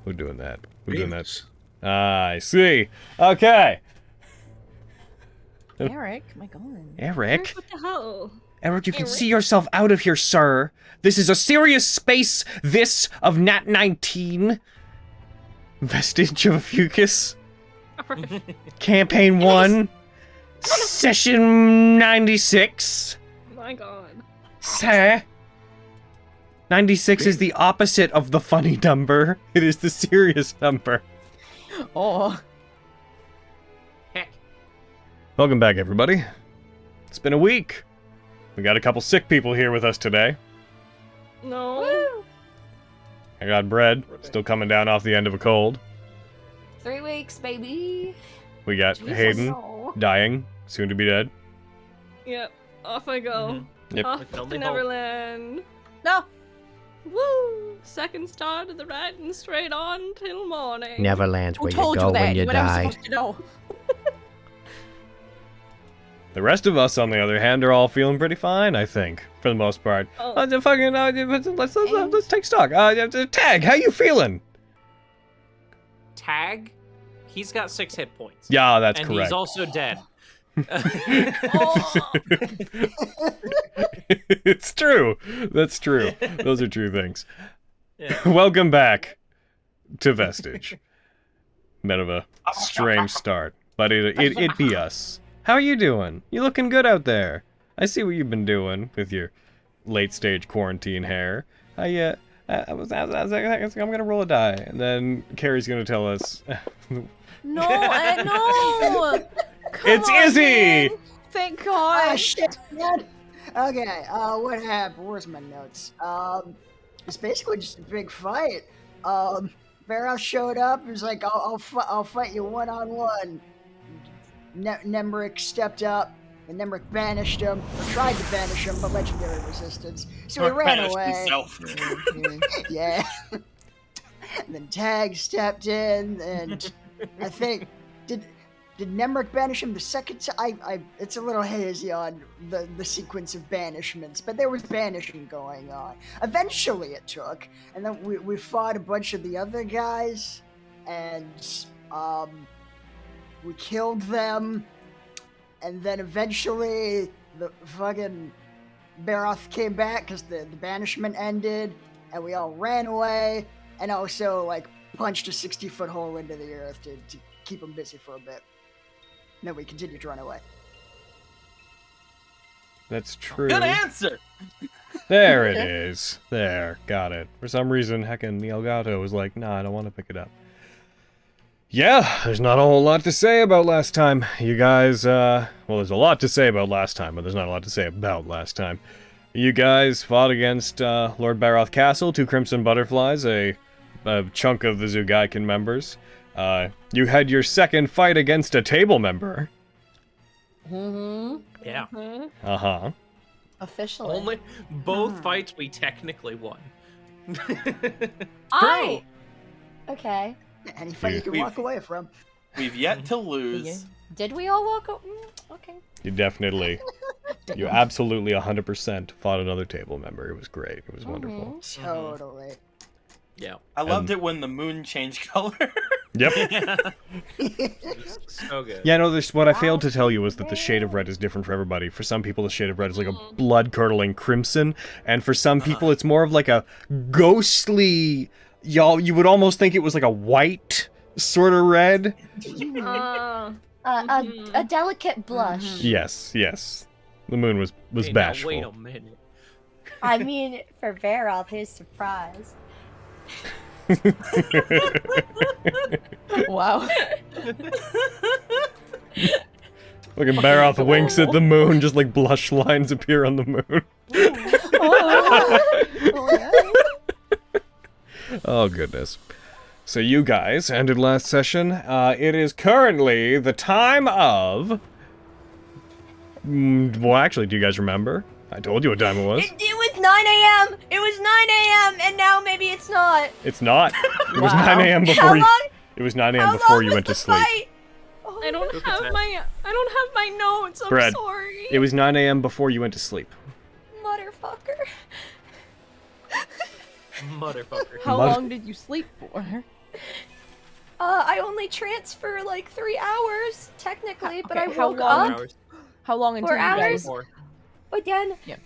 We're doing that. We're doing that. Ah, I see. Okay. Eric, my God. Eric? What the hell? Eric, you can see yourself out of here, sir. This is a serious space, this of Nat19. Vestige of Ophiuchus. Campaign 1. Session 96. My God. Sir. 96 is the opposite of the funny number. It is the serious number. Oh. Heck. Welcome back, everybody. It's been a week. We got a couple sick people here with us today. No. Woo. I got Bread, still coming down off the end of a cold. 3 weeks, baby. We got Jesus. Hayden, No. dying, soon to be dead. Yep. Off I go. Yep. Off With to only hope. Neverland. No. Woo! Second star to the right and straight on till morning. Neverland's Who where you told go you that? when you What am I die. supposed to know? The rest of us, on the other hand, are all feeling pretty fine, I think, for the most part. Oh. Let's take stock. Tag, how you feeling? Tag, he's got 6 hit points. Yeah, that's and correct. he's also dead. It's true. That's true. Those are true things. Yeah. Welcome back to Vestige. Bit of a strange start, but it be us. How are you doing? You looking good out there. I see what you've been doing with your late stage quarantine hair. I'm gonna roll a die, and then Carrie's gonna tell us. No, no. Come It's on, Izzy! man. Thank God. Ah, shit, man. Okay, what happened? Where's my notes? It's basically just a big fight. Varrow showed up and was like, I'll fight you one-on-one. Nemric stepped up, and Nemric banished him, or tried to banish him, but legendary resistance. So he ran away. Himself. Yeah. And then Tag stepped in, and I think, did Nemric banish him the second time? It's a little hazy on the sequence of banishments, but there was banishing going on. Eventually it took, and then we fought a bunch of the other guys, and we killed them, and then eventually the fucking Baroth came back because the banishment ended, and we all ran away, and also like punched a 60-foot hole into the earth to keep them busy for a bit. And then we continued to run away. That's true. Good answer. There it is. There, got it. For some reason, heckin' the Elgato was like, nah, I don't want to pick it up. Yeah, there's not a whole lot to say about last time. You guys, well, there's a lot to say about last time, but there's not a lot to say about last time. You guys fought against Lord Baroth Castle, 2 Crimson Butterflies, a chunk of the Zugaikan members. You had your second fight against a table member. Mm-hmm. Yeah. Uh-huh. Officially. Only both fights we technically won. Okay. Any fight you can walk away from. We've yet to lose. Did we all walk up? Okay. You definitely, you absolutely 100% fought another table member. It was great. It was wonderful. Totally. Yeah. I loved it when the moon changed color. Yep. So good. Yeah, no, what I failed to tell you was that the shade of red is different for everybody. For some people, the shade of red is like a blood-curdling crimson, and for some people, it's more of like a ghostly, you would almost think it was like a white sort of red. A delicate blush. Yes, yes. The moon was Hey, now, bashful. wait a minute. I mean, for Baroth, his surprise. Wow. Look at Baroth winks at the moon, just like blush lines appear on the moon. Oh, goodness. So you guys ended last session. It is currently the time of... well, actually, do you guys remember? I told you what time it was. It was 9 a.m. It was 9 a.m. and now maybe it's not. It's not. It was 9 a.m. How before you... long? It was 9 a.m. How before long you was went the to sleep. fight? Oh, I don't Look at have that. my notes. I'm Brad, sorry. it was 9 a.m. before you went to sleep. Motherfucker. Motherfucker. How Mother- long did you sleep for? I only transfer like 3 hours, technically, but Okay, I how woke long? up. How long until 4 you guys? hours? Four. But then, Yeah.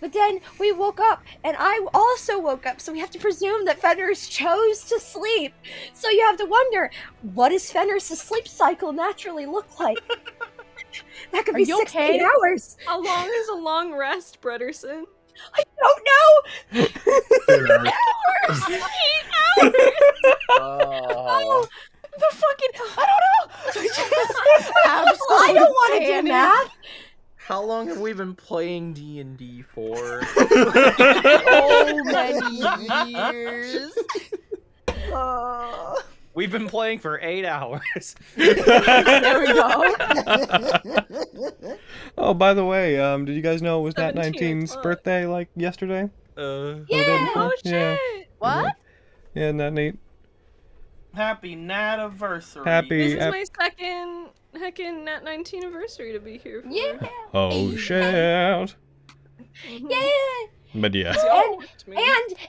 we woke up, and I also woke up. So we have to presume that Fenris chose to sleep. So you have to wonder, what does Fenris' sleep cycle naturally look like? That could Are be you 6 to okay? 8 hours. How long is a long rest, Brederson? I don't know. Oh, the fucking, I don't know. I don't want to do math. How long have we been playing D&D for? So many years. We've been playing for 8 hours. There we go. Oh, by the way, did you guys know it was 17 Nat19's o'clock. birthday, like, yesterday? Uh, Or the day Yeah. before? Oh shit! What? Yeah, isn't that neat? Happy Nativersary. Happy- This is my second heckin' Nat19 anniversary to be here for. Yeah. Oh, shit. Mhm. Yeah. But yeah. So, to me.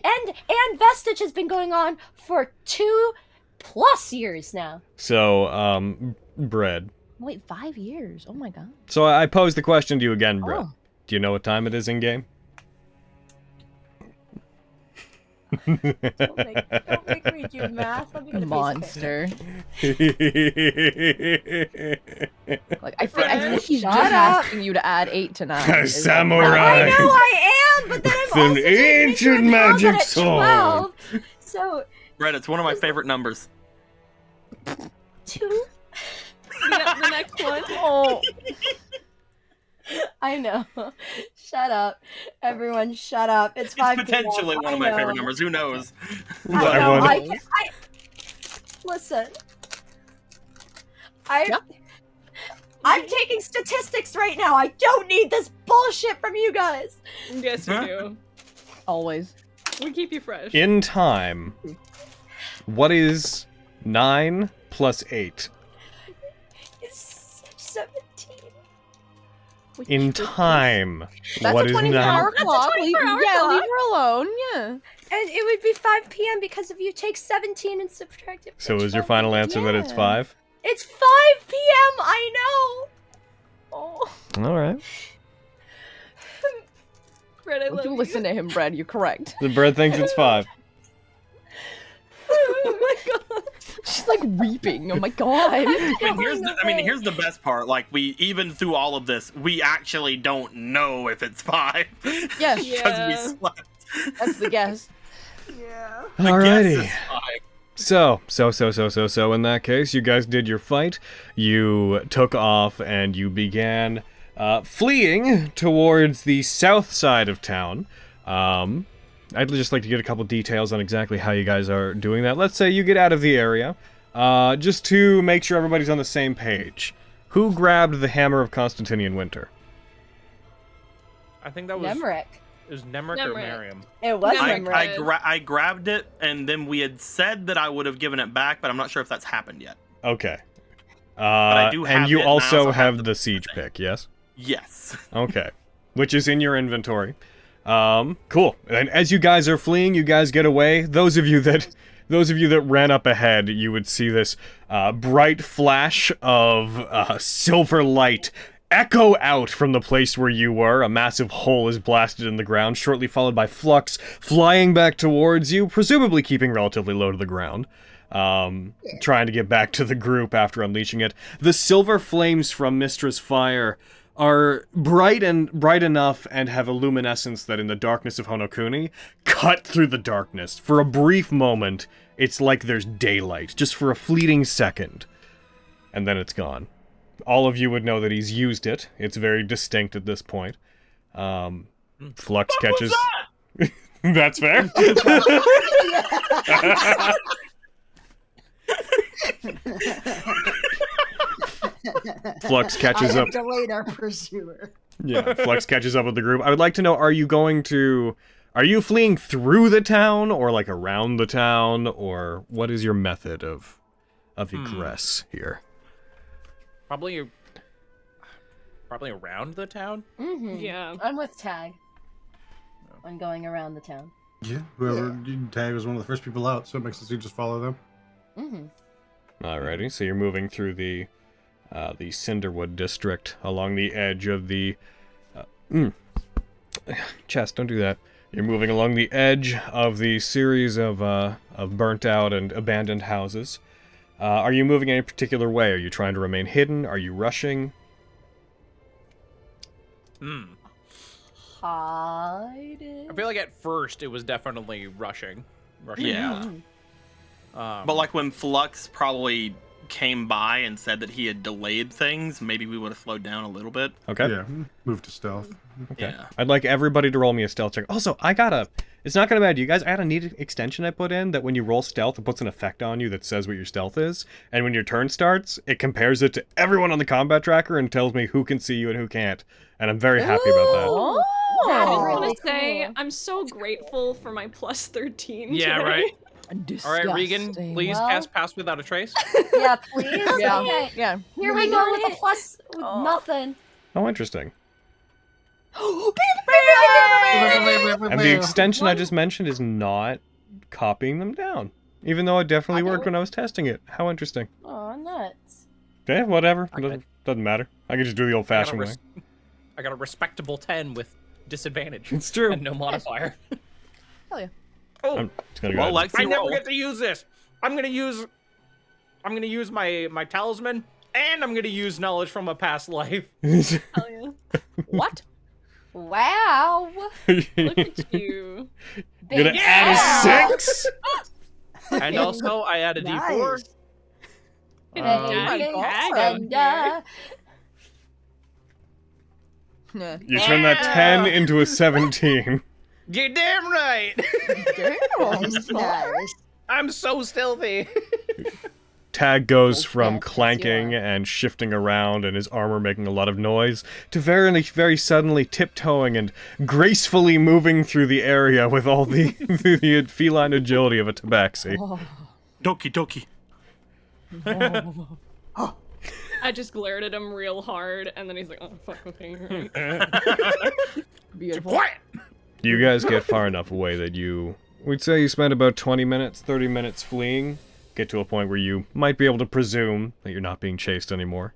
And Vestige has been going on for 2+ years now. So, Bread. Wait, 5 years? Oh my god. So I posed the question to you again, Bread. Oh. Do you know what time it is in game? Don't make me do math. Let me get a piece of Monster. Samurai. Like I think he's Shut just up. asking you to add 8 to 9. Samurai. I know I am, but then I'm It's also an taking ancient into account magic that at sword. 12, so Brett, it's one of my favorite numbers. 2. The next one. Oh, I know. Shut up, everyone. Shut up. It's 5 It's potentially p.m. one of my favorite numbers. Who knows? I know. Everyone- Listen. Yeah. I'm taking statistics right now. I don't need this bullshit from you guys. Yes, you Huh? do. always. We keep you fresh. In time, what is 9 plus 8? It's 17. In time, That's what a is 24-hour 9? clock. 24-hour Yeah, clock. leave her alone. Yeah. And it would be 5 p.m. because if you take 17 and subtract it. So from is your 12, final answer that it's Yeah. 5? It's 5 p.m. I know. Oh. Alright. Fred, I love Don't you you. listen to him, Brad. You're correct. The Bread thinks it's 5. Oh my god. She's like weeping. Oh my god. Here's the best part. Like, we, even through all of this, we actually don't know if it's 5. Yeah. Because Yeah. we slept. That's the guess. Yeah. I guess Alrighty. it's 5. So in that case, you guys did your fight, you took off, and you began fleeing towards the south side of town. I'd just like to get a couple details on exactly how you guys are doing that. Let's say you get out of the area, just to make sure everybody's on the same page. Who grabbed the Hammer of Constantinian Winter? I think that was Nemric. it was Nemric or Nemric. Miriam. It was Nemric. Nemric. I grabbed it, and then we had said that I would have given it back, but I'm not sure if that's happened yet. Okay. I do have and you it, and I also also have have the siege pick, yes? Yes. Okay. Which is in your inventory. Cool. And as you guys are fleeing, you guys get away. Those of you that ran up ahead, you would see this bright flash of silver light echo out from the place where you were. A massive hole is blasted in the ground, shortly followed by Flux flying back towards you, presumably keeping relatively low to the ground. Trying to get back to the group after unleashing it. The silver flames from Mistra's fire are bright enough and have a luminescence that in the darkness of Honokuni cut through the darkness. For a brief moment, it's like there's daylight, just for a fleeting second. And then it's gone. All of you would know that he's used it. It's very distinct at this point. Flux catches... That? That's fair. Flux catches I up. have delayed our pursuer. Yeah, Flux catches up with the group. I would like to know, are you fleeing through the town, or like around the town, or what is your method of egress here? Probably around the town. Mm-hmm. Yeah. I'm with Tag. I'm going around the town. Yeah, whoever you tag was one of the first people out, so it makes sense you just follow them. Mm-hmm. Alrighty, so you're moving through the Cinderwood district along the edge of the... Chest, don't do that. You're moving along the edge of the series of burnt out and abandoned houses. Are you moving any particular way? Are you trying to remain hidden? Are you rushing? Hiding. I feel like at first it was definitely rushing. Yeah. Out. But like when Flux probably came by and said that he had delayed things, maybe we would have slowed down a little bit. Okay. Yeah, move to stealth. Okay. Yeah. I'd like everybody to roll me a stealth check. Also, it's not gonna matter to you guys, I got a neat extension I put in that when you roll stealth, it puts an effect on you that says what your stealth is. And when your turn starts, it compares it to everyone on the combat tracker and tells me who can see you and who can't. And I'm very happy about that. Oh, I that's want really to say cool. I'm so grateful for my plus 13. Yeah, today. right. All right, Regan, Disgusting. please Well, cast Pass Without a Trace. Yeah, please. Yeah. Okay. Yeah. Here we go with a plus with nothing. Oh, interesting. Oh, And the extension I just mentioned is not copying them down. Even though it definitely worked when I was testing it. How interesting. oh, nuts. Okay, whatever. Okay. Doesn't matter. I can just do the old-fashioned way. I got a respectable 10 with disadvantage. It's true. And no modifier. Hell yeah. Oh, I'm just gonna go Well, ahead. Lexi, I never roll. get to use this. I'm gonna use my talisman, and I'm gonna use knowledge from a past life. Hell yeah. What? Wow. Look at you. You're gonna add a 6? And also, I add a D4. Nice. Daddy Oh, Hag and, out Nah. You turn that 10 into a 17. You're damn right. Nice, nice. I'm so stealthy. Tag goes Oh, from yes, clanking you and shifting around and his armor making a lot of noise to very, very suddenly tiptoeing and gracefully moving through the area with all the, the feline agility of a tabaxi. Doki doki. I just glared at him real hard, and then he's like, "Oh fuck, okay, you're right." Beautiful. Quiet. You guys get far enough away that we'd say you spend about 20 minutes, 30 minutes fleeing, get to a point where you might be able to presume that you're not being chased anymore.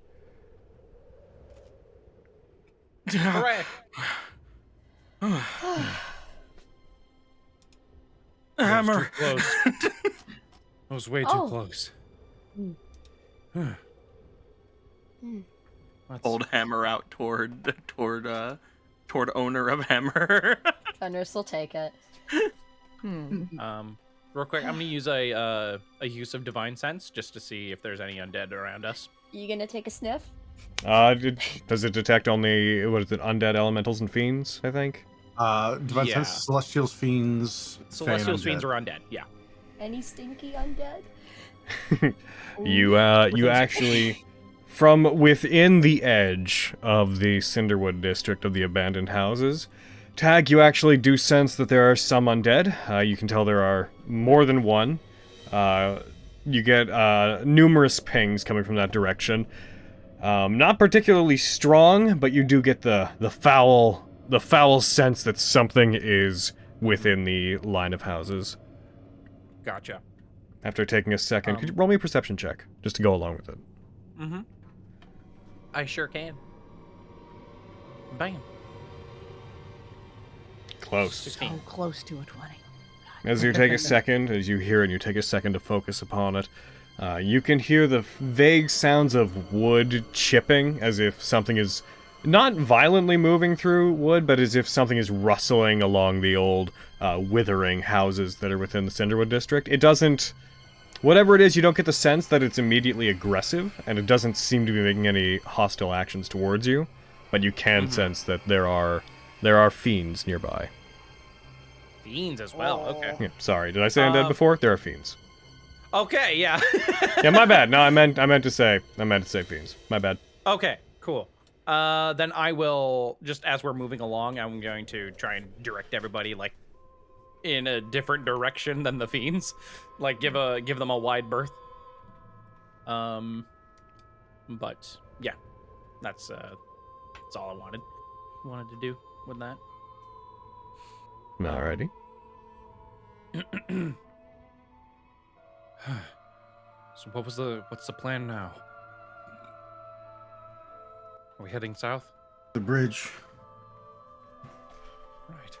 Hooray. Hammer. Close. That was way too Oh. close. Hold hammer out toward owner of hammer. Fenris will take it. Real quick, I'm gonna use a use of divine sense just to see if there's any undead around us. You gonna take a sniff? Does it detect only, what is it, undead elementals and fiends, I think? Divine Yeah. Sense, Celestials, Fiends, Celestial Fey, fiends Undead. are undead. Yeah. Any stinky undead? You Within actually, from within the edge of the Cinderwood district of the abandoned houses, Tag, you actually do sense that there are some undead. You can tell there are more than one. You get numerous pings coming from that direction. Not particularly strong, but you do get the foul sense that something is within the line of houses. Gotcha. After taking a second, could you roll me a perception check, just to go along with it? Mm-hmm. I sure can. Bam. Close. 16. So close to a 20. As you take a second, as you hear it, and you take a second to focus upon it, you can hear the vague sounds of wood chipping, as if something is not violently moving through wood, but as if something is rustling along the old, withering houses that are within the Cinderwood district. It doesn't... Whatever it is, you don't get the sense that it's immediately aggressive, and it doesn't seem to be making any hostile actions towards you, but you can sense that there are fiends nearby. Fiends as well. Okay. Yeah, sorry, did I say undead before? There are fiends. Okay. Yeah. Yeah, my bad. No, I meant to say fiends. My bad. Okay. Cool. Then I will, just as we're moving along, I'm going to try and direct everybody like in a different direction than the fiends, like give them a wide berth. But yeah, that's all I wanted to do with that. Alrighty. So what's the plan now? Are we heading south? The bridge. Right.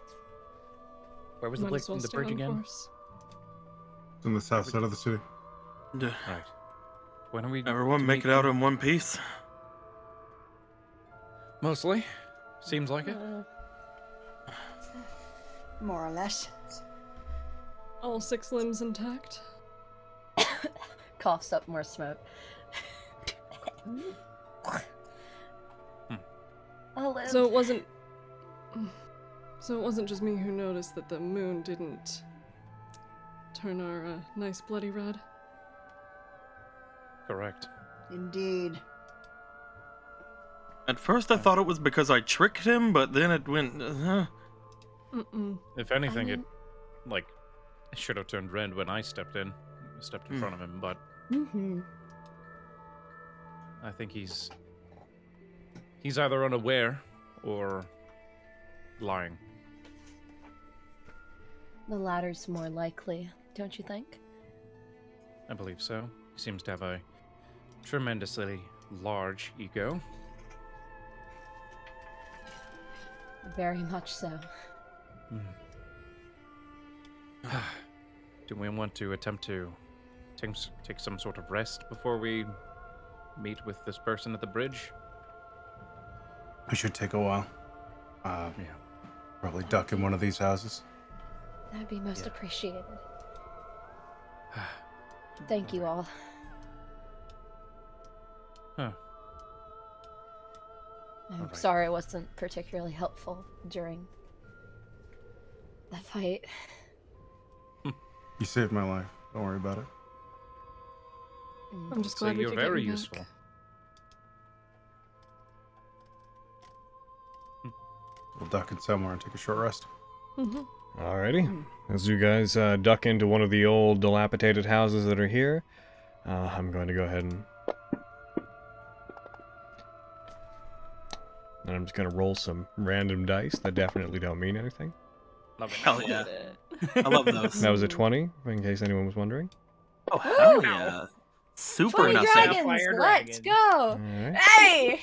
Where was the Might as well the stay bridge on again? course. It's on the south side of the city. Did Right. When are we? everyone to make meet it out them? in one piece? Mostly. Seems like it. More or less. All 6 limbs intact. Coughs up more smoke. I'll live. So it wasn't just me who noticed that the moon didn't turn our nice bloody red. Correct. Indeed. At first I thought it was because I tricked him, but then it went... If anything, I it should have turned red when I stepped in front of him, but I think he's either unaware or lying. The latter's more likely, don't you think? I believe so. He seems to have a tremendously large ego. Very much so. Do we want to attempt to take some sort of rest before we meet with this person at the bridge? It should take a while. Probably duck in one of these houses. That'd be most appreciated. Thank you all. Huh. I'm Alright. sorry I wasn't particularly helpful during the fight. You saved my life. Don't worry about it. I'm just So glad we you're could get very you useful. back. We'll duck in somewhere and take a short rest. Alrighty. As you guys duck into one of the old dilapidated houses that are here, I'm going to go ahead and I'm just going to roll some random dice that definitely don't mean anything. Love it. Hell yeah. I love those. That was a 20, in case anyone was wondering. Oh, hell yeah. Super 20 nothing. dragons! Sapphire Let's dragon. go! Alright. Hey!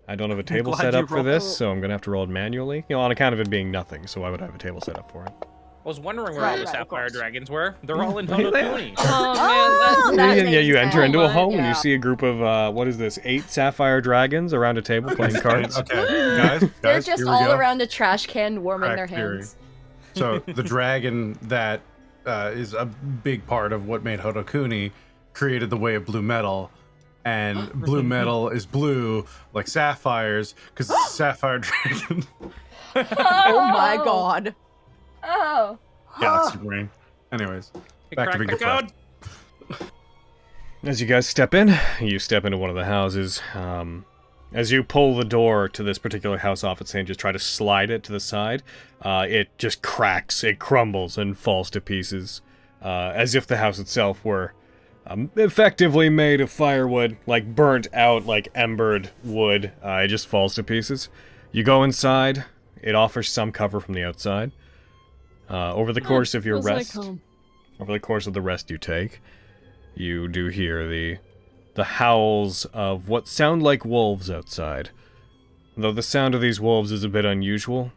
I don't have a table glad set you up for rolled- this, so I'm going to have to roll it manually. You know, on account of it being nothing, so why would I have a table set up for it? I was wondering where all the Right, of sapphire course. dragons were. They're all in There they are. Honokuni. Oh man, that Yeah, you makes enter into a sense. home and Yeah. you see a group of, what is this, 8 sapphire dragons around a table playing cards. Okay, guys, They're just here we all go. around a trash can warming their Crack theory. hands. So the dragon that is a big part of what made Honokuni created the way of blue metal, and blue metal is blue like sapphires because it's a sapphire dragon. Oh my god. Oh! Galaxy brain. Anyways, back to being depressed. As you guys step in, you step into one of the houses. As you pull the door to this particular house off its hinges, try to slide it to the side, it just cracks, it crumbles, and falls to pieces. As if the house itself were effectively made of firewood, like burnt out, like embered wood. It just falls to pieces. You go inside, it offers some cover from the outside. Over the course of your feels like rest, home. over the course of the rest you take, you do hear the howls of what sound like wolves outside. Though the sound of these wolves is a bit unusual,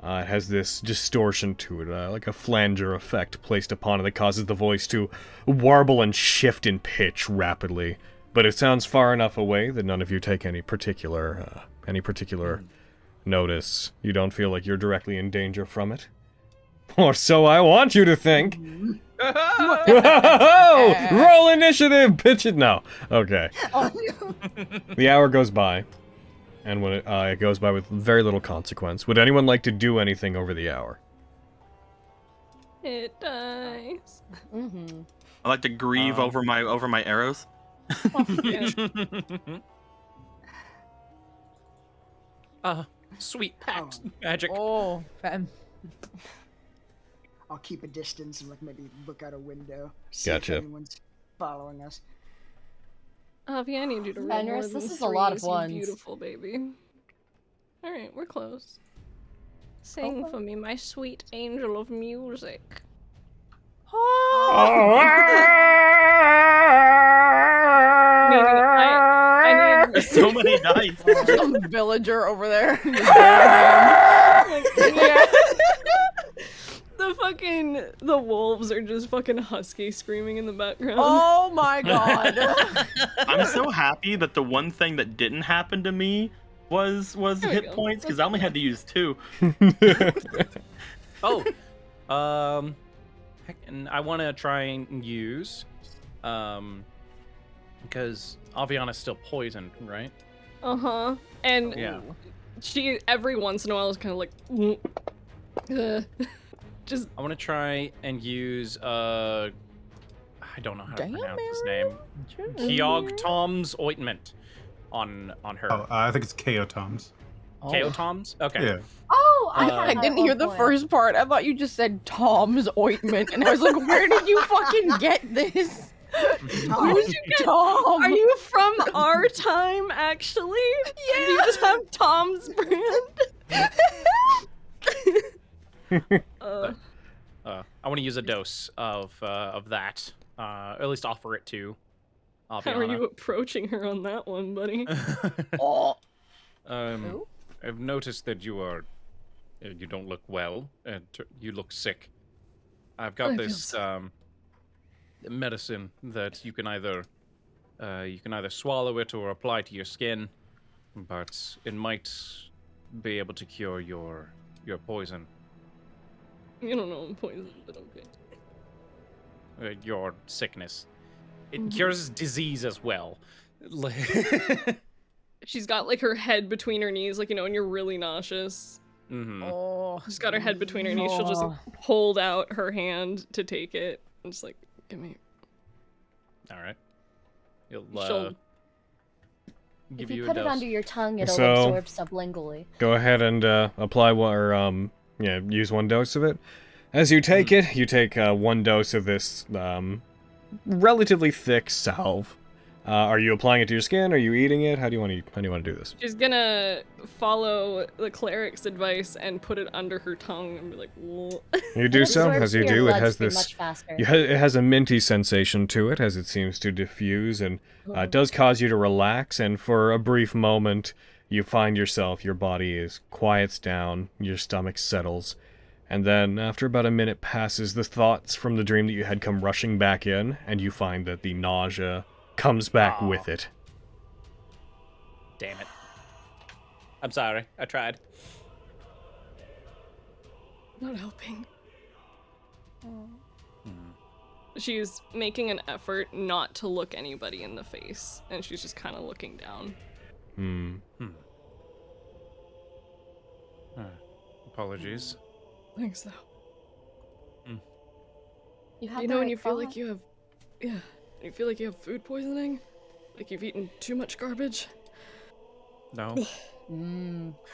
it has this distortion to it, like a flanger effect placed upon it that causes the voice to warble and shift in pitch rapidly. But it sounds far enough away that none of you take any particular notice. You don't feel like you're directly in danger from it. Or so I want you to think. Roll initiative, bitch it. No. Okay. Oh, no. The hour goes by, and when it goes by with very little consequence. Would anyone like to do anything over the hour? It dies. Mm-hmm. I like to grieve over my arrows. Sweet pact magic. Oh, fam. I'll keep a distance and like maybe look out a window. See Gotcha. if anyone's following us. Avi, I need you to roll Fenris, more than this is a lot of threes, you ones. beautiful baby. Alright, we're close. Sing for me, my sweet angel of music. so many dice. Some villager over there. The wolves are just fucking husky screaming in the background. Oh my god. I'm so happy that the one thing that didn't happen to me was hit points, because I only had to use 2. Oh, heck, and I want to try and use, because Aviana's still poisoned, right? And Yeah. she every once in a while is kind of like, just. I want to try and use I don't know how to pronounce his name. Keog Tom's ointment on her. Oh, I think it's KO Tom's. KO Tom's? Okay. Yeah. Oh, I didn't hear the first part. I thought you just said Tom's ointment, and I was like, where did you fucking get this? Who's Tom? Are you from our time, actually? Yeah. Do you just have Tom's brand? I want to use a dose of that. Or at least offer it to Aviana. How are you approaching her on that one, buddy? I've noticed that you don't look well, and you look sick. I've got this medicine that you can either swallow it or apply to your skin, but it might be able to cure your poison. You don't know I'm poisoned, but okay. Your sickness. It cures disease as well. She's got like her head between her knees, like, you know, when you're really nauseous. Oh, she's got her head between her knees. She'll just hold out her hand to take it. I'm just like, give me. All right. She'll if give you you put a it dose. under your tongue, it'll So- absorb sublingually. Go ahead and apply use 1 dose of it. As you take it, you take 1 dose of this relatively thick salve. Are you applying it to your skin? Are you eating it? How do you want to do this? She's gonna follow the cleric's advice and put it under her tongue and be like, "Whoa." You do so. absorbs As you through your do, it blood has stream this. much faster. It has a minty sensation to it as it seems to diffuse, and it does cause you to relax. And for a brief moment, you find yourself, your body quiets down, your stomach settles, and then after about a minute passes, the thoughts from the dream that you had come rushing back in, and you find that the nausea comes back with it. Damn it. I'm sorry. I tried. Not helping. She's making an effort not to look anybody in the face, and she's just kind of looking down. Apologies. Thanks, though. You know when you feel like you have, you feel like you have food poisoning, like you've eaten too much garbage. No.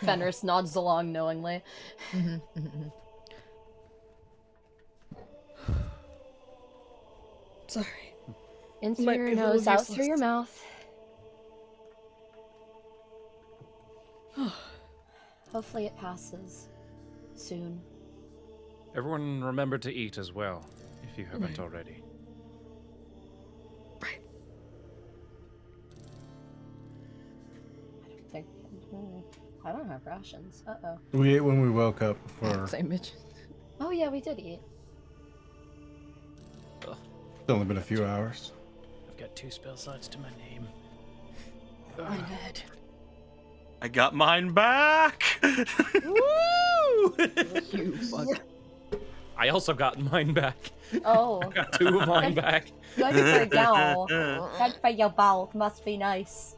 Fenris nods along knowingly. Sorry. In through Might your be a little nose, out useless. through your mouth. Hopefully it passes soon. Everyone remember to eat as well, if you haven't already. Right. I don't have rations. Uh-oh. We ate when we woke up for. same bitch. Oh yeah, we did eat. It's only been a few hours. I've got 2 spell slots to my name. My head. I got mine back. Woo! You fuck. I also got mine back. Oh. I got 2 of mine back. Good for y'all. Good for you both. Must be nice.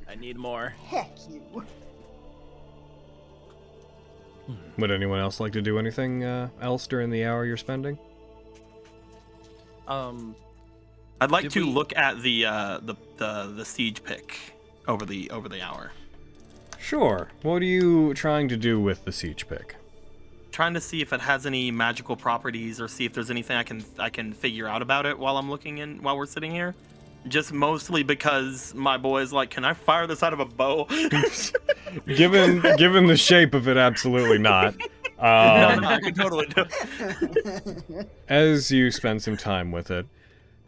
I need more. Heck you. Would anyone else like to do anything else during the hour you're spending? I'd like Did to we- look at the siege pick over the hour. Sure. What are you trying to do with the siege pick? Trying to see if it has any magical properties, or see if there's anything I can figure out about it while while we're sitting here. Just mostly because my boy's like, can I fire this out of a bow? Given the shape of it, absolutely not. No, I can totally do it. As you spend some time with it,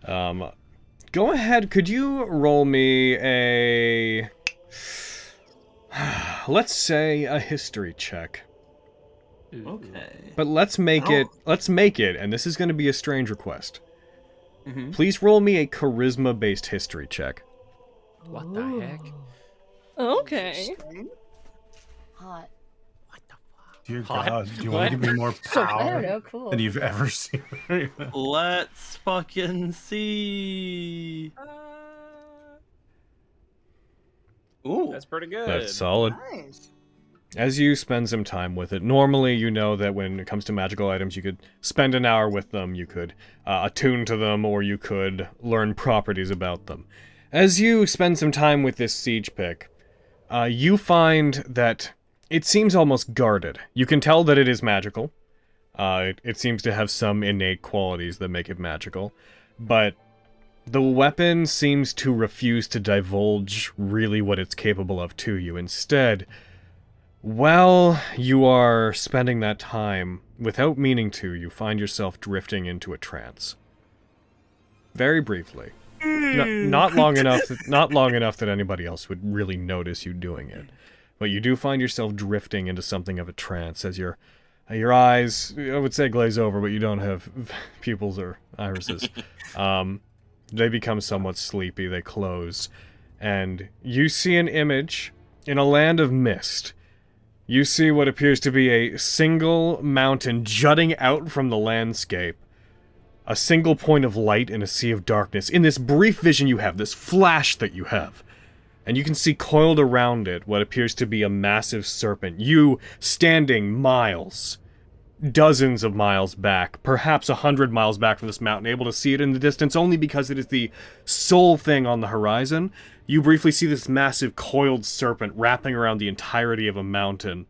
go ahead. Could you roll me a Let's say a history check. Okay. But let's make it, and this is going to be a strange request. Mm-hmm. Please roll me a charisma-based history check. What the heck? Okay. Hot. Dear Hot. God, do you want to give me more I don't power know, cool. than you've ever seen? Let's fucking see. Ooh. That's pretty good. That's solid. Nice. As you spend some time with it, normally you know that when it comes to magical items, you could spend an hour with them, you could attune to them, or you could learn properties about them. As you spend some time with this siege pick, you find that it seems almost guarded. You can tell that it is magical. It seems to have some innate qualities that make it magical, but the weapon seems to refuse to divulge really what it's capable of to you. Instead, while you are spending that time, without meaning to, you find yourself drifting into a trance. Very briefly. Not long enough that anybody else would really notice you doing it. But you do find yourself drifting into something of a trance as your eyes, I would say, glaze over, but you don't have pupils or irises. They become somewhat sleepy, they close, and you see an image in a land of mist. You see what appears to be a single mountain jutting out from the landscape. A single point of light in a sea of darkness. In this brief vision you have, this flash that you have. And you can see coiled around it what appears to be a massive serpent. You standing miles, dozens of miles back, perhaps 100 miles back from this mountain, able to see it in the distance only because it is the sole thing on the horizon. You briefly see this massive coiled serpent wrapping around the entirety of a mountain,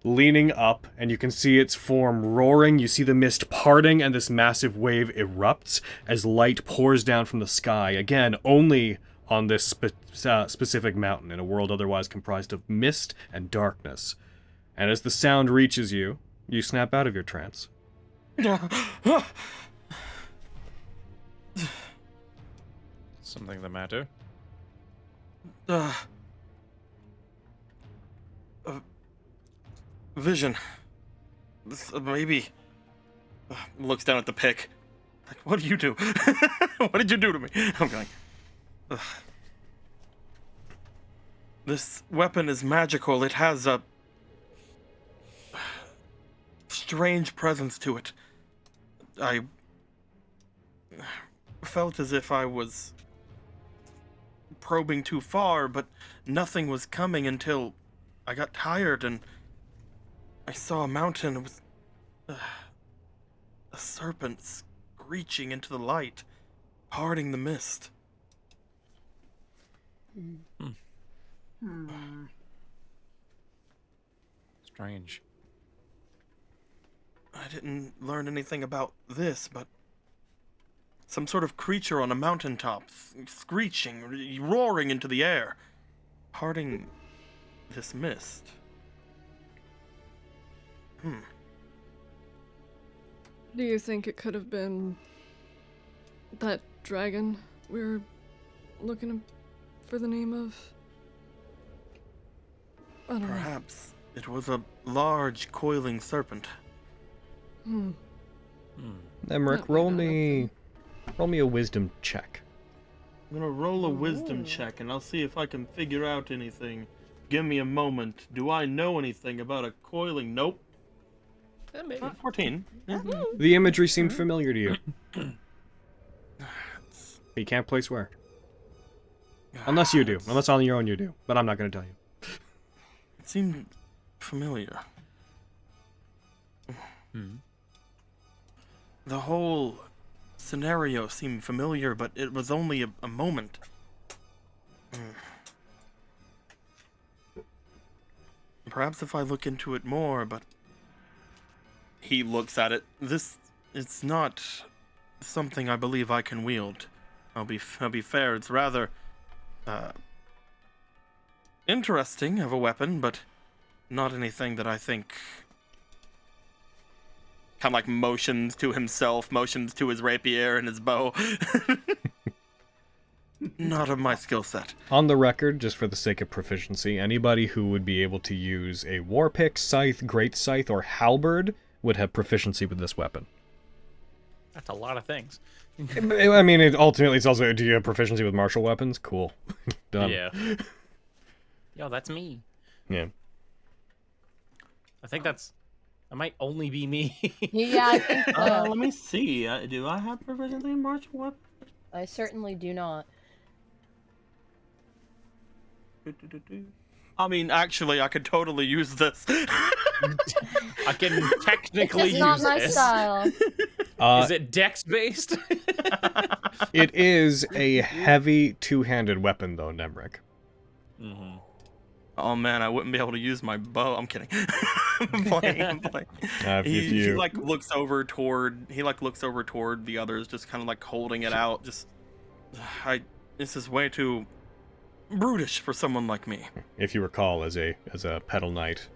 leaning up, and you can see its form roaring. You see the mist parting, and this massive wave erupts as light pours down from the sky, again, only on this specific mountain, in a world otherwise comprised of mist and darkness. And as the sound reaches you, you snap out of your trance. Something the matter? Vision. Maybe. Looks down at the pick. Like, what did you do? What did you do to me? I'm going. This weapon is magical. It has a strange presence to it. I felt as if I was probing too far, but nothing was coming until I got tired and I saw a mountain with a serpent screeching into the light, parting the mist. Strange. I didn't learn anything about this, but some sort of creature on a mountaintop, screeching, roaring into the air, parting this mist. Do you think it could have been that dragon we were looking for the name of? I don't know. Perhaps it was a large, coiling serpent. Emmerich, roll me a wisdom check. I'm gonna roll a wisdom check, and I'll see if I can figure out anything. Give me a moment. Do I know anything about a coiling? Nope. 14. Yeah. The imagery seemed familiar to you. But you can't place where. Unless you do. Unless on your own you do. But I'm not going to tell you. It seemed familiar. The whole scenario seemed familiar, but it was only a moment. Perhaps if I look into it more, but... He looks at it. It's not something I believe I can wield. I'll be fair, it's rather interesting of a weapon, but not anything that I think... Kind of like motions to himself, motions to his rapier and his bow. Not of my skill set. On the record, just for the sake of proficiency, anybody who would be able to use a war pick, scythe, great scythe, or halberd would have proficiency with this weapon. That's a lot of things. I mean, ultimately, it's also, do you have proficiency with martial weapons? Cool. Done. Yeah. Yo, that's me. Yeah. I think that might only be me. Yeah, I think so. Let me see. Do I have proficiency in martial weapons? I certainly do not. I mean, actually, I could totally use this. I can technically It's not use my this. style. Is it dex based? It is a heavy two-handed weapon, though, Nemric. Mm-hmm. Oh man, I wouldn't be able to use my bow. I'm kidding. I'm playing. He like looks over toward the others, just kind of like holding it out. This is way too brutish for someone like me. If you recall, as a pedal knight,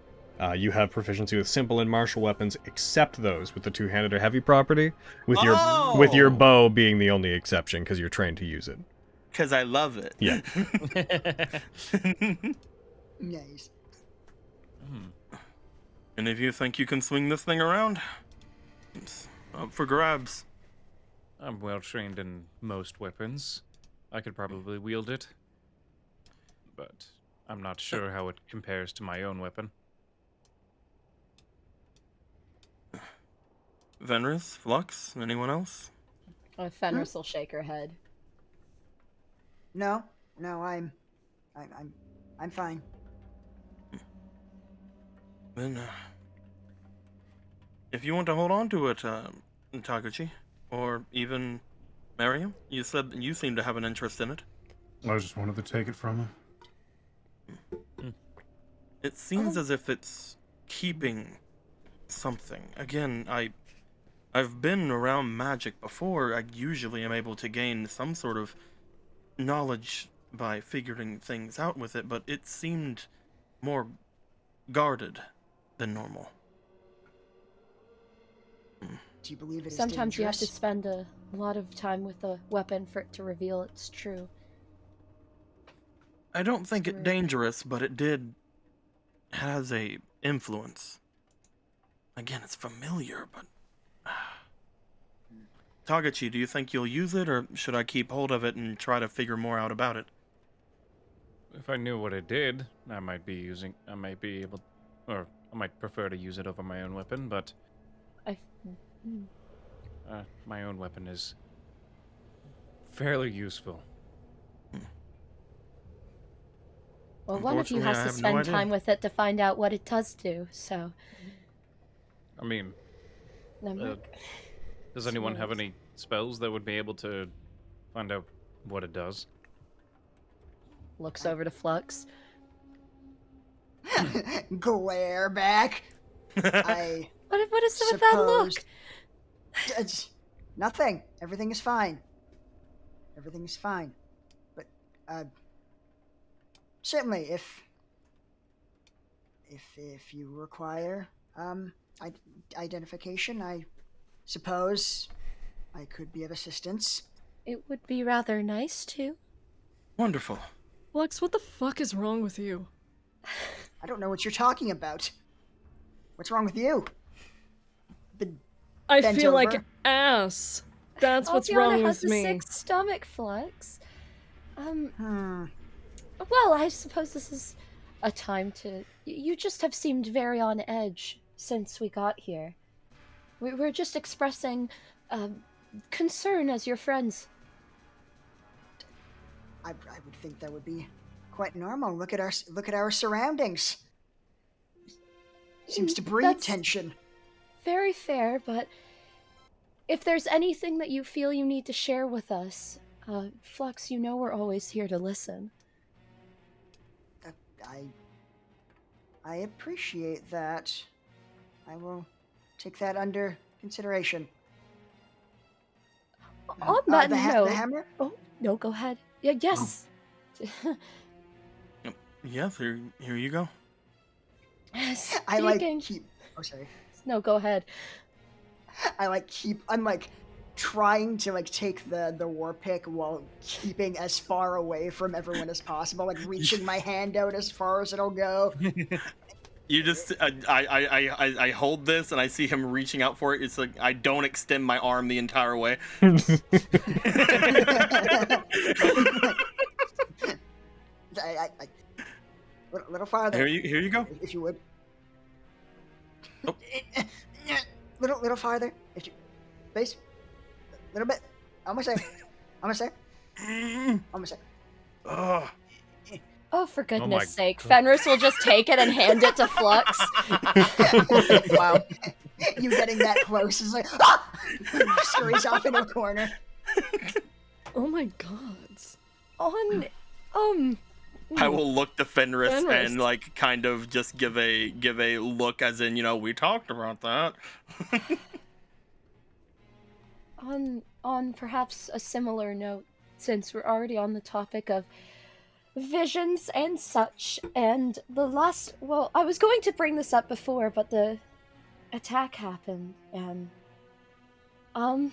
you have proficiency with simple and martial weapons, except those with the two-handed or heavy property, with your bow being the only exception because you're trained to use it. Because I love it. Yeah. Nice. And if you think you can swing this thing around, it's up for grabs. I'm well trained in most weapons. I could probably wield it. But I'm not sure how it compares to my own weapon. Venris, Flux, anyone else? Fenris will shake her head. No, I'm fine. Then, if you want to hold on to it, Taguchi, or even Miriam, you said that you seem to have an interest in it. I just wanted to take it from him. It seems as if it's keeping something. Again, I've been around magic before. I usually am able to gain some sort of knowledge by figuring things out with it, but it seemed more guarded than normal. Do you believe it is Sometimes you have to dangerous? spend a lot of time with a weapon for it to reveal it's true. I don't think it dangerous, but it has a influence. Again, it's familiar, but Taguchi, do you think you'll use it, or should I keep hold of it and try to figure more out about it? If I knew what it did, I might prefer to use it over my own weapon, but my own weapon is fairly useful. Well, one of you has to spend time with it to find out what it does do, so... I mean, does anyone have any spells that would be able to find out what it does? Looks over to Flux. Glare back. What is with that look? Nothing. Everything is fine. Everything is fine. But certainly, if you require identification, I suppose I could be of assistance. It would be rather nice to. Wonderful. Lux, what the fuck is wrong with you? I don't know what you're talking about. What's wrong with you? I bent feel over. like ass. That's what's Aviana wrong has with a me. sick stomach, Flux. Well, I suppose this is a time to... You just have seemed very on edge since we got here. We're just expressing concern as your friends. I would think that would be quite normal. Look at our surroundings. Seems to breed That's tension. Very fair, but if there's anything that you feel you need to share with us, Flux, you know we're always here to listen. I appreciate that. I will take that under consideration. On that note... the hammer? Oh, no, go ahead. Yeah, yes. Yes, here you go. I like Speaking- keep. Oh, sorry. No, go ahead. I'm trying to like take the war pick while keeping as far away from everyone as possible, like reaching my hand out as far as it'll go. You just, I hold this and I see him reaching out for it. It's like I don't extend my arm the entire way. Little farther. Here you go. If you would. Oh. Little farther. If you, please. A little bit. Almost there. Almost there. Almost there. Oh, for goodness my sake. Fenris will just take it and hand it to Flux. Wow. You getting that close is like, ah! Scurries off in a corner. Oh my gods. I will look to Fenris and like kind of just give a look as in, we talked about that. On perhaps a similar note, since we're already on the topic of visions and such, and the last, well, I was going to bring this up before, but the attack happened, and I'm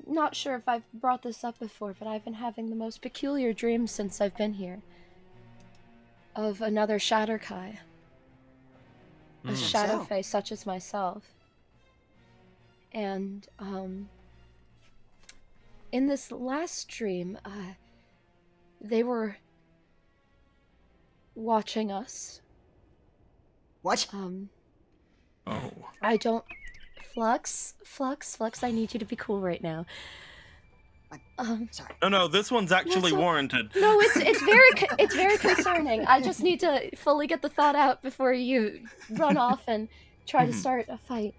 not sure if I've brought this up before, but I've been having the most peculiar dreams since I've been here. Of another Shatterkai. A shadow face such as myself. And, in this last stream, they were watching us. What? Oh. I don't... Flux, I need you to be cool right now. Sorry. No, this one's actually warranted. No, it's very concerning. I just need to fully get the thought out before you run off and try to start a fight.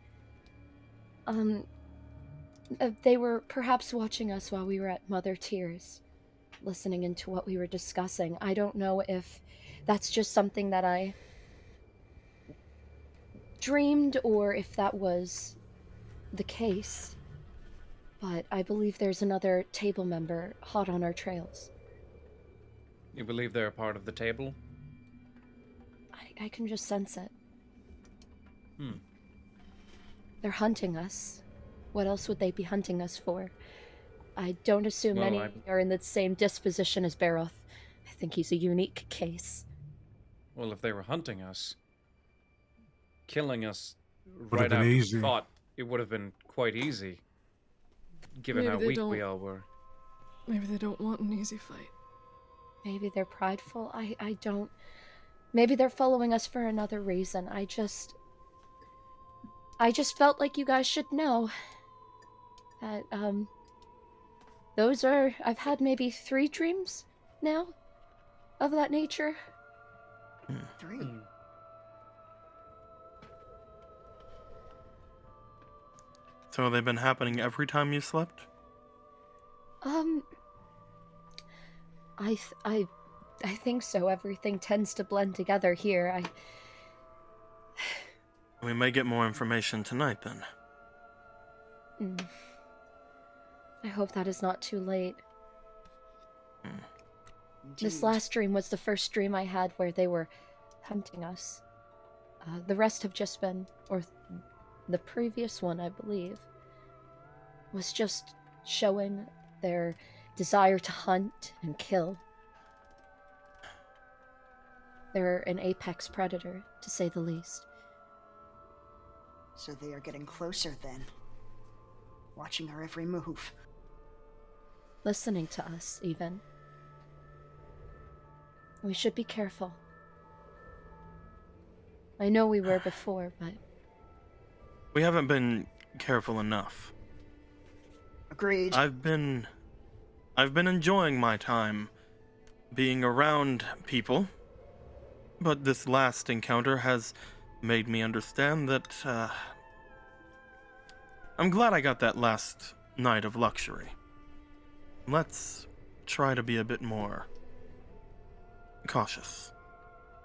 They were perhaps watching us while we were at Mother Tears, listening into what we were discussing. I don't know if that's just something that I dreamed or if that was the case. But I believe there's another table member hot on our trails. You believe they're a part of the table? I can just sense it. They're hunting us. What else would they be hunting us for? I don't assume any are in the same disposition as Baroth. I think he's a unique case. Well, if they were hunting us, killing us Would've right been after easy. we fought, it would have been quite easy, given Maybe how they weak don't- we all were. Maybe they don't want an easy fight. Maybe they're prideful. I don't... Maybe they're following us for another reason. I just felt like you guys should know that, those are... I've had maybe 3 dreams now of that nature. 3. So they've been happening every time you slept? I think so. Everything tends to blend together here. We may get more information tonight then. I hope that is not too late. This Indeed. last dream was the first dream I had where they were hunting us. The rest have just been, or the previous one, I believe, was just showing their desire to hunt and kill. They're an apex predator, to say the least. So they are getting closer then. Watching our every move. Listening to us, even. We should be careful. I know we were before, but... We haven't been careful enough. Agreed. I've been enjoying my time being around people, but this last encounter has made me understand that, I'm glad I got that last night of luxury. Let's try to be a bit more cautious,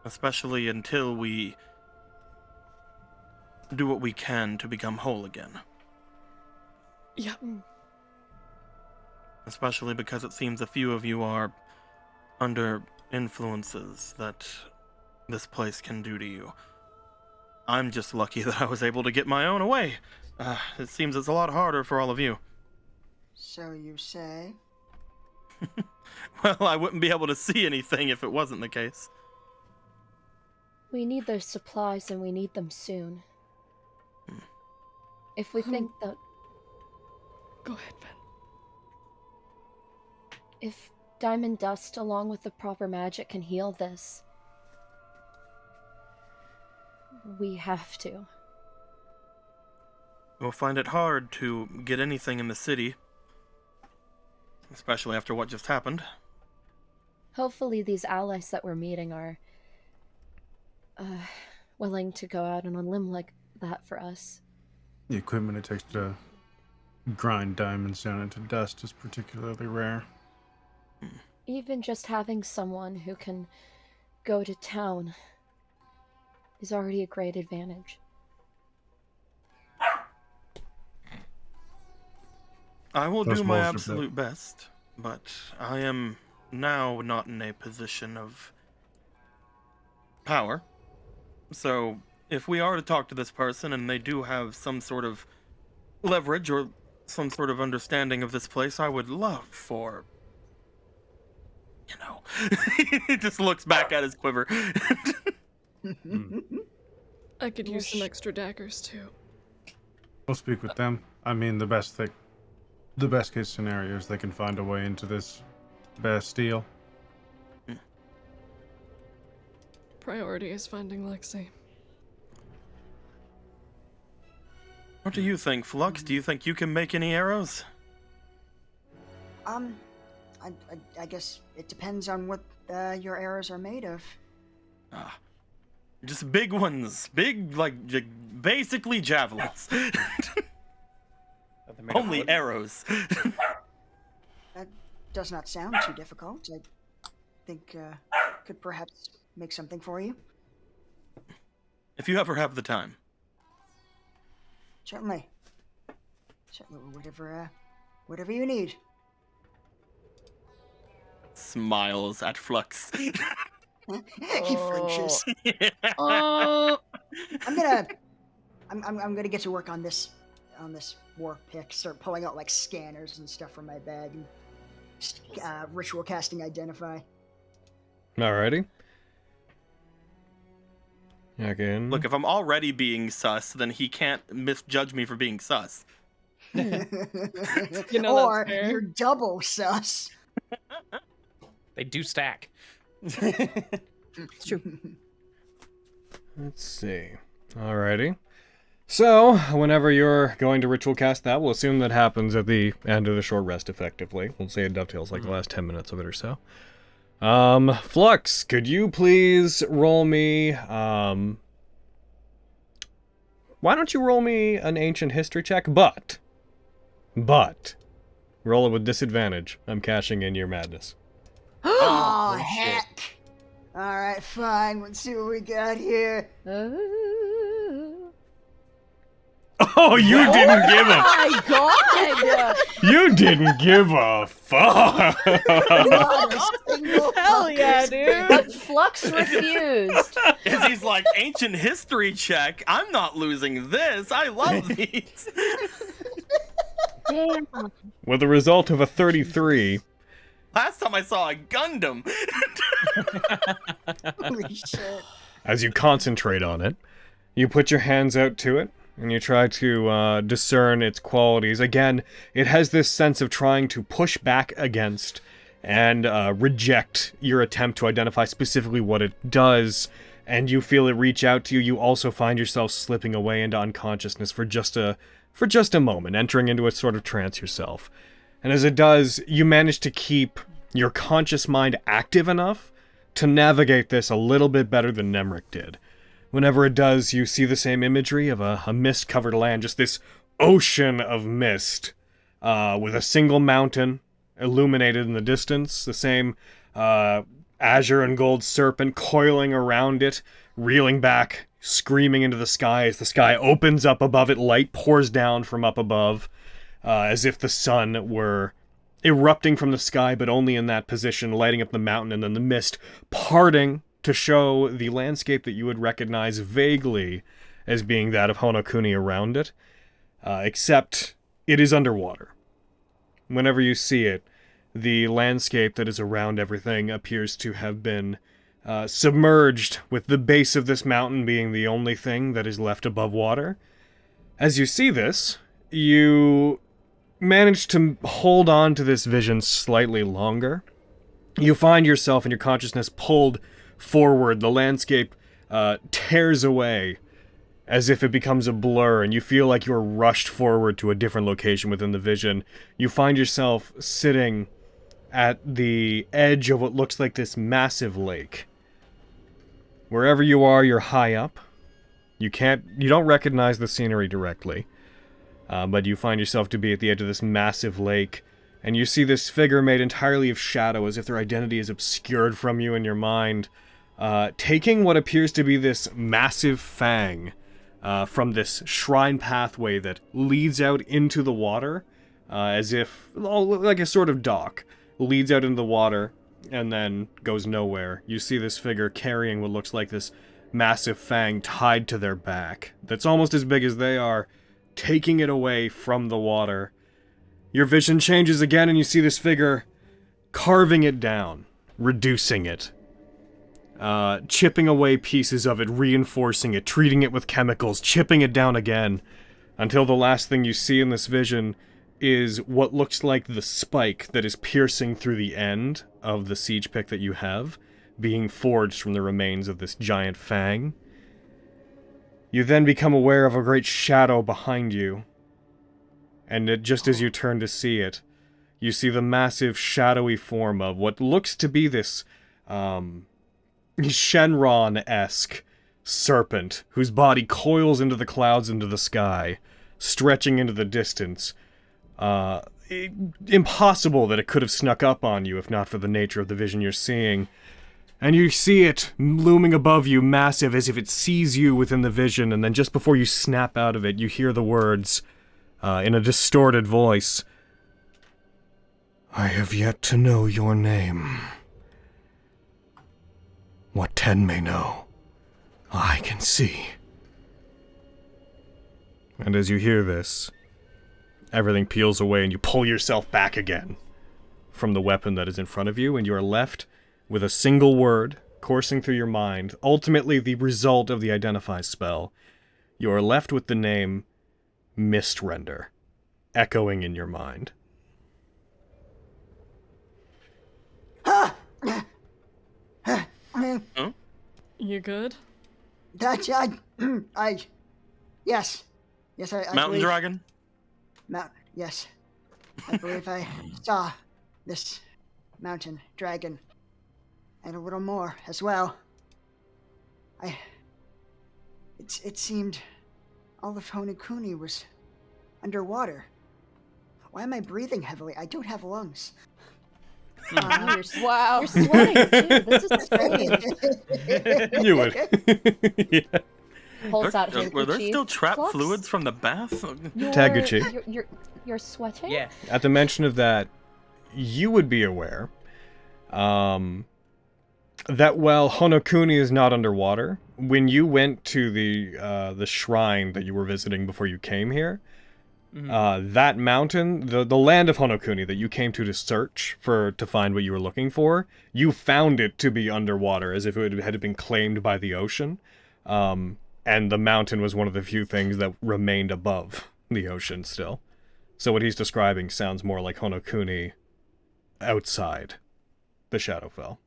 especially until we do what we can to become whole again. Yeah. Especially because it seems a few of you are under influences that this place can do to you. I'm just lucky that I was able to get my own away It seems it's a lot harder for all of you. So you say? Well, I wouldn't be able to see anything if it wasn't the case. We need those supplies and we need them soon. If we think that... Go ahead, Ben. If diamond dust along with the proper magic can heal this, we have to. We'll find it hard to get anything in the city. Especially after what just happened. Hopefully these allies that we're meeting are willing to go out on a limb like that for us. The equipment it takes to grind diamonds down into dust is particularly rare. Even just having someone who can go to town is already a great advantage. I will That's do my most of absolute best, but I am now not in a position of power. So, if we are to talk to this person and they do have some sort of leverage or some sort of understanding of this place, I would love for... You know, he just looks back at his quiver. I could use some extra daggers too. We'll speak with them. I mean, the best case scenario is they can find a way into this bastille. Priority is finding Lexi. What do you think, Flux? Do you think you can make any arrows? I guess it depends on what your arrows are made of. Just big ones. Big, like, basically javelins. Only arrows. That does not sound too difficult. I think could perhaps make something for you. If you ever have the time. Certainly. Whatever you need. Smiles at Flux. He flinches. Yeah. I'm gonna get to work on this war pick. Start pulling out like scanners and stuff from my bag and ritual casting identify. Alrighty. Again. Look, if I'm already being sus, then he can't misjudge me for being sus. You know, or that's fair. you're double sus. They do stack. It's true. Let's see. Alrighty. So, whenever you're going to ritual cast that, we'll assume that happens at the end of the short rest, effectively. We'll say it dovetails like the last 10 minutes of it or so. Flux, could you please roll me, why don't you roll me an ancient history check, but, roll it with disadvantage. I'm cashing in your madness. Oh, heck. Alright, fine. Let's see what we got here. Oh, you didn't give a... My God! You didn't give a fuck! Hell yeah, dude! But Flux refused. Because he's like, ancient history check? I'm not losing this. I love these. Damn. With a result of a 33... Last time I saw a Gundam. Holy shit. As you concentrate on it, you put your hands out to it, and you try to discern its qualities. Again, it has this sense of trying to push back against and reject your attempt to identify specifically what it does, and you feel it reach out to you. You also find yourself slipping away into unconsciousness for just a moment, entering into a sort of trance yourself. And as it does, you manage to keep your conscious mind active enough to navigate this a little bit better than Nemric did. Whenever it does, you see the same imagery of a mist-covered land, just this ocean of mist, with a single mountain illuminated in the distance, the same azure and gold serpent coiling around it, reeling back, screaming into the sky as the sky opens up above it, light pours down from up above, as if the sun were erupting from the sky, but only in that position, lighting up the mountain, and then the mist parting to show the landscape that you would recognize vaguely as being that of Honokuni around it. except it is underwater. Whenever you see it, the landscape that is around everything appears to have been submerged, with the base of this mountain being the only thing that is left above water. As you see this, you manage to hold on to this vision slightly longer. You find yourself and your consciousness pulled forward. The landscape tears away as if it becomes a blur, and you feel like you're rushed forward to a different location within the vision. You find yourself sitting at the edge of what looks like this massive lake. Wherever you are, you're high up. You don't recognize the scenery directly, but you find yourself to be at the edge of this massive lake, and you see this figure made entirely of shadow, as if their identity is obscured from you in your mind, taking what appears to be this massive fang from this shrine pathway that leads out into the water, as if, like a sort of dock, leads out into the water and then goes nowhere. You see this figure carrying what looks like this massive fang tied to their back that's almost as big as they are, taking it away from the water. Your vision changes again, and you see this figure carving it down, reducing it, chipping away pieces of it, reinforcing it, treating it with chemicals, chipping it down again, until the last thing you see in this vision is what looks like the spike that is piercing through the end of the siege pick that you have, being forged from the remains of this giant fang. You then become aware of a great shadow behind you, and just as you turn to see it, you see the massive shadowy form of what looks to be this Shenron-esque serpent, whose body coils into the clouds into the sky, stretching into the distance. Impossible that it could have snuck up on you if not for the nature of the vision you're seeing. And you see it looming above you, massive, as if it sees you within the vision, and then just before you snap out of it, you hear the words, in a distorted voice, "I have yet to know your name. What 10 may know, I can see." And as you hear this, everything peels away and you pull yourself back again from the weapon that is in front of you, and you are left with a single word coursing through your mind, ultimately the result of the Identify spell. You are left with the name Mistrender, echoing in your mind. You good? Yes. Yes, I Mountain believe, dragon? yes. I believe I saw this mountain dragon. And a little more as well. It seemed all of Honokuni was underwater. Why am I breathing heavily? I don't have lungs. Wow, you're sweating too. This is strange. You would. Yeah. Pulls out Were there still trapped Flux? fluids from the bath? Taguchi. You're sweating? Yeah. At the mention of that, you would be aware that while Honokuni is not underwater, when you went to the shrine that you were visiting before you came here, that mountain, the land of Honokuni that you came to search to find what you were looking for, you found it to be underwater, as if it had been claimed by the ocean. And the mountain was one of the few things that remained above the ocean still. So what he's describing sounds more like Honokuni outside the Shadowfell.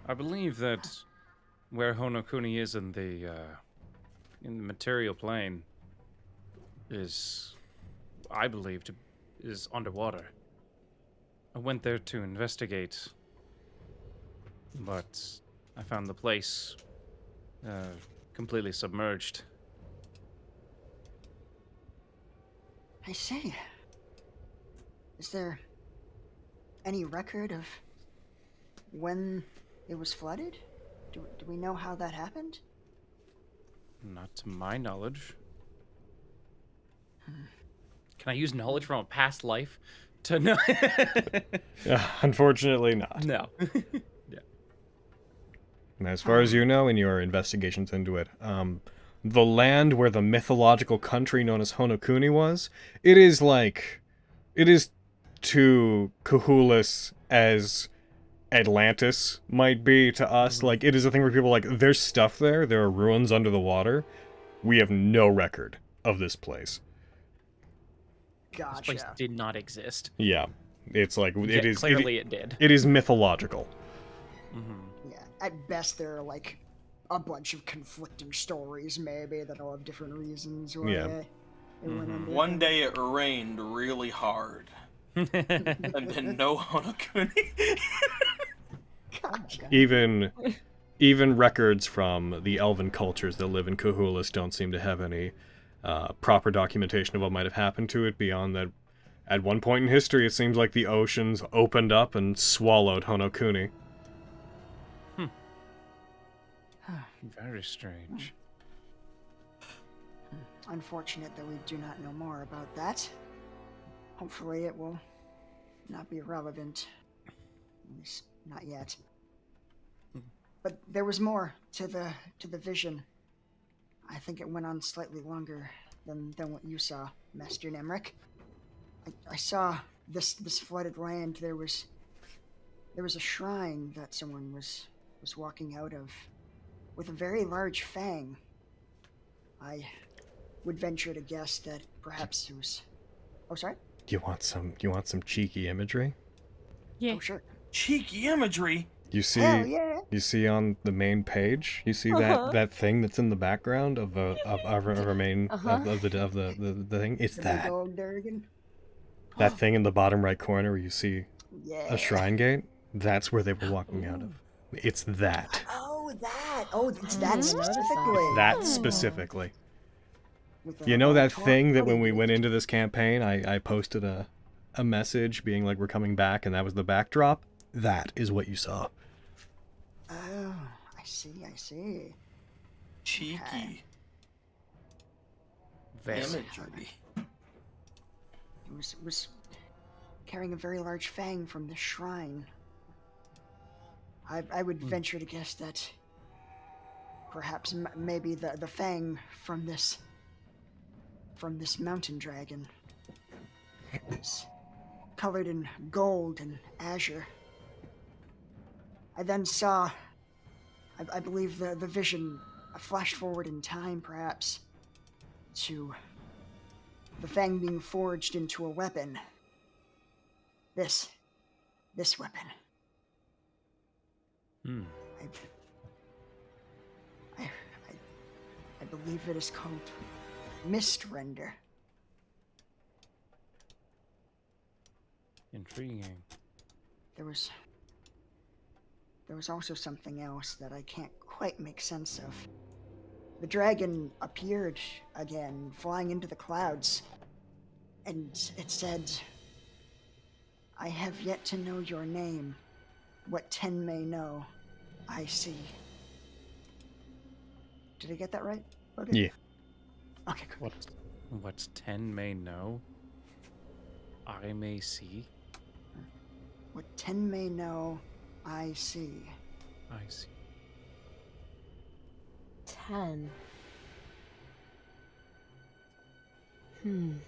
I believe that where Honokuni is in the material plane is, I believe, is underwater. I went there to investigate, but I found the place completely submerged. I see. Is there any record of when it was flooded? Do we know how that happened? Not to my knowledge. Can I use knowledge from a past life to know? Unfortunately not. No. As far as you know in your investigations into it, the land where the mythological country known as Honokuni was, it is to Cthulhu as Atlantis might be to us. Like, it is a thing where people are like, there's stuff there, there are ruins under the water. We have no record of this place. Gotcha. This place did not exist. Yeah. It's like, it is... Clearly it did. It is mythological. Yeah, at best there are like a bunch of conflicting stories maybe that all have different reasons why it went under. One day it rained really hard. And then no Honokuni. Gotcha. Even records from the elven cultures that live in Cthulhu don't seem to have any proper documentation of what might have happened to it beyond that. At one point in history, it seems like the oceans opened up and swallowed Honokuni. Very strange. Unfortunate that we do not know more about that. Hopefully it will not be relevant. At least not yet. But there was more to the vision. I think it went on slightly longer than what you saw, Master Nemric. I saw this flooded land. There was a shrine that someone was walking out of with a very large fang. I would venture to guess that perhaps it was... Oh, sorry? You want some cheeky imagery? Yeah. Oh, sure. Cheeky imagery? You see, Hell yeah. you see on the main page, you see that thing that's in the background of our main of the thing. It's that. That thing in the bottom right corner where you see a shrine gate. That's where they were walking out of. It's that. Oh, that. Oh, it's that specifically. That specifically. With You know that thing that when we went into this campaign, I posted a message being like, we're coming back, and that was the backdrop? That is what you saw. Oh, I see. Cheeky. Imagery. It was carrying a very large fang from the shrine. I would venture to guess that perhaps maybe the fang from this mountain dragon is colored in gold and azure. I then saw, I believe the vision flashed forward in time, perhaps, to the fang being forged into a weapon. This weapon. I believe it is called Mist Render. Intriguing. There was also something else that I can't quite make sense of. The dragon appeared again, flying into the clouds, and it said, "I have yet to know your name. What 10 may know, I see." Did I get that right? Okay. Yeah. Okay, good. What's 10 may know, I may see. What 10 may know, I see. I see. 10. Could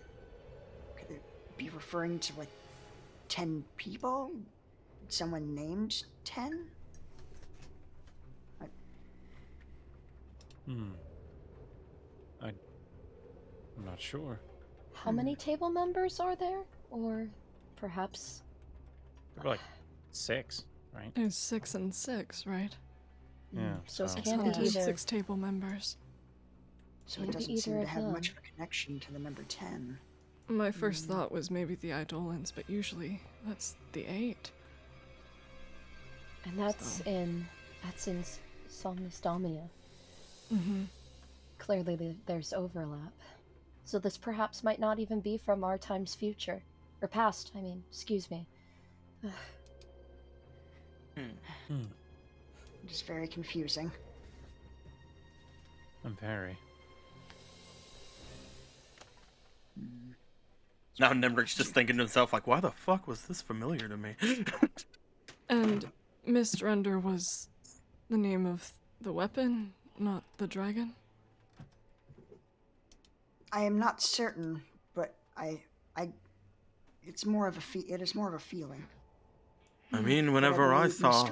it be referring to like 10 people? Someone named 10? I'm not sure. How many table members are there? Or perhaps... Probably like 6, right? There's 6 and 6, right? Yeah. So it so- can't be There's either. 6 table members. So it Maybe doesn't either seem to of have them. much of a connection to the number 10. My first thought was maybe the Eidolons, but usually that's the 8. And that's in Somnostomia. Mm-hmm. Clearly there's overlap. So this perhaps might not even be from our time's future. Or past, I mean, excuse me. It's very confusing. I'm very. Now Nimric's just thinking to himself, like, why the fuck was this familiar to me? And Mist Render was the name of the weapon, not the dragon? I am not certain, but it's more of a it is more of a feeling. I mean, whenever I saw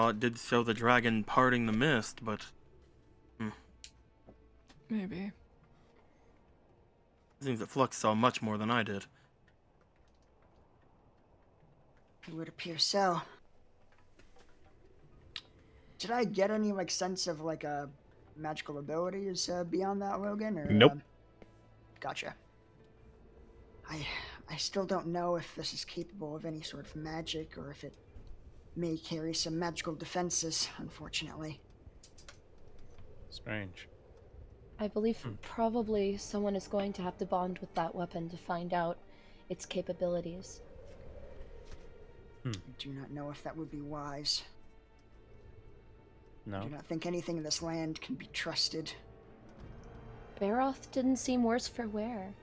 it did show the dragon parting the mist, but Maybe. it seems that Flux saw much more than I did. It would appear so. Did I get any like sense of like magical abilities beyond that, Logan? Or, Nope. Gotcha. I still don't know if this is capable of any sort of magic or if it may carry some magical defenses, unfortunately. Strange. I believe probably someone is going to have to bond with that weapon to find out its capabilities. I do not know if that would be wise. No. I do not think anything in this land can be trusted. Baroth didn't seem worse for wear.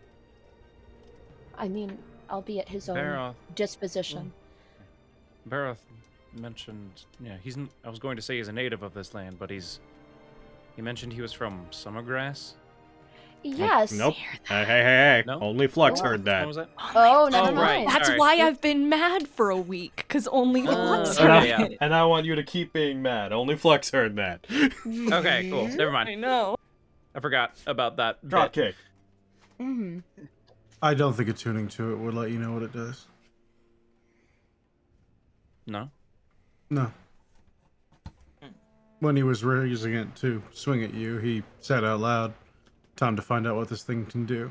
I mean, albeit his own Baroth. disposition. Baroth mentioned, I was going to say he's a native of this land, but he mentioned he was from Summergrass. Yes. Nope. Hey. No? Only Flux heard that. What was that? Oh, never right. mind. That's Alright. why I've been mad for a week, because only Flux okay, heard yeah. it. And I want you to keep being mad. Only Flux heard that. Okay, cool. Never mind. I know. I forgot about that bit. Dropkick. Mm-hmm. I don't think attuning to it would let you know what it does. No? No. When he was using it to swing at you, he said out loud, "Time to find out what this thing can do."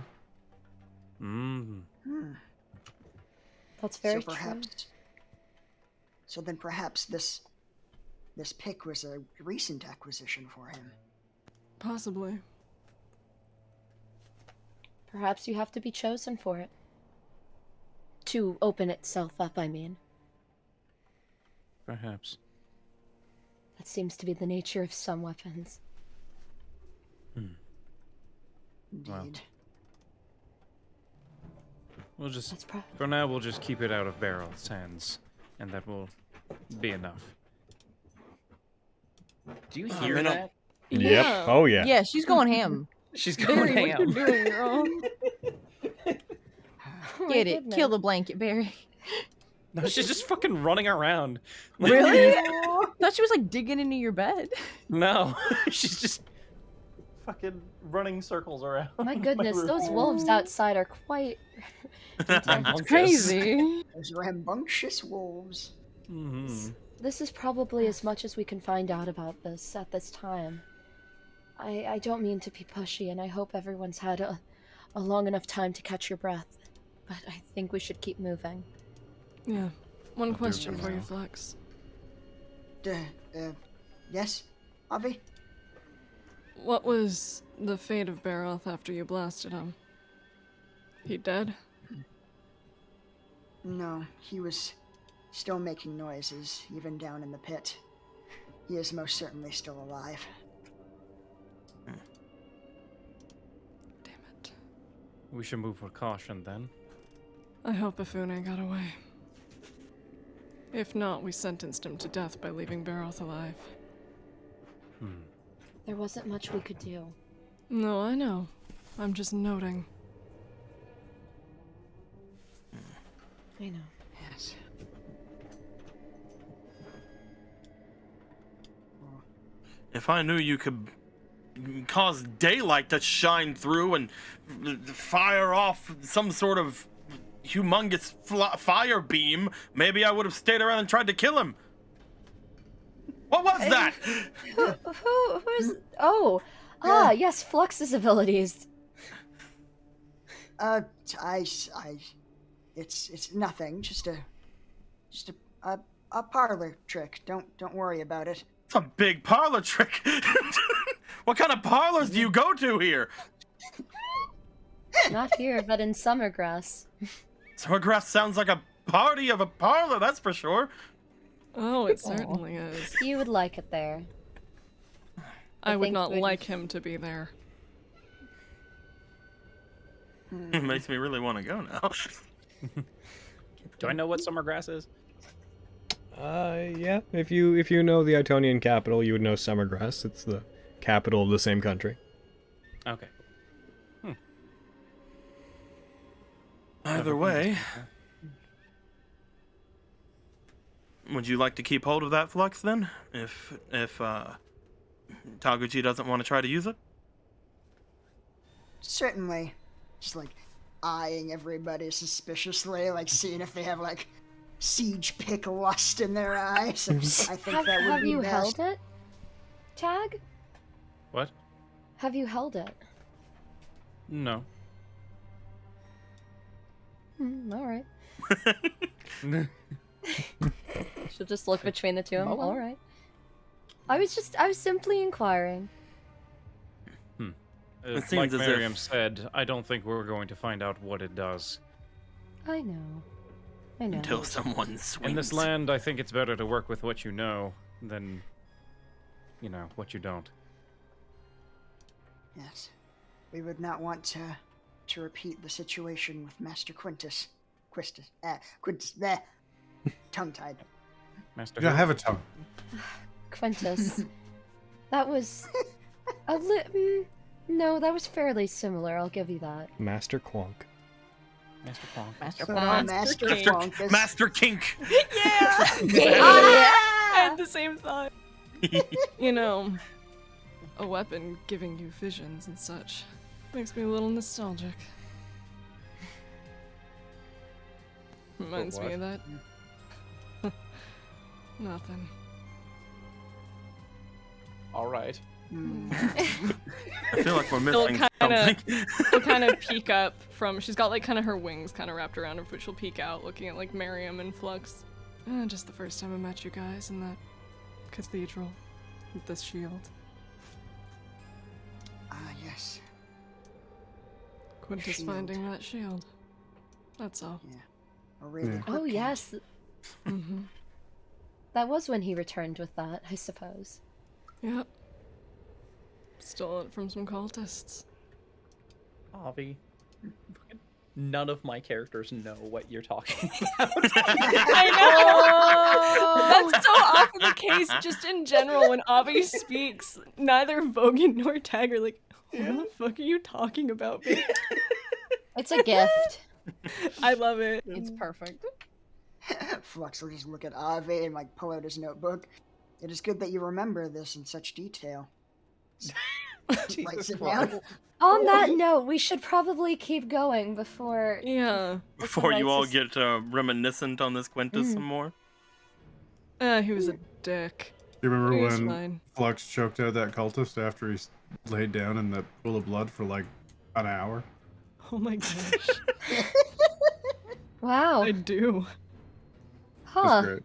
That's very so perhaps, So then perhaps this pick was a recent acquisition for him. Possibly. Perhaps you have to be chosen for it. To open itself up, I mean. Perhaps. That seems to be the nature of some weapons. Indeed. Wow. We'll just, That's for now, we'll just keep it out of Barrel's hands, and that will be enough. Do you hear that? Yep. Yeah. Oh, yeah. Yeah, she's going ham. She's going Barry, what you ham. doing, girl? Oh my Get it. goodness. Kill the blanket, Barry. No, she's just fucking running around. Really? I thought she was like digging into your bed. No, she's just Fucking running circles around. My goodness, those wolves outside are quite... rambunctious. Crazy. Those rambunctious wolves. Mm-hmm. This is probably as much as we can find out about this at this time. I don't mean to be pushy, and I hope everyone's had a long enough time to catch your breath, but I think we should keep moving. Yeah. One question for you, Flex. Yes, Avi? What was the fate of Baroth after you blasted him? He dead? No, he was still making noises, even down in the pit. He is most certainly still alive. Damn it. We should move with caution then. I hope Ifune got away. If not, we sentenced him to death by leaving Baroth alive. There wasn't much we could do. No, I know. I'm just noting. I know. Yes. If I knew you could cause daylight to shine through and fire off some sort of humongous fire beam, maybe I would have stayed around and tried to kill him. What was that? Who's... Oh! Yes, Flux's abilities. It's nothing, just a parlor trick. Don't worry about it. It's a big parlor trick. What kind of parlors do you go to here? Not here, but in Summergrass. Summergrass sounds like a party of a parlor, that's for sure. Oh, it certainly is. You would like it there. I would think not we- like him to be there. It makes me really want to go now. Do I know what Summergrass is? Yeah. If you know the Itonian capital, you would know Summergrass. It's the capital of the same country. Okay. Either way, would you like to keep hold of that flux then? If Taguchi doesn't want to try to use it? Certainly. Just like eyeing everybody suspiciously, like seeing if they have like siege pick lust in their eyes. I think that would have be you best. held it? Tag? What? Have you held it? No. All right. She'll just look between the two of them. All right. I was simply inquiring. It seems Like as Miriam if- said, I don't think we're going to find out what it does. I know. Until someone swings. In this land, I think it's better to work with what you know than, what you don't. Yes. We would not want to repeat the situation with Master Quintus. Tongue-tied. Master You don't who? have a tongue. Quintus. That was no, that was fairly similar. I'll give you that. Master Quonk. Master Pong. Master Master Quonkus. Master Kink. I had the same thought. A weapon giving you visions and such. Makes me a little nostalgic. Reminds me of that. Nothing. All right. I feel like we're missing She'll something. kind of peek up from. She's got like kind of her wings kind of wrapped around her, but she'll peek out, looking at like Miriam and Flux. Just the first time I met you guys in that cathedral with this shield. Ah, yes. Quintus Shield. finding that shield. That's all. Yeah. A really Yeah. quick Oh count. yes, Mm-hmm. that was when he returned with that, I suppose. Yep. Stole it from some cultists. Avi. None of my characters know what you're talking about. I know! That's so often the case, just in general, when Avi speaks, neither Vogan nor Tag are like, what the fuck are you talking about, babe? It's a gift. I love it. It's perfect. Flux will just look at Ave and like pull out his notebook. It is good that you remember this in such detail. Like, sit down. On that note, we should probably keep going before. Yeah. Before you all It's get reminiscent on this Quintus some more. He was a dick. You remember He was when fine. Flux choked out that cultist after he laid down in that pool of blood for like an hour? Oh my gosh. Wow. I do. That's Huh. great.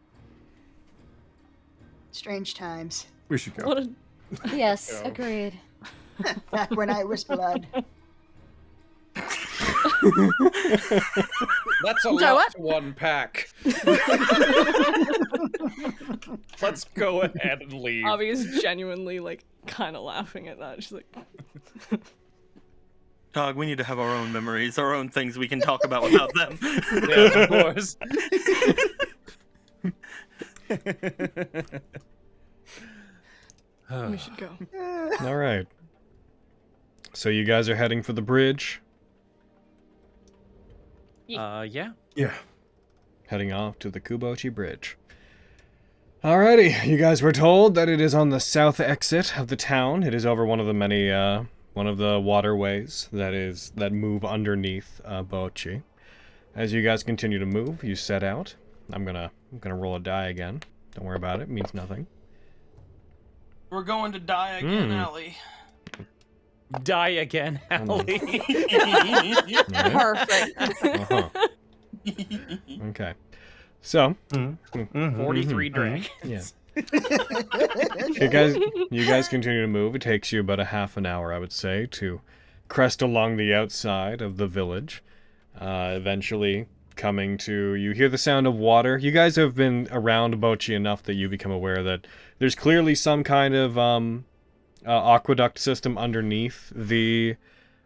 Strange times. We should go. What a... Yes, Go. agreed. Back when I was blood. That's a lot to unpack. Let's go ahead and leave. Avi is genuinely, like, kind of laughing at that. She's like... Dog, we need to have our own memories, our own things we can talk about without them. Yeah, of course. We should go. All right. So you guys are heading for the bridge, Yeah. Yeah. heading off to the Kubochi Bridge. Alrighty, you guys were told that it is on the south exit of the town. It is over one of the many, one of the waterways that move underneath Bochi. As you guys continue to move, you set out. I'm gonna roll a die again. Don't worry about it. It means nothing. We're going to die again, Allie. Die again, Allie. Perfect. Uh-huh. Okay. So, 43 drag. yeah. You guys continue to move. It takes you about a half an hour, I would say, to crest along the outside of the village. Eventually coming to, you hear the sound of water. You guys have been around Bochi enough that you become aware that there's clearly some kind of aqueduct system underneath the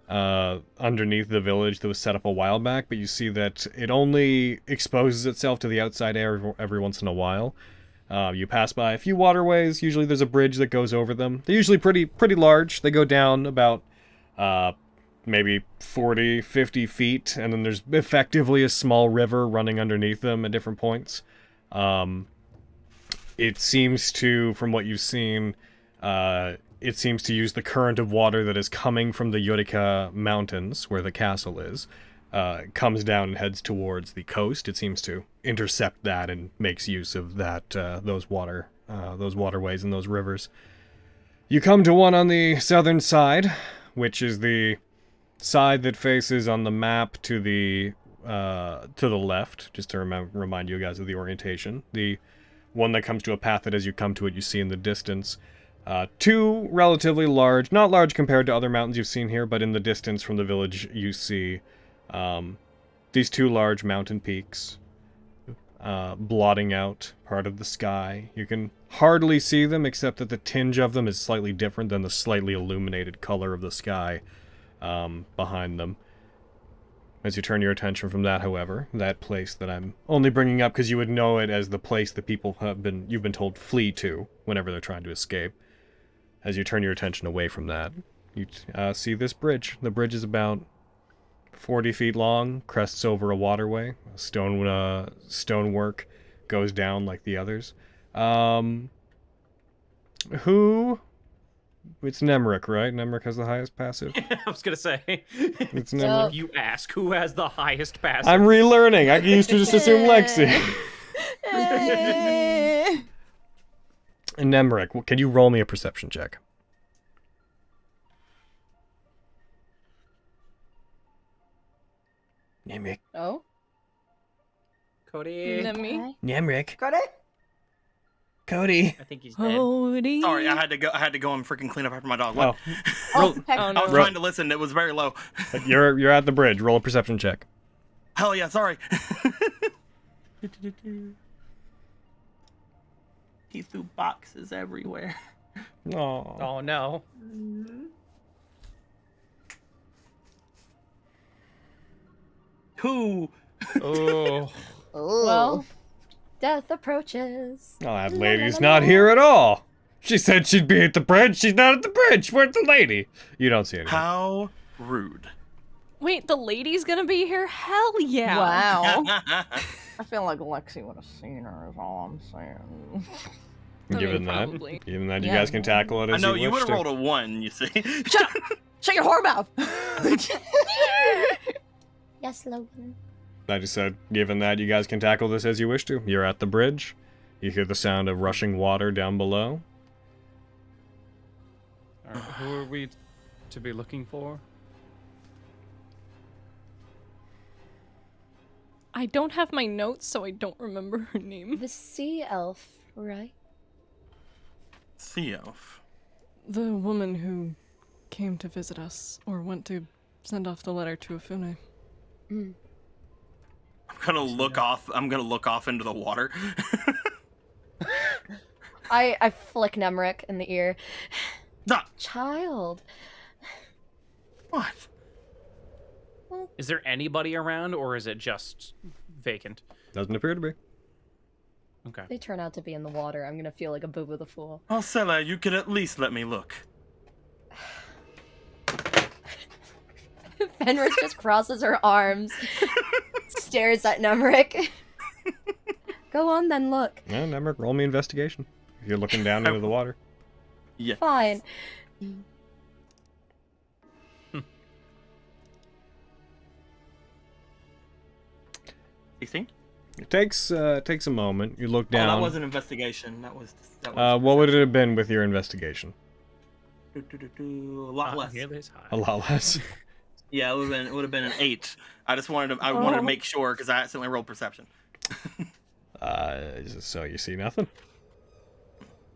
village that was set up a while back, but you see that it only exposes itself to the outside air every once in a while. You pass by a few waterways. Usually there's a bridge that goes over them. They're usually pretty large. They go down about maybe 40, 50 feet, and then there's effectively a small river running underneath them at different points. It seems to, from what you've seen, it seems to use the current of water that is coming from the Utica Mountains, where the castle is. Comes down and heads towards the coast. It seems to intercept that and makes use of that, those waterways and those rivers. You come to one on the southern side, which is the side that faces on the map to the left, just to remind you guys of the orientation. The one that comes to a path that as you come to it, you see in the distance. Two relatively large, not large compared to other mountains you've seen here, but in the distance from the village you see these two large mountain peaks blotting out part of the sky. You can hardly see them, except that the tinge of them is slightly different than the slightly illuminated color of the sky behind them. As you turn your attention from that, however, that place that I'm only bringing up because you would know it as the place that people you've been told flee to whenever they're trying to escape. As you turn your attention away from that, you see this bridge. The bridge is about 40 feet long, crests over a waterway. Stonework goes down like the others. It's Nemric, right? Nemric has the highest passive. I was gonna say. It's Nemric. You ask who has the highest passive. I'm relearning. I used to just assume Lexi. And Nemric, can you roll me a perception check? Nemric. Oh? Cody. Nemi. Nemric. Got it? Cody. I think he's dead. Cody. Sorry, I had to go and freaking clean up after my dog. What? Oh, heck. Oh, I was no. trying to listen. It was very low. You're at the bridge. Roll a perception check. Hell yeah, sorry. He threw boxes everywhere. Oh. Oh no. Who? Oh. Oh. Well, death approaches. Oh, that lady's not here at all. She said she'd be at the bridge. She's not at the bridge. Where's the lady? You don't see anything. How rude. Wait, the lady's gonna be here? Hell yeah. Wow. I feel like Lexi would have seen her, is all I'm saying. Given that, probably. you Yeah. guys can tackle it I as know you you wish would have to. rolled a 1, you see. Shut up! Shut your whore mouth! Yes, Logan. I just said, given that, you guys can tackle this as you wish to. You're at the bridge. You hear the sound of rushing water down below. Who are we to be looking for? I don't have my notes, so I don't remember her name. The sea elf, right? Sea elf. The woman who came to visit us, or went to send off the letter to Afune. Mm. I'm gonna look off. I'm gonna look off into the water. I flick Nemric in the ear. Nah. Child. What? Is there anybody around, or is it just vacant? Doesn't appear to be. Okay. They turn out to be in the water. I'm gonna feel like a boo-boo the fool. Oh, Sela, you could at least let me look. Fenris just crosses her arms, stares at Nemric. Go on then, look. Yeah, Nemric, roll me investigation. If you're looking down into the water. Yeah. Fine. 16? It takes a moment. You look Oh, down. that wasn't investigation. That was. What would it have been with your investigation? A lot less. A lot less. Yeah, it would have been an 8. I just wanted to. I wanted to make sure because I accidentally rolled perception. So you see nothing.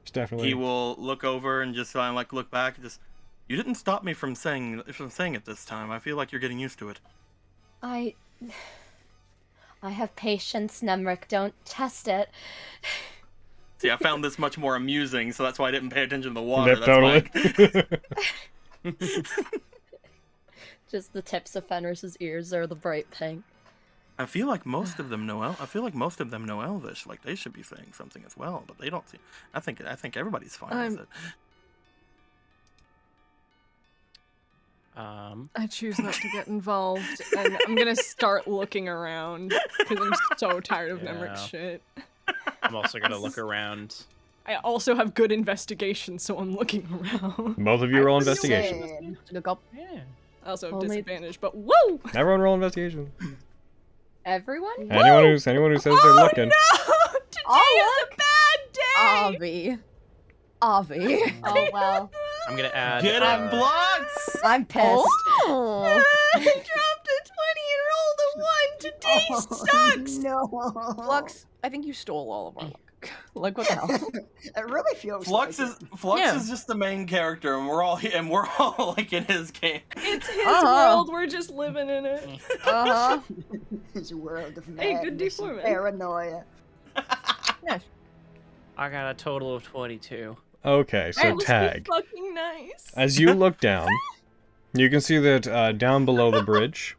It's definitely. He will look over and just like look back. And just, you didn't stop me from saying it this time. I feel like you're getting used to it. I have patience, Nemric. Don't test it. See, I found this much more amusing, so that's why I didn't pay attention to the water. Yep, That's totally. Just the tips of Fenris's ears are the bright pink. I feel like most of them know Elvish. Like they should be saying something as well, but they don't see. I think everybody's fine with it. I choose not to get involved, and I'm gonna start looking around because I'm so tired of Nemric's shit. I'm also gonna look around. I also have good investigation, so I'm looking around. Both of you roll investigation. Look up. Yeah. I also have Only- disadvantage, but woo! Everyone roll investigation. Everyone? Anyone who says they're looking. No! Today is a bad day! Avi. Oh well. I'm gonna add. Get it, Blocks! I'm pissed. I dropped a 20 and rolled a 1. Today sucks! No. Flux, I think you stole all of our luck. Like, what the hell? It really feels Flux like is just the main character, and we're all like in his game. It's his world, we're just living in it. His world of Hey, good madness and D4, man. paranoia. Yes. I got a total of 22. Okay, so That must be Tag. fucking nice. As you look down, you can see that down below the bridge,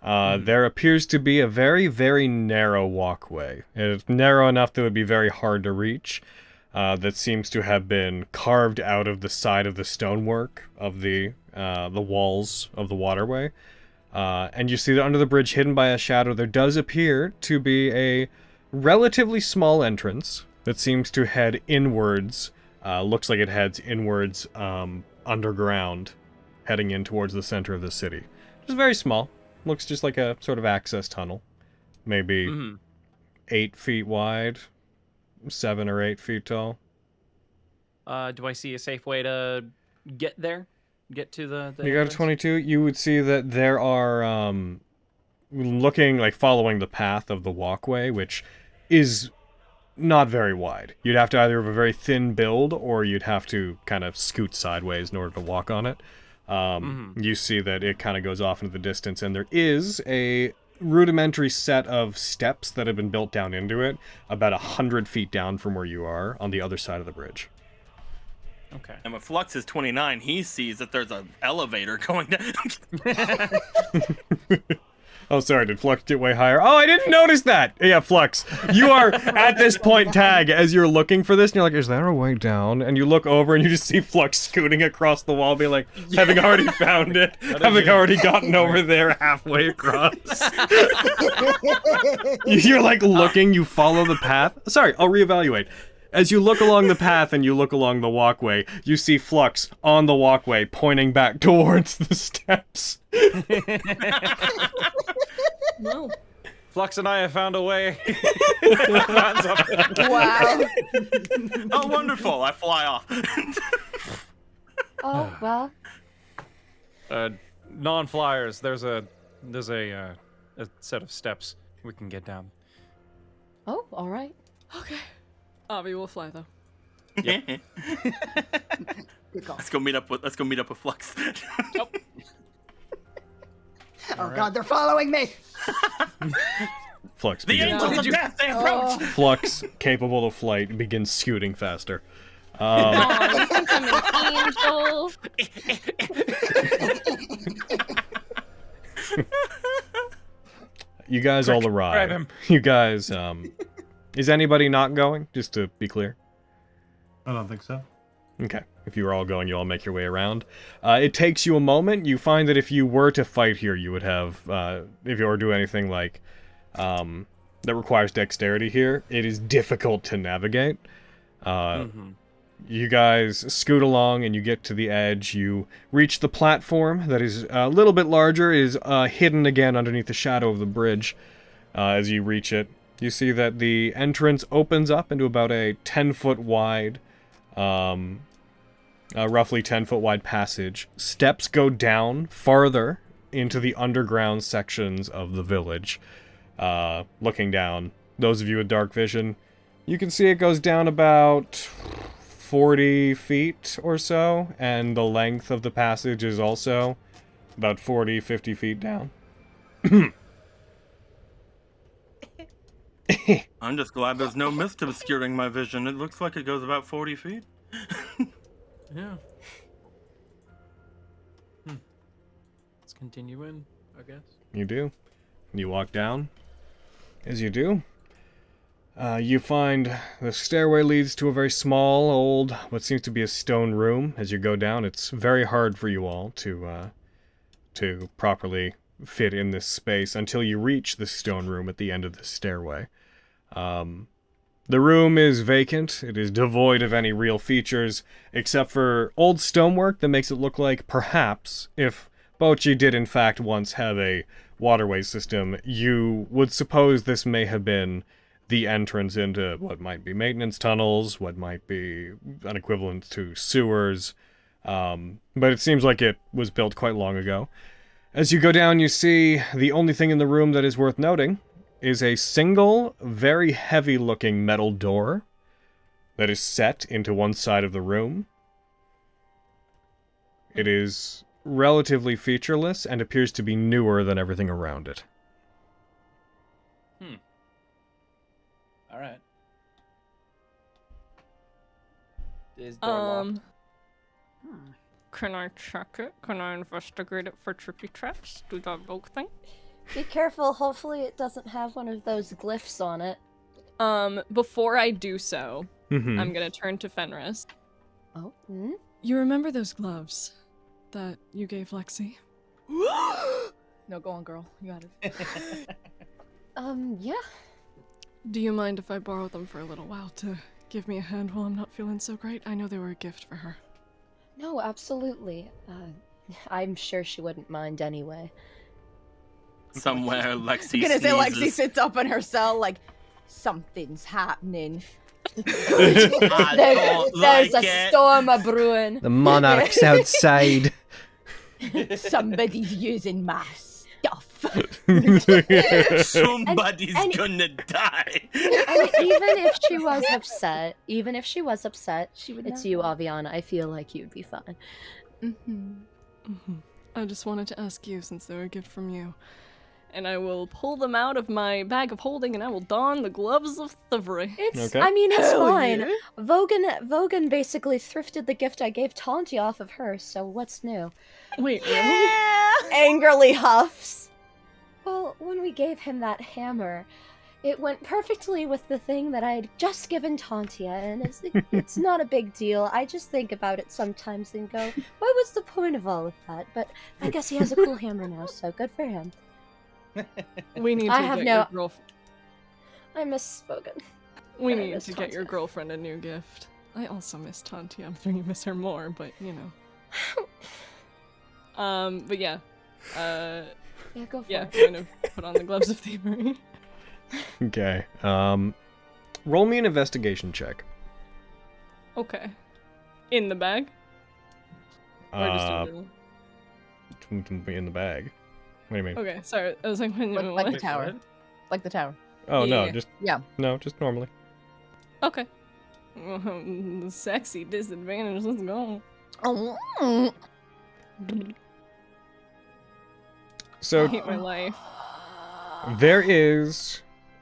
there appears to be a very, very narrow walkway. It's narrow enough that it would be very hard to reach. That seems to have been carved out of the side of the stonework of the walls of the waterway. And you see that under the bridge, hidden by a shadow, there does appear to be a relatively small entrance that seems to head inwards. Looks like it heads inwards underground, heading in towards the center of the city. It's very small. Looks just like a sort of access tunnel. Maybe 8 feet wide, 7 or 8 feet tall. Do I see a safe way to get there? Get to the You got a entrance? 22? You would see that there are, looking, like, following the path of the walkway, which is not very wide. You'd have to either have a very thin build, or you'd have to kind of scoot sideways in order to walk on it. You see that it kind of goes off into the distance, and there is a rudimentary set of steps that have been built down into it, about 100 feet down from where you are, on the other side of the bridge. Okay. And when Flux is 29, he sees that there's an elevator going down. Oh, sorry, did Flux get way higher? Oh, I didn't notice that! Yeah, Flux, you are at this point, Tag, as you're looking for this, and you're like, is there a way down? And you look over and you just see Flux scooting across the wall, being like, having already found it, having already gotten over there halfway across. You're like looking, you follow the path. Sorry, I'll reevaluate. As you look along the path and you look along the walkway, you see Flux on the walkway pointing back towards the steps. No. Flux and I have found a way. Wow. Oh, wonderful! I fly off. Oh well. Non-flyers. There's a set of steps we can get down. Oh, all right. Okay. Avi will fly though. Yep. Let's go meet up with Flux. Oh god, they're following me! Flux The begins. angels of death, they approach! Flux, capable of flight, begins scooting faster. I think I'm an angel. You guys all arrive. grab him. You guys, is anybody not going? Just to be clear. I don't think so. Okay. If you were all going, you all make your way around. It takes you a moment. You find that if you were to fight here, you would have, if you were to do anything like, that requires dexterity here, it is difficult to navigate. You guys scoot along and you get to the edge. You reach the platform that is a little bit larger, is hidden again underneath the shadow of the bridge. As you reach it, you see that the entrance opens up into about a 10-foot wide, roughly 10-foot wide passage. Steps go down farther into the underground sections of the village. Looking down, those of you with dark vision, you can see it goes down about 40 feet or so, and the length of the passage is also about 40, 50 feet down. I'm just glad there's no mist obscuring my vision. It looks like it goes about 40 feet. Yeah. Let's continue in, I guess. You do. You walk down. As you do, you find the stairway leads to a very small, old, what seems to be a stone room. As you go down, it's very hard for you all to to properly fit in this space until you reach the stone room at the end of the stairway. The room is vacant. It is devoid of any real features, except for old stonework that makes it look like perhaps, if Bocchi did in fact once have a waterway system, you would suppose this may have been the entrance into what might be maintenance tunnels, what might be an equivalent to sewers, but it seems like it was built quite long ago. As you go down, you see the only thing in the room that is worth noting is a single, very heavy-looking metal door that is set into one side of the room. It is relatively featureless and appears to be newer than everything around it. All right. Is door locked? Can I check it? Can I investigate it for trippy traps? Do that both thing? Be careful, hopefully it doesn't have one of those glyphs on it. Before I do so, Mm-hmm. I'm gonna turn to Fenris. Oh? Hmm? You remember those gloves that you gave Lexi? No, go on, girl. You got it. Yeah. Do you mind if I borrow them for a little while to give me a hand while I'm not feeling so great? I know they were a gift for her. No, absolutely. I'm sure she wouldn't mind anyway. Somewhere Lexi I'm gonna say Lexi sneezes. sits up in her cell like, something's happening. There's a storm a brewing. The monarch's outside. Somebody's using my stuff. Somebody's And- gonna die. And even if she was upset, She would it's not you, know. Aviana. I feel like you'd be fine. I just wanted to ask you since they were a gift from you. And I will pull them out of my bag of holding and I will don the gloves of thievery. It's, Okay. I mean, it's Hell fine. yeah. Vogan basically thrifted the gift I gave Tanti off of her, so what's new? Wait, really? Yeah! Angrily huffs. Well, when we gave him that hammer, it went perfectly with the thing that I had just given Tantia, and it's not a big deal. I just think about it sometimes and go, what was the point of all of that? But I guess he has a cool hammer now, so good for him. We need to I have get no- your girlfriend. I miss Vogan. We I need miss to get your Tantia. girlfriend a new gift. I also miss Tanti. I'm sure you miss her more, but you know. But yeah. Yeah, go for Yeah, it. kind of put on the gloves of thievery. Okay. Roll me an investigation check. Okay. In the bag? Or just in In the bag. What do you mean? Okay, sorry. I was like, when Like the what? tower. Like the tower. Oh no, Yeah. just Yeah. no, just normally. Okay. Sexy disadvantage. Let's go. Oh. I So hate my life. there is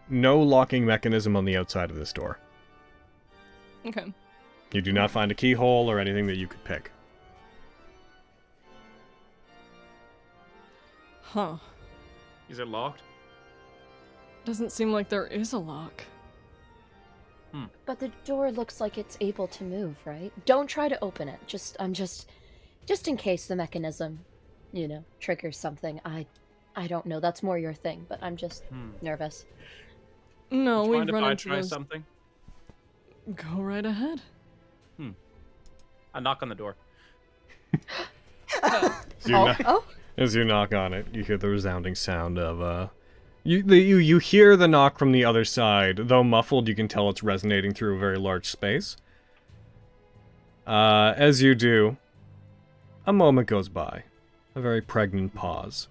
no locking mechanism on the outside of this door. Okay. You do not find a keyhole or anything that you could pick. Huh. Is it locked? Doesn't seem like there is a lock. But the door looks like it's able to move, right? Don't try to open it. Just in case the mechanism, triggers something. I don't know. That's more your thing, but I'm just nervous. No, Would you we've mind if run I into try those. something? Go right ahead. I knock on the door. As you knock on it, you hear the resounding sound of you hear the knock from the other side, though muffled. You can tell it's resonating through a very large space. As you do, a moment goes by, a very pregnant pause.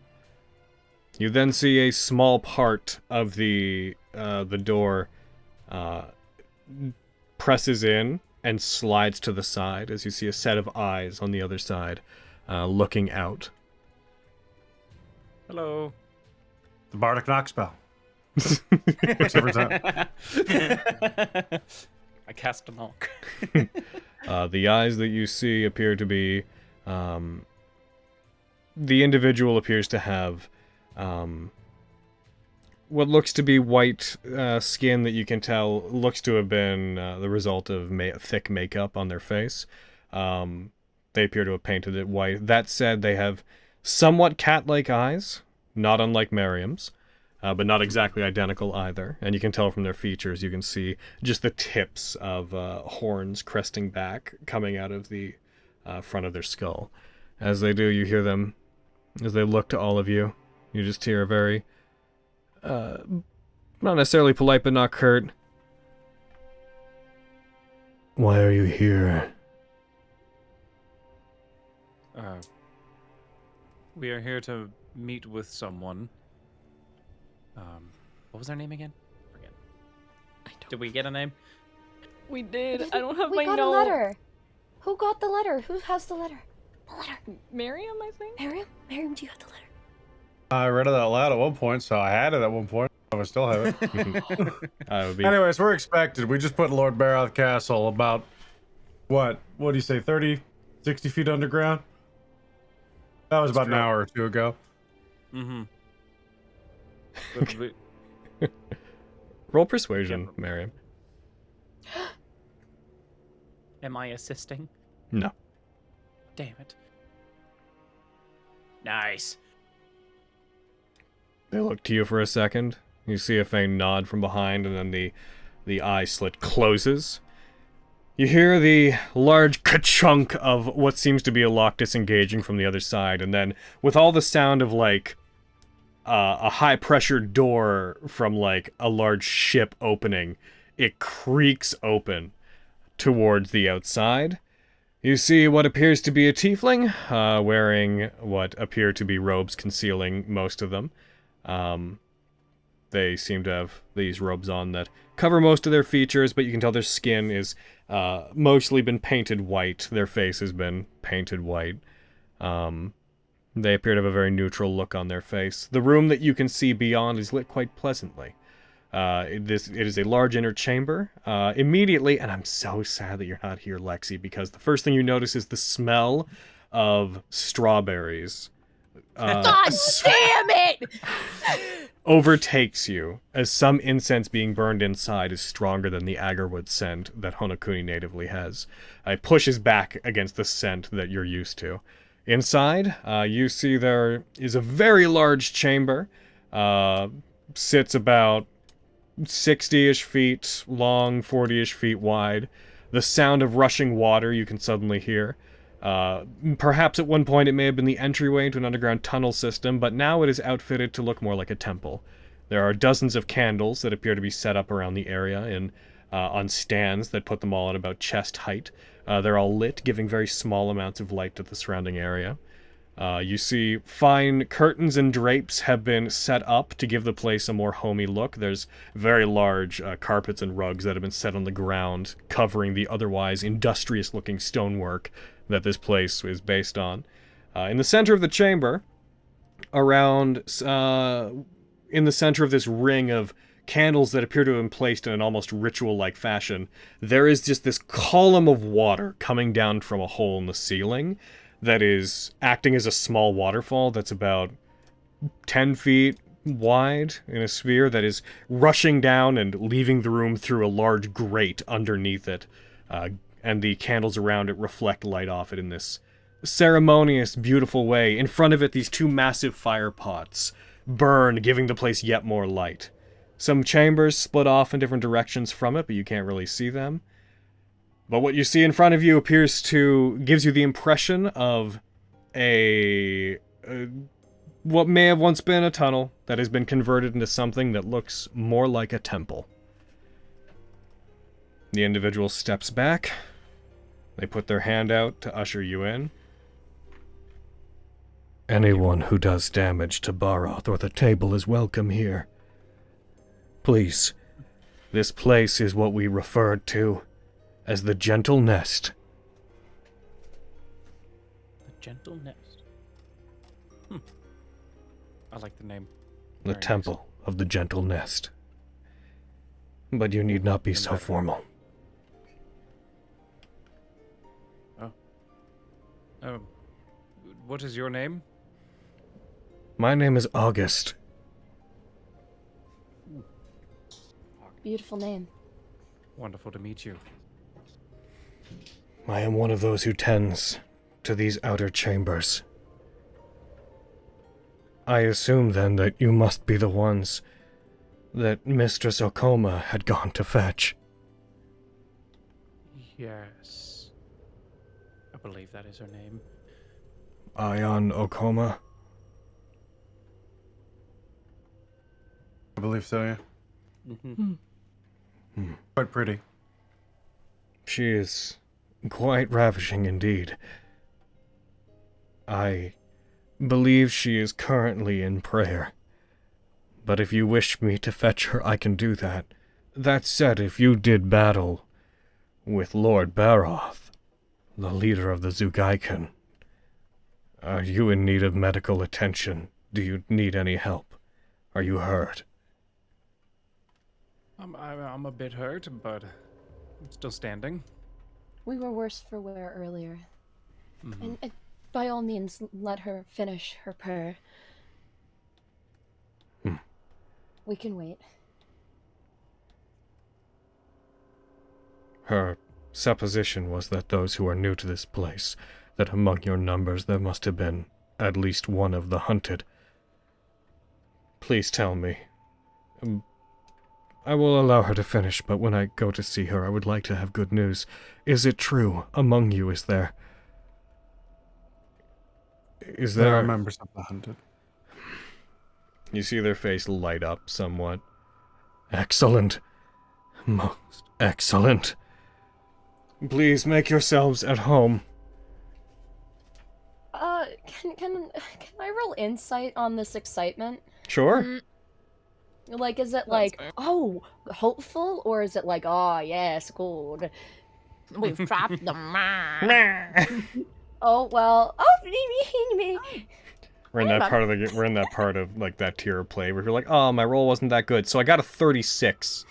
You then see a small part of the door presses in and slides to the side as you see a set of eyes on the other side, looking out. Hello. The Bardic Knock spell. Whichever's up. I cast a knock. The eyes that you see appear to be... the individual appears to have what looks to be white skin that you can tell looks to have been the result of thick makeup on their face. They appear to have painted it white. That said, they have somewhat cat-like eyes, not unlike Miriam's, but not exactly identical either. And you can tell from their features, you can see just the tips of horns cresting back, coming out of the front of their skull. As they do, you hear them, as they look to all of you, you just hear a very, not necessarily polite, but not curt, "Why are you here?" We are here to meet with someone. What was their name again? Forget. Did we get a name? We did. I don't have my We got note. a letter. Who got the letter? Who has the letter? The letter. Miriam, I think? Miriam? Miriam, do you have the letter? I read it out loud at one point, so I had it at one point. I still have it. Anyways, we're expected. We just put Lord Baroth Castle about, what do you say, 30, 60 feet underground? That was about an hour or two ago. Mm-hmm. Roll persuasion, Miriam. Am I assisting? No. Damn it. Nice. They look to you for a second. You see a faint nod from behind, and then the eye slit closes. You hear the large ka-chunk of what seems to be a lock disengaging from the other side, and then with all the sound of like a high-pressure door from like a large ship opening, it creaks open towards the outside. You see what appears to be a tiefling, wearing what appear to be robes concealing most of them. They seem to have these robes on that cover most of their features, but you can tell their skin is mostly been painted white. Their face has been painted white. They appear to have a very neutral look on their face. The room that you can see beyond is lit quite pleasantly. It is a large inner chamber. Immediately, and I'm so sad that you're not here, Lexi, because the first thing you notice is the smell of strawberries. God damn it! Overtakes you, as some incense being burned inside is stronger than the agarwood scent that Honokuni natively has. It pushes back against the scent that you're used to. Inside, you see there is a very large chamber. Sits about 60-ish feet long, 40-ish feet wide. The sound of rushing water you can suddenly hear. Perhaps at one point it may have been the entryway into an underground tunnel system, but now it is outfitted to look more like a temple. There are dozens of candles that appear to be set up around the area on stands that put them all at about chest height. They're all lit, giving very small amounts of light to the surrounding area. You see fine curtains and drapes have been set up to give the place a more homey look. There's very large carpets and rugs that have been set on the ground, covering the otherwise industrious-looking stonework that this place is based on. In the center of the chamber, in the center of this ring of candles that appear to have been placed in an almost ritual-like fashion, there is just this column of water coming down from a hole in the ceiling that is acting as a small waterfall that's about 10 feet wide in a sphere that is rushing down and leaving the room through a large grate underneath it. And the candles around it reflect light off it in this ceremonious, beautiful way. In front of it, these two massive fire pots burn, giving the place yet more light. Some chambers split off in different directions from it, but you can't really see them. But what you see in front of you gives you the impression of what may have once been a tunnel that has been converted into something that looks more like a temple. The individual steps back. They put their hand out to usher you in. Anyone who does damage to Baroth or the table is welcome here. Please, this place is what we referred to as the Gentle Nest. The Gentle Nest. I like the name. The Temple of the Gentle Nest. But you need not be so formal. What is your name? My name is August. Beautiful name. Wonderful to meet you. I am one of those who tends to these outer chambers. I assume then that you must be the ones that Mistress Okoma had gone to fetch. Yes. I believe that is her name. Ion Okoma? I believe so, yeah. Mm-hmm. Quite pretty. She is quite ravishing indeed. I believe she is currently in prayer. But if you wish me to fetch her, I can do that. That said, if you did battle with Lord Baroth, the leader of the Zugaiken, are you in need of medical attention? Do you need any help? Are you hurt? I'm a bit hurt, but I'm still standing. We were worse for wear earlier. Mm-hmm. And by all means, let her finish her prayer. We can wait. Her supposition was that those who are new to this place, that among your numbers there must have been at least one of the hunted. Please tell me. I will allow her to finish, but when I go to see her, I would like to have good news. Is it true? Among you, is there... There are members of the hunted. You see their face light up somewhat. Excellent. Most excellent. Please make yourselves at home. Can I roll insight on this excitement? Sure. Like, is it like, oh, hopeful, or is it like, oh, yes, good? We've trapped the man. Oh, well, We're in that part of like that tier of play where you're like, oh, my roll wasn't that good, so I got a 36.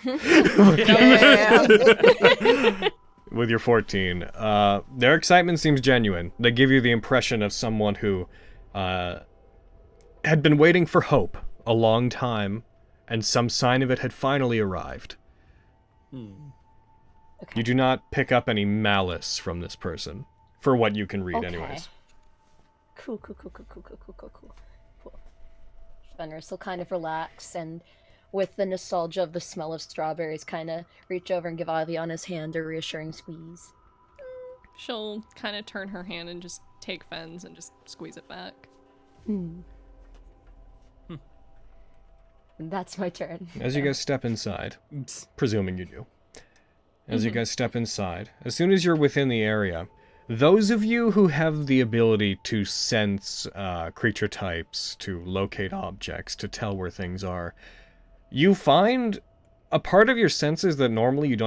With your 14. Their excitement seems genuine. They give you the impression of someone who had been waiting for hope a long time, and some sign of it had finally arrived. Okay. You do not pick up any malice from this person, for what you can read anyways. Cool. Fenris will kind of relax and, with the nostalgia of the smell of strawberries, kind of reach over and give Aviana's hand a reassuring squeeze. She'll kind of turn her hand and just take Fen's and just squeeze it back. That's my turn. As you guys step inside, presuming you do, as you guys step inside, as soon as you're within the area, those of you who have the ability to sense creature types, to locate objects, to tell where things are, you find a part of your senses that normally you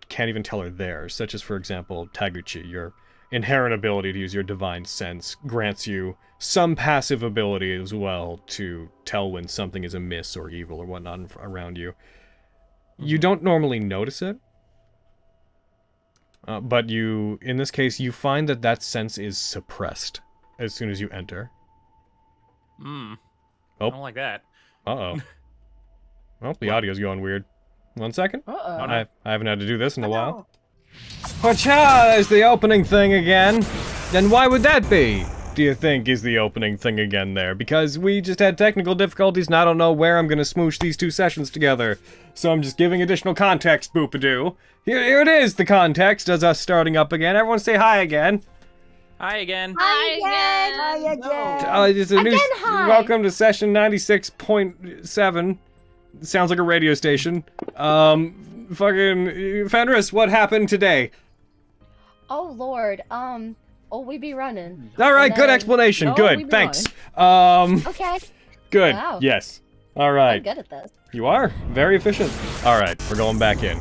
can't even tell are there, such as, for example, Taguchi. Your inherent ability to use your divine sense grants you some passive ability as well to tell when something is amiss or evil or whatnot around you. You don't normally notice it, but in this case, you find that sense is suppressed as soon as you enter. I Oh. don't like that. Uh-oh. Well, the audio's going weird. 1 second. I haven't had to do this in a while. Pacha, there's the opening thing again. Then why would that be, do you think, is the opening thing again there? Because we just had technical difficulties and I don't know where I'm gonna smoosh these two sessions together. So I'm just giving additional context, Boopadoo. Here it is, the context, as us starting up again. Everyone say hi again. Hi again. Hi again. Hi. Welcome to session 96.7. Sounds like a radio station. Fucking Fenris, what happened today? Oh Lord, we be running. All right, good explanation. Good, thanks. Okay. Good. Wow. Yes. All right. I'm good at this. You are very efficient. All right, we're going back in.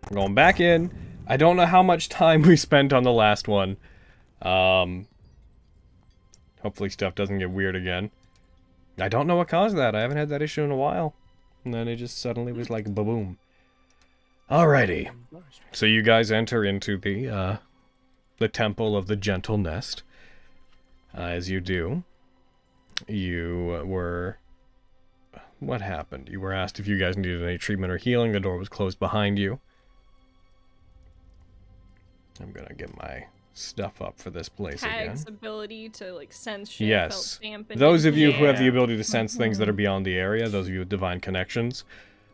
We're going back in. I don't know how much time we spent on the last one. Hopefully stuff doesn't get weird again. I don't know what caused that. I haven't had that issue in a while. And then it just suddenly was like ba-boom. Alrighty. So you guys enter into the Temple of the Gentle Nest. As you do, you were... What happened? You were asked if you guys needed any treatment or healing. The door was closed behind you. I'm gonna get my stuff up for this place Tag's again. ability to like sense shit Yes. felt dampened. Those of you who have the Yeah. ability to sense things that are beyond the area, those of you with divine connections,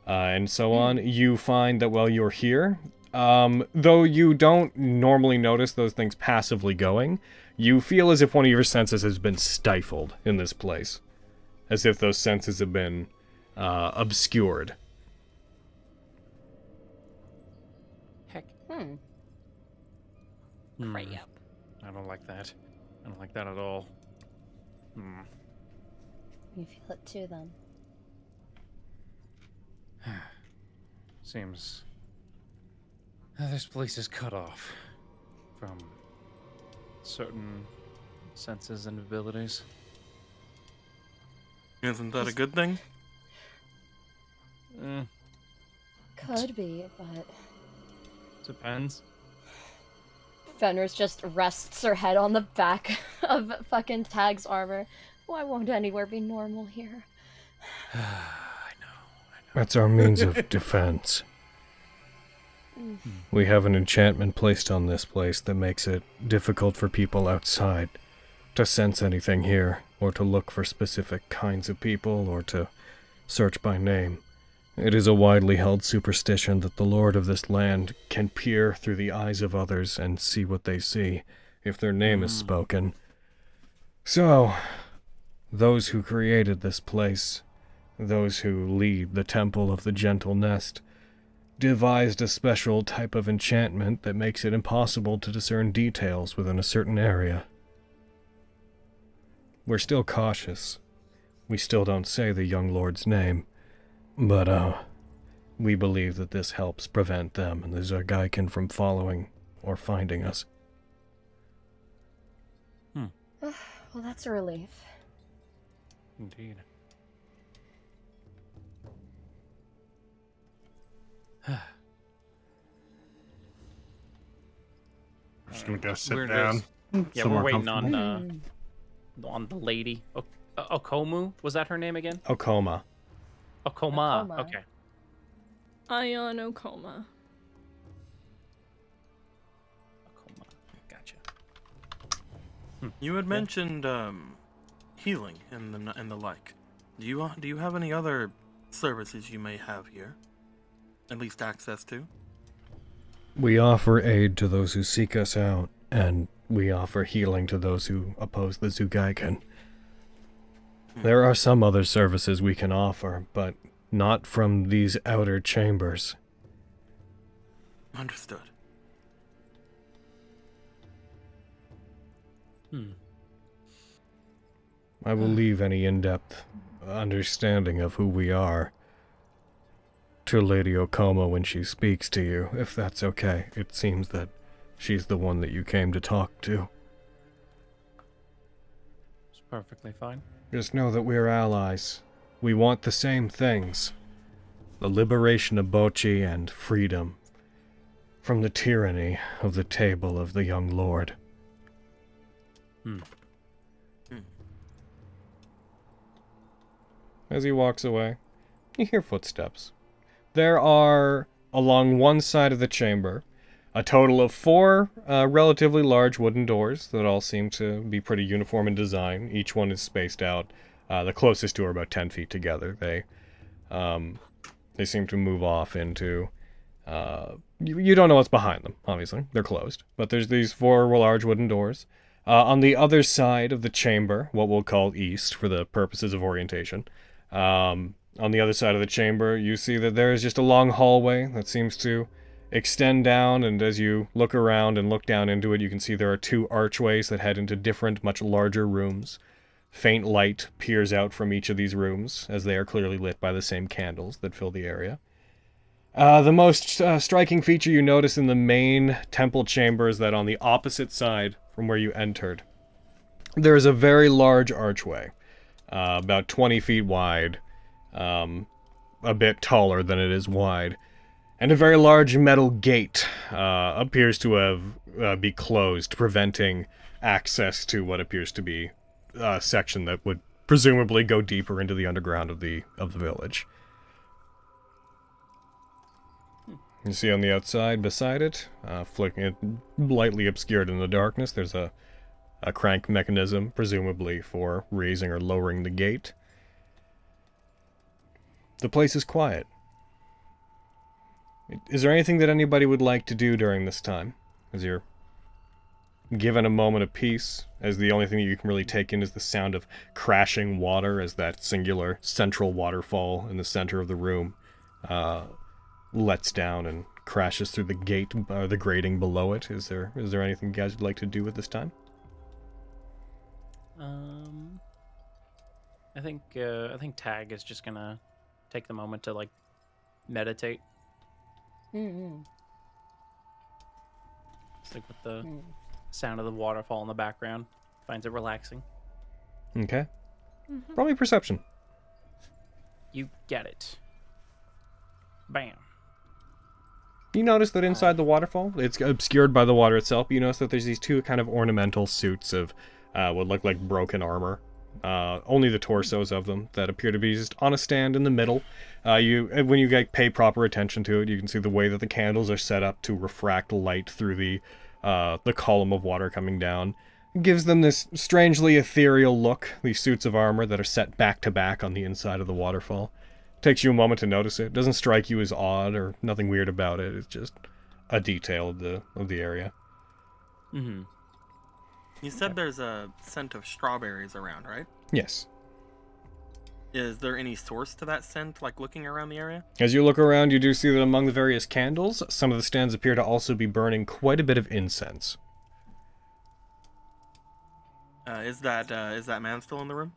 and so on, you find that while you're here, though you don't normally notice those things passively going, you feel as if one of your senses has been stifled in this place. As if those senses have been obscured. Heck. Right up. I don't like that. I don't like that at all. You feel it too, then. Seems this place is cut off from certain senses and abilities. Isn't that a good thing? Could be, but Depends. Fenris just rests her head on the back of fucking Tag's armor. Why won't anywhere be normal here? I know. That's our means of defense. We have an enchantment placed on this place that makes it difficult for people outside to sense anything here, or to look for specific kinds of people, or to search by name. It is a widely held superstition that the lord of this land can peer through the eyes of others and see what they see, if their name is spoken. So, those who created this place, those who lead the Temple of the Gentle Nest, devised a special type of enchantment that makes it impossible to discern details within a certain area. We're still cautious. We still don't say the young lord's name, but we believe that this helps prevent them and the Zargaikan from following or finding us. Well, that's a relief. Indeed. I'm just gonna go sit We're down. Yeah, somewhere we're waiting comfortable. on the lady. Okomu, was that her name again? Okoma. Okoma. Okoma. Okay. Ayano Okoma. Okoma. Gotcha. You had mentioned healing and the like. Do you have any other services you may have here? At least access to? We offer aid to those who seek us out, and we offer healing to those who oppose the Zugaikan. There are some other services we can offer, but not from these outer chambers. Understood. I will leave any in-depth understanding of who we are to Lady Okoma when she speaks to you, if that's okay. It seems that she's the one that you came to talk to. It's perfectly fine. Just know that we're allies. We want the same things. The liberation of Bochi and freedom from the tyranny of the table of the young lord. As he walks away, you hear footsteps. There are, along one side of the chamber, a total of 4 relatively large wooden doors that all seem to be pretty uniform in design. Each one is spaced out. The closest two are about 10 feet together. They seem to move off into... you don't know what's behind them, obviously. They're closed. But there's these 4 large wooden doors. On the other side of the chamber, what we'll call east for the purposes of orientation, on the other side of the chamber, you see that there is just a long hallway that seems to extend down, and as you look around and look down into it, you can see there are 2 archways that head into different, much larger rooms. Faint light peers out from each of these rooms, as they are clearly lit by the same candles that fill the area. The most striking feature you notice in the main temple chamber is that on the opposite side from where you entered, there is a very large archway, about 20 feet wide, a bit taller than it is wide, and a very large metal gate appears to have be closed, preventing access to what appears to be a section that would presumably go deeper into the underground of the village. You see on the outside beside it, flicking it lightly obscured in the darkness, there's a crank mechanism, presumably for raising or lowering the gate. The place is quiet. Is there anything that anybody would like to do during this time? As you're given a moment of peace, as the only thing that you can really take in is the sound of crashing water as that singular central waterfall in the center of the room lets down and crashes through the gate, the grating below it. Is there anything you guys would like to do at this time? I think Tag is just gonna take the moment to like meditate. Mm-hmm. It's like with the sound of the waterfall in the background, finds it relaxing. Okay. Probably perception. You get it. Bam. You notice that inside the waterfall, it's obscured by the water itself, but you notice that there's these two kind of ornamental suits of what look like broken armor. Only the torsos of them that appear to be just on a stand in the middle. When you pay proper attention to it, you can see the way that the candles are set up to refract light through the column of water coming down. It gives them this strangely ethereal look, these suits of armor that are set back to back on the inside of the waterfall. Takes you a moment to notice it. Doesn't strike you as odd or nothing weird about it. It's just a detail of the area. Mm-hmm. You said there's a scent of strawberries around, right? Yes. Is there any source to that scent, like looking around the area? As you look around, you do see that among the various candles, some of the stands appear to also be burning quite a bit of incense. Is that man still in the room?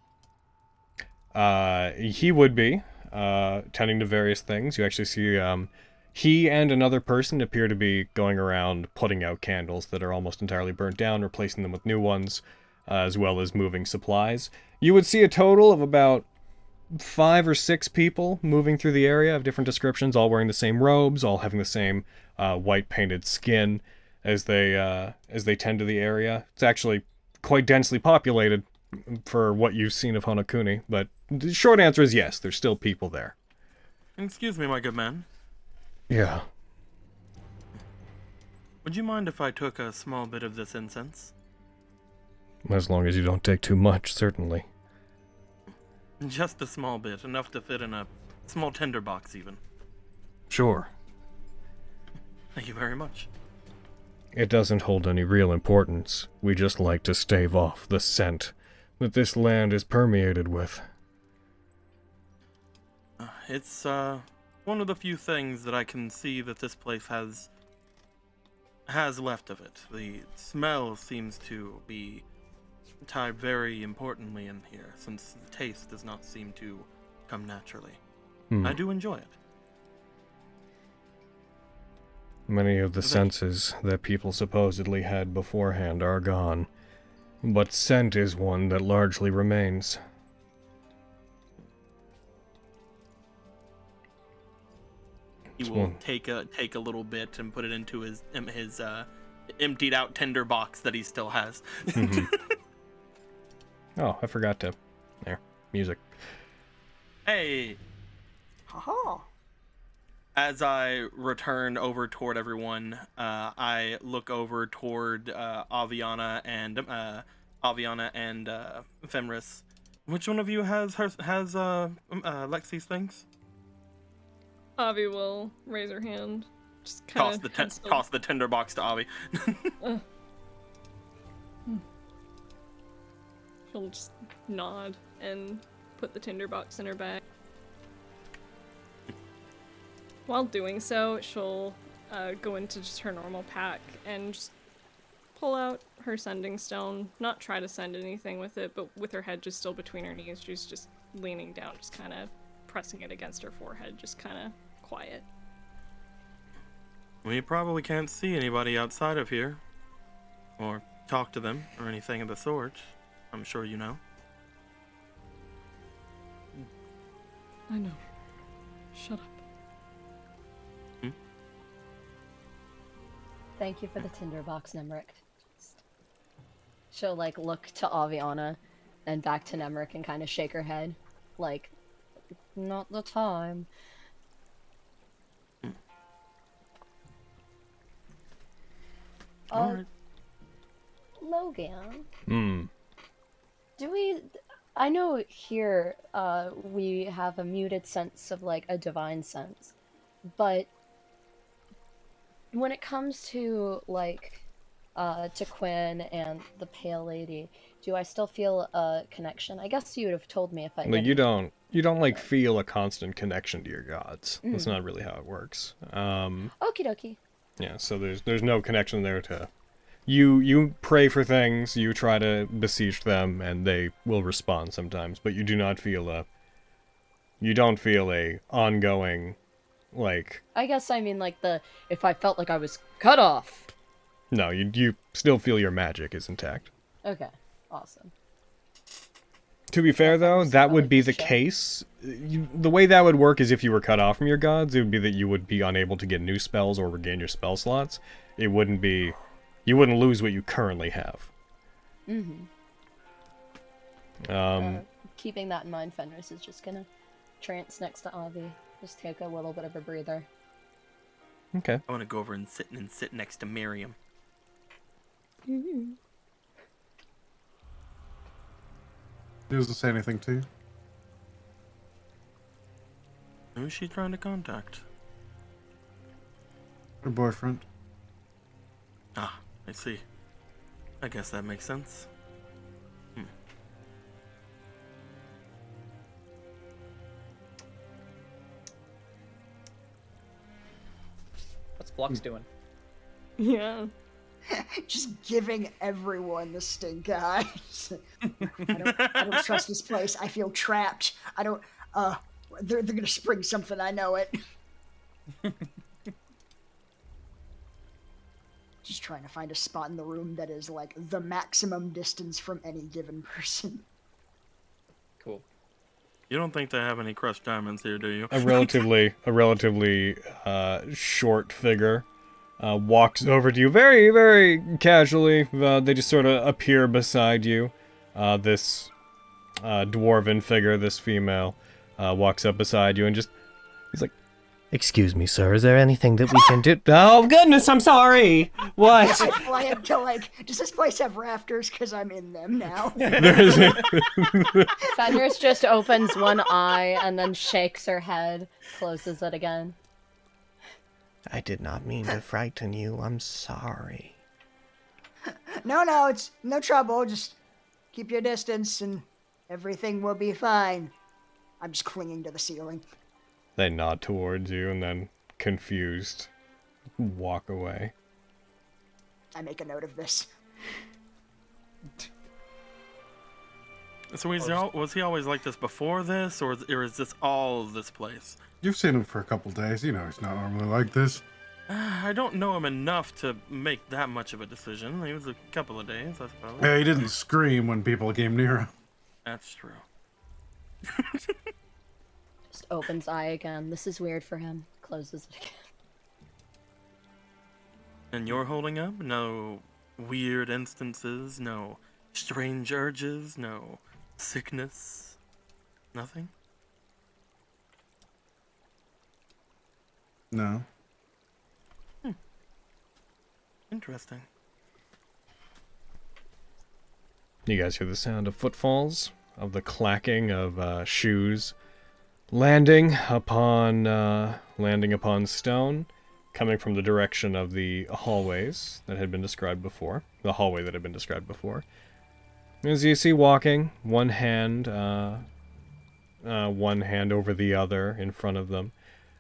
He would be, tending to various things. You actually see, he and another person appear to be going around putting out candles that are almost entirely burnt down, replacing them with new ones, as well as moving supplies. You would see a total of about 5 or 6 people moving through the area of different descriptions, all wearing the same robes, all having the same white painted skin as they tend to the area. It's actually quite densely populated for what you've seen of Honokuni, but the short answer is yes, there's still people there. Excuse me, my good man. Yeah. Would you mind if I took a small bit of this incense? As long as you don't take too much, certainly. Just a small bit, enough to fit in a small tinderbox even. Sure. Thank you very much. It doesn't hold any real importance. We just like to stave off the scent that this land is permeated with. It's one of the few things that I can see that this place has left of it. The smell seems to be tied very importantly in here, since the taste does not seem to come naturally. I do enjoy it. Many of the senses that people supposedly had beforehand are gone, but scent is one that largely remains. He will take a little bit and put it into his emptied out tinder box that he still has. Mm-hmm. Oh, I forgot to. There, music. Hey. Haha. As I return over toward everyone, I look over toward Aviana and Femris. Which one of you has Lexi's things? Avi will raise her hand. Just kind of toss the tinderbox to Avi. She'll just nod and put the tinderbox in her bag. While doing so, she'll go into just her normal pack and just pull out her sending stone. Not try to send anything with it, but with her head just still between her knees, she's just leaning down, just kind of pressing it against her forehead, just kind of quiet. We probably can't see anybody outside of here, or talk to them, or anything of the sort. I'm sure you know. I know. Shut up. Thank you for the tinderbox, Nemric. She'll like look to Aviana and back to Nemric and kind of shake her head, like, not the time. Alright. Logan, Hmm. I know here, we have a muted sense of, like, a divine sense, but when it comes to, like, to Quinn and the Pale Lady, do I still feel a connection? I guess you would have told me if I But didn't. you don't like feel a constant connection to your gods. That's Mm. not really how it works. Okie dokie. Yeah, so there's no connection there to you pray for things, you try to beseech them, and they will respond sometimes, but you don't feel a ongoing, like, I guess I mean, like, if I felt like I was cut off. no, you still feel your magic is intact. Okay, awesome. To be fair, though, that would be the case. The way that would work is if you were cut off from your gods, it would be that you would be unable to get new spells or regain your spell slots. It wouldn't be... You wouldn't lose what you currently have. Mm-hmm. Keeping that in mind, Fenris is just gonna trance next to Avi. Just take a little bit of a breather. Okay. I want to go over and sit next to Miriam. Mm-hmm. He doesn't say anything to you. Who's she trying to contact? Her boyfriend. Ah, I see. I guess that makes sense. What's Flux doing? Yeah. Just giving everyone the stink eyes. I don't trust this place. I feel trapped. I don't. They're gonna spring something. I know it. Just trying to find a spot in the room that is like the maximum distance from any given person. Cool. You don't think they have any crushed diamonds here, do you? A relatively short figure walks over to you very, very casually. They just sort of appear beside you. This dwarven figure, this female, walks up beside you and he's like, "Excuse me, sir, is there anything that we can do?" Oh, goodness, I'm sorry! What? I fly up to does this place have rafters? Because I'm in them now. Fenris just opens one eye and then shakes her head, closes it again. I did not mean to frighten you. I'm sorry. No, it's no trouble. Just keep your distance and everything will be fine. I'm just clinging to the ceiling. They nod towards you and then, confused, walk away. I make a note of this. So was he always like this before this, or is this all this place? You've seen him for a couple days. You know he's not normally like this. I don't know him enough to make that much of a decision. He was a couple of days, I suppose. Yeah, he didn't scream when people came near him. That's true. Just opens eye again. This is weird for him. Closes it again. And you're holding up? No weird instances? No strange urges? No sickness? Nothing? No. Interesting. You guys hear the sound of footfalls, of the clacking of shoes landing upon stone, coming from the direction of the hallways that had been described before. The hallway that had been described before. As you see walking, one hand over the other in front of them.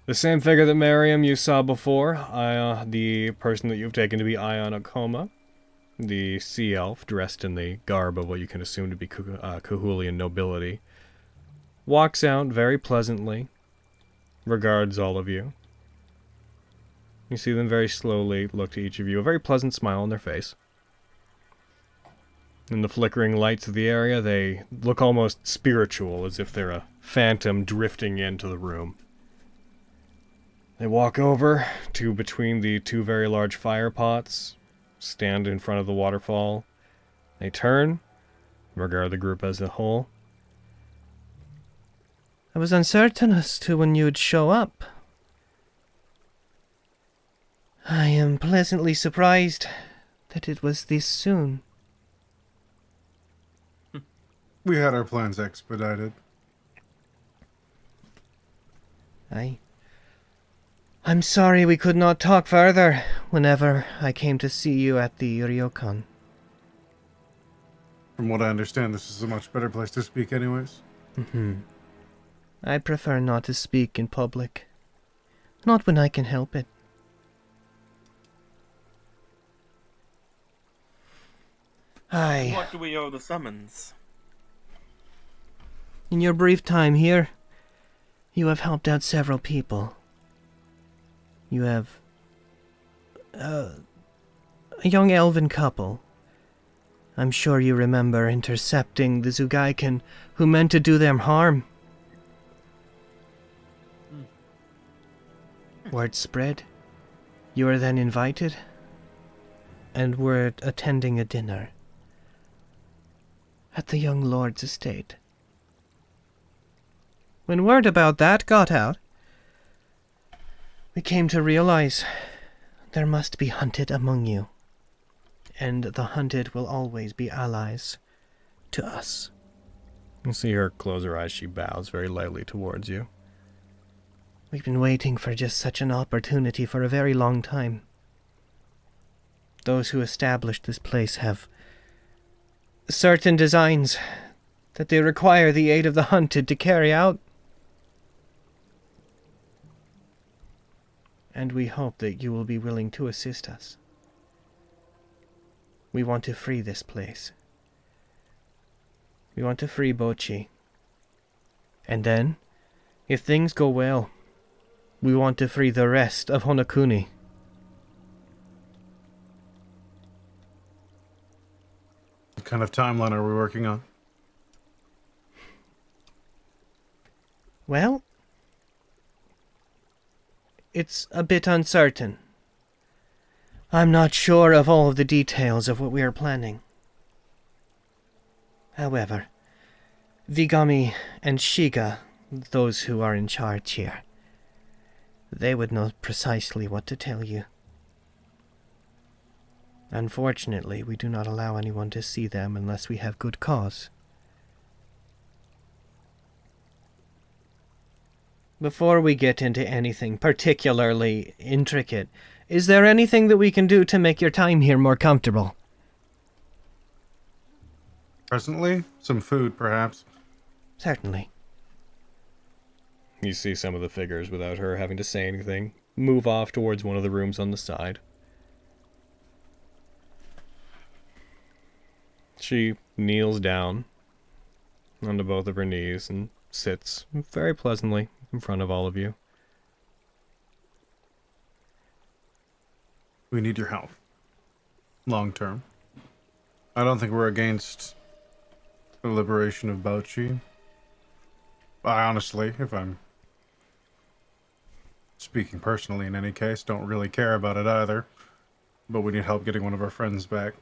The same figure that Miriam you saw before, the person that you've taken to be Okoma, the sea elf dressed in the garb of what you can assume to be Cahulian nobility, walks out very pleasantly, regards all of you. You see them very slowly look to each of you, a very pleasant smile on their face. In the flickering lights of the area, they look almost spiritual, as if they're a phantom drifting into the room. They walk over to between the two very large fire pots, stand in front of the waterfall. They turn, regard the group as a whole. I was uncertain as to when you'd show up. I am pleasantly surprised that it was this soon. We had our plans expedited. I'm sorry we could not talk further whenever I came to see you at the Ryokan. From what I understand, this is a much better place to speak anyways. I prefer not to speak in public. Not when I can help it. What do we owe the summons? In your brief time here, you have helped out several people. You have a young elven couple. I'm sure you remember intercepting the Zugaiken who meant to do them harm. Word spread. You were then invited, and were attending a dinner at the young lord's estate. When word about that got out, we came to realize there must be hunted among you, and the hunted will always be allies to us. You see her close her eyes. She bows very lightly towards you. We've been waiting for just such an opportunity for a very long time. Those who established this place have certain designs that they require the aid of the hunted to carry out. And we hope that you will be willing to assist us. We want to free this place. We want to free Bochi. And then, if things go well, we want to free the rest of Honokuni. What kind of timeline are we working on? Well, it's a bit uncertain. I'm not sure of all of the details of what we are planning. However, Vigami and Shiga, those who are in charge here, they would know precisely what to tell you. Unfortunately, we do not allow anyone to see them unless we have good cause. Before we get into anything particularly intricate, is there anything that we can do to make your time here more comfortable? Presently, some food, perhaps. Certainly. You see some of the figures, without her having to say anything, move off towards one of the rooms on the side. She kneels down onto both of her knees and sits very pleasantly in front of all of you. We need your help. Long term. I don't think we're against the liberation of Bauchi. I honestly, if I'm speaking personally in any case, don't really care about it either. But we need help getting one of our friends back.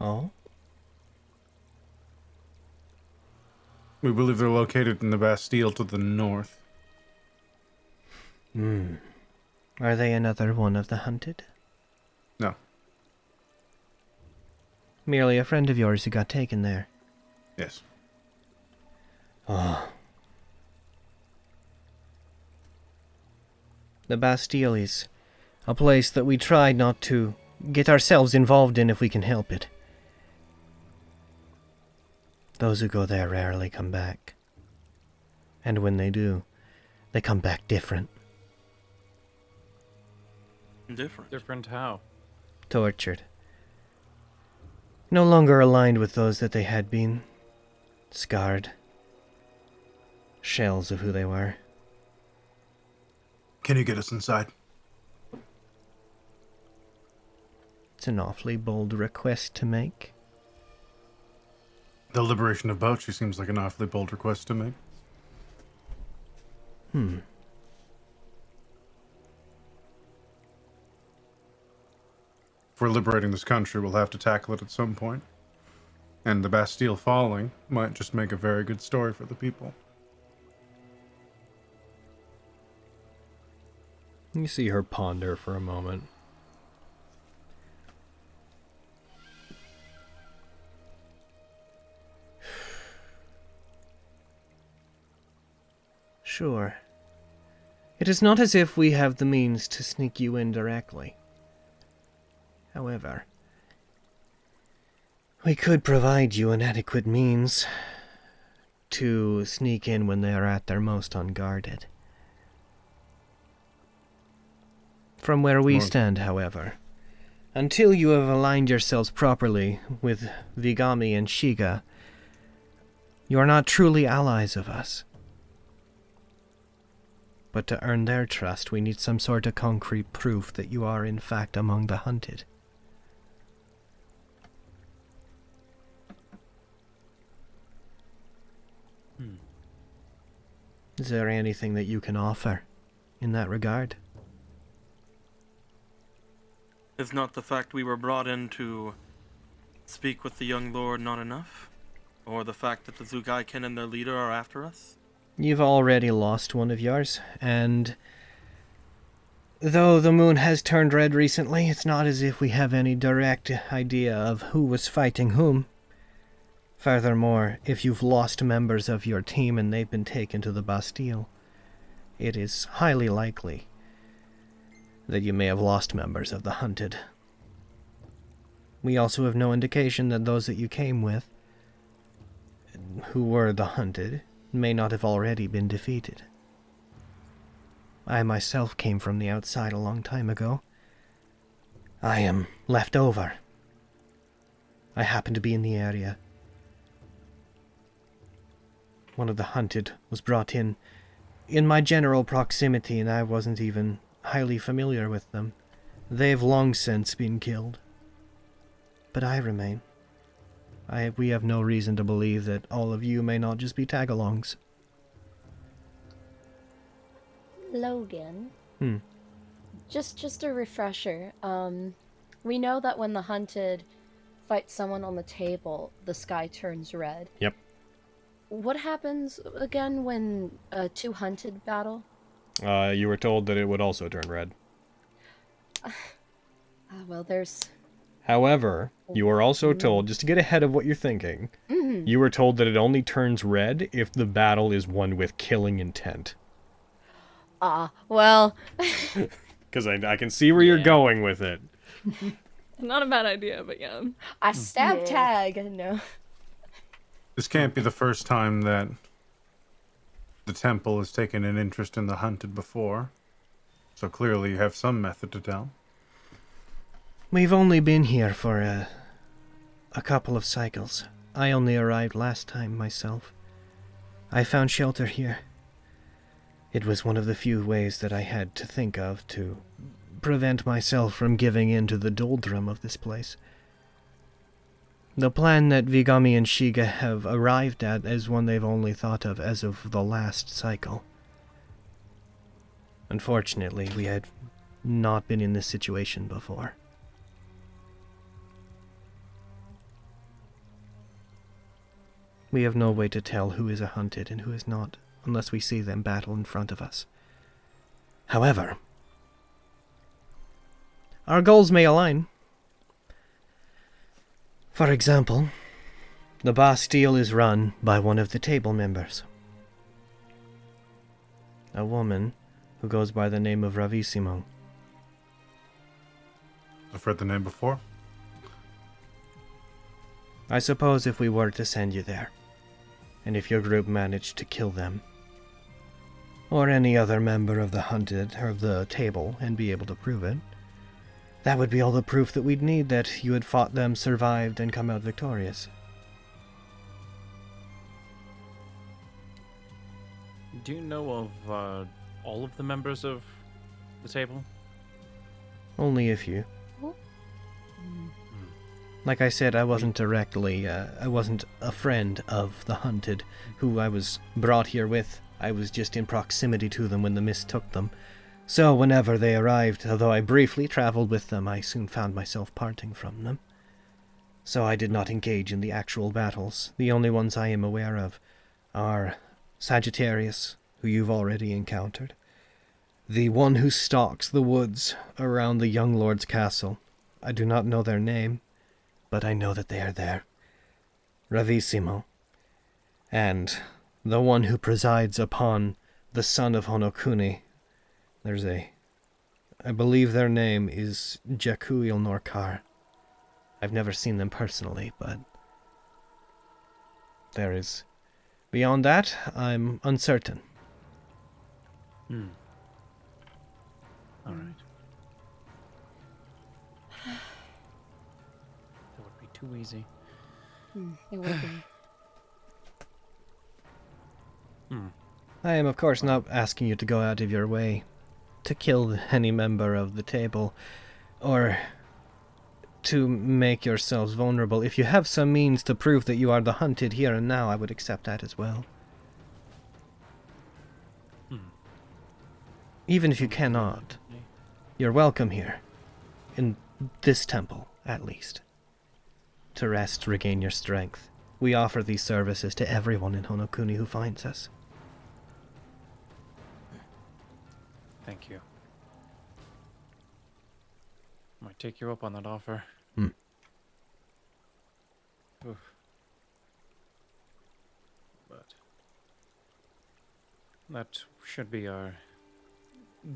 Oh? We believe they're located in the Bastille to the north. Are they another one of the hunted? No. Merely a friend of yours who got taken there? Yes. Oh. The Bastille is a place that we try not to get ourselves involved in if we can help it. Those who go there rarely come back. And when they do, they come back different. Different? Different how? Tortured. No longer aligned with those that they had been. Scarred. Shells of who they were. Can you get us inside? It's an awfully bold request to make. The liberation of Bauchi seems like an awfully bold request to make. If we're liberating this country, we'll have to tackle it at some point. And the Bastille falling might just make a very good story for the people. You see her ponder for a moment. Sure. It is not as if we have the means to sneak you in directly. However, we could provide you an adequate means to sneak in when they are at their most unguarded. From where we stand, however, until you have aligned yourselves properly with Vigami and Shiga, you are not truly allies of us. But to earn their trust, we need some sort of concrete proof that you are in fact among the hunted. Is there anything that you can offer in that regard? Is not the fact we were brought in to speak with the young lord not enough? Or the fact that the Zugaiken and their leader are after us? You've already lost one of yours, and though the moon has turned red recently, it's not as if we have any direct idea of who was fighting whom. Furthermore, if you've lost members of your team and they've been taken to the Bastille, it is highly likely that you may have lost members of the hunted. We also have no indication that those that you came with, who were the hunted, may not have already been defeated. I myself came from the outside a long time ago. I am left over. I happened to be in the area. One of the hunted was brought in my general proximity, and I wasn't even highly familiar with them. They've long since been killed. But I remain. We have no reason to believe that all of you may not just be tag-alongs. Logan. Just a refresher. We know that when the hunted fight someone on the table, the sky turns red. Yep. What happens again when two hunted battle? You were told that it would also turn red. Well, there's... However, you were also told, just to get ahead of what you're thinking, you were told that it only turns red if the battle is one with killing intent. Well... Because I can see where you're going with it. Not a bad idea, but yeah. I stab tag, no. This can't be the first time that the temple has taken an interest in the hunted before. So clearly you have some method to tell. We've only been here for a couple of cycles. I only arrived last time myself. I found shelter here. It was one of the few ways that I had to think of to prevent myself from giving in to the doldrum of this place. The plan that Vigami and Shiga have arrived at is one they've only thought of as of the last cycle. Unfortunately, we had not been in this situation before. We have no way to tell who is a hunted and who is not, unless we see them battle in front of us. However, our goals may align. For example, the Bastille is run by one of the table members. A woman who goes by the name of Ravissimo. I've heard the name before. I suppose if we were to send you there, and if your group managed to kill them, or any other member of the hunted or of the table and be able to prove it, that would be all the proof that we'd need that you had fought them, survived, and come out victorious. Do you know of all of the members of the table? Only a few. Like I said, I wasn't directly, I wasn't a friend of the hunted who I was brought here with. I was just in proximity to them when the mist took them. So whenever they arrived, although I briefly traveled with them, I soon found myself parting from them. So I did not engage in the actual battles. The only ones I am aware of are Sagittarius, who you've already encountered, the one who stalks the woods around the young lord's castle. I do not know their name, but I know that they are there. Ravissimo, and the one who presides upon the son of Honokuni. I believe their name is Jakuil Norkar. I've never seen them personally, but there is. Beyond that, I'm uncertain. Hmm. All right. That would be too easy. It would be. I am, of course, not asking you to go out of your way to kill any member of the table, or to make yourselves vulnerable. If you have some means to prove that you are the hunted here and now, I would accept that as well. Even if you cannot, you're welcome here. In this temple, at least. To rest, regain your strength. We offer these services to everyone in Honokuni who finds us. Thank you. Might take you up on that offer. Oof. But that should be our...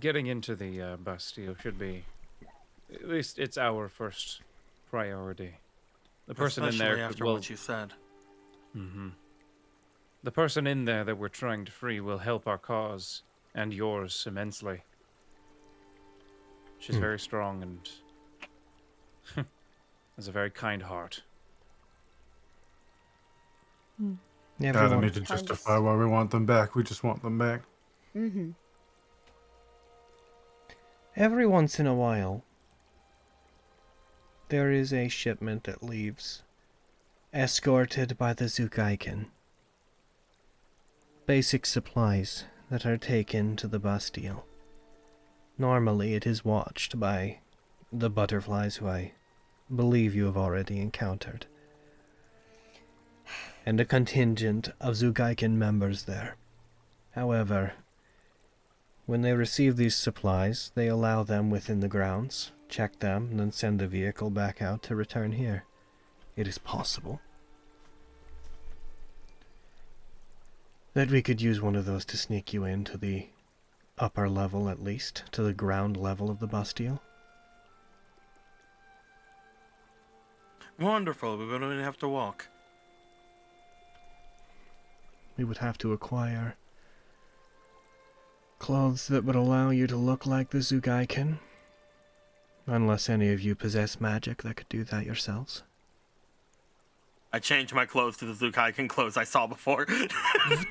Getting into the Bastille should be... At least it's our first priority. The person in there after what you said. The person in there that we're trying to free will help our cause and yours immensely. She's very strong and has a very kind heart. I don't need to justify why we want them back. We just want them back. Every once in a while, there is a shipment that leaves, escorted by the Zugaiken. Basic supplies that are taken to the Bastille. Normally it is watched by the butterflies who I believe you have already encountered, and a contingent of Zugaiken members there. However, when they receive these supplies, they allow them within the grounds, check them, and then send the vehicle back out to return here. It is possible that we could use one of those to sneak you into the upper level, at least, to the ground level of the Bastille. Wonderful, we wouldn't have to walk. We would have to acquire clothes that would allow you to look like the Zugaiken. Unless any of you possess magic that could do that yourselves. I changed my clothes to the Zugaiken clothes I saw before.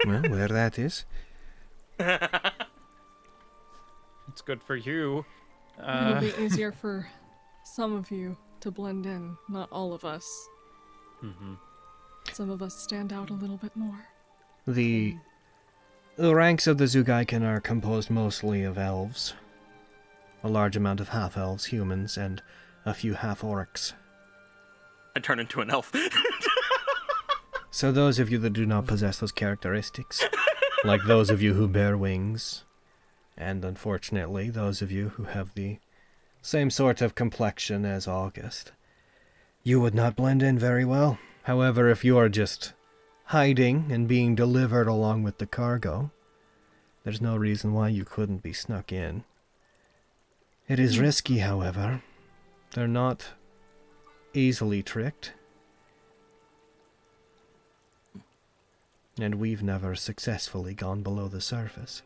Well, there that is. It's good for you. It'll be easier for some of you to blend in, not all of us. Some of us stand out a little bit more. The ranks of the Zugaiken are composed mostly of elves. A large amount of half-elves, humans, and a few half-orcs. I turn into an elf. So those of you that do not possess those characteristics, like those of you who bear wings, and unfortunately those of you who have the same sort of complexion as August, you would not blend in very well. However, if you are just hiding and being delivered along with the cargo, there's no reason why you couldn't be snuck in. It is risky, however. They're not easily tricked. And we've never successfully gone below the surface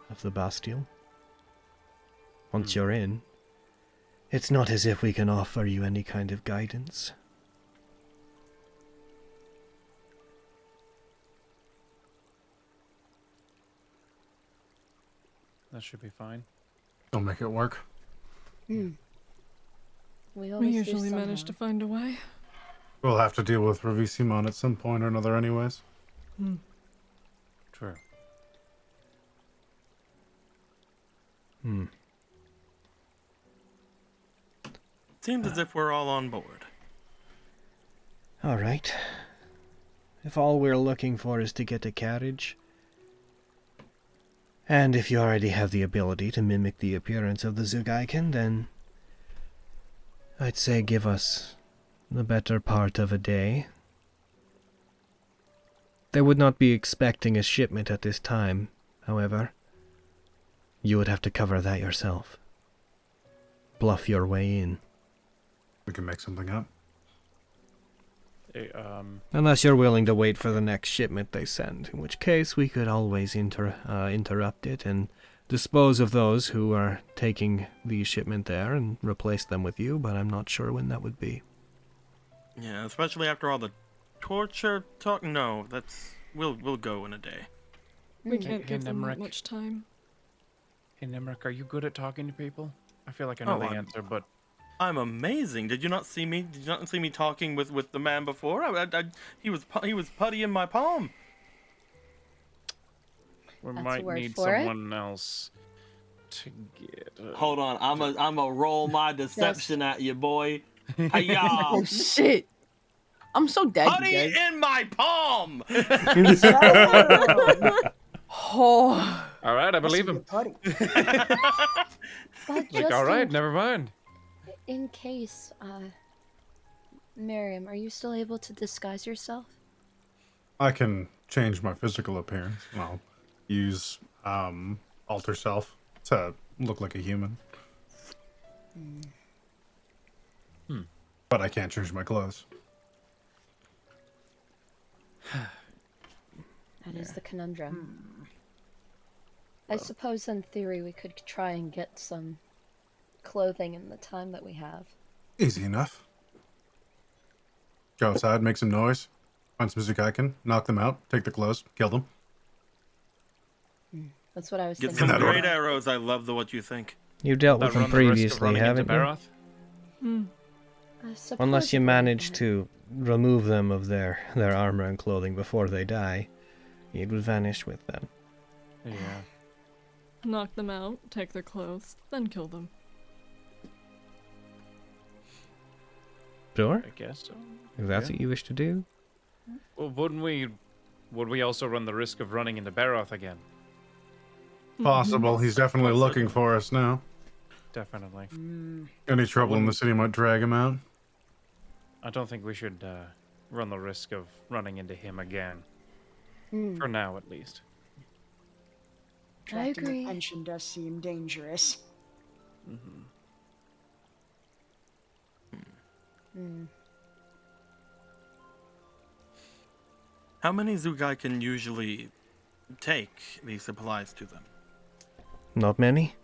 of the Bastille. Once you're in, it's not as if we can offer you any kind of guidance. That should be fine. Don't make it work. We usually manage to find a way. We'll have to deal with Ravissement at some point or another anyways. True. Seems as if we're all on board. All right. If all we're looking for is to get a carriage, and if you already have the ability to mimic the appearance of the Zugaiken, then I'd say give us the better part of a day. They would not be expecting a shipment at this time. However, you would have to cover that yourself. Bluff your way in. We can make something up. Hey, Unless you're willing to wait for the next shipment they send, in which case we could always interrupt it and dispose of those who are taking the shipment there and replace them with you, but I'm not sure when that would be. Yeah, especially after all the torture talk. No, we'll go in a day. We can't Hey, give them that Nemric. much time. Hey, Nemric, are you good at talking to people? I feel like I know the answer, but I'm amazing. Did you not see me? Did you not see me talking with the man before? He was putty in my palm. we That's a might word need for it. someone else to get. Hold on, I'm a roll my deception at you, boy. Hiya! Oh shit! I'm so dead. Putty You guys. in my palm. Oh. All right, I believe him. But Like, just all right, in, never mind. in case, Miriam, are you still able to disguise yourself? I can change my physical appearance. And I'll use alter self to look like a human. But I can't change my clothes. That is the conundrum. I suppose in theory we could try and get some clothing in the time that we have. Easy enough. Go outside, make some noise, find some Zukaiken, knock them out, take the clothes, kill them. That's what I was Get thinking. some great arrows. I love what you think. You dealt with them previously, haven't you? I suppose Unless you it would- manage to remove them of their armor and clothing before they die, it would vanish with them. Yeah. Knock them out, take their clothes, then kill them. Sure? I guess so. If that's what you wish to do. Well, would we also run the risk of running into Baroth again? Possible. He's definitely looking for us now. Definitely. Any trouble in the city might drag him out. I don't think we should run the risk of running into him again. Hmm. For now, at least. I Attracting agree. attention does seem dangerous. How many Zugai can usually take these supplies to them? Not many.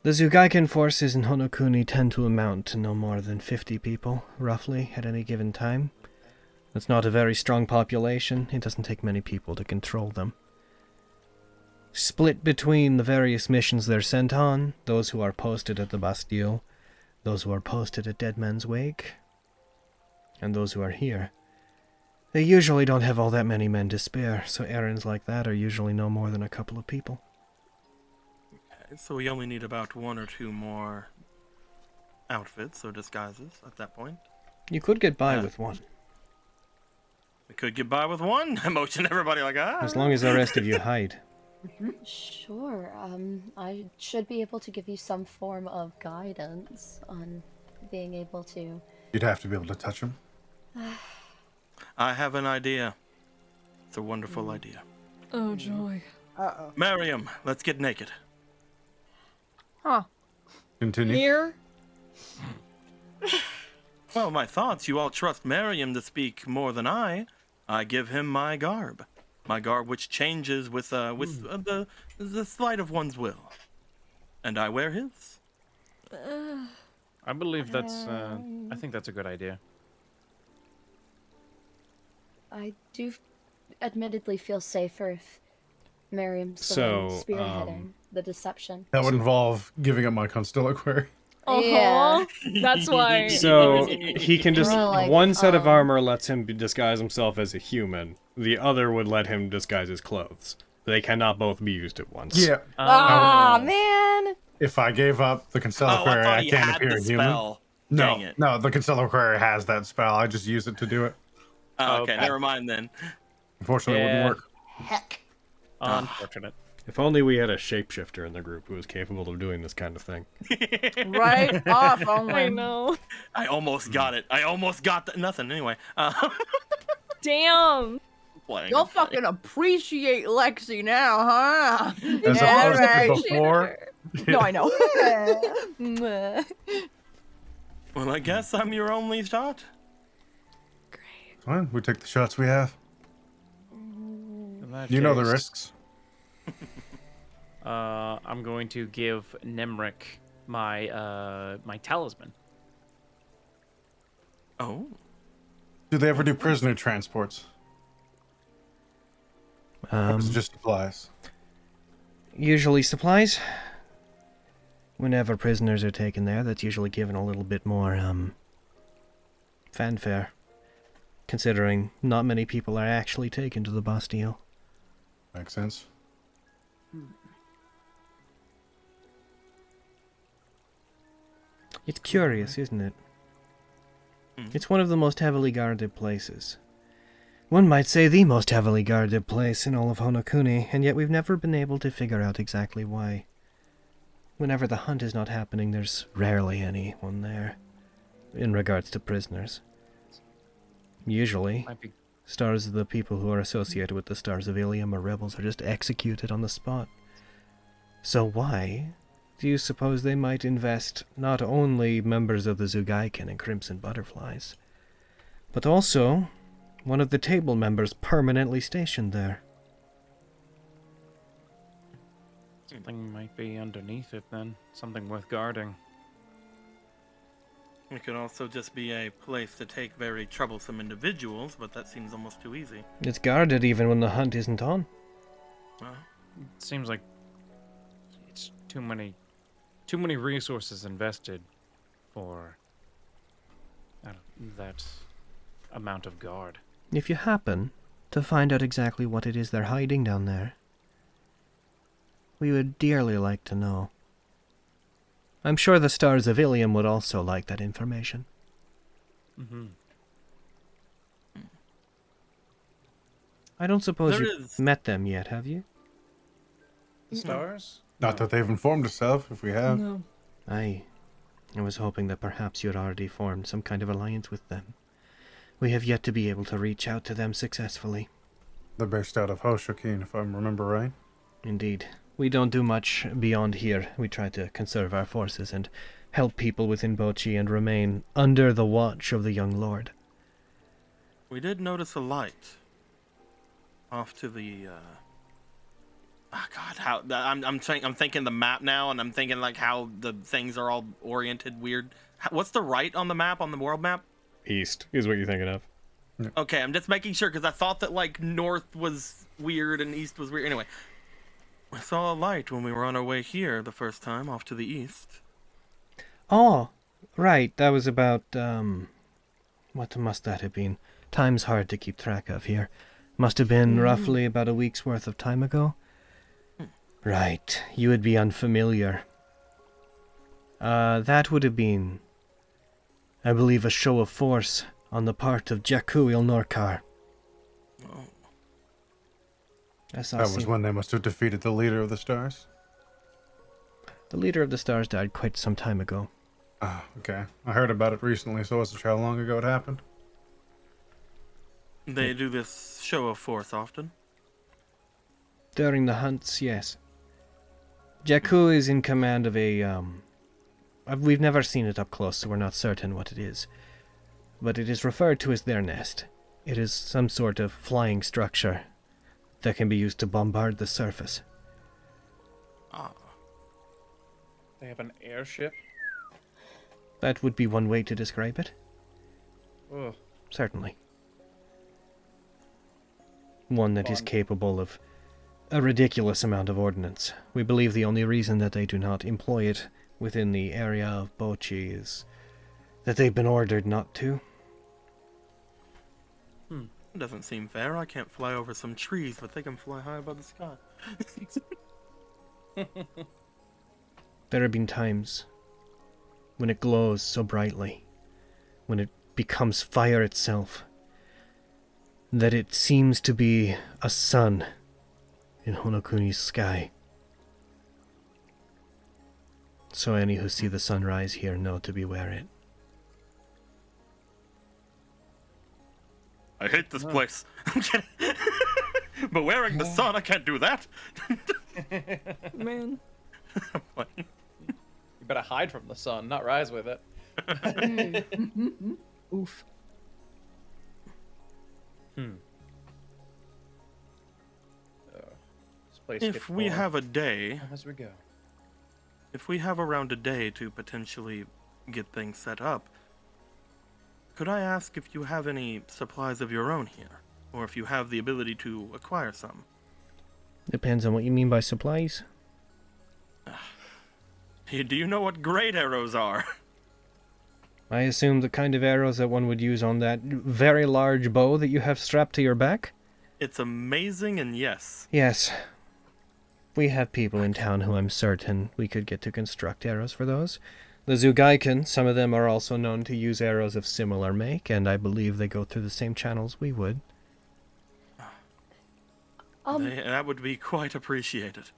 The Zugaiken forces in Honokuni tend to amount to no more than 50 people, roughly, at any given time. It's not a very strong population. It doesn't take many people to control them. Split between the various missions they're sent on, those who are posted at the Bastille, those who are posted at Dead Man's Wake, and those who are here. They usually don't have all that many men to spare, so errands like that are usually no more than a couple of people. So we only need about 1 or 2 more outfits or disguises at that point. You could get by with one. We could get by with one. I motion everybody like, ah. As long as the rest of you hide. Sure. I should be able to give you some form of guidance on being able to. You'd have to be able to touch him. I have an idea. It's a wonderful idea. Oh, joy. Uh-oh. Miriam, let's get naked. Huh. Continue. Here? Well, my thoughts. You all trust Miriam to speak more than I. I give him my garb which changes with the sleight of one's will, and I wear his. I believe that's. I think that's a good idea. I do admittedly feel safer if Miriam's the So, one spearheading the deception. That would involve giving up my constellar. Yeah. That's why. So he can just Or like, one set of armor lets him disguise himself as a human. The other would let him disguise his clothes. They cannot both be used at once. Yeah. Ah, man. If I gave up the constellar Oh, I thought I he can't had appear the human. spell. No, Dang it. no, the constellar has that spell. I just use it to do it. Oh, okay, Okay. never mind then. Unfortunately, it Yeah. wouldn't work. Heck. Unfortunate. If only we had a shapeshifter in the group who was capable of doing this kind of thing. Right off, only. I know. I almost got it. I almost got nothing anyway. Damn. playing. You'll fucking appreciate Lexi now, huh? As Yeah, opposed to right. before. No, I know. Yeah. Well, I guess I'm your only shot. Fine, we take the shots we have. In that You know the case, risks. I'm going to give Nemric my my talisman. Oh. Do they ever do prisoner transports? Or is it just supplies? Usually supplies. Whenever prisoners are taken there, that's usually given a little bit more, fanfare. Considering not many people are actually taken to the Bastille. Makes sense. It's curious, isn't it? It's one of the most heavily guarded places. One might say the most heavily guarded place in all of Honokuni, and yet we've never been able to figure out exactly why. Whenever the hunt is not happening, there's rarely anyone there, in regards to prisoners. Usually, stars of the people who are associated with the Stars of Ilium or rebels are just executed on the spot. So why do you suppose they might invest not only members of the Zugaiken and Crimson Butterflies, but also one of the table members permanently stationed there? Something might be underneath it then. Something worth guarding. It could also just be a place to take very troublesome individuals, but that seems almost too easy. It's guarded even when the hunt isn't on. Well, It seems like it's too many resources invested for that amount of guard. If you happen to find out exactly what it is they're hiding down there, we would dearly like to know. I'm sure the Stars of Ilium would also like that information. Mm-hmm. I don't suppose There you've is- met them yet, have you? The stars? Not that they've informed us of, if we have. No. I was hoping that perhaps you had already formed some kind of alliance with them. We have yet to be able to reach out to them successfully. They're based out of Hoshokin, if I remember right. Indeed. We don't do much beyond here. We try to conserve our forces and help people within Bochi and remain under the watch of the young lord. we did notice a light off to the. Oh God, how I'm thinking the map now, and I'm thinking like how the things are all oriented weird. What's the right on the map, on the world map? East is what you're thinking of. Okay, I'm just making sure because I thought that like north was weird and east was weird. Anyway, I saw a light when we were on our way here the first time off to the east. Oh, right. That was about, what must that have been? Time's hard to keep track of here. Must have been roughly about a week's worth of time ago. Right. You would be unfamiliar. That would have been, I believe, a show of force on the part of Jakku Ilnorkar. Oh. I saw That was when they must have defeated the leader of the Stars. The leader of the Stars died quite some time ago. Ah, okay. I heard about it recently, so I wasn't sure how long ago it happened. They do this show of force often. During the hunts, yes. Jakku is in command of a, we've never seen it up close, so we're not certain what it is. But it is referred to as their nest. It is some sort of flying structure that can be used to bombard the surface. Ah. They have an airship? That would be one way to describe it. Ugh. Certainly. One that is capable of a ridiculous amount of ordnance. We believe the only reason that they do not employ it within the area of Bochi is that they've been ordered not to. It doesn't seem fair. I can't fly over some trees, but they can fly high above the sky. There have been times when it glows so brightly, when it becomes fire itself, that it seems to be a sun in Honokuni's sky. So any who see the sunrise here know to beware it. I hate this place. I'm kidding. But wearing the sun, I can't do that. Man. You better hide from the sun, not rise with it. Oof. This place If gets we boring have a day, as we go. if we have around a day to potentially get things set up, could I ask if you have any supplies of your own here? Or if you have the ability to acquire some? Depends on what you mean by supplies. Do you know what great arrows are? I assume the kind of arrows that one would use on that very large bow that you have strapped to your back? It's amazing, and yes. Yes. We have people in town who I'm certain we could get to construct arrows for those. The Zugaiken, some of them are also known to use arrows of similar make, and I believe they go through the same channels we would. That would be quite appreciated.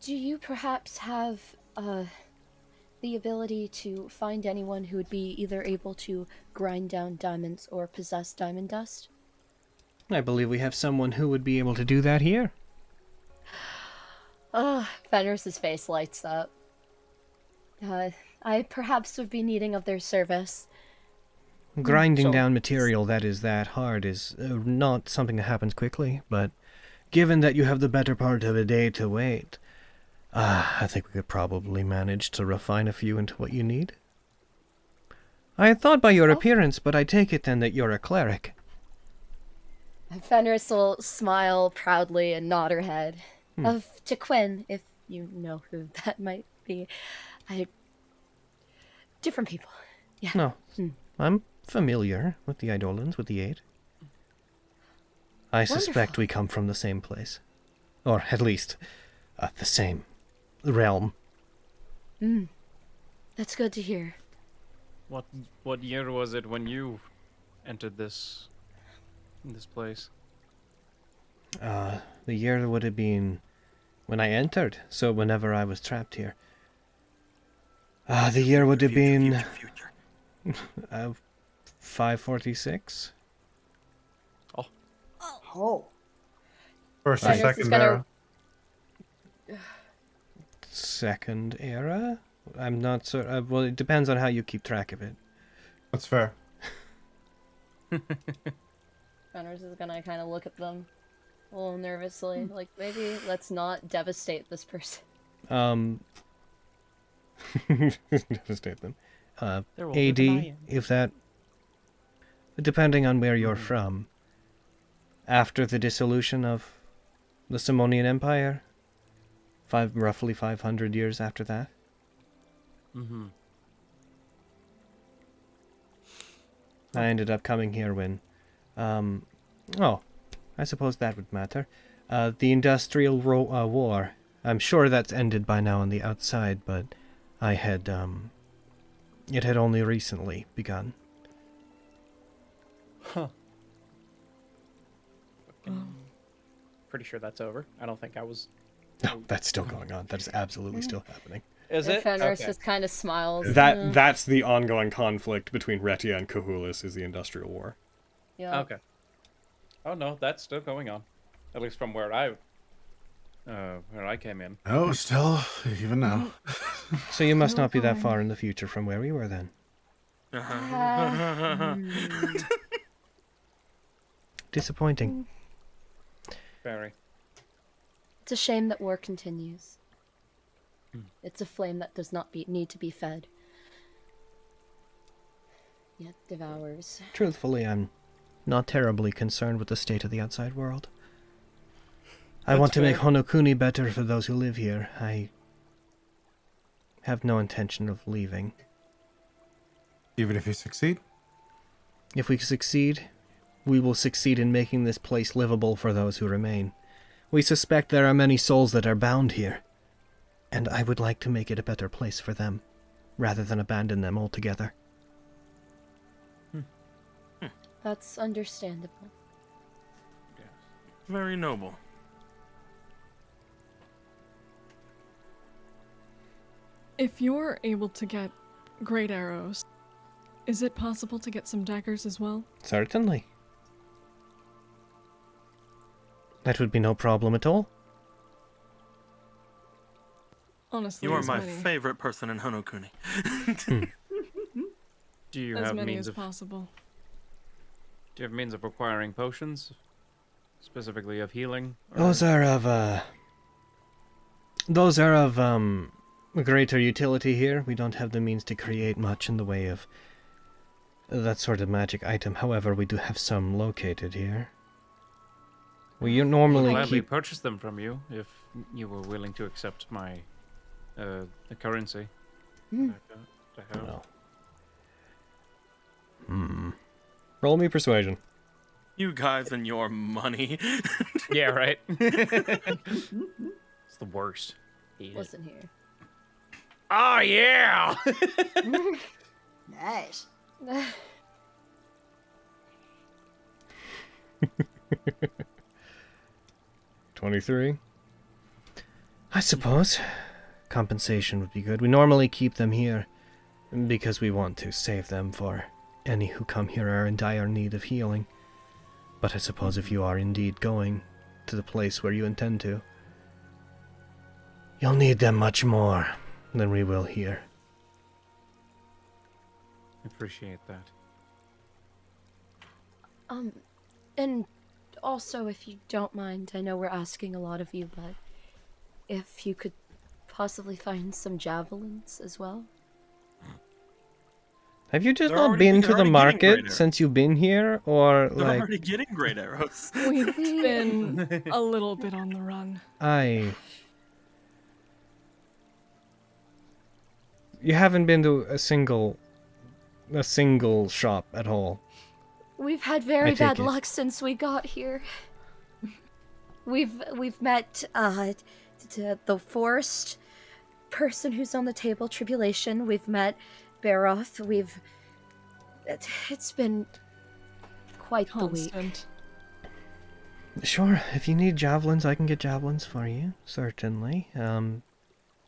Do you perhaps have the ability to find anyone who would be either able to grind down diamonds or possess diamond dust? I believe we have someone who would be able to do that here. Fenris's face lights up. I perhaps would be needing of their service. Grinding down material that is that hard is not something that happens quickly, but given that you have the better part of a day to wait, I think we could probably manage to refine a few into what you need. I had thought by your appearance, but I take it then that you're a cleric. Fenris will smile proudly and nod her head. To Quinn, if you know who that might be. Different people. Yeah. No, I'm familiar with the Eidolons, with the 8. I suspect we come from the same place. Or at least, the same realm. That's good to hear. What year was it when you entered this place? The year would have been when I entered, so whenever I was trapped here. The year would have been 546. Oh. First or second era? Second era? I'm not so. Well, it depends on how you keep track of it. That's fair. Fenris is gonna kind of look at them a little nervously, like, maybe let's not devastate this person. Devastate them. AD, if that... Depending on where you're from. After the dissolution of the Simonian Empire, roughly 500 years after that. I ended up coming here when... I suppose that would matter. The Industrial War. I'm sure that's ended by now on the outside, but I had, it had only recently begun. Huh. Pretty sure that's over. I don't think I was... No, that's still going on. That is absolutely still happening. Is it? Fenris just kind of smiles. That's the ongoing conflict between Retia and Cahulas, is the Industrial War. Yeah. Okay. Oh no, that's still going on. At least from where I came in. Oh, still, even now. So you must not be that far in the future from where we were then. Disappointing. Very. It's a shame that war continues. It's a flame that does not need to be fed. Yet devours. Truthfully, I'm not terribly concerned with the state of the outside world. I want to make Honokuni better for those who live here. I have no intention of leaving. Even if you succeed? If we succeed, we will succeed in making this place livable for those who remain. We suspect there are many souls that are bound here, and I would like to make it a better place for them, rather than abandon them altogether. That's understandable. Very noble. If you're able to get great arrows, Is it possible to get some daggers as well? Certainly. That would be no problem at all. Honestly, You are as my many, favorite person in Honokuni. Do you as have many means as of possible. Do you have means of acquiring potions, specifically of healing? or- Those are of greater utility here. We don't have the means to create much in the way of that sort of magic item. However, we do have some located here. We I'd normally gladly keep... purchase them from you if you were willing to accept my currency. Hmm. To have. Well. Roll me persuasion. You guys and your money. Yeah, right. It's the worst. Hate it. Listen here. Oh yeah. Nice. 23. I suppose compensation would be good. We normally keep them here because we want to save them for any who come here are in dire need of healing. But I suppose if you are indeed going to the place where you intend to, you'll need them much more than we will here. Appreciate that. And also, if you don't mind, I know we're asking a lot of you, but if you could possibly find some javelins as well. Have you just They're not already- been they're to the already getting market greater. since you've been here, or They're like already getting great arrows. We've been a little bit on the run. You haven't been to a single shop at all. We've had very take bad it. luck since we got here. We've met the forest person who's on the table, Tribulation. We've met Baroth. It's been quite the week. Constant. Sure, if you need javelins, I can get javelins for you. Certainly.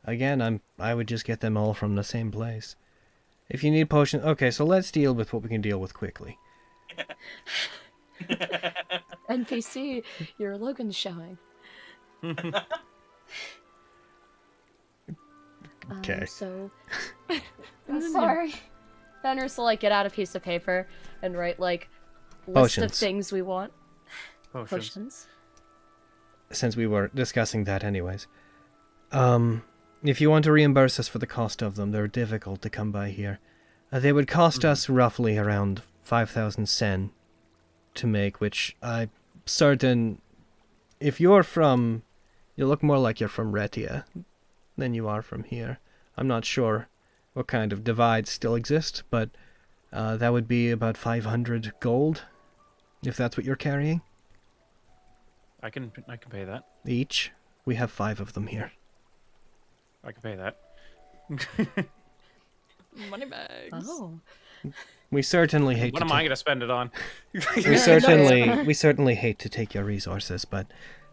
Again, I would just get them all from the same place. If you need potions, okay. So let's deal with what we can deal with quickly. NPC, your Logan's showing. Okay. So, I'm sorry. Fenris will like get out a piece of paper and write like list of Potions. things we want. Potions. Potions. Since we were discussing that anyways. If you want to reimburse us for the cost of them, they're difficult to come by here. They would cost us roughly around 5,000 sen to make, which I'm certain... If you're from... You look more like you're from Retia than you are from here. I'm not sure what kind of divides still exist, but that would be about 500 gold, if that's what you're carrying. I can pay that. Each. We have 5 of them here. I can pay that. Money bags. Oh. We certainly hate What to am I gonna spend it on? we certainly hate to take your resources, but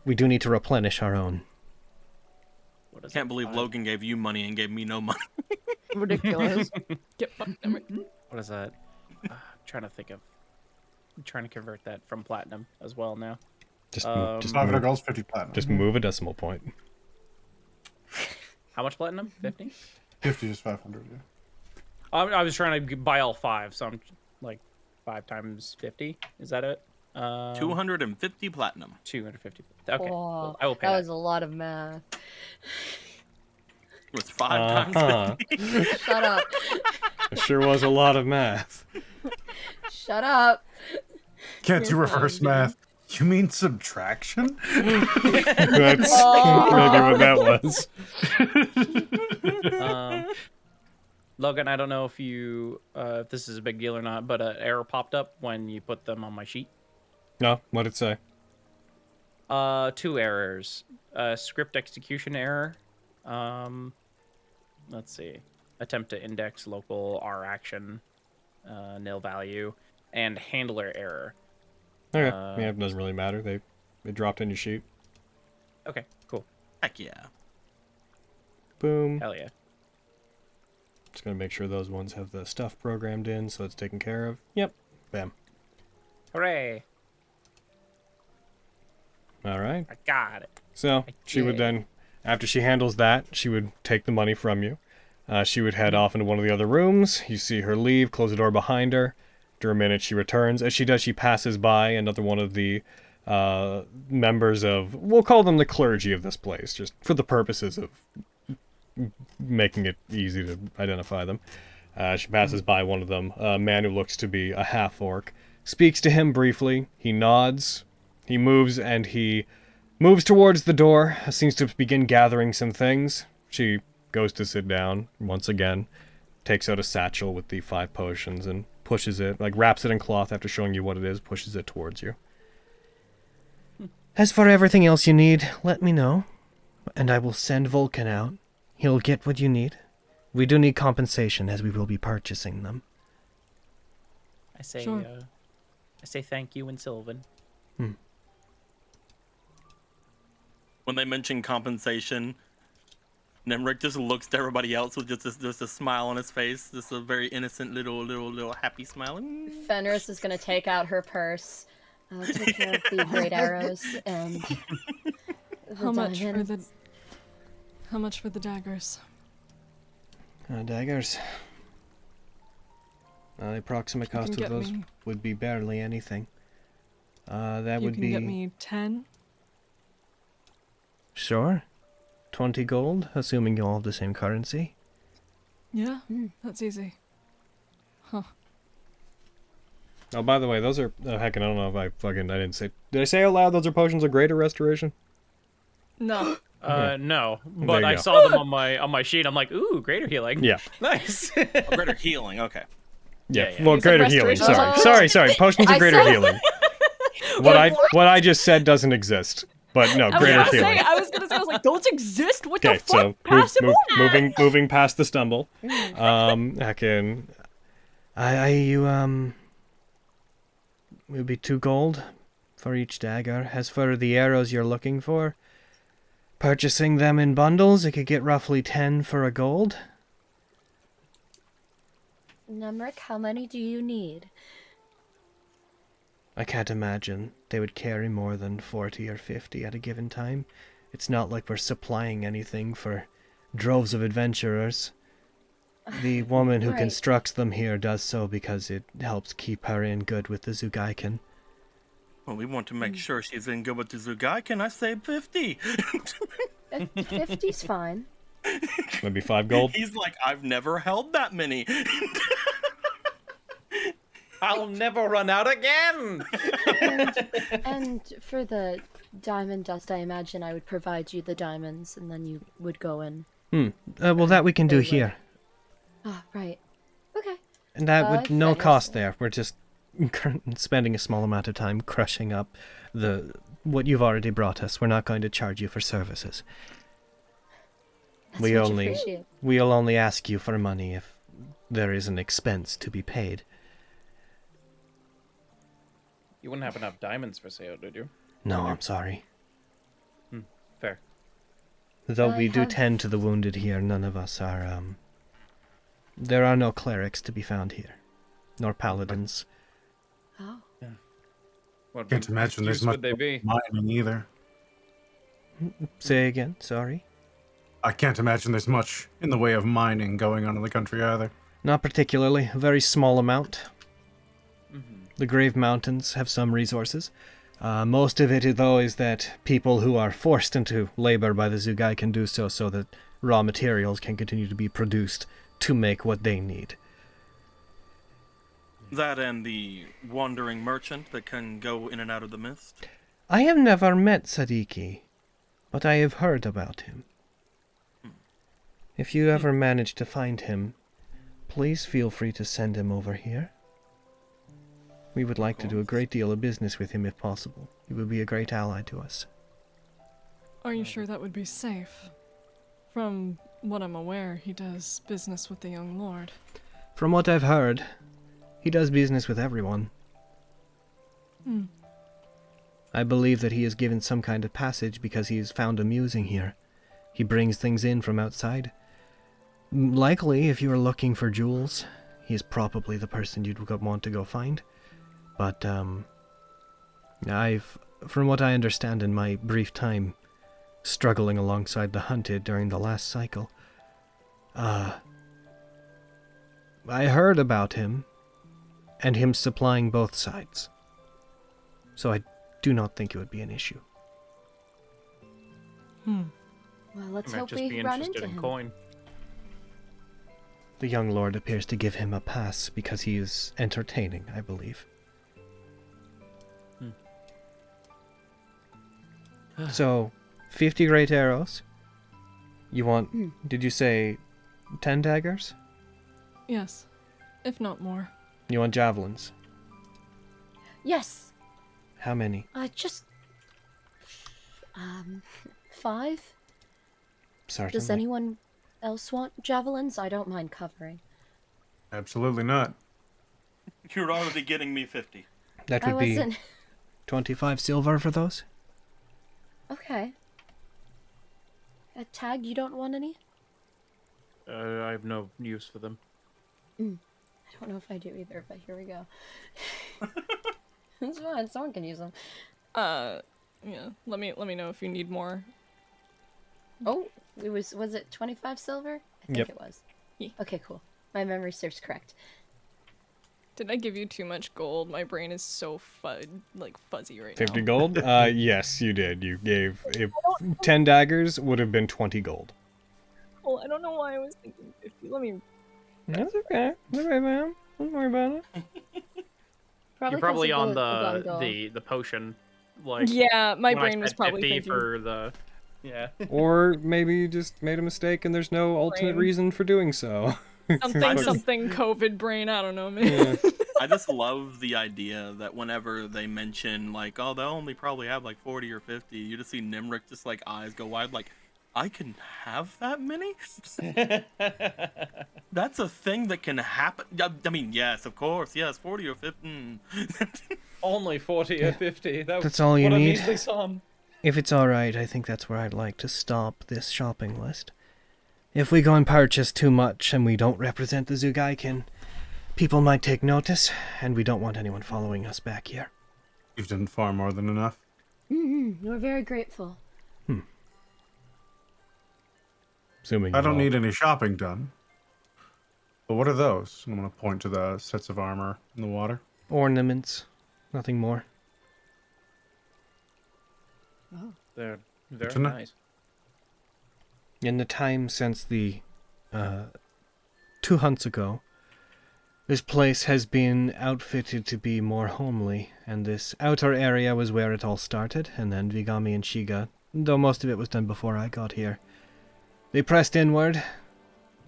we do need to replenish our own. What is Can't it? believe Logan gave you money and gave me no money. Ridiculous. Get fucked. Damn it. What is that? Trying to think of. I'm trying to convert that from platinum as well now. Just 500 gold, 50 platinum. Just move a decimal point. How much platinum? 50? 50 is 500, yeah. I was trying to buy all 5, so I'm like 5 times 50. Is that it? 250 platinum. 250. Okay, Whoa, cool. I will pay that that. was a lot of math. It was 5 times 50. Shut up. It sure was a lot of math. Shut up. Can't do You're reverse fine, math. You mean subtraction? That's Oh. maybe what that was. Logan, I don't know if you if this is a big deal or not, but an error popped up when you put them on my sheet. No, what'd it say? 2 errors. Script execution error. Let's see. Attempt to index local R action, nil value, and handler error. Okay, yeah, it doesn't really matter. They dropped in your sheet. Okay, cool. Heck yeah. Boom. Hell yeah. Just gonna make sure those ones have the stuff programmed in, so it's taken care of. Yep. Bam. Hooray! All right. I got it. So she would then, after she handles that, she would take the money from you. She would head off into one of the other rooms. You see her leave, close the door behind her. After a minute, she returns. As she does, she passes by another one of the members of, we'll call them the clergy of this place, just for the purposes of making it easy to identify them. She passes by one of them, a man who looks to be a half-orc, speaks to him briefly. He nods. He moves, and he moves towards the door, seems to begin gathering some things. She goes to sit down once again, takes out a satchel with the 5 potions, and pushes it, like wraps it in cloth after showing you what it is, pushes it towards you. As for everything else you need, let me know, and I will send Vulcan out. He'll get what you need. We do need compensation, as we will be purchasing them. I say, Sure. I say thank you and Sylvan. When they mention compensation, Nemric just looks to everybody else with just a smile on his face, just a very innocent little happy smile. Fenris is gonna take out her purse, take care of the great arrows, and the How much for the diamonds. How much for the daggers? Daggers. The approximate You cost can of get those me- would be barely anything. That You would can be... get me 10. Sure. 20 gold, assuming you all have the same currency. Yeah, that's easy. Huh. Oh, by the way, those are... Oh, heck, I don't know if I didn't say... Did I say out loud those are potions of greater restoration? No. No, There but you I go. saw them on my sheet. I'm like, ooh, greater healing. Yeah. Nice. Greater healing, okay. Yeah, Yeah. well, You said greater healing, restoration. sorry. Potions of I greater said- healing. What I just said doesn't exist. But no, greater healing. I was gonna say, I was like, those exist? What Okay, the fuck? so Pass it over! moving past the stumble. It would be 2 gold for each dagger. As for the arrows you're looking for, purchasing them in bundles, it could get roughly 10 for a gold. Nemric, how many do you need? I can't imagine they would carry more than 40 or 50 at a given time. It's not like we're supplying anything for droves of adventurers. The woman who Right. constructs them here does so because it helps keep her in good with the Zugaiken. Well, we want to make sure she's in good with the Zugai. Can I say 50? 50's fine. Maybe 5 gold. He's like, I've never held that many. I'll never run out again. And for the diamond dust, I imagine I would provide you the diamonds, and then you would go and... Well, that we can do They would. here. Ah, right. Okay. And that would no Fenris. cost there. We're just spending a small amount of time crushing up what you've already brought us. We're not going to charge you for services. That's We much only- appreciated. We'll only ask you for money if there is an expense to be paid. You wouldn't have enough diamonds for sale, did you? No, I'm sorry. Fair. Though I we do have- tend to the wounded here, none of us are, There are no clerics to be found here. Nor paladins. Oh. What Can't imagine there's use much would they be? mining either. Say again, sorry? I can't imagine there's much in the way of mining going on in the country either. Not particularly. A very small amount. The Grave Mountains have some resources. Most of it, though, is that people who are forced into labor by the Zugai can do so that raw materials can continue to be produced to make what they need. That and the wandering merchant that can go in and out of the mist. I have never met Sadiki, but I have heard about him. If you ever manage to find him, please feel free to send him over here. We would like to do a great deal of business with him if possible. He would be a great ally to us. Are you sure that would be safe? From what I'm aware, he does business with the young lord. From what I've heard, he does business with everyone. I believe that he is given some kind of passage because he is found amusing here. He brings things in from outside. Likely, if you were looking for jewels, he's probably the person you'd want to go find. But, from what I understand in my brief time struggling alongside the hunted during the last cycle, I heard about him, and him supplying both sides. So I do not think it would be an issue. Well, let's I might hope just we be run interested into in him. coin. The young lord appears to give him a pass because he is entertaining, I believe. So, 50 great arrows. You want, did you say 10 daggers? Yes, if not more. You want javelins? Yes. How many? Just 5. Certainly. Does anyone else want javelins? I don't mind covering. Absolutely not. You're already getting me 50. That would be 25 silver for those? Okay. A tag, you don't want any? I have no use for them. I don't know if I do either, but here we go. It's fine, someone can use them. Yeah, let me know if you need more. Oh, was it 25 silver? I think Yep. it was. Okay, cool. My memory serves correct. Did I give you too much gold? My brain is so fuzzy right 50 now. gold? Yes, you did. You gave... 10 daggers would have been 20 gold. Well, I don't know why I was thinking 50. Let me... That's okay. That's okay, man. Don't worry about it. You're probably on bundle. the potion, like... Yeah, my when I brain was said probably 50 thinking... for the... Yeah. Or maybe you just made a mistake and there's no ultimate Brain. reason for doing so. Something COVID brain, I don't know, man. I just love the idea that whenever they mention, like, oh, they'll only probably have like 40 or 50, you just see Nimric just like eyes go wide, like, I can have that many? That's a thing that can happen. I mean, yes, of course, yes, 40 or 50. Only 40 or 50. That's all you what a need. measly sum. If it's alright, I think that's where I'd like to stop this shopping list. If we go and purchase too much and we don't represent the Zugaikin, people might take notice, and we don't want anyone following us back here. You've done far more than enough. We're very grateful. Assuming I don't need any shopping done. But what are those? I'm going to point to the sets of armor in the water. Ornaments. Nothing more. Oh. They're very to know. nice. In the time since the 2 hunts ago, this place has been outfitted to be more homely, and this outer area was where it all started, and then Vigami and Shiga, though most of it was done before I got here, they pressed inward,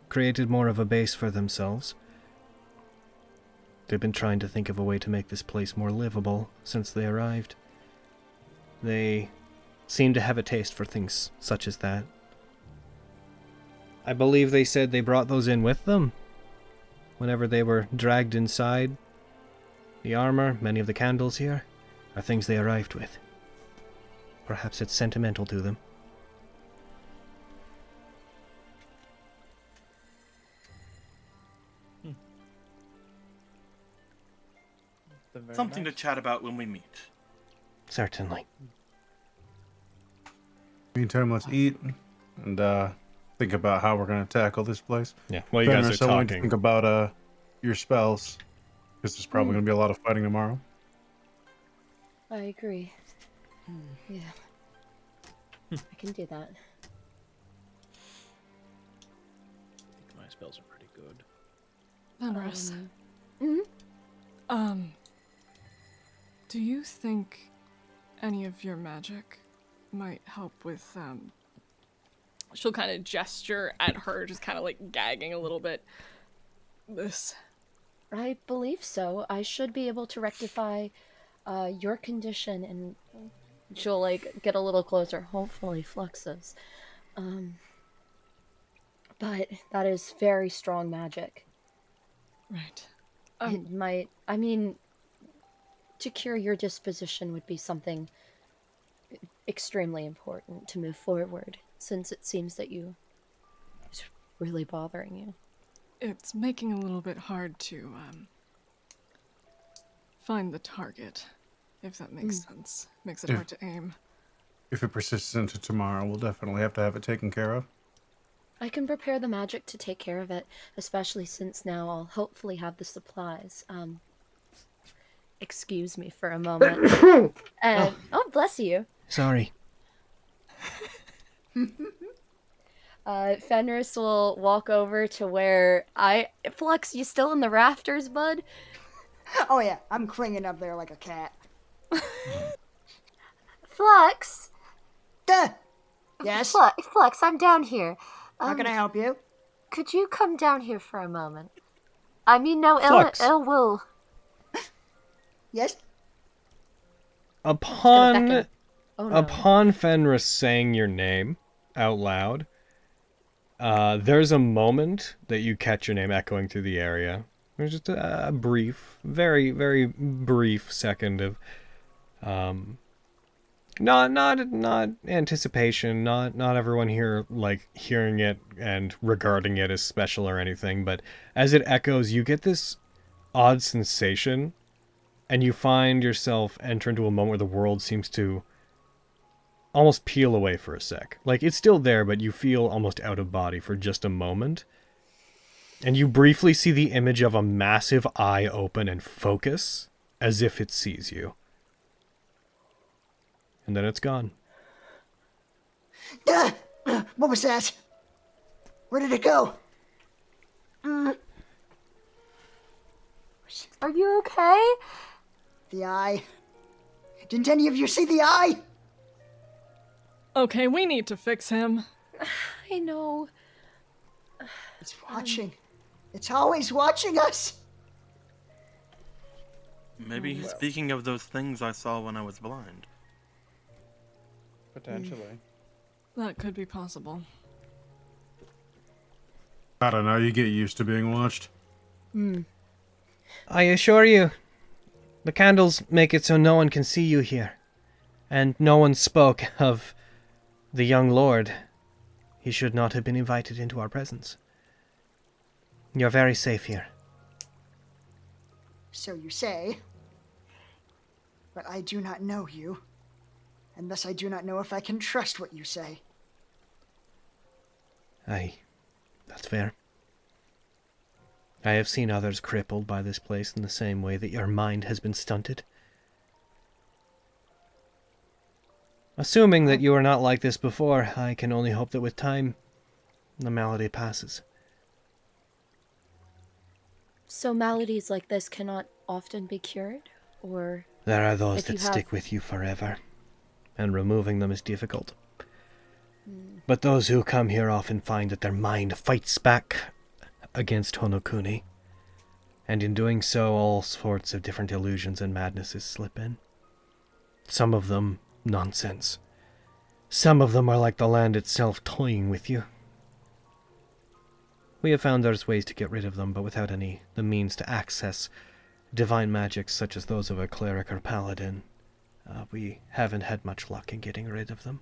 created more of a base for themselves. They've been trying to think of a way to make this place more livable since they arrived. They seem to have a taste for things such as that. I believe they said they brought those in with them whenever they were dragged inside. The armor, many of the candles here, are things they arrived with. Perhaps it's sentimental to them. Something to chat about when we meet. Certainly. Meantime, let's eat and think about how we're going to tackle this place. Yeah, while you guys are I want to talking. think about your spells, because there's probably going to be a lot of fighting tomorrow. I agree. Yeah. I can do that. I think my spells are pretty good. Ambrose. Mhm. Do you think any of your magic might help with, she'll kind of gesture at her, just kind of like gagging a little bit. This. I believe so. I should be able to rectify your condition, and she'll like get a little closer, hopefully Flux's. But that is very strong magic. Right. It might, I mean, to cure your disposition would be something extremely important to move forward, since it seems that you really bothering you? It's making it a little bit hard to find the target, if that makes sense. Makes it hard to aim. If it persists into tomorrow, we'll definitely have to have it taken care of. I can prepare the magic to take care of it, especially since now I'll hopefully have the supplies. Excuse me for a moment. And oh, bless you. Sorry. Fenris will walk over to where Flux, you still in the rafters, bud? Oh yeah, I'm clinging up there like a cat. Flux? Yes? Flux, I'm down here. How can I help you? Could you come down here for a moment? I mean no Flux. ill will. Yes? Upon Oh, no. upon Fenris saying your name out loud, there's a moment that you catch your name echoing through the area. There's just a brief, very, very brief second of not anticipation, not everyone here like hearing it and regarding it as special or anything, but as it echoes, you get this odd sensation, and you find yourself enter into a moment where the world seems to almost peel away for a sec. Like, it's still there, but you feel almost out of body for just a moment. And you briefly see the image of a massive eye open and focus, as if it sees you. And then it's gone. What was that? Where did it go? Are you okay? The eye. Didn't any of you see the eye? Okay, we need to fix him. I know. It's watching. It's always watching us. Maybe he's speaking of those things I saw when I was blind. Potentially. That could be possible. I don't know, you get used to being watched. I assure you, the candles make it so no one can see you here. And no one spoke of the young lord. He should not have been invited into our presence. You're very safe here. So you say. But I do not know you. And thus I do not know if I can trust what you say. Aye, that's fair. I have seen others crippled by this place in the same way that your mind has been stunted. Assuming that you are not like this before, I can only hope that with time, the malady passes. So maladies like this cannot often be cured? Or There are those if you that stick have- with you forever, and removing them is difficult. But those who come here often find that their mind fights back against Honokuni, and in doing so all sorts of different illusions and madnesses slip in. Some of them nonsense. Some of them are like the land itself toying with you. We have found there's ways to get rid of them, but without the means to access divine magics such as those of a cleric or paladin, we haven't had much luck in getting rid of them.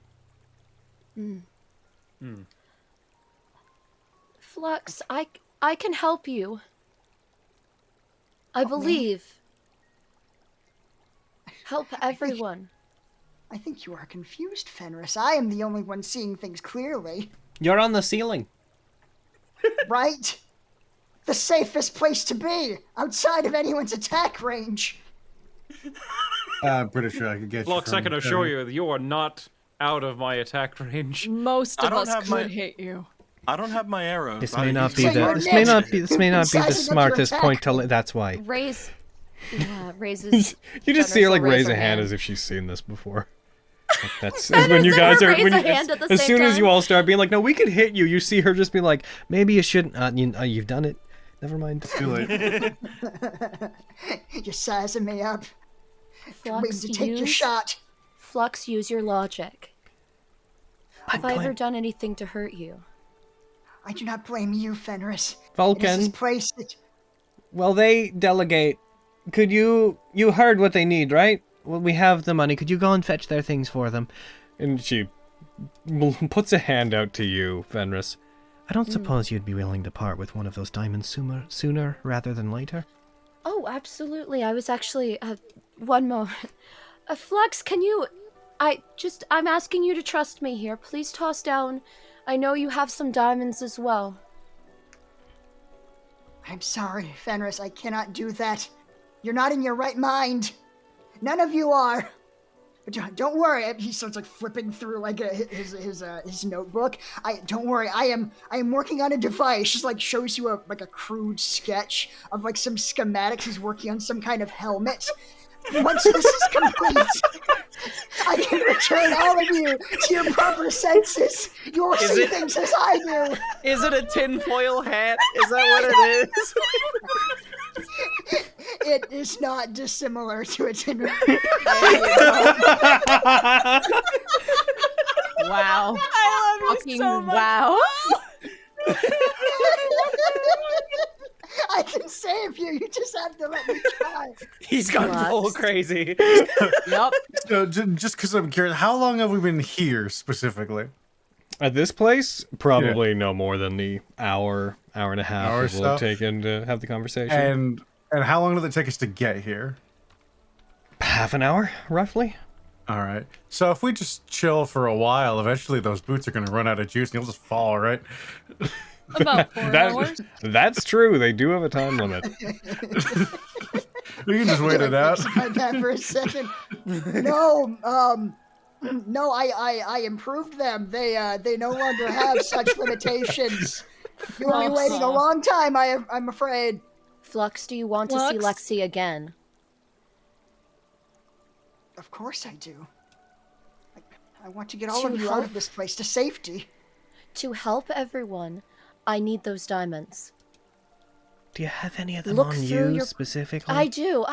Flux, I can help you. I believe. Help everyone. I think you are confused, Fenris. I am the only one seeing things clearly. You're on the ceiling. Right? The safest place to be, outside of anyone's attack range. I'm pretty sure I could get Flux, you. I can assure you, you are not out of my attack range. Most I of don't us have could my- hit you. I don't have my arrows. This I may not used be to- the this may not be the Sizing up your smartest point to attack. that's why. Raises. You just see her like Fenris will raise raise a her hand hand. as if she's seen this before. Like, that's Fenris when you and guys her are raise when a you, hand at the as same soon as you time. all start being like, no, we could hit you. You see her just be like, maybe you shouldn't. You've done it. Never mind. Too late. You're sizing me up. Waiting Flux, to take your use- shot. Flux, use your logic. Have I ever going- done anything to hurt you? I do not blame you, Fenris. It is Vulcan. this place that... Well, they delegate. Could you heard what they need, right? Well, we have the money. Could you go and fetch their things for them? And she puts a hand out to you, Fenris. I don't suppose you'd be willing to part with one of those diamonds sooner rather than later? Oh, absolutely. I was actually, one moment. Flux, can you... I'm asking you to trust me here. Please toss down. I know you have some diamonds as well. I'm sorry, Fenris, I cannot do that. You're not in your right mind. None of you are. But don't worry. He starts like flipping through like his notebook. Don't worry. I am working on a device. Just like shows you a crude sketch of like some schematics. He's working on some kind of helmet. Once this is complete, I can return all of you to your proper senses. You will see things as I do. Is it a tinfoil hat? Is that what it is? It is not dissimilar to a tinfoil. Wow. I love you so much. Wow. I can save you. You just have to let me try. He's gone full crazy. Yep. So, just because I'm curious, how long have we been here specifically? At this place, probably no more than the hour and a half it will have taken to have the conversation. And how long did it take us to get here? Half an hour, roughly. All right. So if we just chill for a while, eventually those boots are going to run out of juice and you'll just fall, right? About 4 hours. That's true. They do have a time limit. We can just wait it out. About that for a second. No, no, I improved them. They no longer have such limitations. You will be waiting a long time, I'm afraid. Flux, do you want to see Lexi again? Of course I do. I want to get all of you out of this place to safety. To help everyone, I need those diamonds. Do you have any of them on you specifically? I do.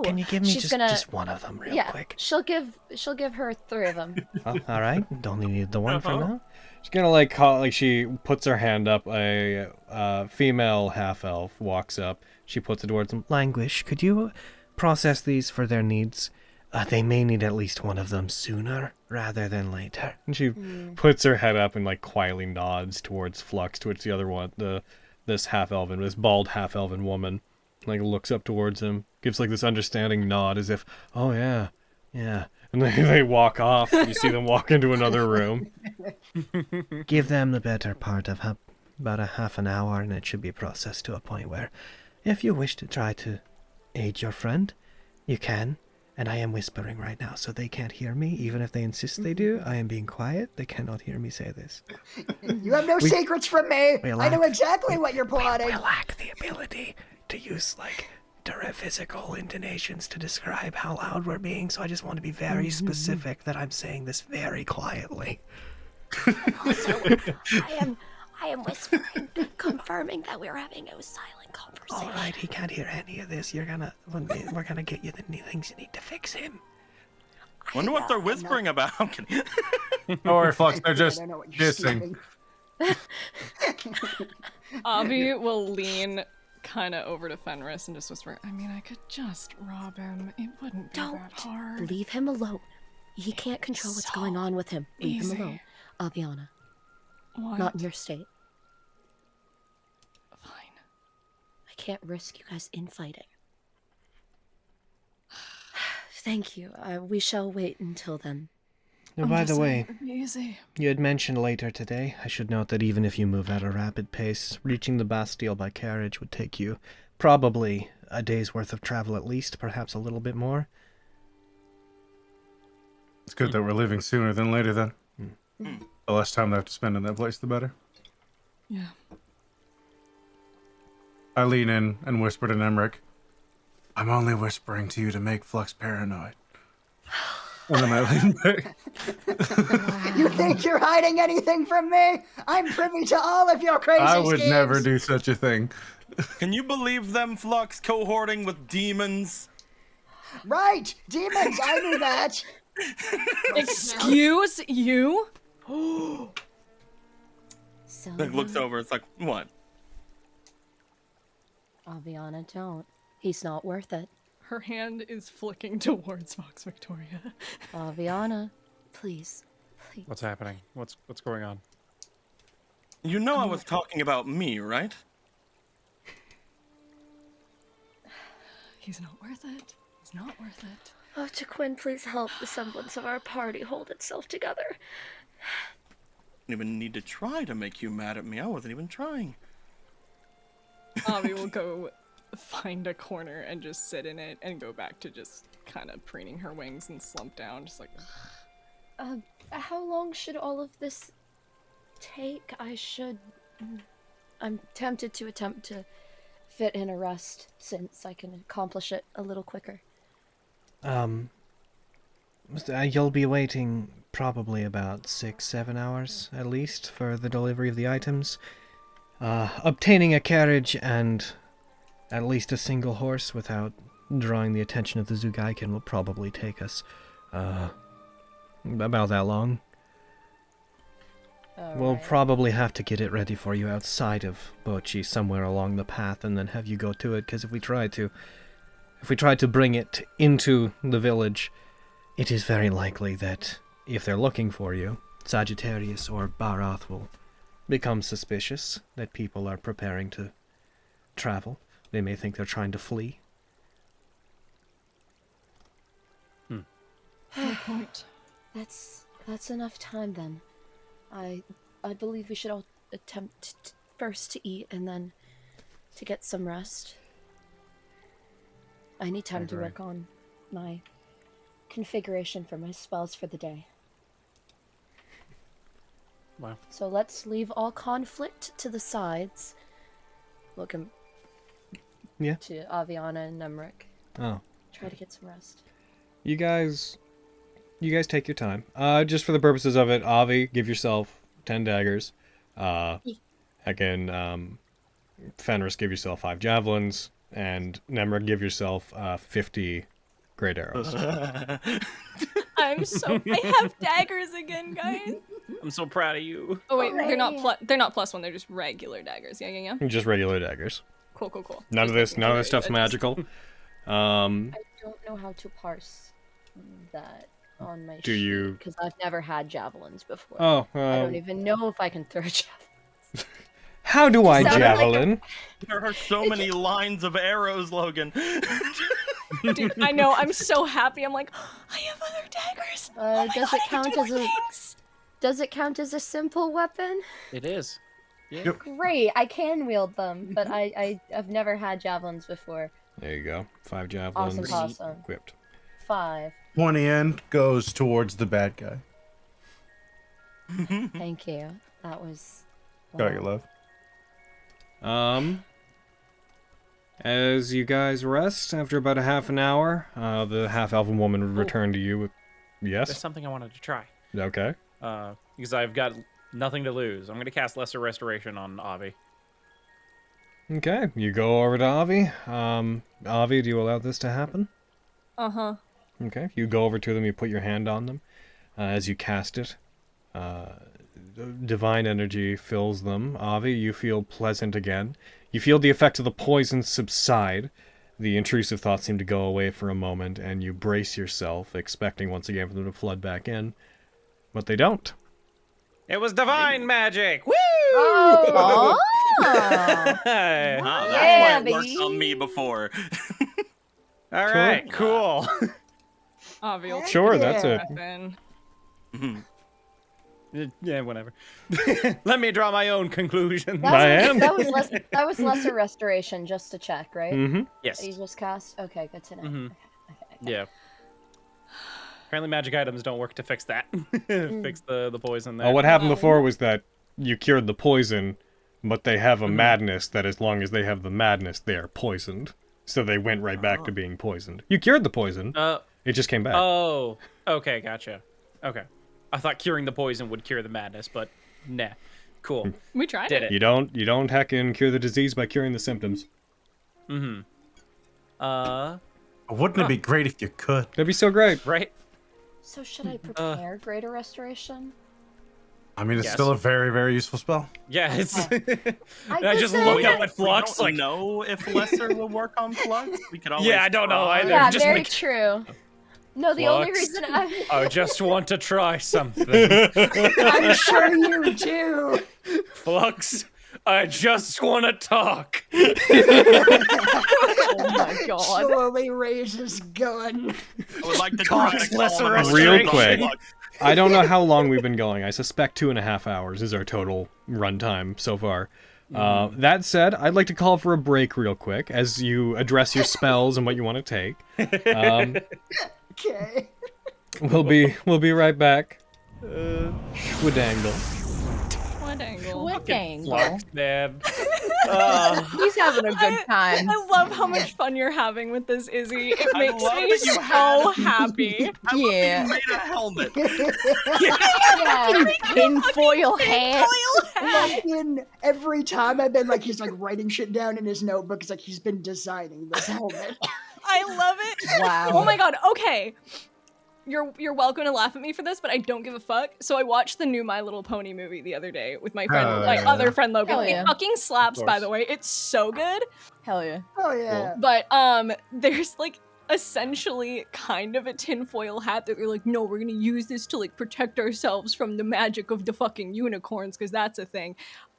Can you give me just one of them real quick? She'll give her 3 of them. Oh, all right. Don't need the one for now. She's gonna she puts her hand up. A female half elf walks up. She puts it towards them. Languish, could you process these for their needs? They may need at least one of them sooner rather than later. And she puts her head up and like quietly nods towards Flux, towards the other one, this bald half elven woman, like looks up towards him, gives like this understanding nod as if, oh yeah, and they walk off. You see them walk into another room. Give them the better part of about a half an hour, and it should be processed to a point where, if you wish to try to aid your friend, you can. And I am whispering right now, so they can't hear me, even if they insist they do. I am being quiet. They cannot hear me say this. You have no secrets from me. I know exactly what you're plotting. We lack the ability to use, like, direct physical intonations to describe how loud we're being, so I just want to be very specific that I'm saying this very quietly. Also, I am whispering, confirming that we're having a silent conversation. All right, he can't hear any of this. We're gonna get you the things you need to fix him. Wonder what they're whispering about. Don't worry, Flux. They're just kissing. Avi will lean kind of over to Fenris and just whisper, I mean, I could just rob him. It wouldn't be that hard. Leave him alone. He can't control what's going on with him. Leave him alone. Aviana. What? Not in your state. Fine. I can't risk you guys infighting. Thank you. We shall wait until then. Now, by the way, easy. You had mentioned later today. I should note that even if you move at a rapid pace, reaching the Bastille by carriage would take you probably a day's worth of travel at least, perhaps a little bit more. It's good that we're leaving sooner than later then. The less time they have to spend in that place, the better. Yeah. I lean in and whisper to Nemric, I'm only whispering to you to make Flux paranoid. And then I lean back. You think you're hiding anything from me? I'm privy to all of your crazy I would schemes. never do such a thing. Can you believe them, Flux, cohorting with demons? Right, demons, I knew that. Excuse you? So Like looks over, it's like, what? Aviana, don't. He's not worth it. Her hand is flicking towards Vox Victoria. Aviana, please. What's happening? What's going on? You know I was talking about me, right? He's not worth it. He's not worth it. Oh, Jaquin, please help the semblance of our party hold itself together. I didn't even need to try to make you mad at me. I wasn't even trying. Avi will go find a corner and just sit in it and go back to just kind of preening her wings and slump down, just like. How long should all of this take? I'm tempted to attempt to fit in a rest since I can accomplish it a little quicker. You'll be waiting probably about 6-7 hours at least for the delivery of the items. Obtaining a carriage and at least a single horse without drawing the attention of the Zugaiken will probably take us about that long. We'll probably have to get it ready for you outside of Bochi somewhere along the path and then have you go to it, because if we try to bring it into the village, it is very likely that if they're looking for you, Sagittarius or Barath will become suspicious that people are preparing to travel. They may think they're trying to flee. Good point. That's enough time then. I believe we should all attempt first to eat and then to get some rest. I need time to work on my configuration for my spells for the day. Wow. So let's leave all conflict to the sides. Looking to Aviana and Nemric. Oh. Try to get some rest. You guys take your time. Just for the purposes of it, Avi, give yourself 10 daggers. Fenris, give yourself 5 javelins. And Nemric, give yourself 50 great arrows. I have daggers again, guys. I'm so proud of you. Oh wait, they're not +1. They're just regular daggers. Yeah. Just regular daggers. Cool. None of this stuff's magical. I don't know how to parse that on my Do you? Because I've never had javelins before. Oh. I don't even know if I can throw javelins. How do I javelin? There are so many lines of arrows, Logan. Dude, I know. I'm so happy. I'm like, I have other daggers. Does it count as a simple weapon? It is. Yeah. Yep. Great, I can wield them, but I've never had javelins before. There you go. 5 javelins. Awesome. Equipped. 5. 20 end goes towards the bad guy. Thank you. That was. Got your love. As you guys rest, after about a half an hour, the half-elven woman would return to you with... Yes? There's something I wanted to try. Okay. Because I've got nothing to lose. I'm going to cast Lesser Restoration on Avi. Okay, you go over to Avi. Avi, do you allow this to happen? Uh-huh. Okay, you go over to them, you put your hand on them. As you cast it, divine energy fills them. Avi, you feel pleasant again. You feel the effect of the poison subside. The intrusive thoughts seem to go away for a moment, and you brace yourself, expecting once again for them to flood back in. But they don't. It was divine magic! Woo! Oh! That's why it worked on me before. All right, cool. Avi will Sure, that's it. Yeah, whatever. Let me draw my own conclusions. That was lesser restoration, just to check, right? Mm-hmm. Yes. You just cast? Okay, good to know. Mm-hmm. Okay. Yeah. Apparently magic items don't work to fix that. Fix the poison there. Oh, what happened before was that you cured the poison, but they have a madness that as long as they have the madness, they are poisoned. So they went right back to being poisoned. You cured the poison. It just came back. Oh, okay, gotcha. Okay. I thought curing the poison would cure the madness, but nah. Cool. We tried it. You don't heckin' cure the disease by curing the symptoms. Mm-hmm. Wouldn't it be great if you could? That'd be so great. Right? So should I prepare greater restoration? I mean, it's still a very, very useful spell. Yeah, it's... I just look up at Flux We like... don't know if Lesser will work on Flux. We could always Yeah, I don't know either. Yeah, Just very true. No, the only Flux. reason I I just want to try something. I'm sure you do. Flux, I just want to talk. Oh my god. Slowly raises gun. I would like to Cox, try to lesser call him a restraint. Real quick. Flux. I don't know how long we've been going. I suspect 2.5 hours is our total runtime so far. That said, I'd like to call for a break real quick as you address your spells and what you want to take. Okay. We'll be right back. Schwadangle. What angle? What angle? Flux, man. He's having a good time. I love how much fun you're having with this, Izzy. It I makes love me that you so had- happy. Yeah. You made a helmet. Yeah. Tinfoil hat. Fucking every time I've been like, he's like writing shit down in his notebook. It's like he's been designing this helmet. I love it. Wow. Oh my god. Okay. You're welcome to laugh at me for this, but I don't give a fuck. So I watched the new My Little Pony movie the other day with my friend, Oh, my yeah. other friend Logan. Hell yeah. It fucking slaps, Of by course. the way. It's so good. Hell yeah. Oh yeah. But there's like essentially kind of a tinfoil hat that they're like, no, we're gonna use this to like protect ourselves from the magic of the fucking unicorns, because that's a thing.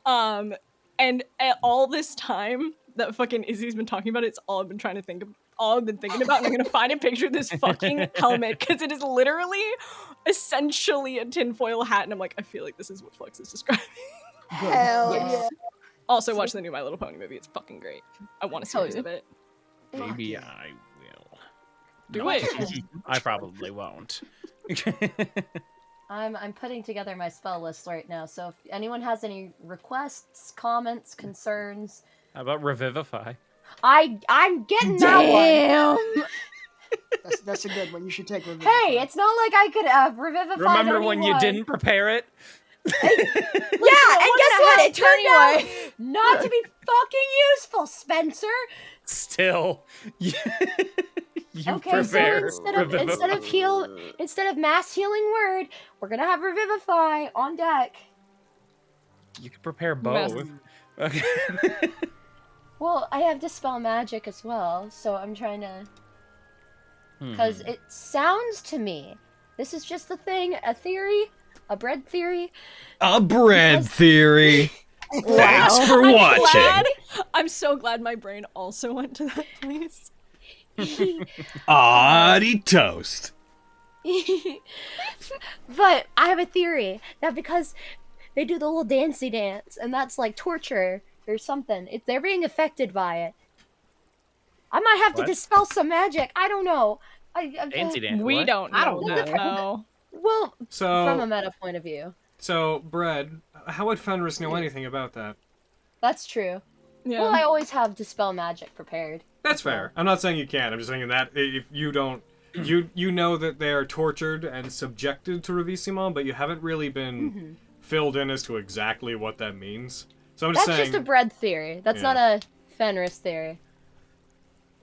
And at all this time that fucking Izzy's been talking about it, it's all I've been trying to think of. All I've been thinking about, and I'm gonna find a picture of this fucking helmet because it is literally essentially a tinfoil hat, and I'm like, I feel like this is what Flux is describing. Hell Yes. yeah. Also, watch the new My Little Pony movie; it's fucking great. I want a series of it. Maybe I will. Do No, it. I probably won't. I'm putting together my spell list right now. So if anyone has any requests, comments, concerns, How about Revivify? I'm getting that one. Damn. That's a good one. You should take one. Hey, it's not like I could revivify. Remember when you didn't prepare it? Yeah, and guess what? It turned out not to be fucking useful, Spencer. Still, you Okay, so prepare instead of mass healing word, we're gonna have revivify on deck. You could prepare both. Okay. Well, I have dispel magic as well, so I'm trying to. Because it sounds to me, this is just a thing, a theory, a bread theory. A bread theory. Thanks for I'm watching. glad- I'm so glad my brain also went to that place. Audie toast. But I have a theory that because they do the little dancey dance, and that's like torture or something, if they're being affected by it, I might have to What? dispel some magic. I don't know. Fancy dance. We what? don't know I don't that, know. though. Well, from a So, meta point of view, Bread, how would Fenris know anything about that? that's true. Yeah. Well, I always have dispel magic prepared. That's fair. I'm not saying you can't. I'm just saying that if you don't, you know that they are tortured and subjected to Ravissement, but you haven't really been filled in as to exactly what that means. So I'm just That's saying. just a bread theory. That's Yeah. not a Fenris theory.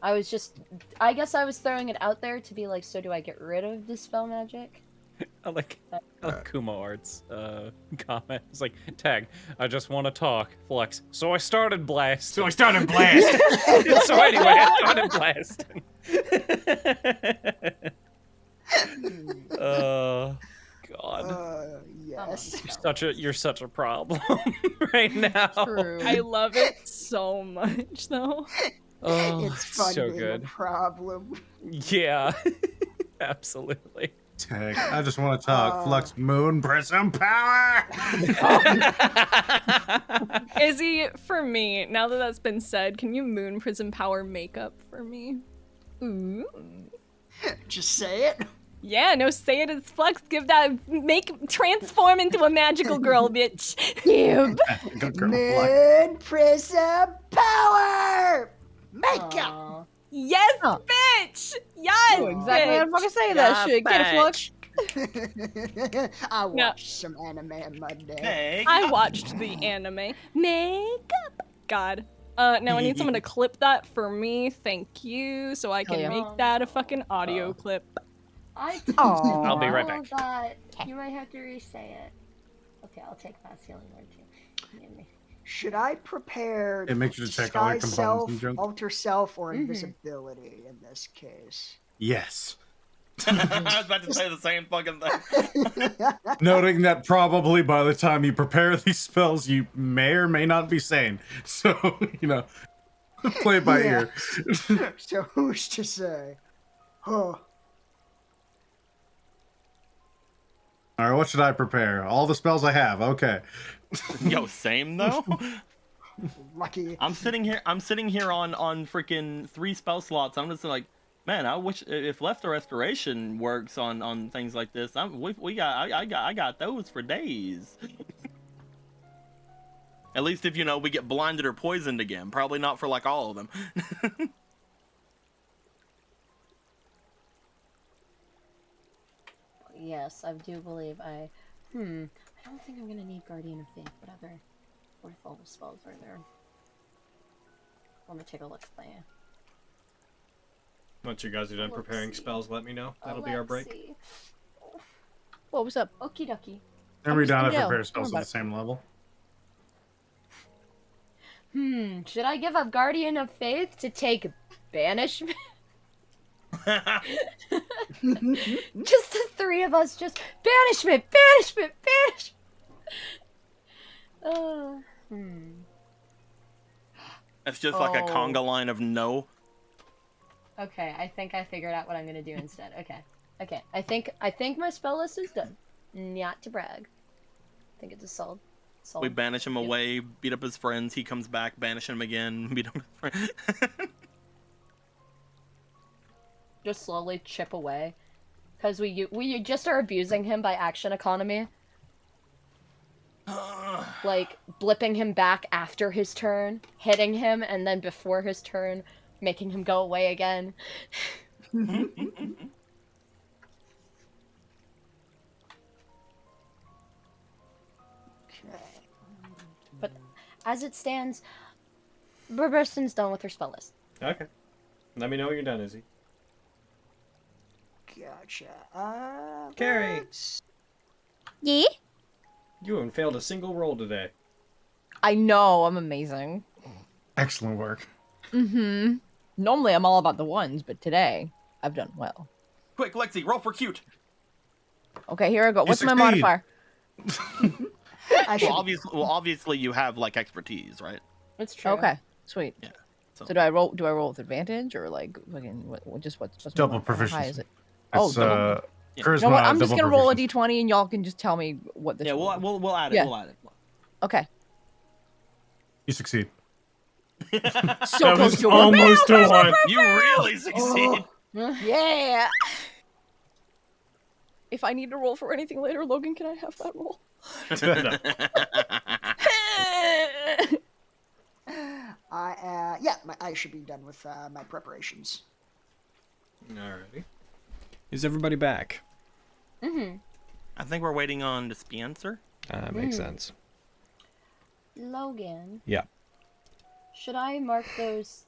I guess I was throwing it out there to be like, so do I get rid of dispel magic? I like Kumo Art's comment. It's like, tag, I just want to talk. Flex. So I started blast. So I started blast. So anyway, I started blasting. God. Yes. You're such a problem right now. True. I love it so much, though. Oh, It's fun so being good. a problem. Yeah, absolutely. Tag. I just want to talk. Flux moon prism power. Izzy, for me, now that that's been said, can you moon prism power makeup for me? Ooh. Just say it. Yeah, no, say it as Flux. Transform into a magical girl, bitch. Yeah. Good girl. Moon prism power. Makeup. Aw. Yes, Oh. bitch. Yes, Oh, exactly how to bitch. fucking say that shit. Get it, Flux? I watched some anime on Monday. Hey. I watched the anime. Makeup. God. Now I need someone to clip that for me. Thank you. So I can Hell yeah. make that a fucking audio clip. I Aw. I'll be right know back. that you might have to re-say it. Okay, I'll take mass healing word too. Should I prepare It makes you to check all your disguise components self, and junk. alter self, or invisibility in this case? Yes. I was about to say the same fucking thing. Noting that probably by the time you prepare these spells, you may or may not be sane. So, you know, play it by ear. So who's to say? Oh. All right, what should I prepare? All the spells I have. Okay. Yo, same though. Lucky. I'm sitting here on freaking 3 spell slots. I'm just like, man, I wish if Left or Restoration works on things like this. I got those for days. At least if, you know, we get blinded or poisoned again. Probably not for like all of them. Yes, I do believe I don't think I'm gonna need Guardian of Faith, but other worthwhile spells are there. Let me take a look at that. Once you guys are done preparing spells, let me know. That'll be our break. Whoa, what's up? Okie dokie. Every down to down. prepare spells Don't at the same level. Should I give up Guardian of Faith to take Banishment? Just the 3 of us, just Banishment, Banishment, Banishment! It's just like a conga line of no. Okay, I think I figured out what I'm gonna do instead. Okay. I think my spell list is done. Not to brag. I think it's a solid. We banish him away, beat up his friends, he comes back, banish him again, beat up his friends. Just slowly chip away. Because we just are abusing him by action economy. Like, blipping him back after his turn, hitting him, and then before his turn, making him go away again. But as it stands, Robertson's done with her spell list. Okay. Let me know when you're done, Izzy. Gotcha. Carrie! Yeah? You haven't failed a single roll today. I know, I'm amazing. Excellent work. Normally I'm all about the ones, but today I've done well. Quick, Lexi, roll for cute. Okay, here I go. What's my succeed. modifier? Well, obviously you have like expertise, right? It's true. Okay, sweet. Yeah. So do I roll with advantage or like fucking what's my Double modifier? How high proficiency. is it? It's, double. charisma. You know what? I'm just double gonna roll a proficiency. d20 and y'all can just tell me what the. Yeah, we'll add it. Yeah. We'll add it. Okay. You succeed. So That close was to almost a 1. You really succeed. Yeah. If I need to roll for anything later, Logan, can I have that roll? I should be done with my preparations. Alrighty. Is everybody back? I think we're waiting on the Spencer. Makes sense. Logan. Yeah. Should I mark those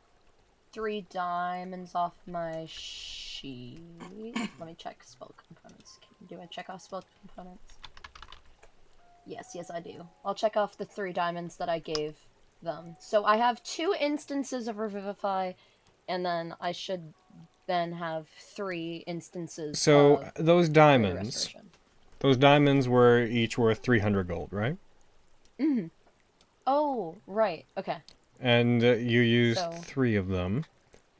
3 diamonds off my sheet? Let me check spell components. Do I check off spell components? Yes, I do. I'll check off the 3 diamonds that I gave them. So I have 2 instances of Revivify, and then I should then have 3 instances So of those diamonds, Restoration. those diamonds were each worth 300 gold, right? Oh, right. Okay. And you used So- 3 of them.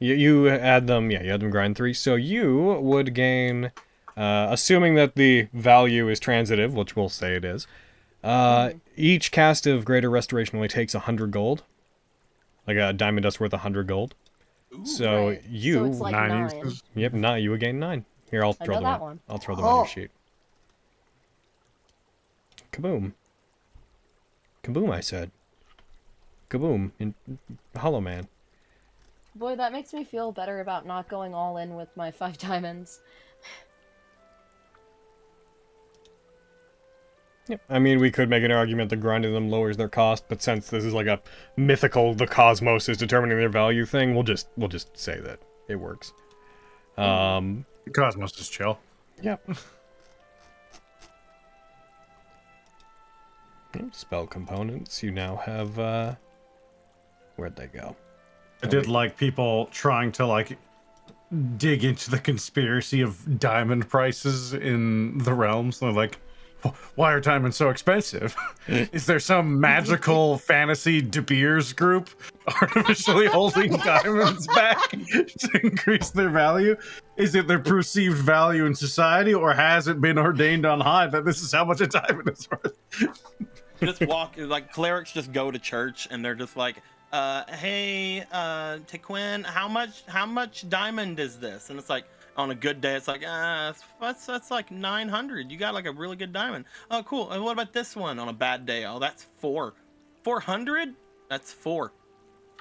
You add them, yeah, you had them grind 3. So you would gain, assuming that the value is transitive, which we'll say it is, each cast of Greater Restoration only takes 100 gold. Like a diamond dust worth 100 gold. So Right. you, So it's like 9. yep, you would gain 9. Here, I'll I throw know them that on. one. I'll throw them on your sheet. Kaboom. Kaboom, I said. Kaboom. In Hollow Man. Boy, that makes me feel better about not going all in with my 5 diamonds. Yep. I mean, we could make an argument that grinding them lowers their cost, but since this is like a mythical, the cosmos is determining their value thing, we'll just say that it works. The cosmos is chill. Yep. Spell components. You now have. Where'd they go? I did like people trying to like dig into the conspiracy of diamond prices in the realms. They're like, why are diamonds so expensive? Is there some magical fantasy De Beers group artificially holding diamonds back to increase their value? Is it their perceived value in society, or has it been ordained on high that this is how much a diamond is worth? Just walk, like clerics just go to church and they're just like, hey, Tequin, how much diamond is this? And it's like, on a good day, it's like, that's like 900. You got like a really good diamond. Oh, cool. And what about this one? On a bad day, oh, that's 400. That's 4.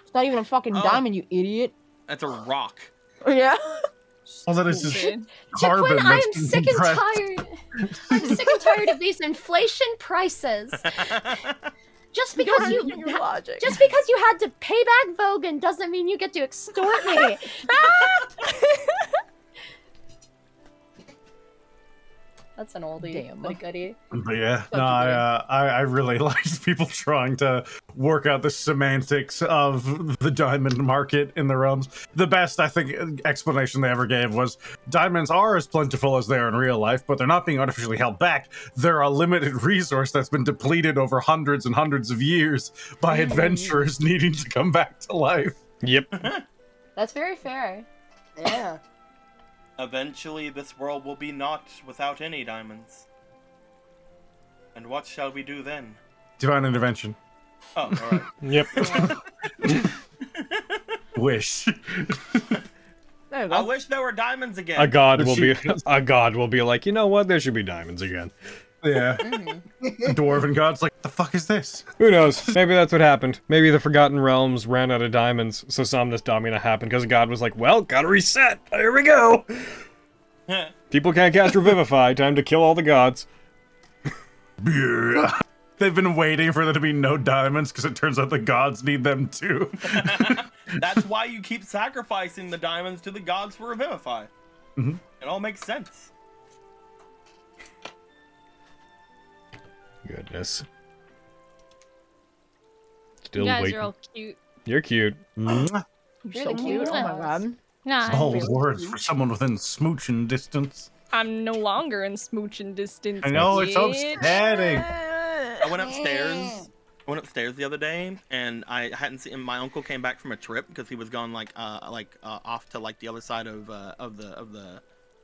It's not even a fucking diamond, you idiot. That's a rock. Yeah. Well, that is just Jaquin, carbon. I am sick and tired. I'm sick and tired of these inflation prices. Just because you had to pay back Vogan doesn't mean you get to extort me. That's an oldie. Damn, but a goodie. But yeah, no, I really liked people trying to work out the semantics of the diamond market in the realms. The best, I think, explanation they ever gave was diamonds are as plentiful as they are in real life, but they're not being artificially held back. They're a limited resource that's been depleted over hundreds and hundreds of years by adventurers needing to come back to life. Yep. That's very fair. Yeah. Eventually, this world will be not without any diamonds. And what shall we do then? Divine intervention. Oh, alright. Yep. Wish. I wish there were diamonds again. A god will be like, you know what? There should be diamonds again. Yeah. Dwarven god's like, the fuck is this? Who knows? Maybe that's what happened. Maybe the Forgotten Realms ran out of diamonds, so Somnus Domina happened because God was like, well, gotta reset. Here we go. People can't cast Revivify. Time to kill all the gods. They've been waiting for there to be no diamonds because it turns out the gods need them too. That's why you keep sacrificing the diamonds to the gods for Revivify. Mm-hmm. It all makes sense. Goodness. You guys waiting. are all cute. You're cute. You're so cute. Oh my god. Nah, All words for someone within smooching distance. I'm no longer in smooching distance. I know, it's bitch. upsetting. I went upstairs the other day, and I hadn't seen. My uncle came back from a trip because he was gone off to like the other side of the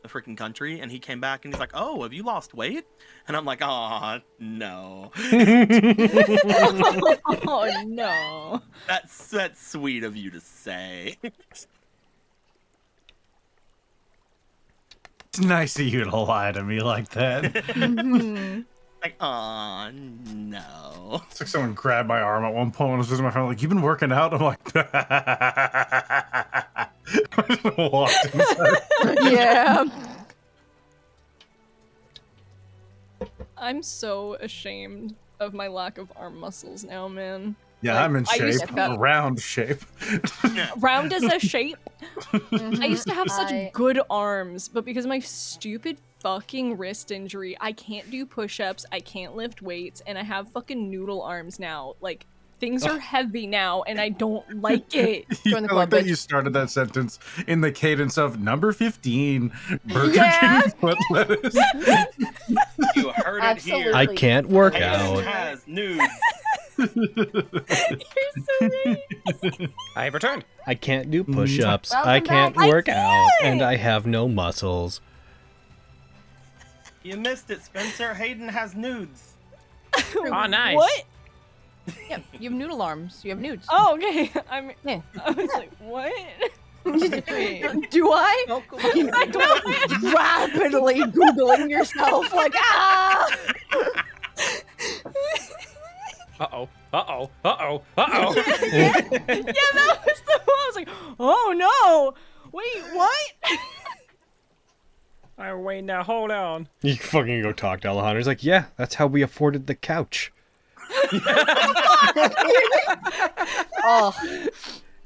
freaking country, and he came back and he's like, "Oh, have you lost weight?" And I'm like, "Ah, no." Oh no. That's sweet of you to say. It's nice of you to lie to me like that. Like, oh no. It's like someone grabbed my arm at one point when I was visiting my friend, like, you've been working out? I'm like, I just walked inside. Yeah. I'm so ashamed of my lack of arm muscles now, man. Yeah, Like, I'm in I used shape. to- Round shape. Round as a shape. I used to have such I- good arms, but because of my stupid fucking wrist injury, I can't do push-ups, I can't lift weights, and I have fucking noodle arms now. Like, things are heavy now, and I don't like it. I like that you started that sentence in the cadence of number 15, Burger Yeah. King foot lettuce. You heard it here. I can't work Hayden out. has nudes. I have returned. I can't do push-ups. Welcome I can't back. work out, and I have no muscles. You missed it, Spencer. Hayden has nudes. Oh, nice. What? Yeah, you have noodle arms. You have nudes. Oh, okay. Yeah. I was like, what? Do I? I know. Rapidly Googling yourself, like, ah! Uh-oh. Uh-oh. Uh-oh. Uh-oh. Yeah, that was the one. I was like, oh no! Wait, what? Oh, wait, now, hold on. You fucking go talk to Alejandro. He's like, yeah, that's how we afforded the couch. Oh,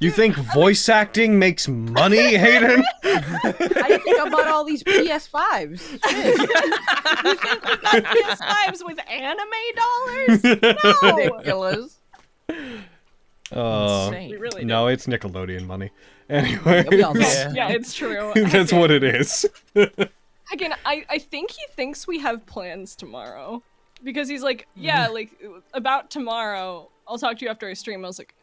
You think voice acting makes money, Hayden? I think about all these PS5s. Shit. You think we got PS5s with anime dollars? No! Ridiculous. Insane. We really no, it's Nickelodeon money. Anyway, we all know. Yeah, it's true. that's what it is. Again, I think he thinks we have plans tomorrow. Because he's like, yeah, like, about tomorrow, I'll talk to you after I stream. I was like,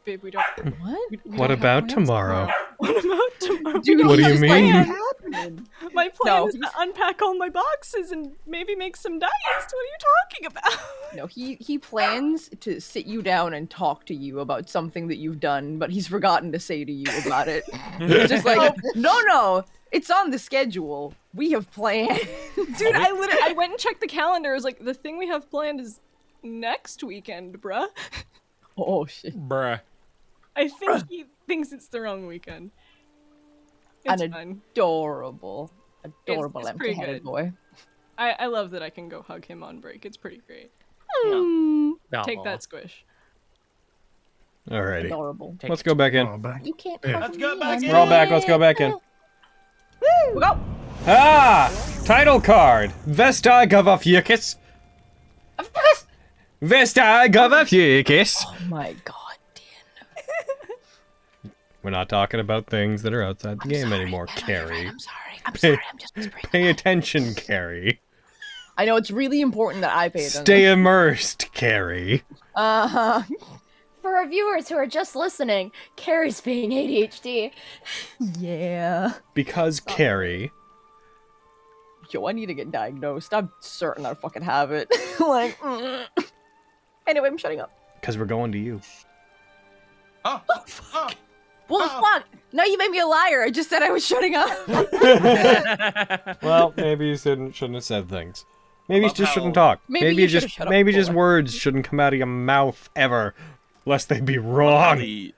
babe, we don't... What? we What don't have about plans tomorrow? What about tomorrow? Dude, What do you he's mean? playing- My plan No, is to unpack all my boxes and maybe make some dice. What are you talking about? No, he plans to sit you down and talk to you about something that you've done, but he's forgotten to say to you about it. He's just like, no, it's on the schedule. We have plans. Dude, I went and checked the calendar. I was like, the thing we have planned is next weekend, bruh. Oh shit. Bruh. I think he thinks it's the wrong weekend. It's An fine. adorable It's pretty empty-headed good. boy. I love that I can go hug him on break. It's pretty great. Take Aw. that, Squish. Alrighty. Adorable. Let's go back in. You can't. Yeah. Let's go back We're all back. Let's go back in. We go. Ah! Title card. Vestige of Ophiuchus. Vestige of Ophiuchus. Oh my god. We're not talking about things that are outside the game anymore, Carrie. I'm sorry. I'm just whispering. Pay attention, Carrie. I know it's really important that I pay attention. Stay immersed, Carrie. Uh-huh. For our viewers who are just listening, Carrie's being ADHD. Yeah. Because Carrie. Yo, I need to get diagnosed. I'm certain I fucking have it. Like, anyway, I'm shutting up. Because we're going to you. Well, fuck. Now you made me a liar. I just said I was shutting up. Well, maybe you shouldn't have said things. Maybe you Love just how- shouldn't talk. Maybe you just should've shut up maybe just before. words shouldn't come out of your mouth ever, lest they be wrong. The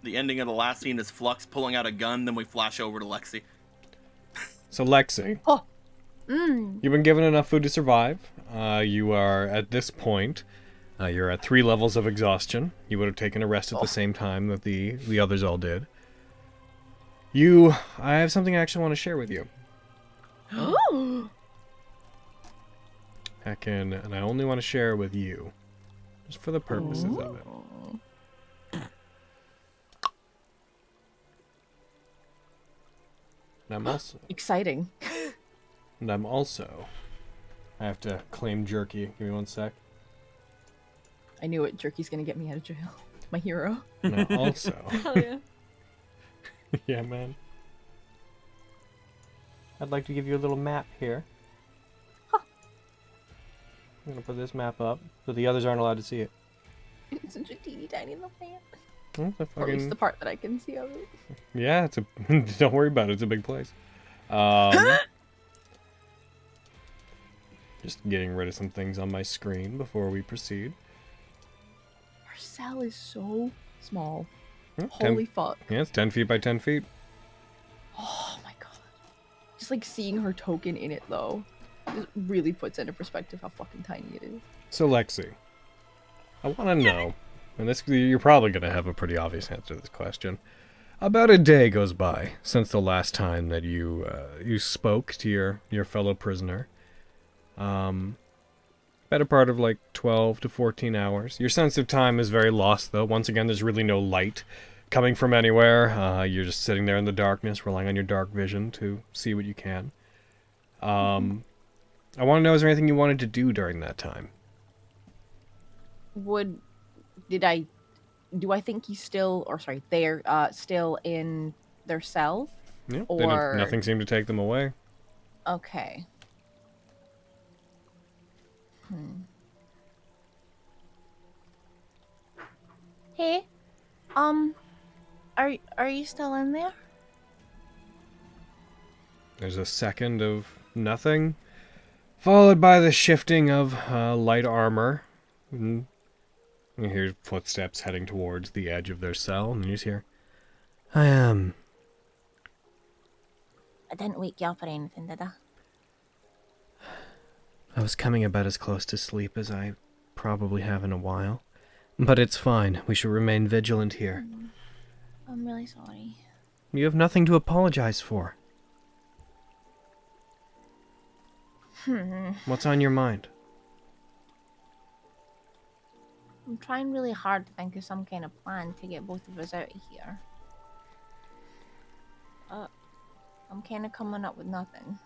ending of the last scene is Flux pulling out a gun, then we flash over to Lexi. So Lexi, you've been given enough food to survive. You are at this point. You're at 3 levels of exhaustion. You would have taken a rest at the same time that the others all did. I have something I actually want to share with you. And I only want to share with you, just for the purposes of it. And Exciting. I have to claim Jerky. Give me 1 sec. I knew it. Jerky's gonna get me out of jail. My hero. And I also, Hell yeah. yeah, man. I'd like to give you a little map here. I'm gonna put this map up, so the others aren't allowed to see it. It's such a teeny tiny little fan. Oh, the Or at least fucking... the part that I can see of it. Yeah, it's a. Don't worry about it. It's a big place. Just getting rid of some things on my screen before we proceed. Our cell is so small. Yeah, Holy fuck. Yeah, it's 10 feet by 10 feet. Oh my god. Just like seeing her token in it though. Just really puts into perspective how fucking tiny it is. So Lexi, I want to know, and this you're probably gonna have a pretty obvious answer to this question. About a day goes by since the last time that you spoke to your fellow prisoner. Better part of like 12 to 14 hours. Your sense of time is very lost though. Once again, there's really no light coming from anywhere. You're just sitting there in the darkness, relying on your dark vision to see what you can. I want to know, is there anything you wanted to do during that time? Do I think he's still, or sorry, they're still in their cell? Yeah, Or nothing seemed to take them away. Okay. Hey, are you still in there? There's a second of nothing, followed by the shifting of light armor. And you hear footsteps heading towards the edge of their cell, and you just hear, I didn't wake you up or anything, did I? I was coming about as close to sleep as I probably have in a while. But it's fine. We should remain vigilant here. I'm really sorry. You have nothing to apologize for. What's on your mind? I'm trying really hard to think of some kind of plan to get both of us out of here. I'm kind of coming up with nothing.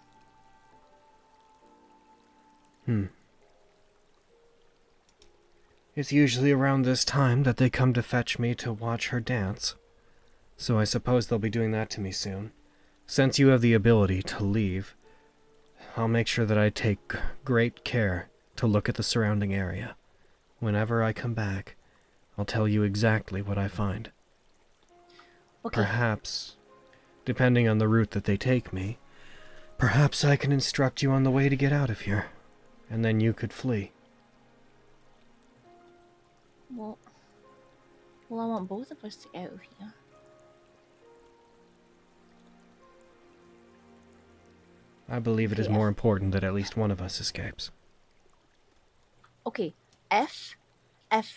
It's usually around this time that they come to fetch me to watch her dance. So I suppose they'll be doing that to me soon. Since you have the ability to leave, I'll make sure that I take great care to look at the surrounding area. Whenever I come back, I'll tell you exactly what I find. Okay. Perhaps, depending on the route that they take me, perhaps I can instruct you on the way to get out of here, and then you could flee. Well, I want both of us to get out of here. I believe it is more important that at least one of us escapes. Okay, if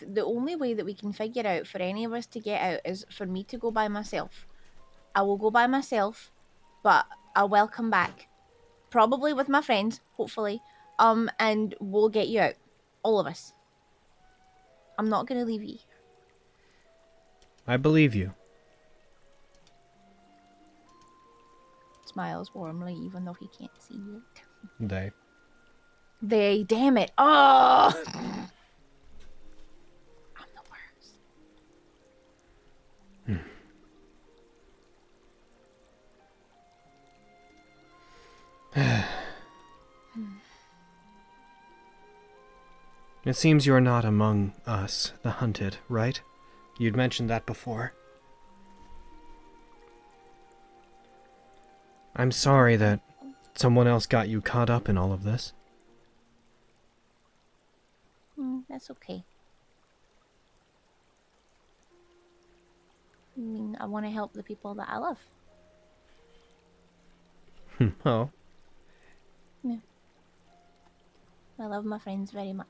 the only way that we can figure out for any of us to get out is for me to go by myself, I will go by myself, but I will come back. Probably with my friends, hopefully. And we'll get you out. All of us. I'm not gonna leave you. I believe you. Smiles warmly, even though he can't see it. They, damn it. Oh! I'm the worst. It seems you're not among us, the hunted, right? You'd mentioned that before. I'm sorry that someone else got you caught up in all of this. That's okay. I mean, I want to help the people that I love. Oh. Yeah. I love my friends very much.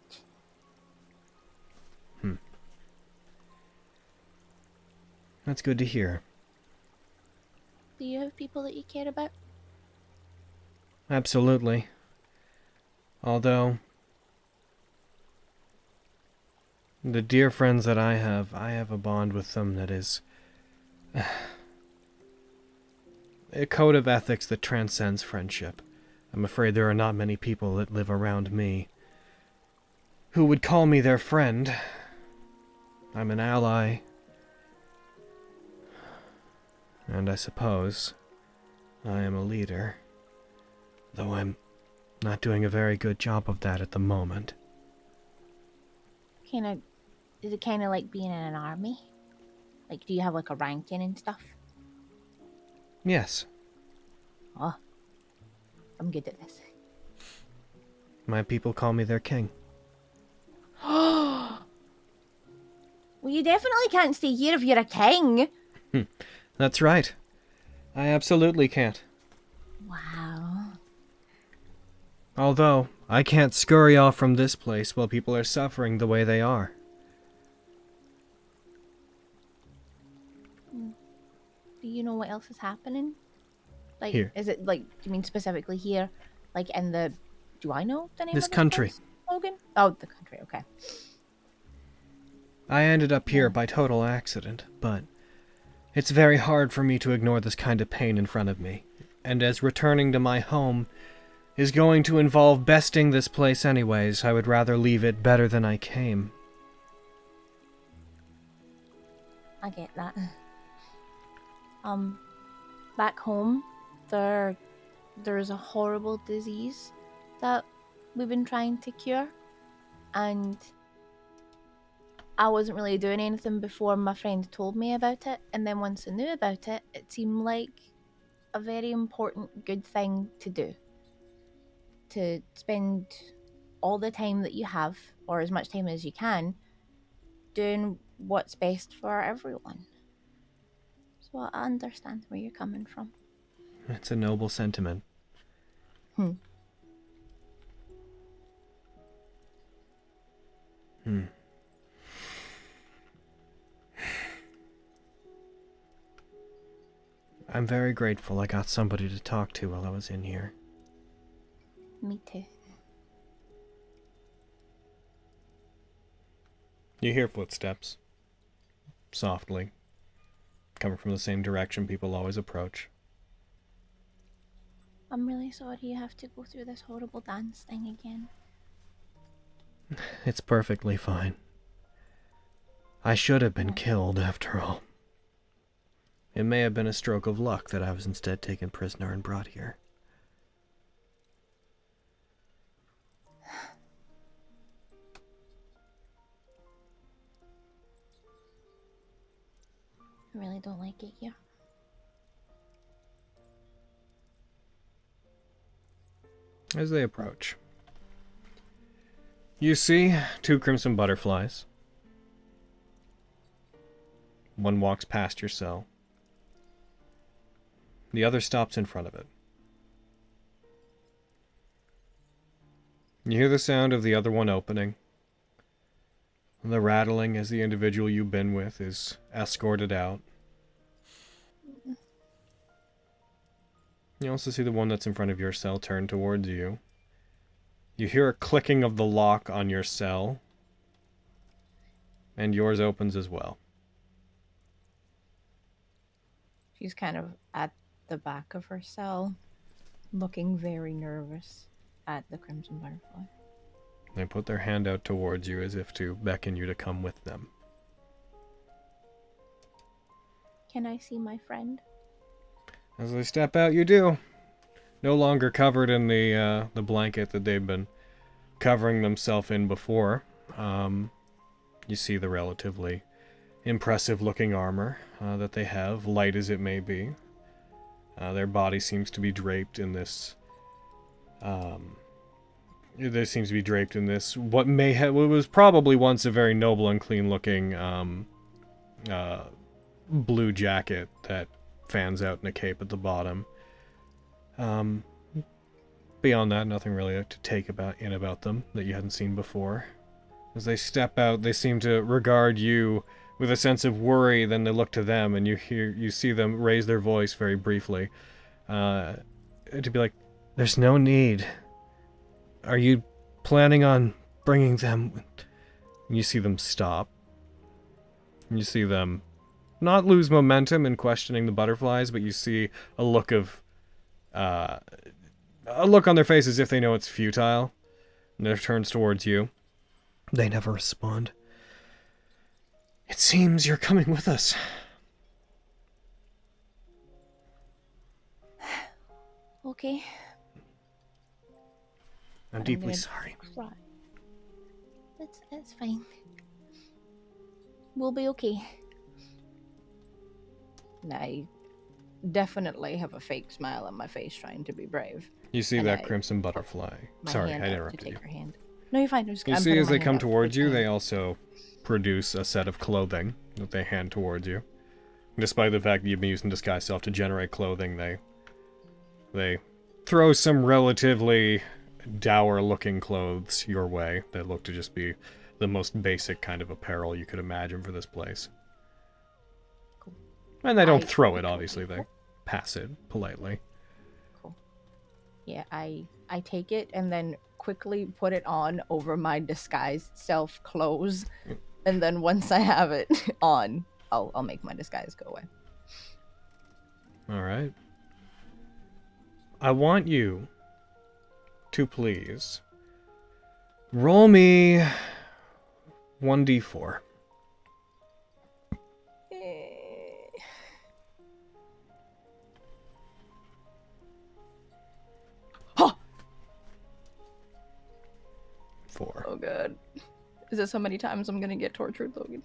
That's good to hear. Do you have people that you care about? Absolutely. Although, the dear friends that I have a bond with them that is a code of ethics that transcends friendship. I'm afraid there are not many people that live around me who would call me their friend. I'm an ally. And I suppose I am a leader, though I'm not doing a very good job of that at the moment. Is it kind of like being in an army? Like, do you have like a ranking and stuff? Yes. Oh, I'm good at this. My people call me their king. Well, you definitely can't stay here if you're a king. That's right. I absolutely can't. Wow. Although, I can't scurry off from this place while people are suffering the way they are. Do you know what else is happening? Like, Here. Is it like, do you mean specifically here? Like in the, do I know the name This of country. place, Logan? Oh, the country, okay. I ended up here by total accident, but it's very hard for me to ignore this kind of pain in front of me. And as returning to my home is going to involve besting this place anyways, I would rather leave it better than I came. I get that. Back home, there's a horrible disease that we've been trying to cure, and I wasn't really doing anything before my friend told me about it, and then once I knew about it, it seemed like a very important, good thing to do. To spend all the time that you have, or as much time as you can, doing what's best for everyone. So I understand where you're coming from. It's a noble sentiment. I'm very grateful I got somebody to talk to while I was in here. Me too. You hear footsteps. Softly. Coming from the same direction people always approach. I'm really sorry you have to go through this horrible dance thing again. It's perfectly fine. I should have been killed, after all. It may have been a stroke of luck that I was instead taken prisoner and brought here. I really don't like it here. As they approach, you see 2 crimson butterflies. One walks past your cell. The other stops in front of it. You hear the sound of the other one opening. The rattling as the individual you've been with is escorted out. You also see the one that's in front of your cell turn towards you. You hear a clicking of the lock on your cell. And yours opens as well. She's kind of at the back of her cell, looking very nervous at the crimson butterfly. They put their hand out towards you as if to beckon you to come with them. Can I see my friend? As they step out, you do. No longer covered in the blanket that they've been covering themselves in before. You see the relatively impressive-looking armor that they have, light as it may be. Their body seems to be draped in this. There seems to be draped in this what was probably once a very noble and clean-looking blue jacket that fans out in a cape at the bottom. Beyond that, nothing really to take about them that you hadn't seen before. As they step out, they seem to regard you with a sense of worry. Then they look to them, and you see them raise their voice very briefly, to be like, "There's no need. Are you planning on bringing them?" And you see them stop. And you see them not lose momentum in questioning the butterflies, but you see a look on their face as if they know it's futile. And their turns towards you. They never respond. It seems you're coming with us. Okay. I'm deeply sorry. Cry. That's fine. We'll be okay. I definitely have a fake smile on my face, trying to be brave. You see that crimson butterfly. Sorry, I interrupted you. Her hand. No, you're fine. You see as they come towards you, they also produce a set of clothing that they hand towards you. Despite the fact that you've been using disguise self to generate clothing, they throw some relatively dour-looking clothes your way that look to just be the most basic kind of apparel you could imagine for this place. Cool. And they don't throw it, obviously. They pass it politely. Cool. Yeah, I take it and then quickly put it on over my disguised self clothes, and then once I have it on, I'll make my disguise go away. Alright. I want you to please roll me 1d4. Huh. 4. Oh god. Is this how many times I'm gonna get tortured, Logan?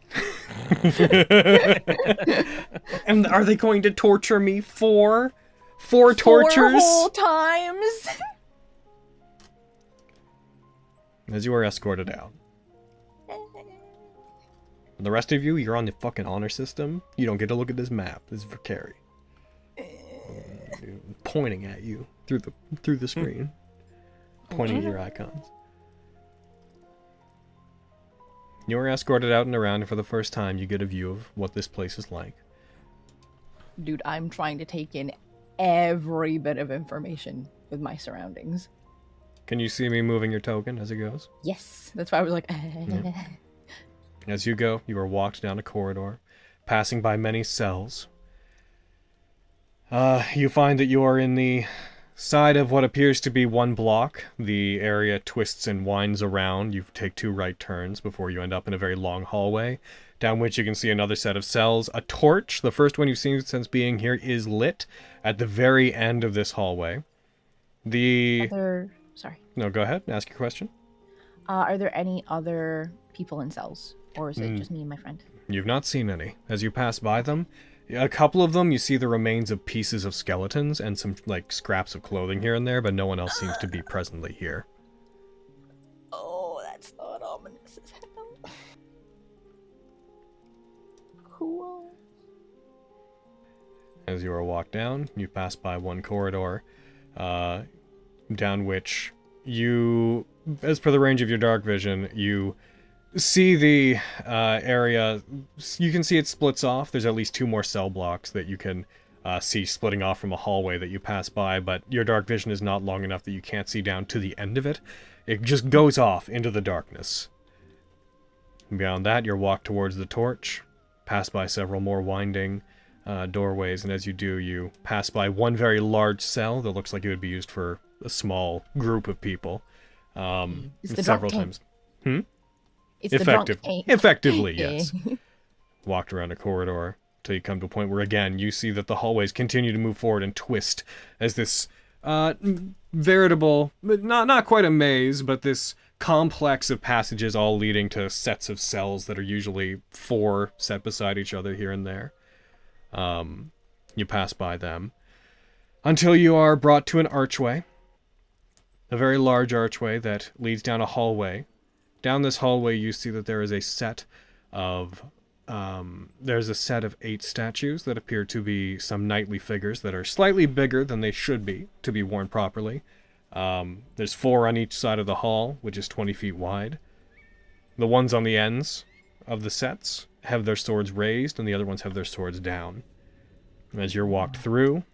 And are they going to torture me for 4 tortures? 4 whole times? As you are escorted out. The rest of you, you're on the fucking honor system. You don't get to look at this map. This is for Carrie. Pointing at you through the screen. Pointing at your icons. You are escorted out and around, and for the first time you get a view of what this place is like. Dude, I'm trying to take in every bit of information with my surroundings. Can you see me moving your token as it goes? Yes. That's why I was like, Yeah. As you go, you are walked down a corridor, passing by many cells. You find that you are in the side of what appears to be one block. The area twists and winds around. You take 2 right turns before you end up in a very long hallway, down which you can see another set of cells. A torch, the first one you've seen since being here, is lit at the very end of this hallway. Sorry. No, go ahead. Ask your question. Are there any other people in cells? Or is it just me and my friend? You've not seen any. As you pass by them, a couple of them, you see the remains of pieces of skeletons and some, like, scraps of clothing here and there, but no one else seems to be presently here. Oh, that's not ominous as hell. Cool. As you are walked down, you pass by one corridor, down which you, as per the range of your dark vision, you see the area. You can see it splits off. There's at least 2 more cell blocks that you can see splitting off from a hallway that you pass by, but your dark vision is not long enough that you can't see down to the end of it. It just goes off into the darkness. Beyond that, you're walked towards the torch, pass by several more winding doorways, and as you do, you pass by one very large cell that looks like it would be used for a small group of people. Several times. It's the drunk tank. Effectively, yes. Walked around a corridor till you come to a point where, again, you see that the hallways continue to move forward and twist as this veritable, not quite a maze, but this complex of passages all leading to sets of cells that are usually 4 set beside each other here and there. You pass by them until you are brought to an archway. A very large archway that leads down a hallway. Down this hallway, you see that there is a set of 8 statues that appear to be some knightly figures that are slightly bigger than they should be to be worn properly. There's 4 on each side of the hall, which is 20 feet wide. The ones on the ends of the sets have their swords raised, and the other ones have their swords down. As you're walked through,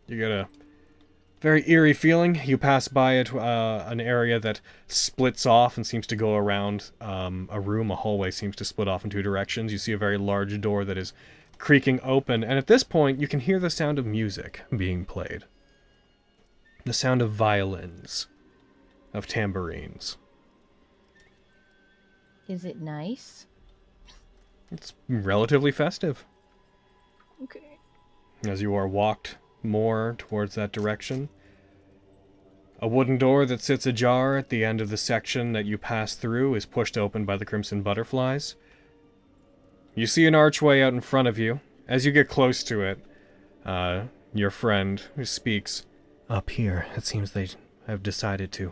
you get a very eerie feeling. You pass by an area that splits off and seems to go around a room. A hallway seems to split off in 2 directions. You see a very large door that is creaking open, and at this point, you can hear the sound of music being played. The sound of violins, of tambourines. Is it nice? It's relatively festive. Okay. As you are walked more towards that direction, a wooden door that sits ajar at the end of the section that you pass through is pushed open by the crimson butterflies. You see an archway out in front of you. As you get close to it, your friend speaks. Up here, it seems they have decided to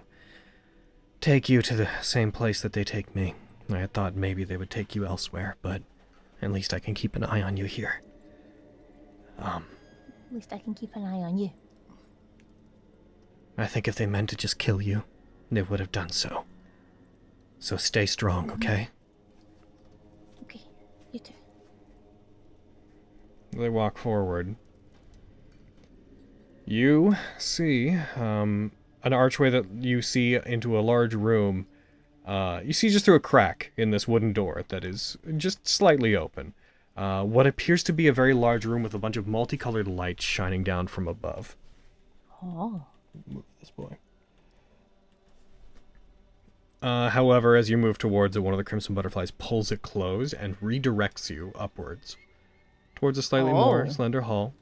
take you to the same place that they take me. I had thought maybe they would take you elsewhere, but at least I can keep an eye on you here. At least I can keep an eye on you. I think if they meant to just kill you, they would have done so. So stay strong, okay? Okay, you too. They walk forward. You see an archway that you see into a large room. You see just through a crack in this wooden door that is just slightly open. What appears to be a very large room with a bunch of multicolored lights shining down from above. Oh. Move this boy. However, as you move towards it, one of the crimson butterflies pulls it closed and redirects you upwards towards a slightly more slender hall.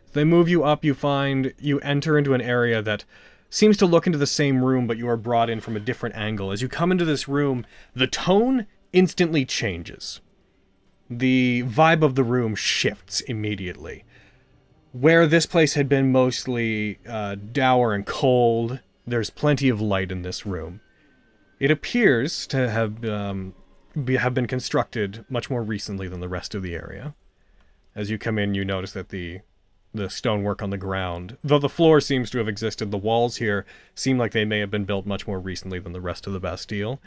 As they move you up, you find you enter into an area that seems to look into the same room, but you are brought in from a different angle. As you come into this room, the tone instantly changes. The vibe of the room shifts immediately. Where this place had been mostly dour and cold, there's plenty of light in this room. It appears to have been constructed much more recently than the rest of the area. As you come in, you notice that the stonework on the ground, though the floor seems to have existed, the walls here seem like they may have been built much more recently than the rest of the Bastille.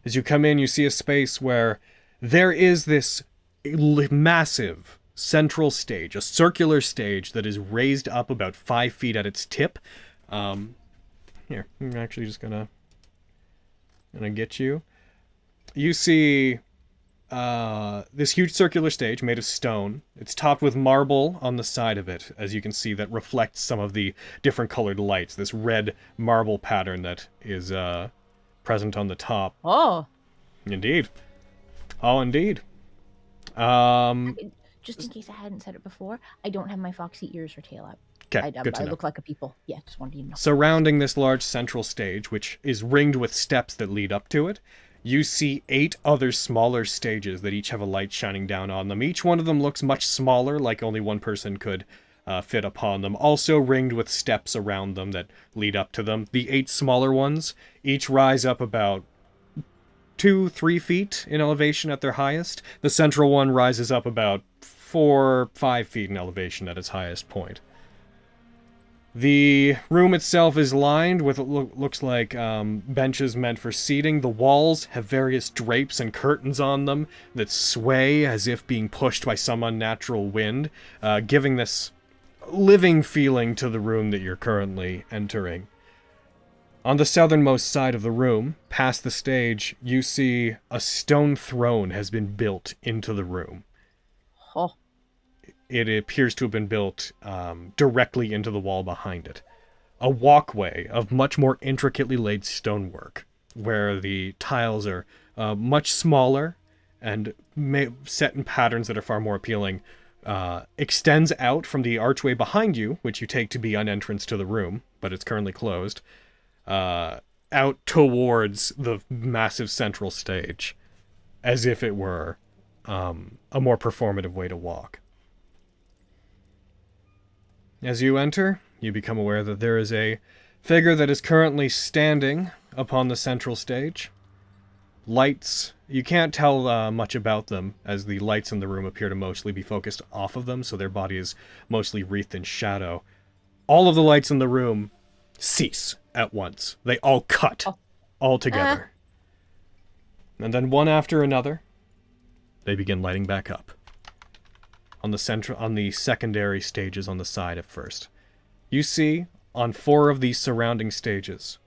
As you come in, you see a space where there is this massive central stage, a circular stage that is raised up about 5 feet at its tip. Here, I'm actually just gonna get you. You see this huge circular stage made of stone. It's topped with marble on the side of it, as you can see, that reflects some of the different colored lights. This red marble pattern that is present on the top. Oh. Indeed. Oh, indeed. Just in case I hadn't said it before, I don't have my foxy ears or tail out. Okay, good to I know. look like a people. Yeah, just wanted you to know. Surrounding this large central stage, which is ringed with steps that lead up to it, you see 8 other smaller stages that each have a light shining down on them. Each one of them looks much smaller, like only one person could fit upon them. Also ringed with steps around them that lead up to them. The 8 smaller ones each rise up about 2-3 feet in elevation at their highest. The central one rises up about 4-5 feet in elevation at its highest point. The room itself is lined with what looks like benches meant for seating. The walls have various drapes and curtains on them that sway as if being pushed by some unnatural wind, giving this living feeling to the room that you're currently entering. On the southernmost side of the room, past the stage, you see a stone throne has been built into the room. Oh. It appears to have been built directly into the wall behind it. A walkway of much more intricately laid stonework, where the tiles are much smaller and set in patterns that are far more appealing, extends out from the archway behind you, which you take to be an entrance to the room, but it's currently closed, out towards the massive central stage, as if it were a more performative way to walk. As you enter, you become aware that there is a figure that is currently standing upon the central stage. Lights, you can't tell much about them, as the lights in the room appear to mostly be focused off of them, so their body is mostly wreathed in shadow. All of the lights in the room cease at once. They all cut all together. And then one after another, they begin lighting back up. On the secondary stages on the side at first. You see, on 4 of these surrounding stages,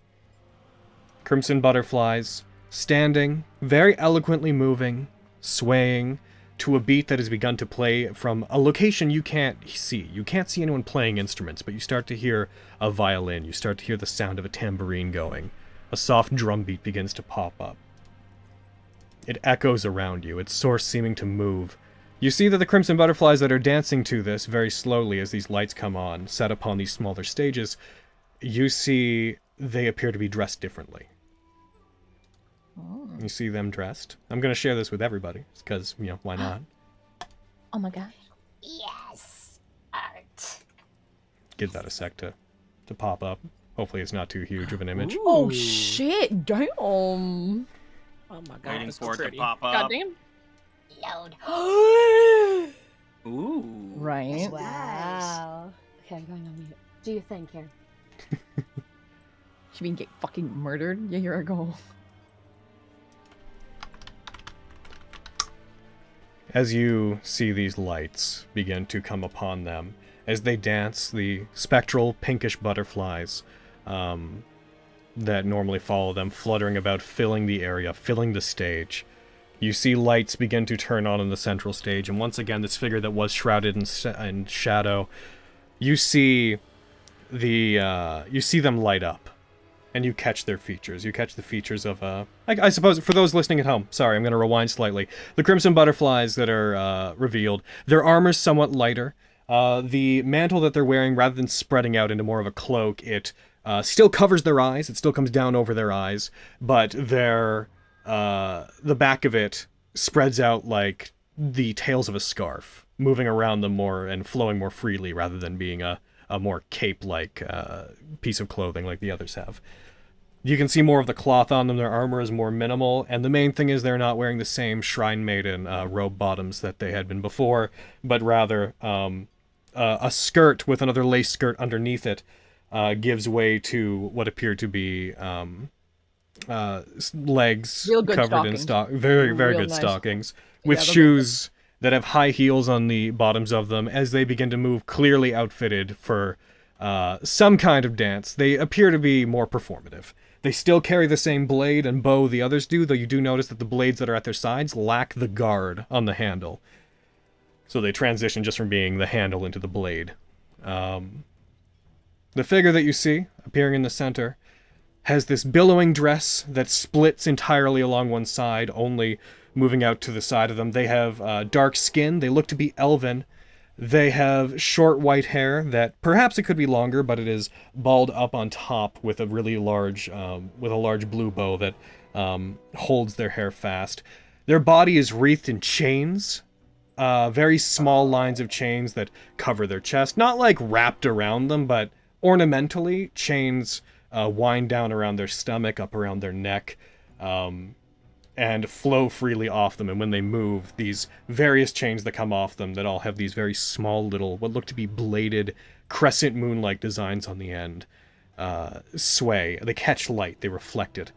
crimson butterflies, standing, very eloquently moving, swaying, to a beat that has begun to play from a location you can't see. You can't see anyone playing instruments, but you start to hear a violin, you start to hear the sound of a tambourine going. A soft drum beat begins to pop up. It echoes around you, its source seeming to move. You see that the crimson butterflies that are dancing to this very slowly as these lights come on, set upon these smaller stages, you see they appear to be dressed differently. Oh. You see them dressed. I'm going to share this with everybody, because, why not? Oh my gosh. Yes! Art. Give that a sec to pop up. Hopefully it's not too huge of an image. Ooh. Oh shit, damn. Oh my god, Waiting that's for it pretty. to pop up. Goddamn. Load. Ooh. Right. Wow. Okay, I'm going on mute. Do your thing, Karen. You mean get fucking murdered? Yeah, here I go. As you see these lights begin to come upon them, as they dance, the spectral pinkish butterflies that normally follow them, fluttering about, filling the area, filling the stage. You see lights begin to turn on in the central stage, and once again, this figure that was shrouded in shadow, you see them light up, and you catch their features. You catch the features of I suppose for those listening at home. Sorry, I'm going to rewind slightly. The crimson butterflies that are revealed, their armor's somewhat lighter. The mantle that they're wearing, rather than spreading out into more of a cloak, it still covers their eyes. It still comes down over their eyes, but the back of it spreads out like the tails of a scarf, moving around them more and flowing more freely rather than being a more cape-like piece of clothing like the others have. You can see more of the cloth on them. Their armor is more minimal, and the main thing is they're not wearing the same Shrine Maiden robe bottoms that they had been before, but rather a skirt with another lace skirt underneath it gives way to what appear to be legs covered in very good nice stockings with shoes that have high heels on the bottoms of them. As they begin to move, clearly outfitted for some kind of dance, they appear to be more performative. They still carry the same blade and bow the others do, though you do notice that the blades that are at their sides lack the guard on the handle. So they transition just from being the handle into the blade. The figure that you see, appearing in the center, has this billowing dress that splits entirely along one side, only moving out to the side of them. They have dark skin. They look to be elven. They have short white hair that perhaps it could be longer, but it is balled up on top with a really large, blue bow that holds their hair fast. Their body is wreathed in chains, very small lines of chains that cover their chest, not like wrapped around them, but ornamentally. Chains wind down around their stomach, up around their neck, and flow freely off them. And when they move, these various chains that come off them that all have these very small little, what look to be bladed crescent moon-like designs on the end, sway. They catch light. They reflect it.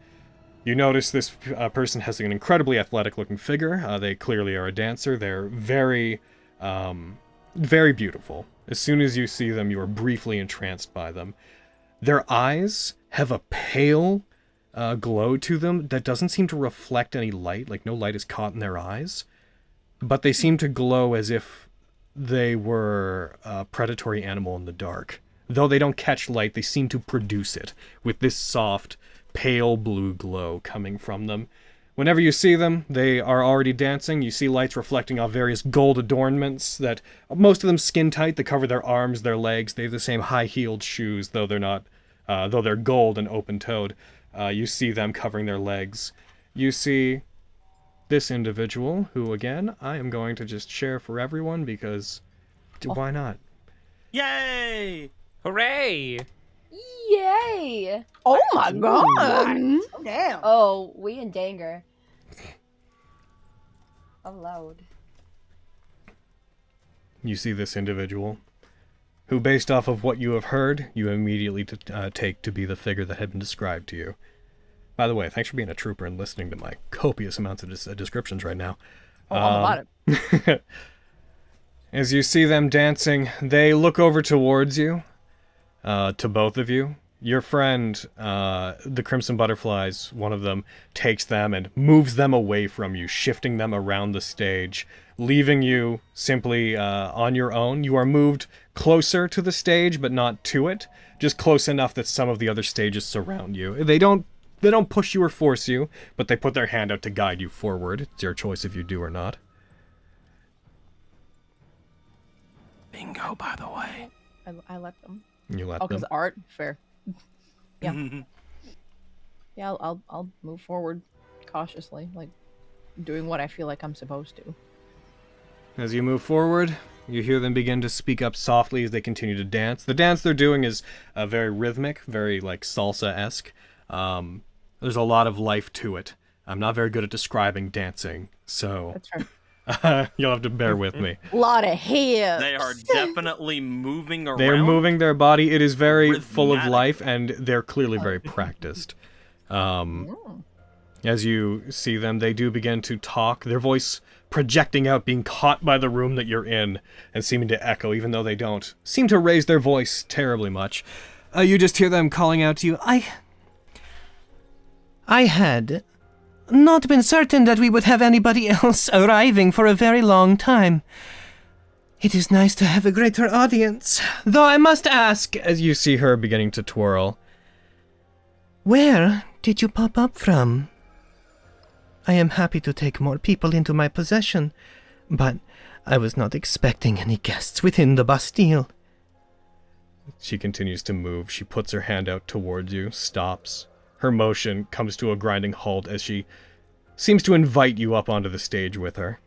You notice this person has an incredibly athletic-looking figure. They clearly are a dancer. They're very, very beautiful. As soon as you see them, you are briefly entranced by them. Their eyes have a pale glow to them that doesn't seem to reflect any light, like no light is caught in their eyes, but they seem to glow as if they were a predatory animal in the dark. Though they don't catch light, they seem to produce it with this soft, pale blue glow coming from them. Whenever you see them, they are already dancing. You see lights reflecting off various gold adornments that, most of them skin tight, that cover their arms, their legs. They have the same high-heeled shoes, though they're not, though they're gold and open-toed. You see them covering their legs. You see this individual, who, again, I am going to just share for everyone, because why not? Yay! Hooray! Yay! Oh my god! Oh, damn. Oh, we in danger. Allowed. You see this individual, who, based off of what you have heard, you immediately take to be the figure that had been described to you. By the way, thanks for being a trooper and listening to my copious amounts of descriptions right now. Oh, I'm about it. As you see them dancing, they look over towards you, to both of you. Your friend, the Crimson Butterflies, one of them, takes them and moves them away from you, shifting them around the stage, leaving you simply on your own. You are moved closer to the stage, but not to it, just close enough that some of the other stages surround you. They don't push you or force you, but they put their hand out to guide you forward. It's your choice if you do or not. Bingo, by the way. I let them. You let Oh, them? because art? Fair. Yeah. Yeah, I'll move forward cautiously, like doing what I feel like I'm supposed to. As you move forward, you hear them begin to speak up softly as they continue to dance. The dance they're doing is very rhythmic, very like salsa-esque. There's a lot of life to it. I'm not very good at describing dancing, so That's fair. you'll have to bear with me. A lot of hair. They are definitely moving around. They're moving their body. It is very full of life, and they're clearly very practiced. As you see them, they do begin to talk, their voice projecting out, being caught by the room that you're in, and seeming to echo, even though they don't seem to raise their voice terribly much. You just hear them calling out to you, I had not been certain that we would have anybody else arriving for a very long time. It is nice to have a greater audience, though I must ask, as you see her beginning to twirl, where did you pop up from? I am happy to take more people into my possession, but I was not expecting any guests within the Bastille. She continues to move. She puts her hand out towards you, stops. Her motion comes to a grinding halt as she seems to invite you up onto the stage with her.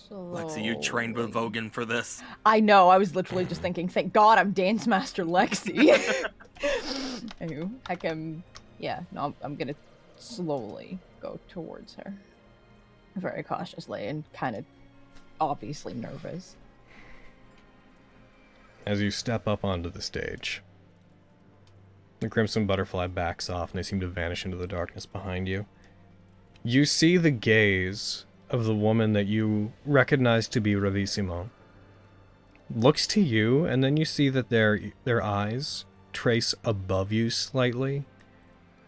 Lexi, you trained with Vogan for this. I know, I was literally just thinking, thank God I'm Dance Master Lexi. Anywho, I'm gonna slowly go towards her. Very cautiously and kind of obviously nervous. As you step up onto the stage, the Crimson Butterfly backs off and they seem to vanish into the darkness behind you. You see the gaze of the woman that you recognize to be Ravissimo looks to you, and then you see that their eyes trace above you slightly,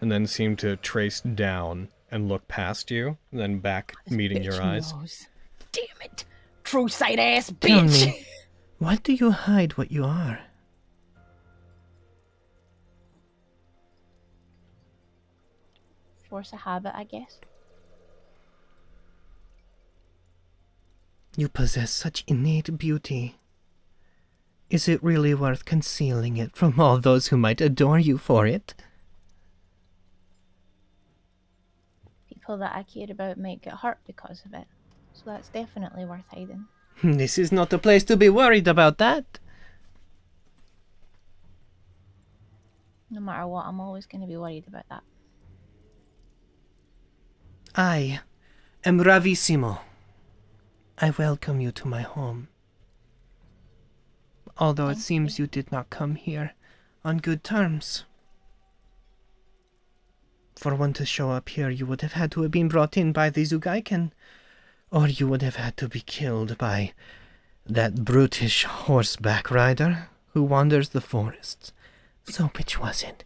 and then seem to trace down and look past you, and then back, meeting your eyes. Knows. Damn it! True sight ass Tell bitch! me, why do you hide what you are? Force a habit, I guess. You possess such innate beauty. Is it really worth concealing it from all those who might adore you for it? People that I cared about might get hurt because of it. So that's definitely worth hiding. This is not the place to be worried about that. No matter what, I'm always going to be worried about that. I am Ravissimo. I welcome you to my home. Although it seems you did not come here on good terms. For one to show up here, you would have had to have been brought in by the Zugaiken, or you would have had to be killed by that brutish horseback rider who wanders the forests. So which was it?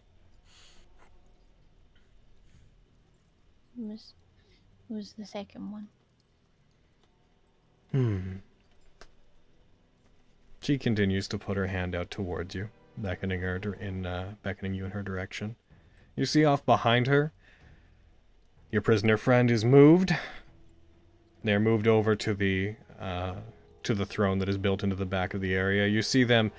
It was the second one. She continues to put her hand out towards you, beckoning you in her direction. You see off behind her, your prisoner friend is moved. They're moved over to the throne that is built into the back of the area. You see them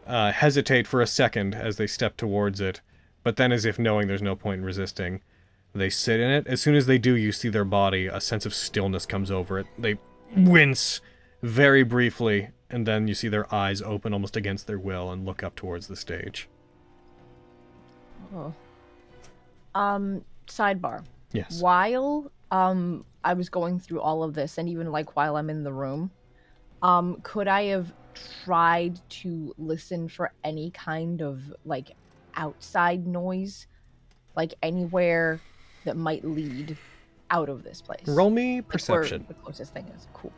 hesitate for a second as they step towards it, but then, as if knowing there's no point in resisting, they sit in it. As soon as they do, you see their body, a sense of stillness comes over it. They wince very briefly, and then you see their eyes open almost against their will and look up towards the stage. Oh. Sidebar. Yes. While I was going through all of this, and even like while I'm in the room, could I have tried to listen for any kind of like outside noise, like anywhere that might lead out of this place? Roll me Like, perception. where the closest thing is. Cool.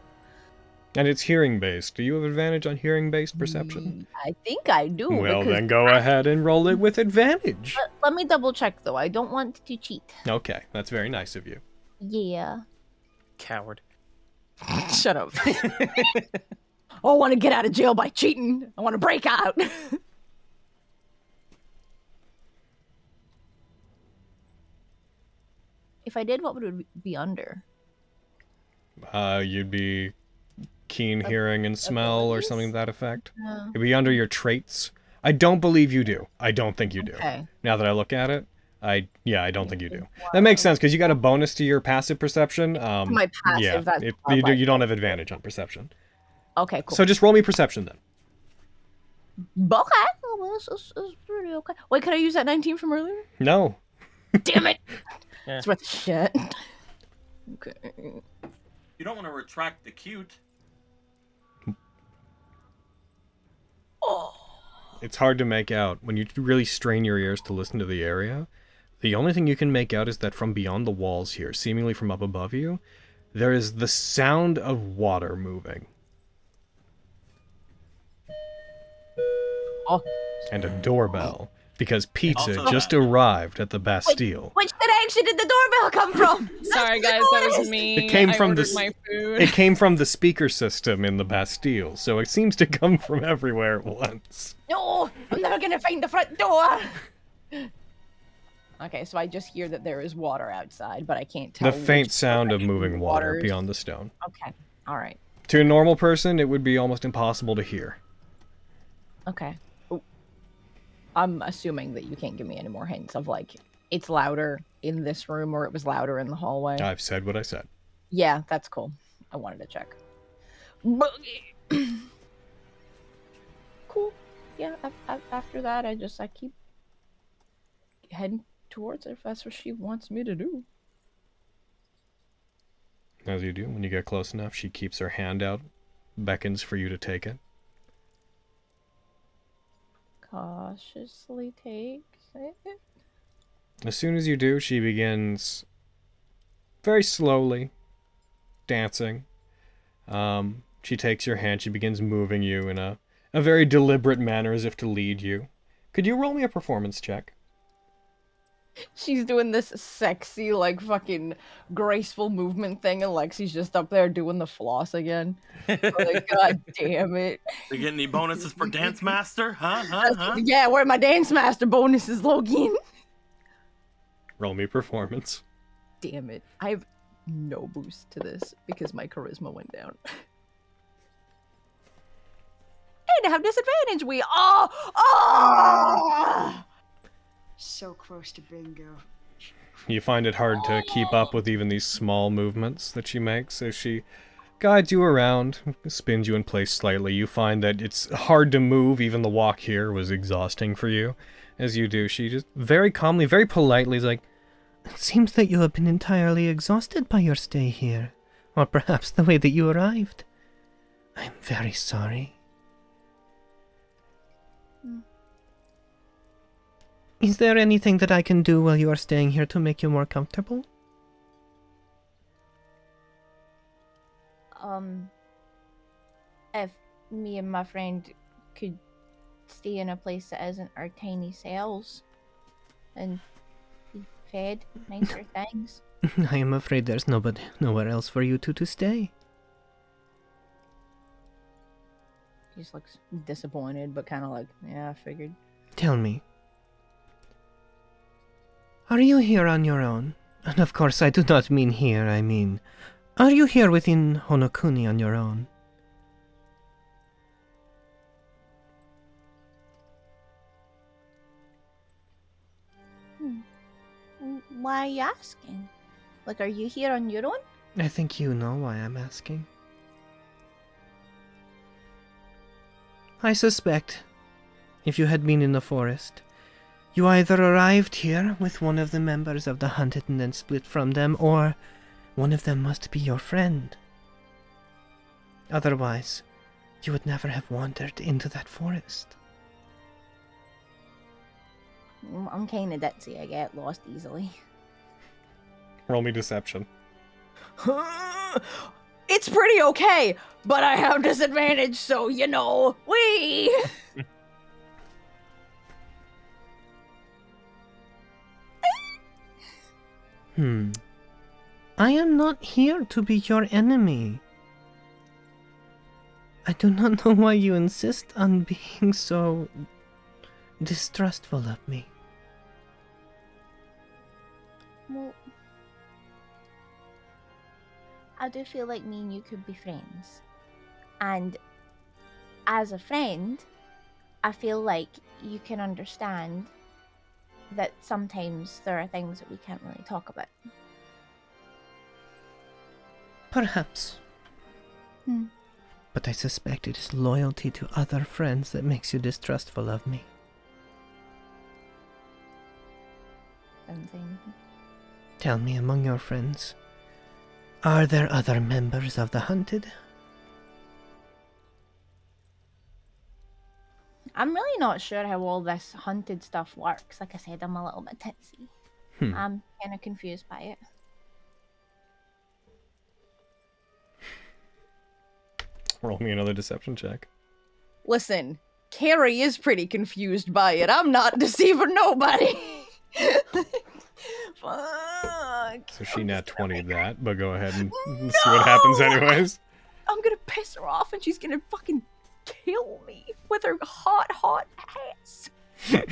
And it's hearing-based. Do you have advantage on hearing-based perception? I think I do. Well, because then go ahead and roll it with advantage. Let me double check though. I don't want to cheat. Okay, that's very nice of you. Yeah. Coward. Shut up. I want to get out of jail by cheating. I want to break out. If I did, what would it be under? You'd be keen hearing and smell or something to that effect. No. It'd be under your traits. I don't believe you do. I don't think you do. Okay. Now that I look at it, I don't think you do. That makes sense because you got a bonus to your passive perception. My passive, yeah, that's you don't have advantage on perception. Okay, cool. So just roll me perception then. Okay. Well, it's pretty okay. Wait, could I use that 19 from earlier? No. Damn it! Yeah. It's worth shit. Okay. You don't want to retract the cute. It's hard to make out. When you really strain your ears to listen to the area, the only thing you can make out is that from beyond the walls here, seemingly from up above you, there is the sound of water moving. Oh. And a doorbell, because pizza Also- just arrived at the Bastille. Which direction did the doorbell come from? Sorry guys, that was me. It came I from ordered the my food. It came from the speaker system in the Bastille, so it seems to come from everywhere at once. No, I'm never gonna find the front door. Okay, so I just hear that there is water outside, but I can't tell. The faint which sound of direction moving the water water is. beyond the stone. Okay, all right. To a normal person, it would be almost impossible to hear. Okay. Ooh. I'm assuming that you can't give me any more hints of like it's louder in this room or it was louder in the hallway. I've said what I said. Yeah, that's cool. I wanted to check. Cool. Yeah, after that, I keep heading towards it if that's what she wants me to do. As you do, when you get close enough, she keeps her hand out, beckons for you to take it. Cautiously takes it. As soon as you do, she begins very slowly dancing. She takes your hand, she begins moving you in a a very deliberate manner as if to lead you. Could you roll me a performance check? She's doing this sexy, like, fucking graceful movement thing, and Lexi's just up there doing the floss again. Like, god damn it. You get any bonuses for Dance Master? Huh? Yeah, where are my Dance Master bonuses, Logan? Roll me performance. Damn it. I have no boost to this because my charisma went down. And I have disadvantage. So close to bingo. You find it hard to keep up with even these small movements that she makes as she guides you around, spins you in place slightly. You find that it's hard to move. Even the walk here was exhausting for you. As you do, she just very calmly, very politely is like, "It seems that you have been entirely exhausted by your stay here, or perhaps the way that you arrived. I am very sorry. Is there anything that I can do while you are staying here to make you more comfortable?" If me and my friend could stay in a place that isn't our tiny cells and be fed nicer things. I am afraid there's nowhere else for you to stay. He just looks disappointed, but kind of like, yeah, I figured. Tell me, are you here on your own? And of course, I do not mean here, I mean, are you here within Honokuni on your own? Why are you asking? Like, are you here on your own? I think you know why I'm asking. I suspect, if you had been in the forest, you either arrived here with one of the members of the Hunted and then split from them, or one of them must be your friend. Otherwise, you would never have wandered into that forest. I'm kinda ditzy, I get lost easily. Roll me deception. It's pretty okay, but I have disadvantage, so you know, wee! I am not here to be your enemy. I do not know why you insist on being so distrustful of me. Well, I do feel like me and you could be friends. And as a friend, I feel like you can understand that sometimes there are things that we can't really talk about. Perhaps. But I suspect it is loyalty to other friends that makes you distrustful of me. Tell me, among your friends, are there other members of the Hunted? I'm really not sure how all this hunted stuff works. Like I said, I'm a little bit tipsy. I'm kind of confused by it. Roll me another deception check. Listen, Carrie is pretty confused by it. I'm not deceiving nobody. Fuck. So she nat 20'd that, but go ahead and see what happens anyways. I'm gonna piss her off and she's gonna fucking kill me with her hot, hot ass. That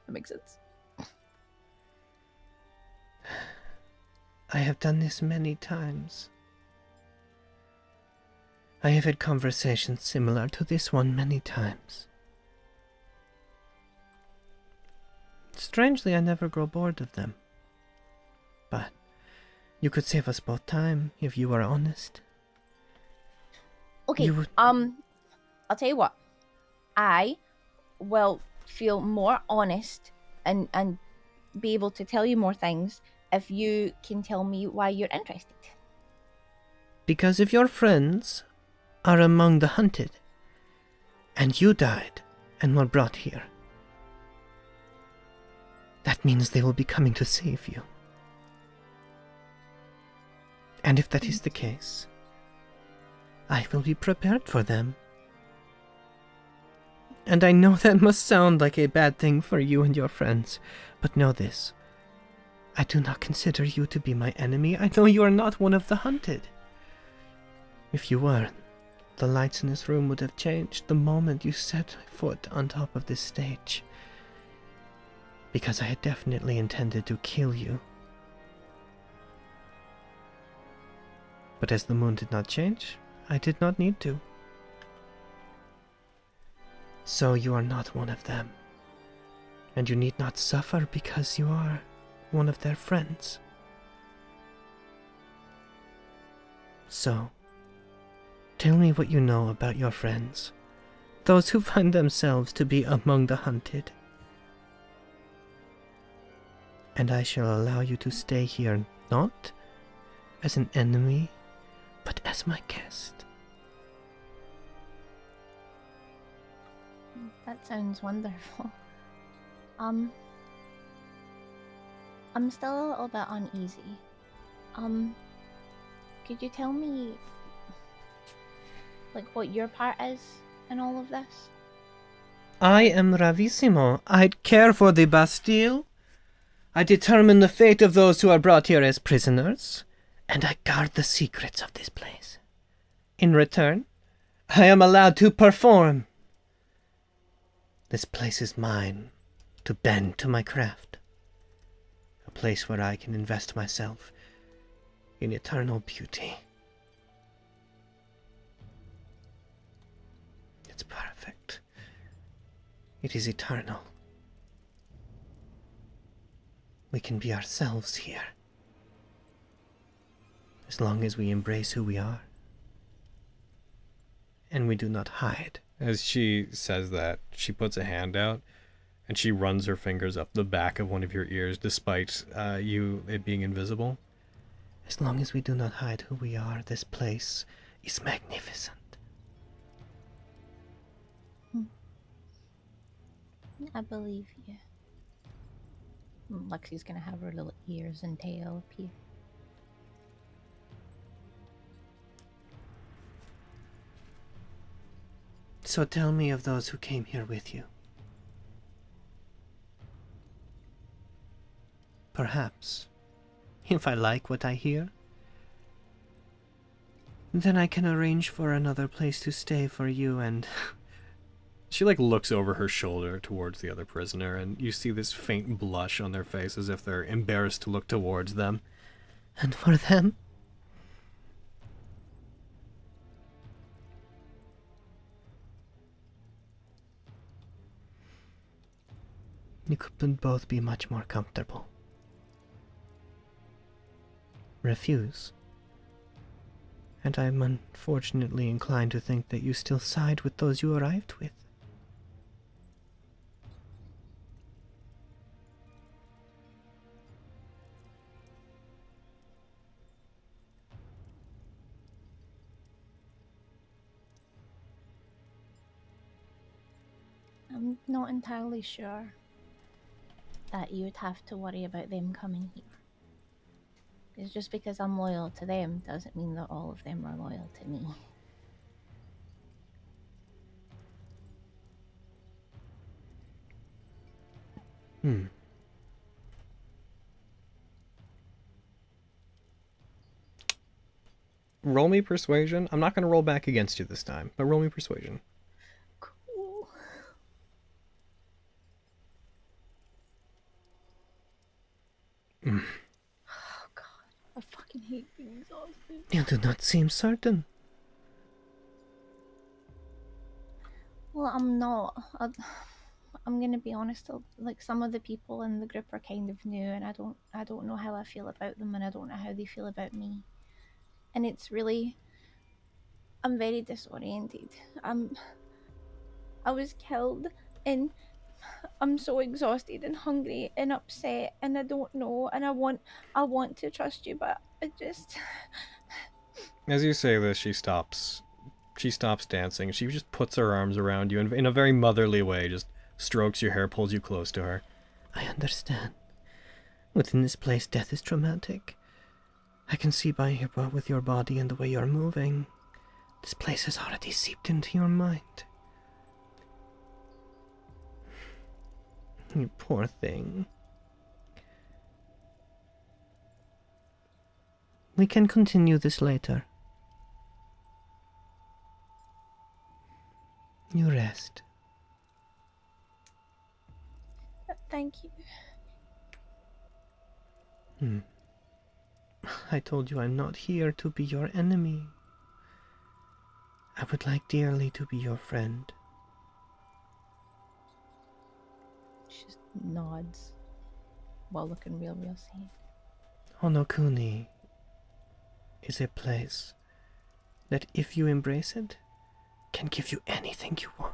makes sense. I have done this many times. I have had conversations similar to this one many times. Strangely, I never grow bored of them. But you could save us both time if you were honest. Okay, I'll tell you what. I will feel more honest and be able to tell you more things if you can tell me why you're interested. Because if your friends are among the Hunted, and you died and were brought here, that means they will be coming to save you. And if that is the case, I will be prepared for them. And I know that must sound like a bad thing for you and your friends, but know this. I do not consider you to be my enemy. I know you are not one of the hunted. If you were, the lights in this room would have changed the moment you set foot on top of this stage. Because I had definitely intended to kill you. But as the moon did not change, I did not need to. So you are not one of them. And you need not suffer because you are one of their friends. So, tell me what you know about your friends, those who find themselves to be among the hunted. And I shall allow you to stay here not as an enemy, but as my guest. That sounds wonderful. I'm still a little bit uneasy. Could you tell me, like, what your part is in all of this? I am Ravissimo. I care for the Bastille. I determine the fate of those who are brought here as prisoners, and I guard the secrets of this place. In return, I am allowed to perform. This place is mine, to bend to my craft. A place where I can invest myself in eternal beauty. It's perfect. It is eternal. We can be ourselves here. As long as we embrace who we are. And we do not hide. As she says that, she puts a hand out, and she runs her fingers up the back of one of your ears, despite it being invisible. As long as we do not hide who we are, this place is magnificent. I believe you. Lexi's gonna have her little ears and tail appear. So tell me of those who came here with you. Perhaps, if I like what I hear, then I can arrange for another place to stay for you and... She, looks over her shoulder towards the other prisoner, and you see this faint blush on their face as if they're embarrassed to look towards them. And for them? You could both be much more comfortable. Refuse. And I'm unfortunately inclined to think that you still side with those you arrived with. I'm not entirely sure that you would have to worry about them coming here. Because just because I'm loyal to them doesn't mean that all of them are loyal to me. Roll me persuasion. I'm not going to roll back against you this time, but roll me persuasion. Cool. Oh god, I fucking hate being exhausted. You do not seem certain. Well, I'm not. I'm gonna be honest. Like, some of the people in the group are kind of new, and I don't know how I feel about them, and I don't know how they feel about me. And it's really, I'm very disoriented. I was killed, and I'm so exhausted and hungry and upset, and I don't know, and I want to trust you, but I just... As you say this, she stops dancing. She just puts her arms around you and in a very motherly way just strokes your hair, pulls you close to her. I understand. Within this place, death is traumatic. I can see with your body and the way you're moving This place has already seeped into your mind. You poor thing. We can continue this later. You rest. Thank you. I told you I'm not here to be your enemy. I would like dearly to be your friend. She just nods while looking real sad. Honokuni is a place that, if you embrace it, can give you anything you want.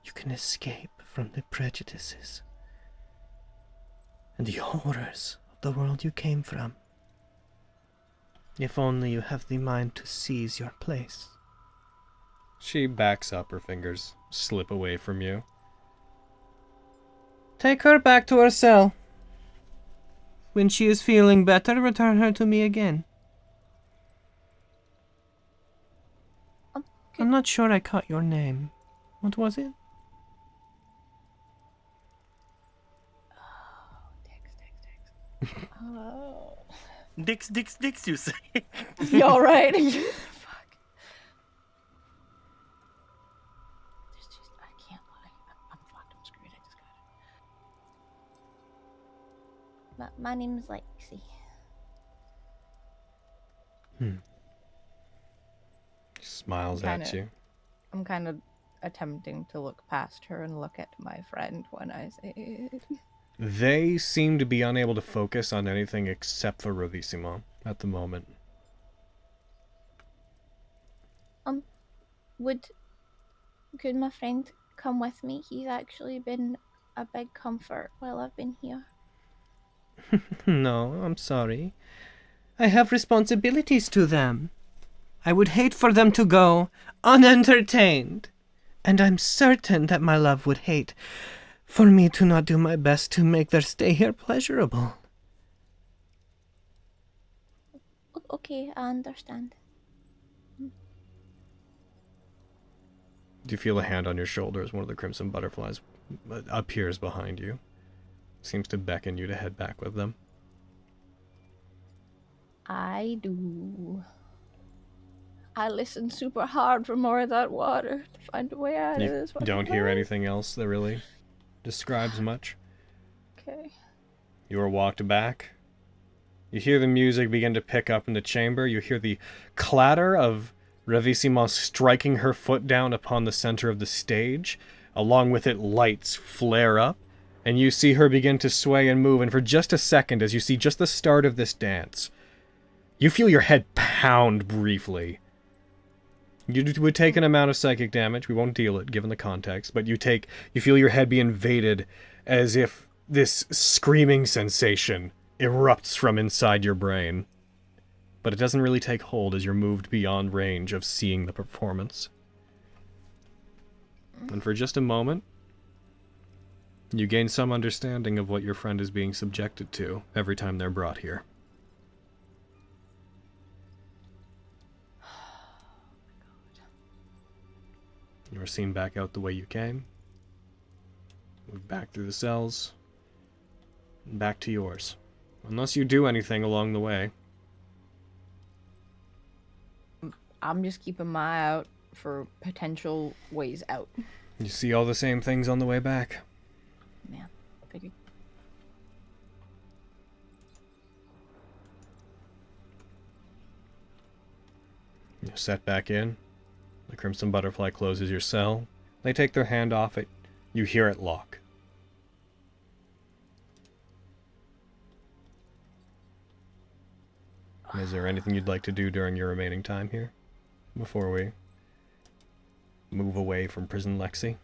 You can escape from the prejudices and the horrors of the world you came from. If only you have the mind to seize your place. She backs up, her fingers slip away from you. Take her back to her cell. When she is feeling better, return her to me again. I'm not sure I caught your name. What was it? Oh. Dix, you say? You alright? Fuck. I can't lie. I'm fucked. I'm screwed. I just got it. My name's Lexi. Smiles at you. I'm kind of attempting to look past her and look at my friend when I say it. They seem to be unable to focus on anything except for Ravissimo at the moment. Could my friend come with me? He's actually been a big comfort while I've been here. No, I'm sorry. I have responsibilities to them. I would hate for them to go unentertained. And I'm certain that my love would hate for me to not do my best to make their stay here pleasurable. Okay, I understand. Do you feel a hand on your shoulder as one of the crimson butterflies appears behind you? Seems to beckon you to head back with them. I do. I listened super hard for more of that water to find a way out of this. You don't hear anything else that really describes much. Okay. You are walked back. You hear the music begin to pick up in the chamber. You hear the clatter of Ravissimo striking her foot down upon the center of the stage. Along with it, lights flare up, and you see her begin to sway and move. And for just a second, as you see just the start of this dance, you feel your head pound briefly. You would take an amount of psychic damage. We won't deal it, given the context. But you feel your head be invaded as if this screaming sensation erupts from inside your brain. But it doesn't really take hold as you're moved beyond range of seeing the performance. And for just a moment, you gain some understanding of what your friend is being subjected to every time they're brought here. You are seen back out the way you came. Move back through the cells. And back to yours. Unless you do anything along the way. I'm just keeping my eye out for potential ways out. You see all the same things on the way back. Man, figured. You set back in. The Crimson Butterfly closes your cell. They take their hand off it. You hear it lock. Is there anything you'd like to do during your remaining time here? Before we move away from Prison Lexi?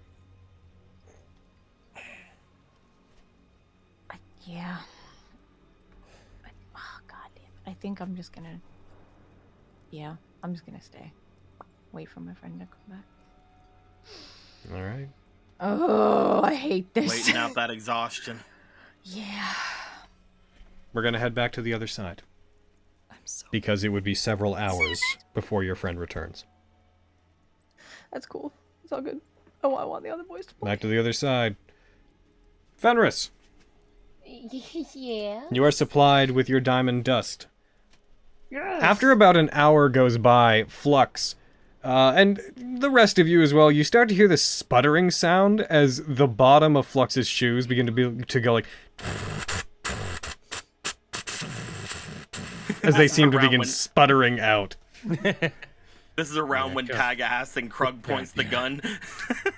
Yeah. Oh, God damn it. I think I'm just gonna... Yeah, I'm just gonna stay. Wait for my friend to come back. Alright. Oh, I hate this. Waiting out that exhaustion. Yeah. We're gonna head back to the other side. I'm because it would be several hours before your friend returns. That's cool. It's all good. Oh, I want the other boys to play. Back to the other side. Fenris, Yeah. you are supplied with your diamond dust. Yes. After about an hour goes by, Flux, and the rest of you as well, you start to hear this sputtering sound as the bottom of Flux's shoes begin to go like... as they seem to begin sputtering out. This is around when Tag asks and Krug points the gun.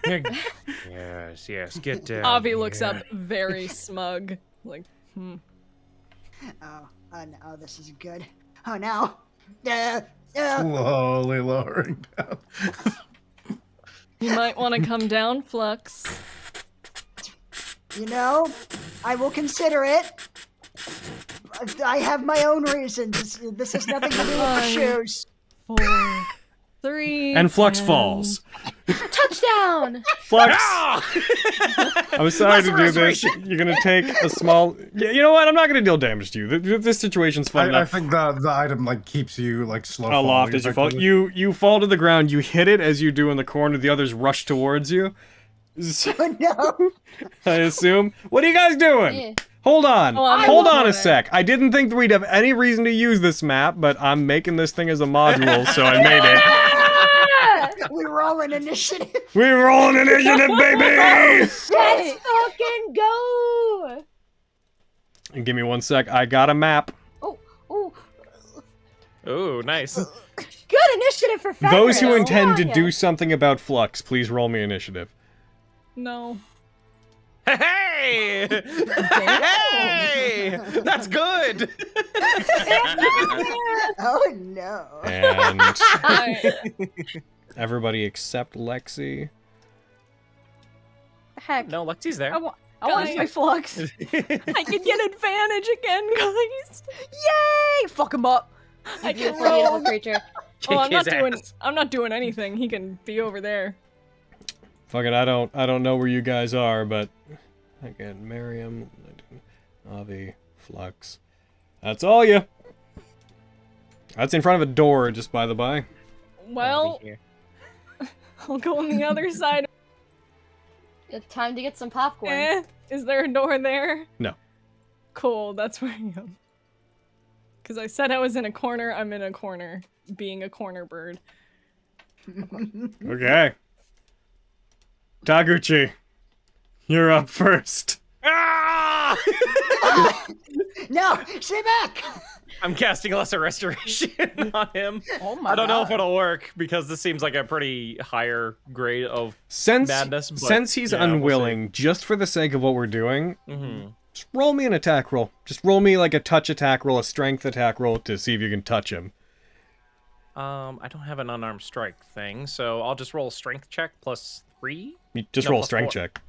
yes, get down. Avi looks up very smug. Like, Oh, no, this is good. Oh, no. Slowly lowering down. You might want to come down, Flux. You know, I will consider it. I have my own reasons. This has nothing to do with the shoes. 4, 3. And Flux falls. Touchdown! Flux! I'm sorry to do this. You're gonna take a small... Yeah, you know what? I'm not gonna deal damage to you. This situation's fun I enough. think the item like keeps you like slow Aloft as you fall. You fall to the ground. You hit it as you do in the corner. The others rush towards you. Oh, no. I assume. What are you guys doing? Yeah. Hold on. Oh, Hold on a sec. I didn't think that we'd have any reason to use this map, but I'm making this thing as a module, so I made it. We roll an initiative. We're rolling initiative, baby! Let's fucking go! And give me one sec. I got a map. Ooh, Ooh, nice. good initiative for Fenris. Those who intend to Yeah. do something about Flux, please roll me initiative. No. Hey! Hey! That's good! Oh, no. And everybody except Lexi. Heck. No, Lexi's there. I want my Flux. I can get advantage again, guys. Yay! Fuck him up. I can Beautiful, beautiful creature. Oh, I'm Kick not his doing. ass. I'm not doing anything. He can be over there. Fuck it, I don't know where you guys are, but again, Miriam, Avi, Flux. That's all you. That's in front of a door, just by the by. Well, I'll go on the other side. It's time to get some popcorn. Is there a door there? No. Cool, that's where I am. Because I said I was in a corner, I'm in a corner. Being a corner bird. Okay. Taguchi, you're up first. Ah! No, stay back. I'm casting Lesser Restoration on him. Oh my I don't know if God. it'll work because this seems like a pretty higher grade of madness. But, Since he's yeah, we'll unwilling, just for the sake of what we're doing, see. just roll me an attack roll. Just roll me like a touch attack roll, a strength attack roll to see if you can touch him. I don't have an unarmed strike thing, so I'll just roll a strength check plus 3. You just No, roll a plus strength 4. check.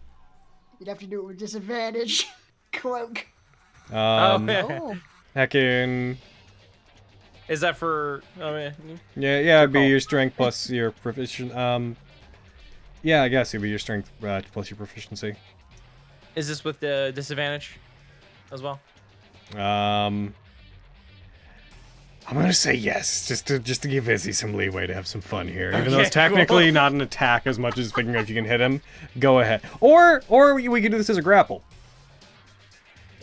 You'd have to do it with disadvantage. Cloak. Oh. Heckin'. Is that for? Yeah, it'd be your strength plus your proficiency. Yeah, I guess it'd be your strength plus your proficiency. Is this with the disadvantage as well? I'm gonna say yes, just to give Izzy some leeway to have some fun here. Even though it's technically not an attack as much as figuring out if you can hit him. Go ahead. Or we could do this as a grapple,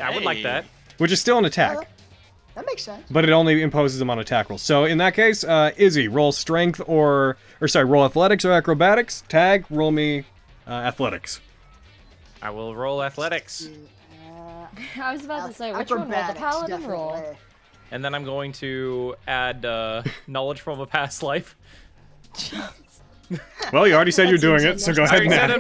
I would like that. which is still an attack, That makes sense. but it only imposes them on attack rolls. So in that case, Izzy, roll strength roll athletics or acrobatics. Tag, roll me athletics. I will roll athletics. I was about to say, which one roll? The Acrobatics, paladin roll? definitely. And then I'm going to add knowledge from a past life. Well, you already said you're doing it, so go I ahead already and said add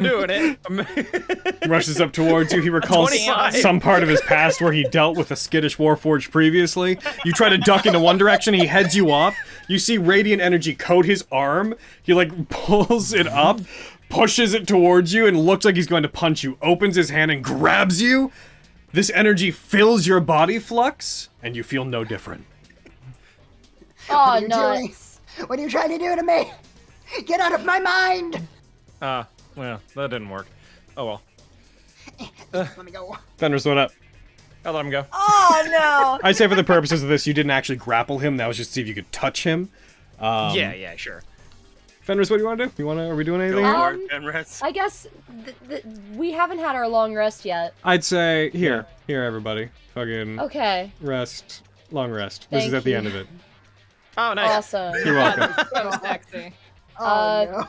I'm it. doing it. Rushes up towards you. He recalls 25. some part of his past where he dealt with a skittish warforged previously. You try to duck into one direction, he heads you off. You see radiant energy coat his arm. He like pulls it up, pushes it towards you, and looks like he's going to punch you. Opens his hand and grabs you. This energy fills your body, Flux, and you feel no different. Oh, What are you nuts. doing? What are you trying to do to me? Get out of my mind! Well, that didn't work. Oh well. Let me go. Fenris, what up? I'll let him go. Oh no! I'd say for the purposes of this, you didn't actually grapple him. That was just to see if you could touch him. Yeah, sure. Fenris, what do you want to do? Are we doing anything? I guess we haven't had our long rest yet. I'd say here, everybody, fucking Okay. rest, long rest. This is Thank at the you. end of it. Oh, nice. Awesome. You're welcome. So sexy. No.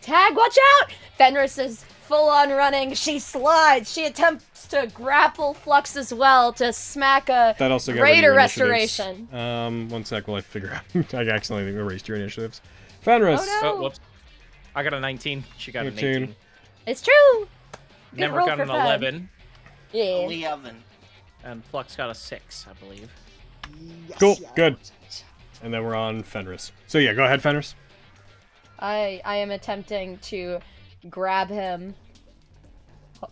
Tag, watch out! Fenris is full on running. She slides. She attempts to grapple Flux as well to smack a That also got greater rid of your restoration. initiatives. 1 sec while I figure out. I accidentally erased your initiatives. Fenris. Oh, no. Oh, whoops. I got a 19. She got 18. an 18. It's true. Good Never roll got for an Fen. 11. Yeah. 11. And Flux got a 6, I believe. Cool. Good. And then we're on Fenris. So yeah, go ahead, Fenris. I am attempting to grab him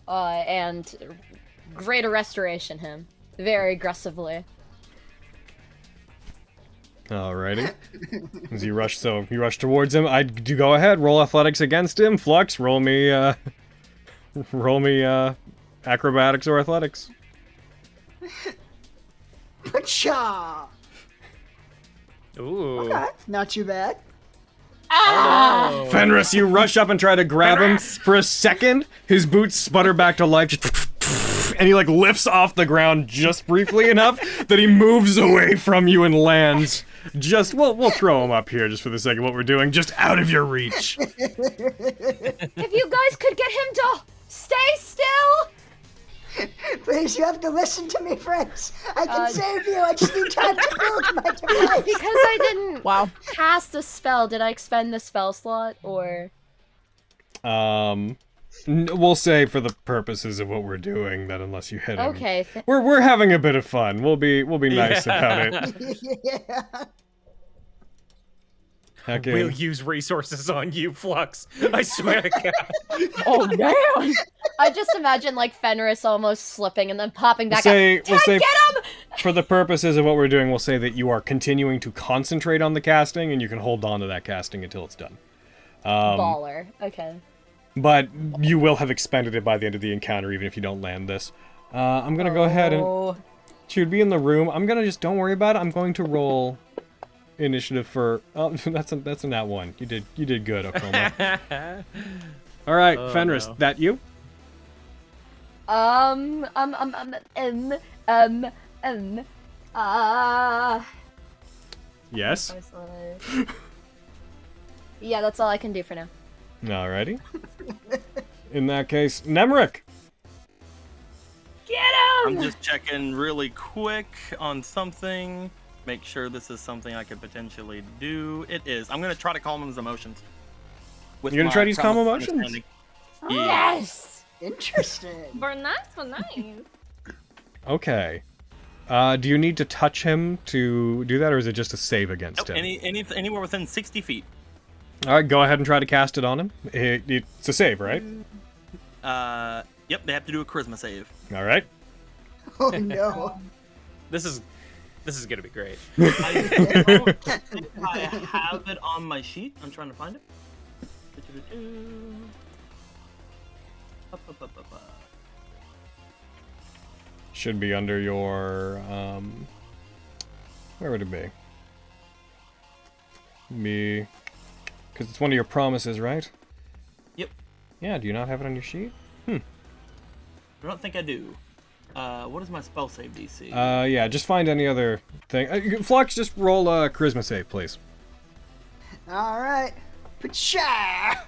and greater restoration him very aggressively. Alrighty. As you rush, towards him. I do go ahead. Roll athletics against him. Flux, roll me acrobatics or athletics. Pacha! Ooh. Okay, not too bad. Oh. Fenris, you rush up and try to grab him. For a second, his boots sputter back to life, and he like lifts off the ground just briefly enough that he moves away from you and lands. Just we'll throw him up here just for the sake of what we're doing, just out of your reach. If you guys could get him to stay still. Please, you have to listen to me, friends. I can save you. I just need time to build my device. Because I didn't cast a spell, did I expend the spell slot or? We'll say for the purposes of what we're doing that unless you hit him, Okay. we're having a bit of fun. We'll be nice about it. Yeah. Okay. We'll use resources on you, Flux. I swear to God. Oh damn! I just imagine like Fenris almost slipping and then popping back up. We'll say Get him! for the purposes of what we're doing, we'll say that you are continuing to concentrate on the casting and you can hold on to that casting until it's done. Baller. Okay. But you will have expended it by the end of the encounter, even if you don't land this. I'm gonna go ahead and she would be in the room. I'm gonna just don't worry about it. I'm going to roll initiative for. Oh, that's a nat 1. You did good, Okoma. All right, Fenris, no. that you? Yes. Yeah, that's all I can do for now. Alrighty. In that case, Nemric. Get him! I'm just checking really quick on something. Make sure this is something I could potentially do. It is. I'm gonna try to calm his emotions. You're gonna try to use calm emotions? Oh, yes! Interesting. But nice, but nice. Okay. Do you need to touch him to do that, or is it just a save against him? Anywhere within 60 feet. All right, go ahead and try to cast it on him. It's a save, right? Yep, they have to do a charisma save. All right. Oh no. This is gonna be great. I don't think I have it on my sheet. I'm trying to find it. Should be under your where would it be? Because it's one of your promises, right? Yep. Yeah, do you not have it on your sheet? I don't think I do. What is my spell save DC? Yeah, just find any other thing. Flux, just roll a charisma save, please. All right. Pacha!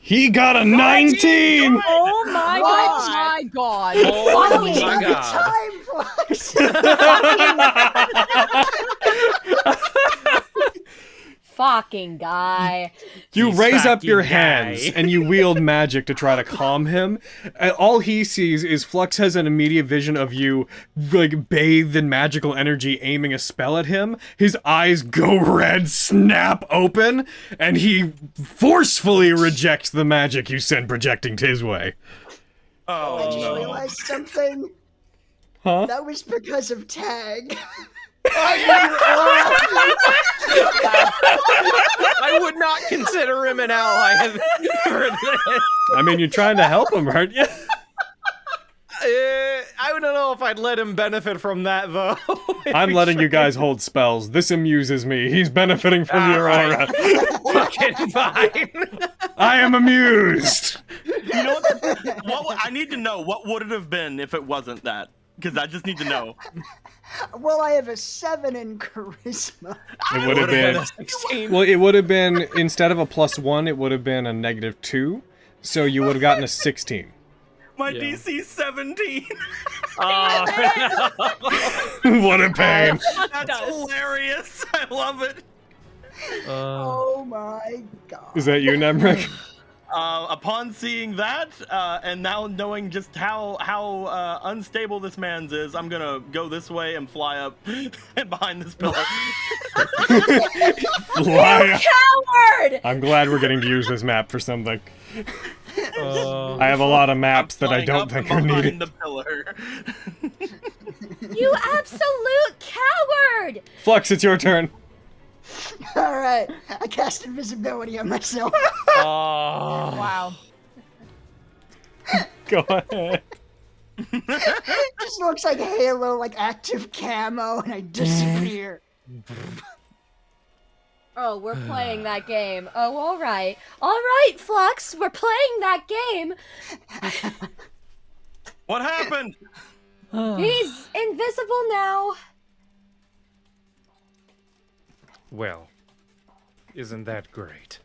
He got a 19! Oh my god! Oh my god. Fucking guy. You He's raise up fucking your guy. hands and you wield magic to try to calm him. And all he sees is Flux has an immediate vision of you, like, bathed in magical energy, aiming a spell at him. His eyes go red, snap open, and he forcefully rejects the magic you send projecting his way. I just realized something. Huh? That was because of Tag. I would not consider him an ally for this. I mean, you're trying to help him, aren't you? I don't know if I'd let him benefit from that, though. I'm letting you guys hold spells. This amuses me. He's benefiting from the aurora. Fucking fine. I am amused. You know what? I need to know what would it have been if it wasn't that, because I just need to know. Well, I have a 7 in charisma. It would have been a 16. Well, it would have been, instead of a +1, it would have been a -2. So you would have gotten a 16. My DC's 17. What a pain. That's hilarious. I love it. Oh my god. Is that you, Nemric? Upon seeing that, and now knowing just how unstable this man's is, I'm gonna go this way and fly up and behind this pillar. Fly up. Coward! I'm glad we're getting to use this map for something. I have a lot of maps that I don't think are needed. The pillar. You absolute coward! Flux, it's your turn. Alright, I cast invisibility on myself. Wow. Go ahead. Just looks like Halo, like active camo, and I disappear. Oh, we're playing that game. Oh, alright. Alright, Flux, we're playing that game. What happened? He's invisible now. Well, isn't that great?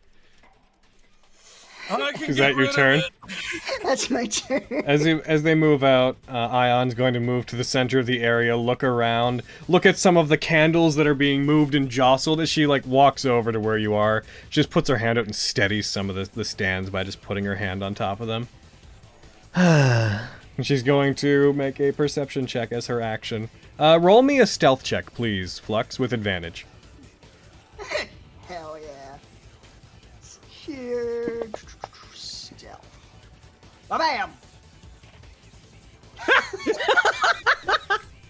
Is that your turn? That's my turn. As they move out, Ion's going to move to the center of the area, look around, look at some of the candles that are being moved and jostled as she, like, walks over to where you are. She just puts her hand out and steadies some of the stands by just putting her hand on top of them. And she's going to make a perception check as her action. Roll me a stealth check, please, Flux, with advantage. Hell yeah. Here. Stealth. Bam!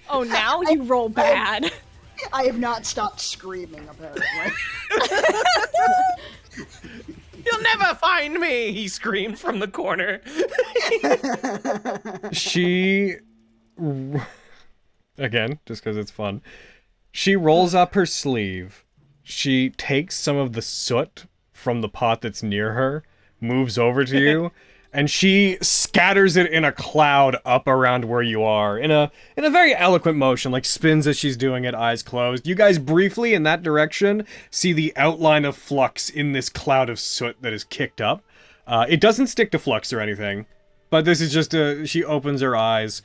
Oh, now you roll bad. I have not stopped screaming, apparently. You'll never find me! He screams from the corner. She... Again, just because it's fun. She rolls up her sleeve. She takes some of the soot from the pot that's near her, moves over to you, and she scatters it in a cloud up around where you are, in a very eloquent motion, like spins as she's doing it, eyes closed. You guys briefly, in that direction, see the outline of Flux in this cloud of soot that is kicked up. It doesn't stick to Flux or anything, but this is just she opens her eyes,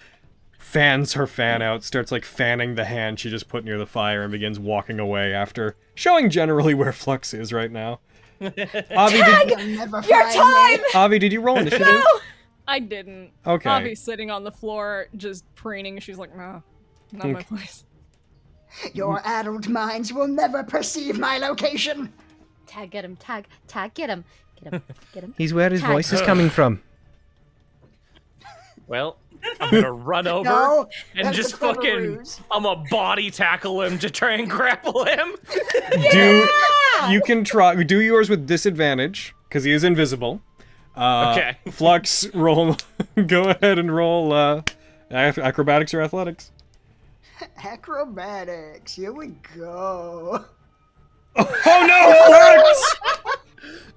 fans her fan out, starts like fanning the hand she just put near the fire, and begins walking away after showing generally where Flux is right now. Avi, Your time! Avi, did you roll initiative? No! I didn't. Okay. Avi's sitting on the floor, just preening. She's like, no, not my place. Your addled minds will never perceive my location. Tag, get him. Tag, get him. Get him, get him. He's where his Tag. voice is coming from. Well, I'm gonna run over No, and that's just a clever fucking... ruse. I'm gonna body tackle him to try and grapple him. You can try. Do yours with disadvantage, because he is invisible. Okay. Flux, roll. Go ahead and roll acrobatics or athletics. Acrobatics, here we go. Oh no, Flux!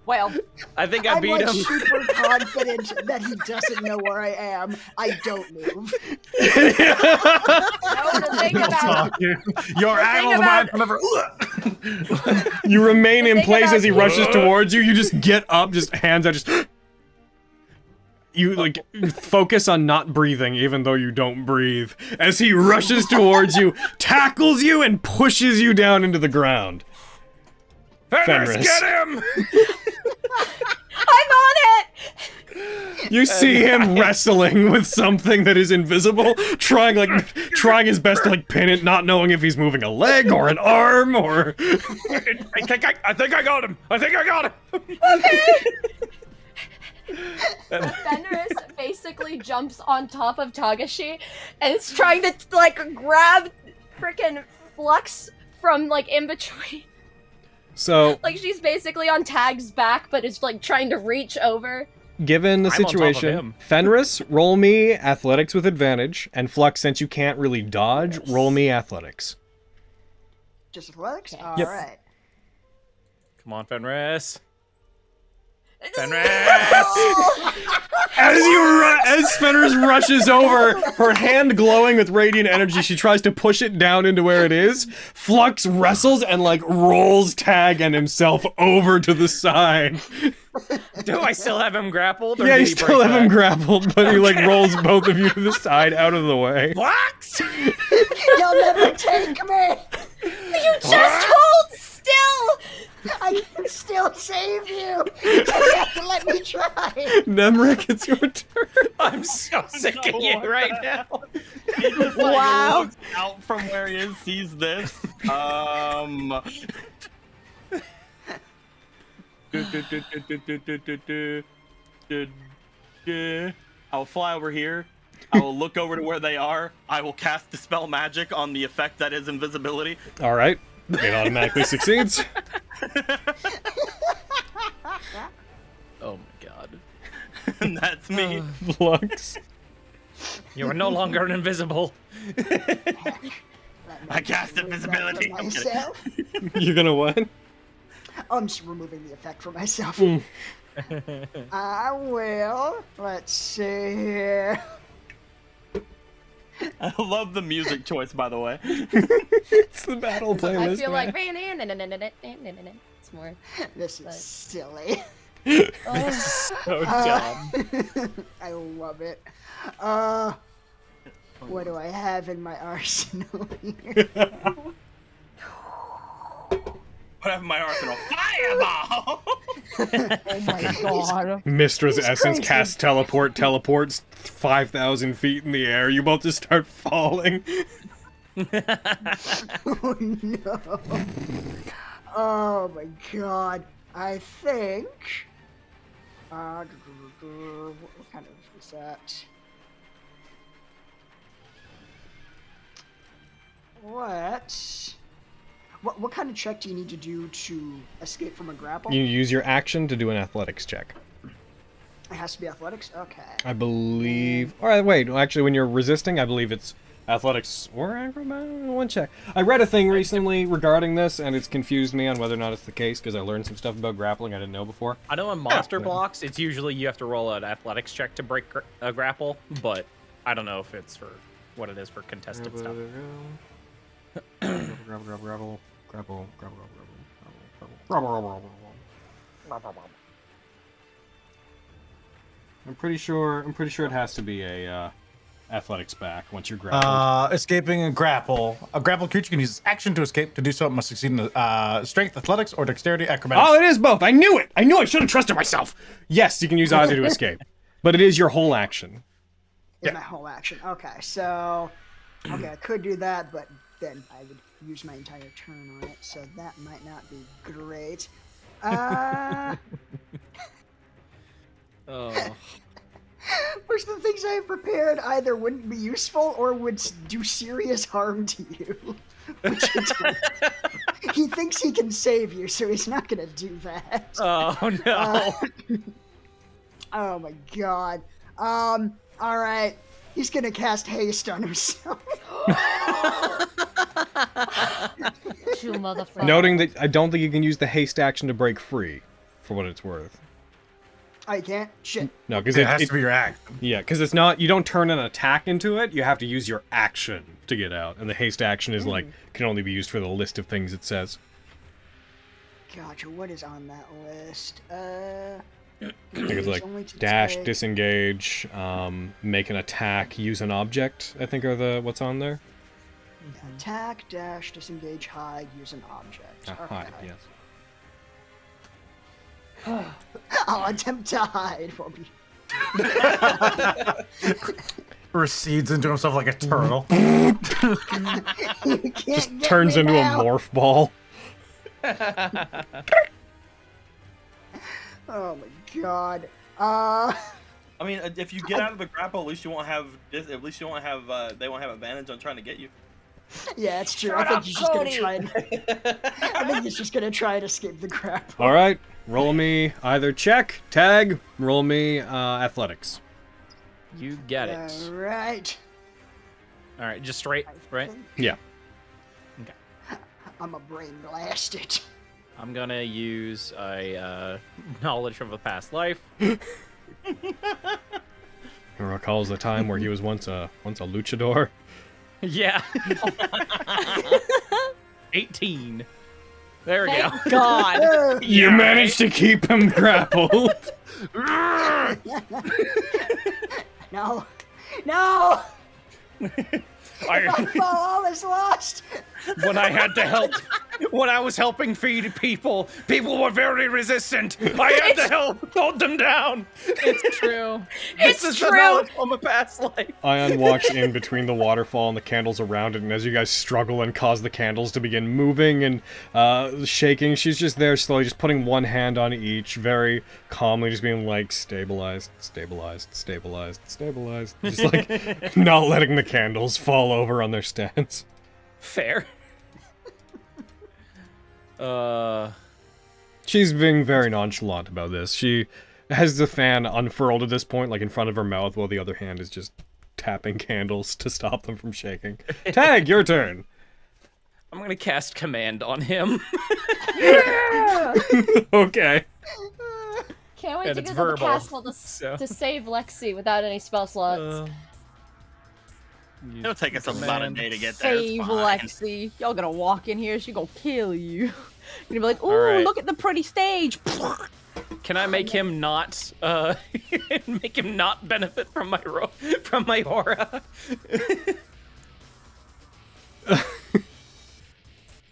Well, I think I I'm beat like him. super confident that he doesn't know where I am. I don't move. Your addled mind will never. You remain in Think place about as he it. rushes towards you. You just get up, just hands out, just. You like focus on not breathing, even though you don't breathe, as he rushes towards you, tackles you, and pushes you down into the ground. Fenris, Fenris. get him! I'm on it! You see him wrestling with something that is invisible, trying his best to like pin it, not knowing if he's moving a leg or an arm or. I think I got him. I think I got him. Fenris basically jumps on top of Tagashi and is trying to like grab frickin' Flux from like in between. So Like she's basically on Tag's back, but is like trying to reach over. given the I'm on top of situation, him. Fenris, roll me athletics with advantage, and Flux, since you can't really dodge, roll me athletics. Just athletics? Okay. All Yep. right. Come on, Fenris. Fenris! As Fenris rushes over, her hand glowing with radiant energy, she tries to push it down into where it is. Flux wrestles and like rolls Tag and himself over to the side. Do I still have him grappled? Or Yeah, did you he still break have him back? grappled, but he like rolls both of you to the side out of the way. What? You'll never take me. You just hold still! I can still save you. You just have to let me try. Nemric, it's your turn. I'm so sick of you right now. He just like Wow. looks out from where he is, sees this. I'll fly over here. I will look over to where they are. I will cast Dispel Magic on the effect that is invisibility. All right, it automatically succeeds. Oh my god. And that's me. Flux. You are no longer invisible. I cast invisibility. I'm kidding. Myself. You're gonna what? I'm just removing the effect for myself. Mm. I will. Let's see here. I love the music choice, by the way. It's the battle playlist. I feel man. like it's more. This is But- silly. Oh. So dumb. I love it. What do I have in my arsenal here? What have in my arsenal? Fireball! Oh my god. Mistra's He's essence crazy. casts teleports 5,000 feet in the air. You both just start falling. Oh no. Oh my god. I think. What kind of is that? What kind of check do you need to do to escape from a grapple? You use your action to do an athletics check. It has to be athletics? Okay. I believe. All right, wait. Actually, when you're resisting, I believe it's athletics or acrobatics. One check. I read a thing recently regarding this, and it's confused me on whether or not it's the case because I learned some stuff about grappling I didn't know before. I know in monster blocks, it's usually you have to roll an athletics check to break a grapple, but I don't know if it's for what it is for contested stuff. I'm pretty sure it has to be a athletics back once you're grappled. Escaping a grapple. A grappled creature can use its action to escape. To do so, it must succeed in strength, athletics, or dexterity, acrobatics. Oh, it is both. I knew it. I knew I should have trusted myself. Yes, you can use either to escape, but it is your whole action. Is my whole action. Okay, so okay, I could do that, but then I would use my entire turn on it, so that might not be great. Oh. Most of the things I have prepared either wouldn't be useful or would do serious harm to you. Which it don't. He thinks he can save you, so he's not gonna do that. Oh no. Oh my god. Alright. He's gonna cast haste on himself. You motherfucker. Noting that I don't think you can use the haste action to break free, for what it's worth. I can't? Shit. No, because It has to be your action. Yeah, because it's not. You don't turn an attack into it. You have to use your action to get out, and the haste action is like can only be used for the list of things it says. Gotcha, what is on that list? I think it's like only to dash, take- disengage, make an attack, use an object. I think are the what's on there. Attack, dash, disengage, hide, use an object. Hide, yes. I'll attempt to hide. While Recedes into himself like a turtle. You can't Just get turns me into now. a morph ball. Oh my god. I mean, if you get out of the grapple, at least you won't have. At least you won't have. They won't have advantage on trying to get you. Yeah, it's true. Shut I think up, he's just gonna Cody. try and. I think he's just gonna try and escape the grapple. All right, roll me either check, tag, roll me athletics. You get it. All right. All right, just straight, right? Yeah. Okay. I'm a brain blast it. I'm gonna use a knowledge from a past life. He recalls the time where he was once a luchador. Yeah. 18. There we go. Thank God. You managed to keep him grappled. No. No. I, All is lost. when I had to help, when I was helping feed people were very resistant. I had to help hold them down. It's true. This is the knowledge from a past life. Ion walks in between the waterfall and the candles around it, and as you guys struggle and cause the candles to begin moving and shaking, she's just there slowly, just putting one hand on each, very calmly, just being like, stabilized, stabilized, stabilized, stabilized. Just like, not letting the candles fall over on their stands. Fair. She's being very nonchalant about this. She has the fan unfurled at this point, like in front of her mouth, while the other hand is just tapping candles to stop them from shaking. Tag, your turn. I'm gonna cast command on him. Yeah! Okay. Can't wait And to it's go to the verbal, castle to, so. to save Lexi without any spell slots. It'll take us about a day to get there. It's Save fine. Lexi. Y'all gonna walk in here, she gonna kill you. You're gonna be like, ooh, All right. look at the pretty stage. Can I make him not make him not benefit from my aura?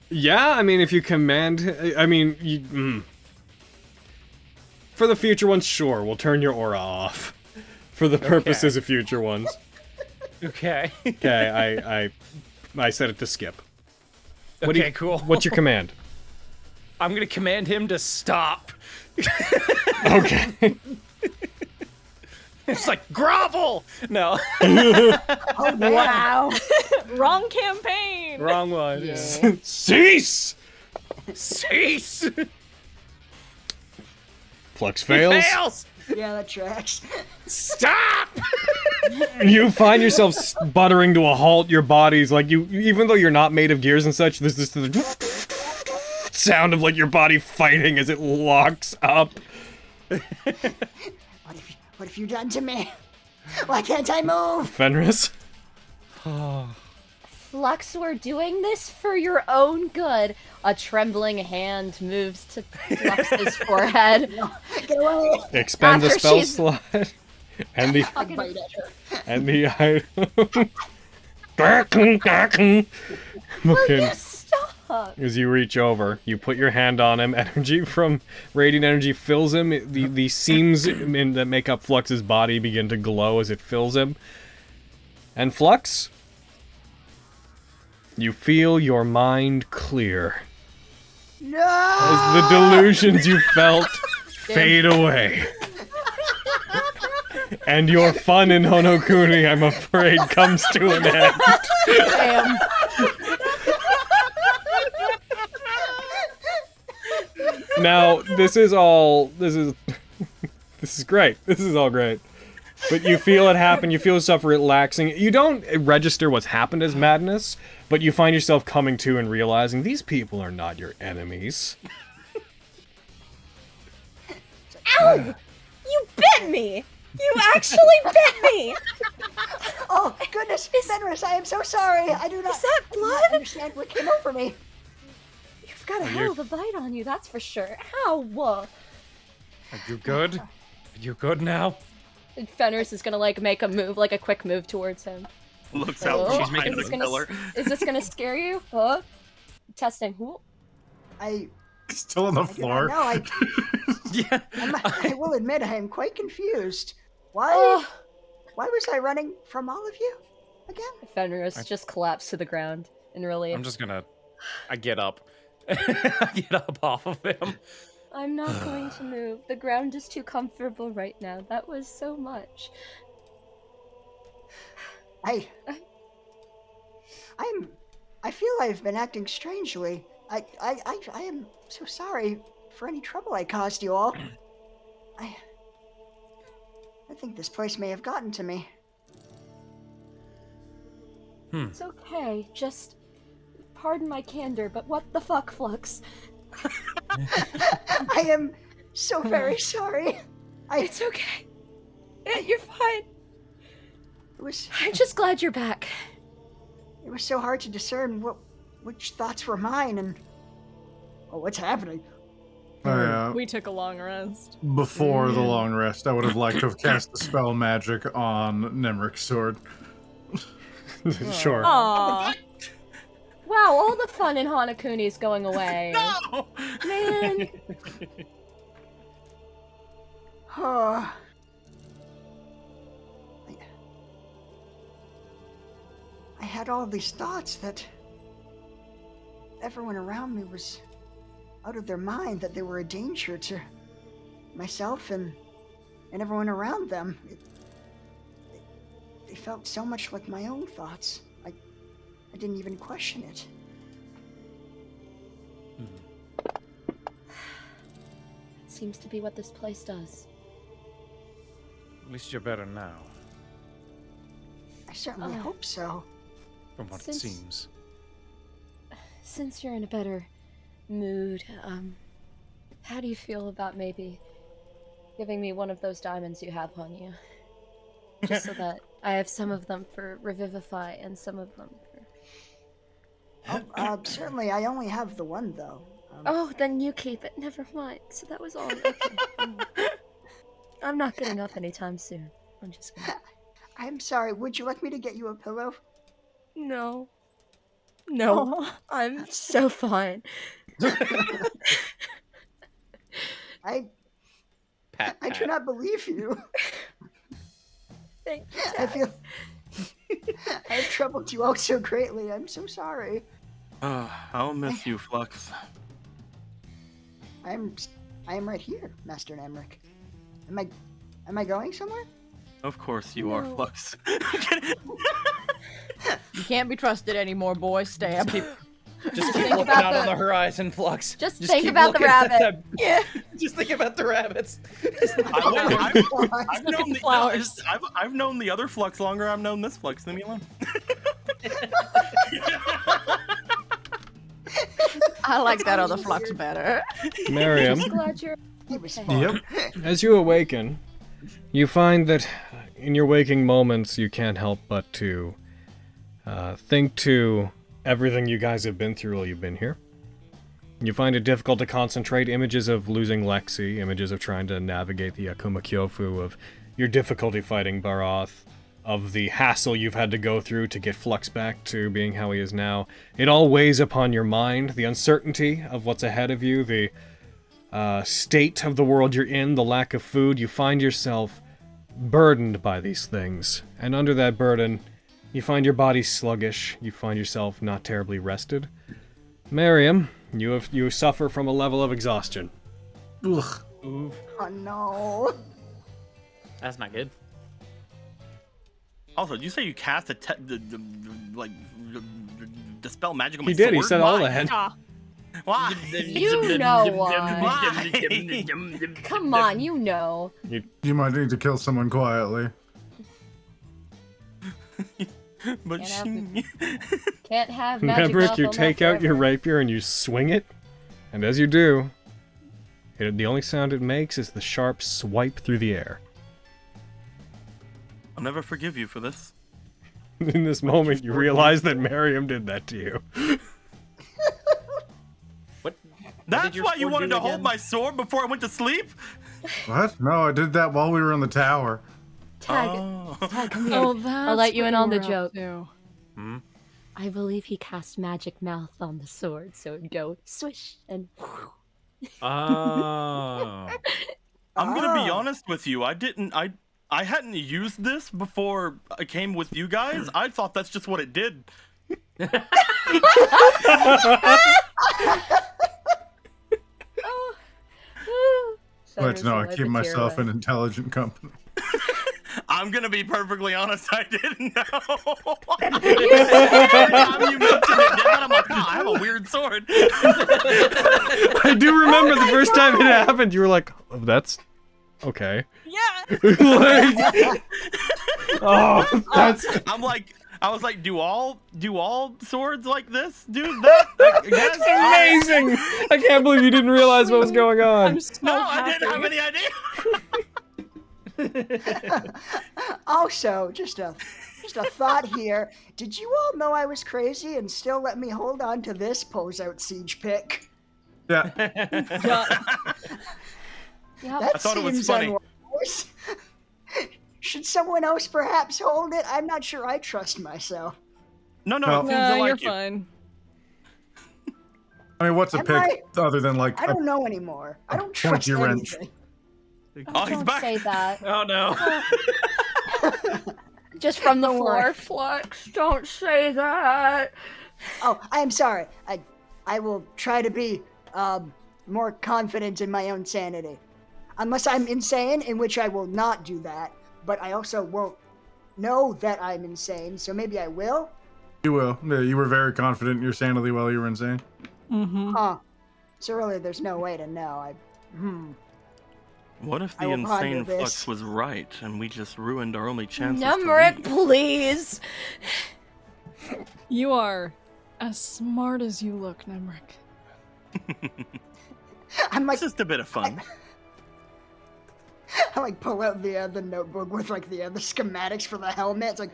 Yeah, I mean, if you command... I mean, for the future ones, sure, we'll turn your aura off. For the purposes of future ones. Okay. Okay, I set it to skip. What Okay, cool. What's your command? I'm gonna command him to stop. Okay. It's like, grovel! No. Oh, Wow. Wrong campaign. Wrong one. Yeah. Cease! Cease! Flux fails. Fails! Yeah, that tracks. Stop! You find yourself sputtering to a halt. Your body's like, even though you're not made of gears and such, there's this sound of like your body fighting as it locks up. What have you done to me? Why can't I move? Fenris? Flux, we're doing this for your own good. A trembling hand moves to Flux's forehead. No, get away. Expend the After spell she's- slot. And the I bite at her. and the item. Fucking- Stop! As you reach over, you put your hand on him. Energy from radiant energy fills him. The seams that make up Flux's body begin to glow as it fills him. And Flux, you feel your mind clear No! as the delusions you felt fade away. And your fun in Honokuni, I'm afraid, comes to an end. Damn. Now, this is great. This is all great. But you feel it happen, you feel yourself relaxing. You don't register what's happened as madness, but you find yourself coming to and realizing these people are not your enemies. Ow! You bit me! You actually bit me! Oh, goodness, Fenris, I am so sorry. I do not, Is that I do not blood? understand what came over me. You've got a hell of a bite on you, that's for sure. Ow! Are you good? Are you good now? And Fenris is gonna like make a move, like a quick move towards him. Looks out Oh, from behind is the this gonna pillar. is this gonna scare you? Huh? Testing. Ooh. Still on the I do floor. not know. Yeah. I will admit I am quite confused. Why was I running from all of you again? Fenris just collapsed to the ground in relief. I'm just gonna... I get up. I get up off of him. I'm not going to move. The ground is too comfortable right now. That was so much. I'm I feel I've been acting strangely. I am so sorry for any trouble I caused you all. I think this place may have gotten to me. It's okay. Just pardon my candor, but what the fuck, Flux? I am so very sorry. It's okay. You're fine. I'm just glad you're back. It was so hard to discern which thoughts were mine and what's happening. We took a long rest. Before the long rest, I would have liked to have cast the spell magic on Nemric's sword. Sure. Aww. Wow, all the fun in Hanakuni is going away. No! Man. I had all these thoughts that everyone around me was out of their mind, that they were a danger to myself and everyone around them. They felt so much like my own thoughts. I didn't even question it. It seems to be what this place does. At least you're better now, I certainly hope so. from what it seems. Since you're in a better mood, how do you feel about maybe giving me one of those diamonds you have on you? Just so that I have some of them for Revivify and some of them for... Certainly, I only have the one, though. Then you keep it. Never mind. So that was all. Okay. I'm not getting up anytime soon. I'm just gonna... I'm sorry, would you like me to get you a pillow? No. No, I'm so fine. I do not believe you. Thank you, I feel I have troubled you all so greatly. I'm so sorry. I'll miss you, Flux. I am right here, Master Nemric. Am I going somewhere? Of course you are, Flux. You can't be trusted anymore, boy. Stab. Just keep looking out on the horizon, Flux. Just Just think keep about the looking at rabbit. them. Yeah. Just think about the rabbits. I've known the other Flux longer. I've known this Flux. Leave me alone. I like that other Flux better. Miriam. I'm glad you're... Yep. As you awaken, you find that in your waking moments you can't help but to think to everything you guys have been through while you've been here. You find it difficult to concentrate. Images of losing Lexi, images of trying to navigate the Akuma Kyofu, of your difficulty fighting Baroth, of the hassle you've had to go through to get Flux back to being how he is now. It all weighs upon your mind, the uncertainty of what's ahead of you, the state of the world you're in, the lack of food. You find yourself burdened by these things, and under that burden, you find your body sluggish, you find yourself not terribly rested. Miriam, you suffer from a level of exhaustion. Ugh. Oof. Oh no. That's not good. Also, did you say you cast dispel magic on my He did, sword? he said all that. Why? You know why. Come on, you know. You might need to kill someone quietly. But Can't have magic. Remember, you take out your rapier and you swing it, and as you do, the only sound it makes is the sharp swipe through the air. I'll never forgive you for this. In this moment, you realize that Miriam did that to you. That's why you wanted to hold my sword before I went to sleep? What? No, I did that while we were in the tower. Tag, come here. I'll let you in on the joke. I believe he cast magic mouth on the sword, so it'd go swish and... Oh. I'm gonna be honest with you. I hadn't used this before I came with you guys. I thought that's just what it did. But no, I keep myself an intelligent company. I'm gonna be perfectly honest. I didn't know. Every time you mentioned it, I'm like, oh, I have a weird sword. I do remember the first time it happened. You were like, oh, "That's okay." Yeah. Like, oh, that's. I was like, do all swords like this do that? That's amazing! I can't believe you didn't realize what was going on. I didn't have any idea. Also, just a thought here. Did you all know I was crazy and still let me hold on to this pose out siege pick? Yeah. That I thought it was seems funny. unwise. Should someone else perhaps hold it? I'm not sure I trust myself. No, it seems Nah, like you're you. fine. I mean, what's a Am pick other than like I don't know anymore. I don't trust pointy wrench. anything. Oh, he's Don't back. say that. Oh no. Just from the Don't floor, worry. Flux. Don't say that. Oh, I am sorry. I will try to be more confident in my own sanity. Unless I'm insane, in which I will not do that. But I also won't know that I'm insane, so maybe I will. You will. Yeah, you were very confident in your sanity while you were insane. Mm-hmm. Huh. So really, there's no way to know. What if I the will ponder insane this. flux was right and we just ruined our only chances? Nemric, please. You are as smart as you look, Nemric. I'm like, It's just a bit of fun. I like pull out the notebook with like the schematics for the helmet. It's like,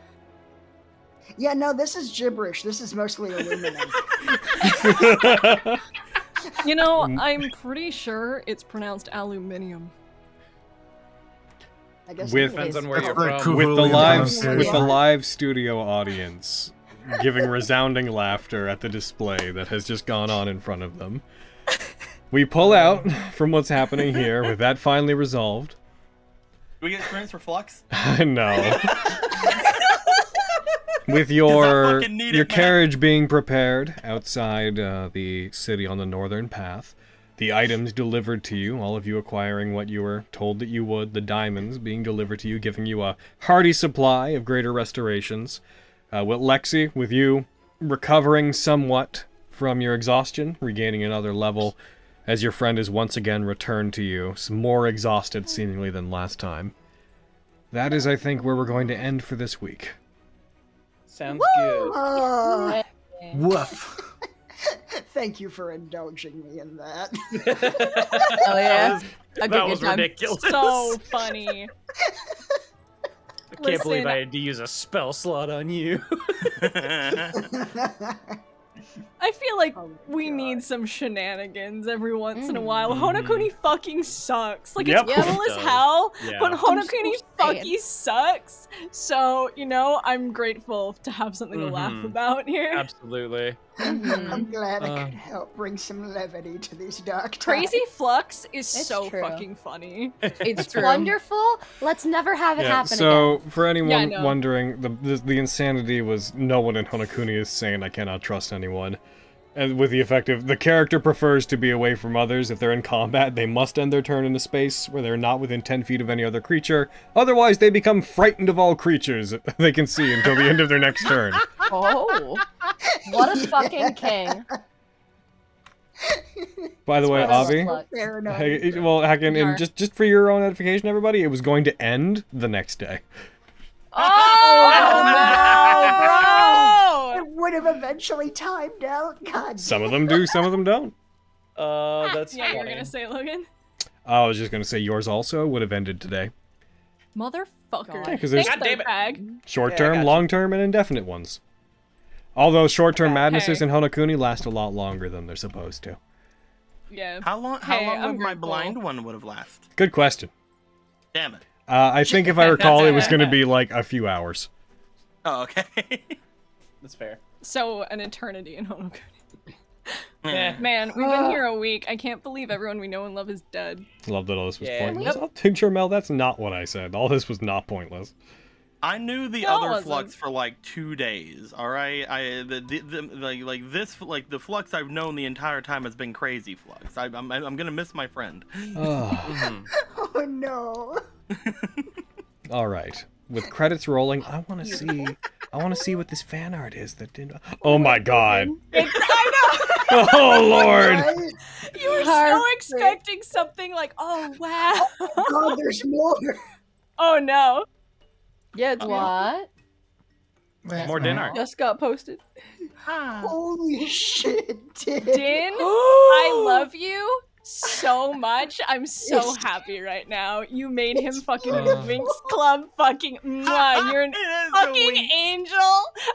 yeah, no, this is gibberish. This is mostly aluminum. You know, I'm pretty sure it's pronounced aluminium. I guess With- Depends on where That's you're like from. with the Cthulhu live pronunciation. with the live studio audience giving resounding laughter at the display that has just gone on in front of them. We pull out from what's happening here with that finally resolved. Do we get experience for flux? No. With your fucking need your it, man. carriage being prepared outside the city on the northern path, the items delivered to you, all of you acquiring what you were told that you would, the diamonds being delivered to you, giving you a hearty supply of greater restorations. With Lexi, with you recovering somewhat from your exhaustion, regaining another level, as your friend is once again returned to you, more exhausted seemingly than last time. That is, I think, where we're going to end for this week. Sounds good. Oh, Woof. thank you for indulging me in that. Oh yeah. That was ridiculous. So funny. I can't believe Listen. I had to use a spell slot on you. I feel like Oh my we God. need some shenanigans every once in a while. Honokuni fucking sucks. Like, Yep. it's cool It as does. hell, Yeah. but Honokuni so saying. fucking sucks. So, you know, I'm grateful to have something to laugh Mhm. about here. Absolutely. I'm glad I Uh. could help bring some levity to these dark times. Crazy Flux is It's so true. fucking funny. It's true. Wonderful. Let's never have it happen so again. for anyone no. wondering, the insanity was no one in Honokuni is saying I cannot trust anyone. And with the effect of, the character prefers to be away from others. If they're in combat, they must end their turn in a space where they're not within 10 feet of any other creature. Otherwise, they become frightened of all creatures they can see until the end of their next turn. Oh. What a fucking king. By the way, What a Avi, slut. Fair enough. hey, well, Hacken, Sure. and just for your own edification, everybody, it was going to end the next day. Oh, It would have eventually timed out. God. Some of them do, some of them don't. That's yeah, you're funny. gonna say, Logan? I was just going to say yours also would have ended today. Motherfucker. Yeah, 'cause there's- Thanks, God damn it. Dirtbag. Short Yeah, I term, got you. long term, and indefinite ones. Although short term madnesses hey. in Honokuni last a lot longer than they're supposed to. Yeah. How long Hey, would I'm my grateful. blind one would have lasted? Good question. Damn it. I think if I recall, it was going to be like a few hours. Oh, okay. That's fair. So, an eternity in Honokuni. Yeah. Man, we've been here a week. I can't believe everyone we know and love is dead. Love that all this was Yeah. pointless. Oh, Picture Mel, that's not what I said. All this was not pointless. I knew the No, it other wasn't. flux for like 2 days. All right, the flux I've known the entire time has been crazy flux. I'm gonna miss my friend. Oh. Oh no. All right. with credits rolling, I want to see what this fan art is that didn't. Oh my god. Oh lord. You were so expecting something like, oh wow. Oh god, there's more. Oh no. Yeah, it's What? More dinner. just got posted. Holy shit, Din. Din, I love you so much. I'm so happy right now. You made him fucking Winx Club fucking mwah. You're an fucking angel.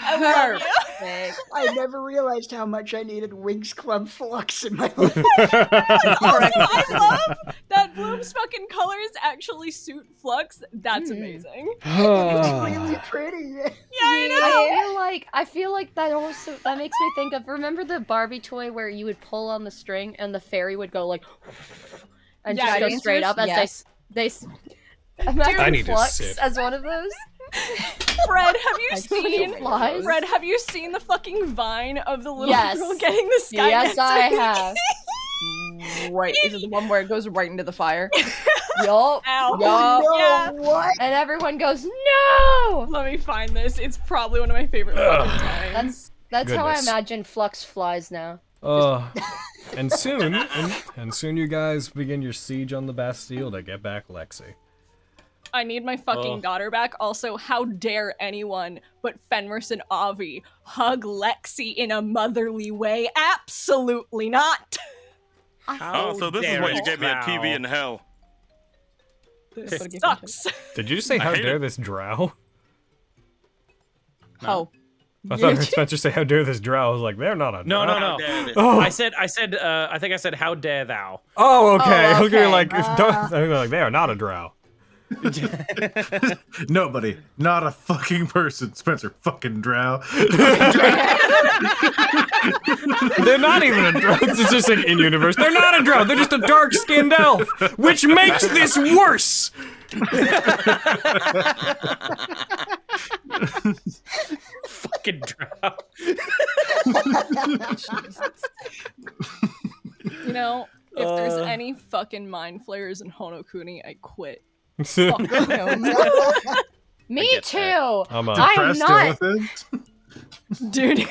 I love you. I never realized how much I needed Winx Club Flux in my life. I love that Bloom's fucking colors actually suit Flux. That's amazing. It's really pretty. Yeah, I know. I feel like that makes me think of, remember the Barbie toy where you would pull on the string and the fairy would go like and Yeah, just go dancers? straight up as Yes. they imagine I need to Flux sit. as one of those. Fred, have you I seen? see flies. Fred, have you seen the fucking vine of the little Yes. girl getting the sky? Yes, I have. Right, is it the one where it goes right into the fire? Yup. Ow. Yup. No, Yeah. what? And everyone goes, no! Let me find this. It's probably one of my favorite fucking times. That's how I Goodness. imagine Flux flies now. And soon, and soon you guys begin your siege on the Bastille to get back Lexi. I need my fucking daughter back. Also, how dare anyone but Fenris and Avi hug Lexi in a motherly way? Absolutely not. Oh, so this is what you gave me a TV in hell. This sucks. Did you just say I how hate dare it. this drow? Oh. I thought I heard Spencer say how dare this drow. I was like, they're not a No, drow. no, no. dare this. Oh. I said, I think I said, how dare thou? Oh, okay. Oh, I was gonna be okay. like, I was like, they are not a drow. Nobody, not a fucking person. Spencer, fucking drow. They're not even a drow. It's just like in universe. They're not a drow. They're just a dark-skinned elf, which makes this worse. Fucking drow. You know, if there's any fucking mind flayers in Honokuni, I quit. Me get too! I'm I am not! Dude.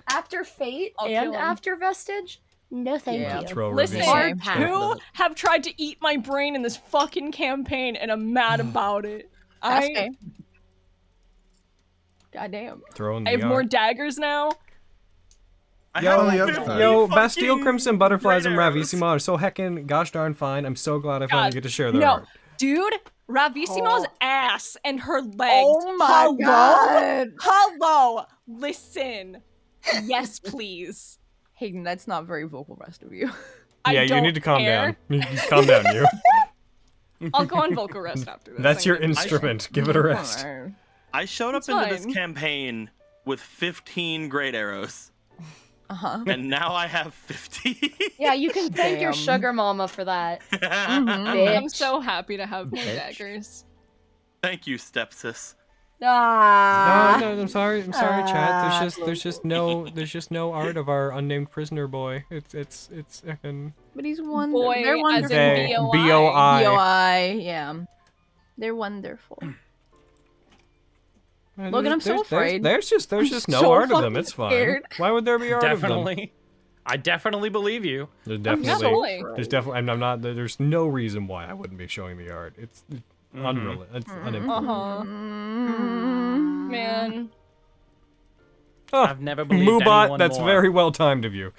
After Fate I'll kill and him. after Vestige? No thank Yeah. you. Throw Listen, Ravissimo. who have tried to eat my brain in this fucking campaign and I'm mad about it? I Goddamn. Throw in I the have more yard. daggers now. I Yo, have yo, 50 Bastille fucking Crimson Butterflies and great arrows. Ravissimo are so heckin' gosh darn fine. I'm so glad I finally God, get to share their no, art. dude, Ravissimo's ass and her legs. Oh my Hello? god! Hello, listen. Yes, please. Hayden, that's not very vocal, rest of you. I Yeah, you don't need to calm care. down. You need to calm down, you. I'll go on vocal rest after this. That's your Thank you. instrument. Give it a rest. I showed up It's into this fine. campaign with 15 great arrows, Uh-huh. and now I have 50. Yeah, you can thank your Damn. sugar mama for that. I'm Bitch. so happy to have more daggers. Thank you, stepsis. Ah. No, I'm sorry, chat. There's just no art of our unnamed prisoner boy. It's heckin' But he's wonderful. Boy, They're as wonderful. They- in B.O.I.. B.O.I., yeah. They're wonderful. Logan, I'm so afraid. There's just I'm no so art of them. fucking It's fine. scared. Why would there be art of them? Definitely. I definitely believe you. There's I'm definitely, so Definitely. afraid. there's definitely. I'm not. There's no reason why I wouldn't be showing the art. It's unreal. It's unimportant. Uh-huh. Mm. Man. Oh, I've never believed Moobot, anyone that's more. very well timed of you.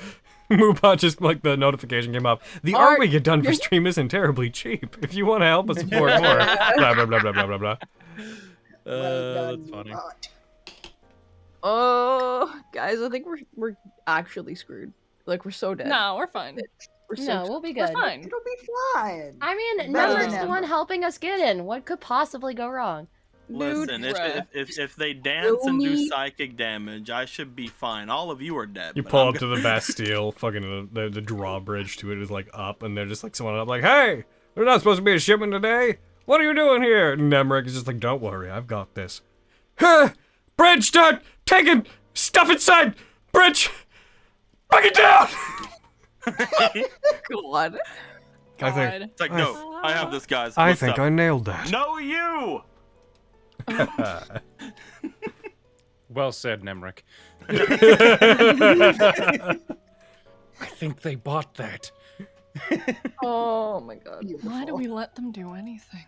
Moobot just like the notification came up. The art Art. we get done for stream isn't terribly cheap. If you want to help us support more, blah blah blah blah blah blah blah. That's funny. Oh, guys, I think we're actually screwed. Like, we're so dead. No, we're fine. We're so No, we'll be good. We're fine. It'll be fine. I mean, Better Nemrick's than the one ever. helping us get in. What could possibly go wrong? Listen, bruh. if they dance and do me. psychic damage, I should be fine. All of you are dead. You but pull I'm up to the Bastille, fucking the drawbridge to it is like up, and they're just like someone up like, hey, there's not supposed to be a shipment today. What are you doing here? And Nemrick is just like, don't worry, I've got this. Huh! Bridge, start taking stuff inside. Bridge, bring it down. God. I think God. It's like, no, I have this, guys. I What's think up? I nailed that. No, you. Well said, Nemric. I think they bought that. Oh my god. Why do we let them do anything?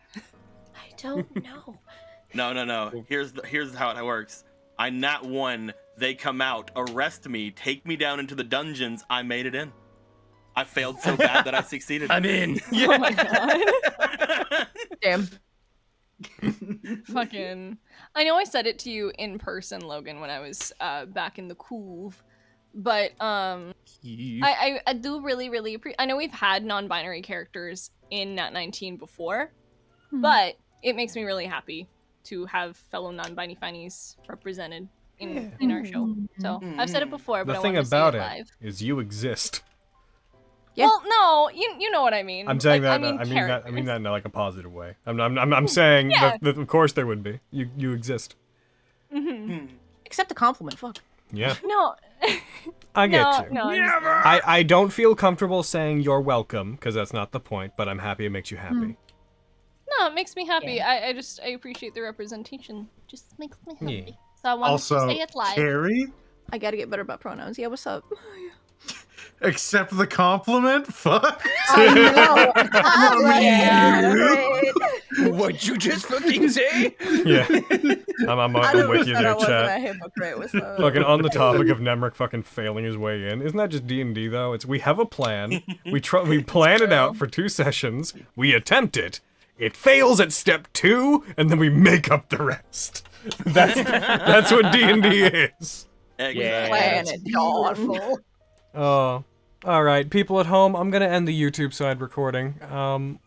I don't know. No. Here's how it works. I nat 1, they come out, arrest me, take me down into the dungeons. I made it in. I failed so bad that I succeeded. I'm in. Oh my god. Damn. Fucking. I know I said it to you in person, Logan, when I was back in the Couve, but I do really appreciate. I know we've had non-binary characters in Nat19 before, but it makes me really happy to have fellow non-binary finies represented in our show. So I've said it before, but The I thing want to about say it it live. is you exist. Yeah. Well, no, you know what I mean. I'm saying like, that. I mean that in like a positive way. I'm saying Yeah. that of course there would be. You exist. Accept a compliment. Fuck. Yeah. No. I get you. No, I don't feel comfortable saying you're welcome because that's not the point. But I'm happy it makes you happy. No, it makes me happy. Yeah. I appreciate the representation. Just makes me happy. Yeah. So I wanted Also, to say it live. Carrie, I gotta get better about pronouns. Yeah, what's up? accept the compliment. Fuck. What'd you just fucking say? Yeah. I'm with you there, I wasn't a chat. hypocrite. What's up? Fucking on the topic of Nemric fucking failing his way in. Isn't that just D&D though? It's we have a plan. We plan it out for 2 sessions. We attempt it. It fails at step 2, and then we make up the rest. That's what D&D is. Yeah. Planet Dawn. Oh. Alright, people at home, I'm gonna end the YouTube side recording.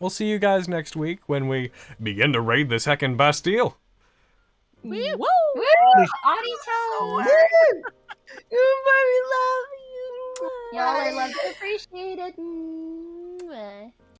We'll see you guys next week when we begin to raid this heckin' Bastille. Woo! Woo! Audio. Goodbye, we love you. Y'all, I love and appreciate it.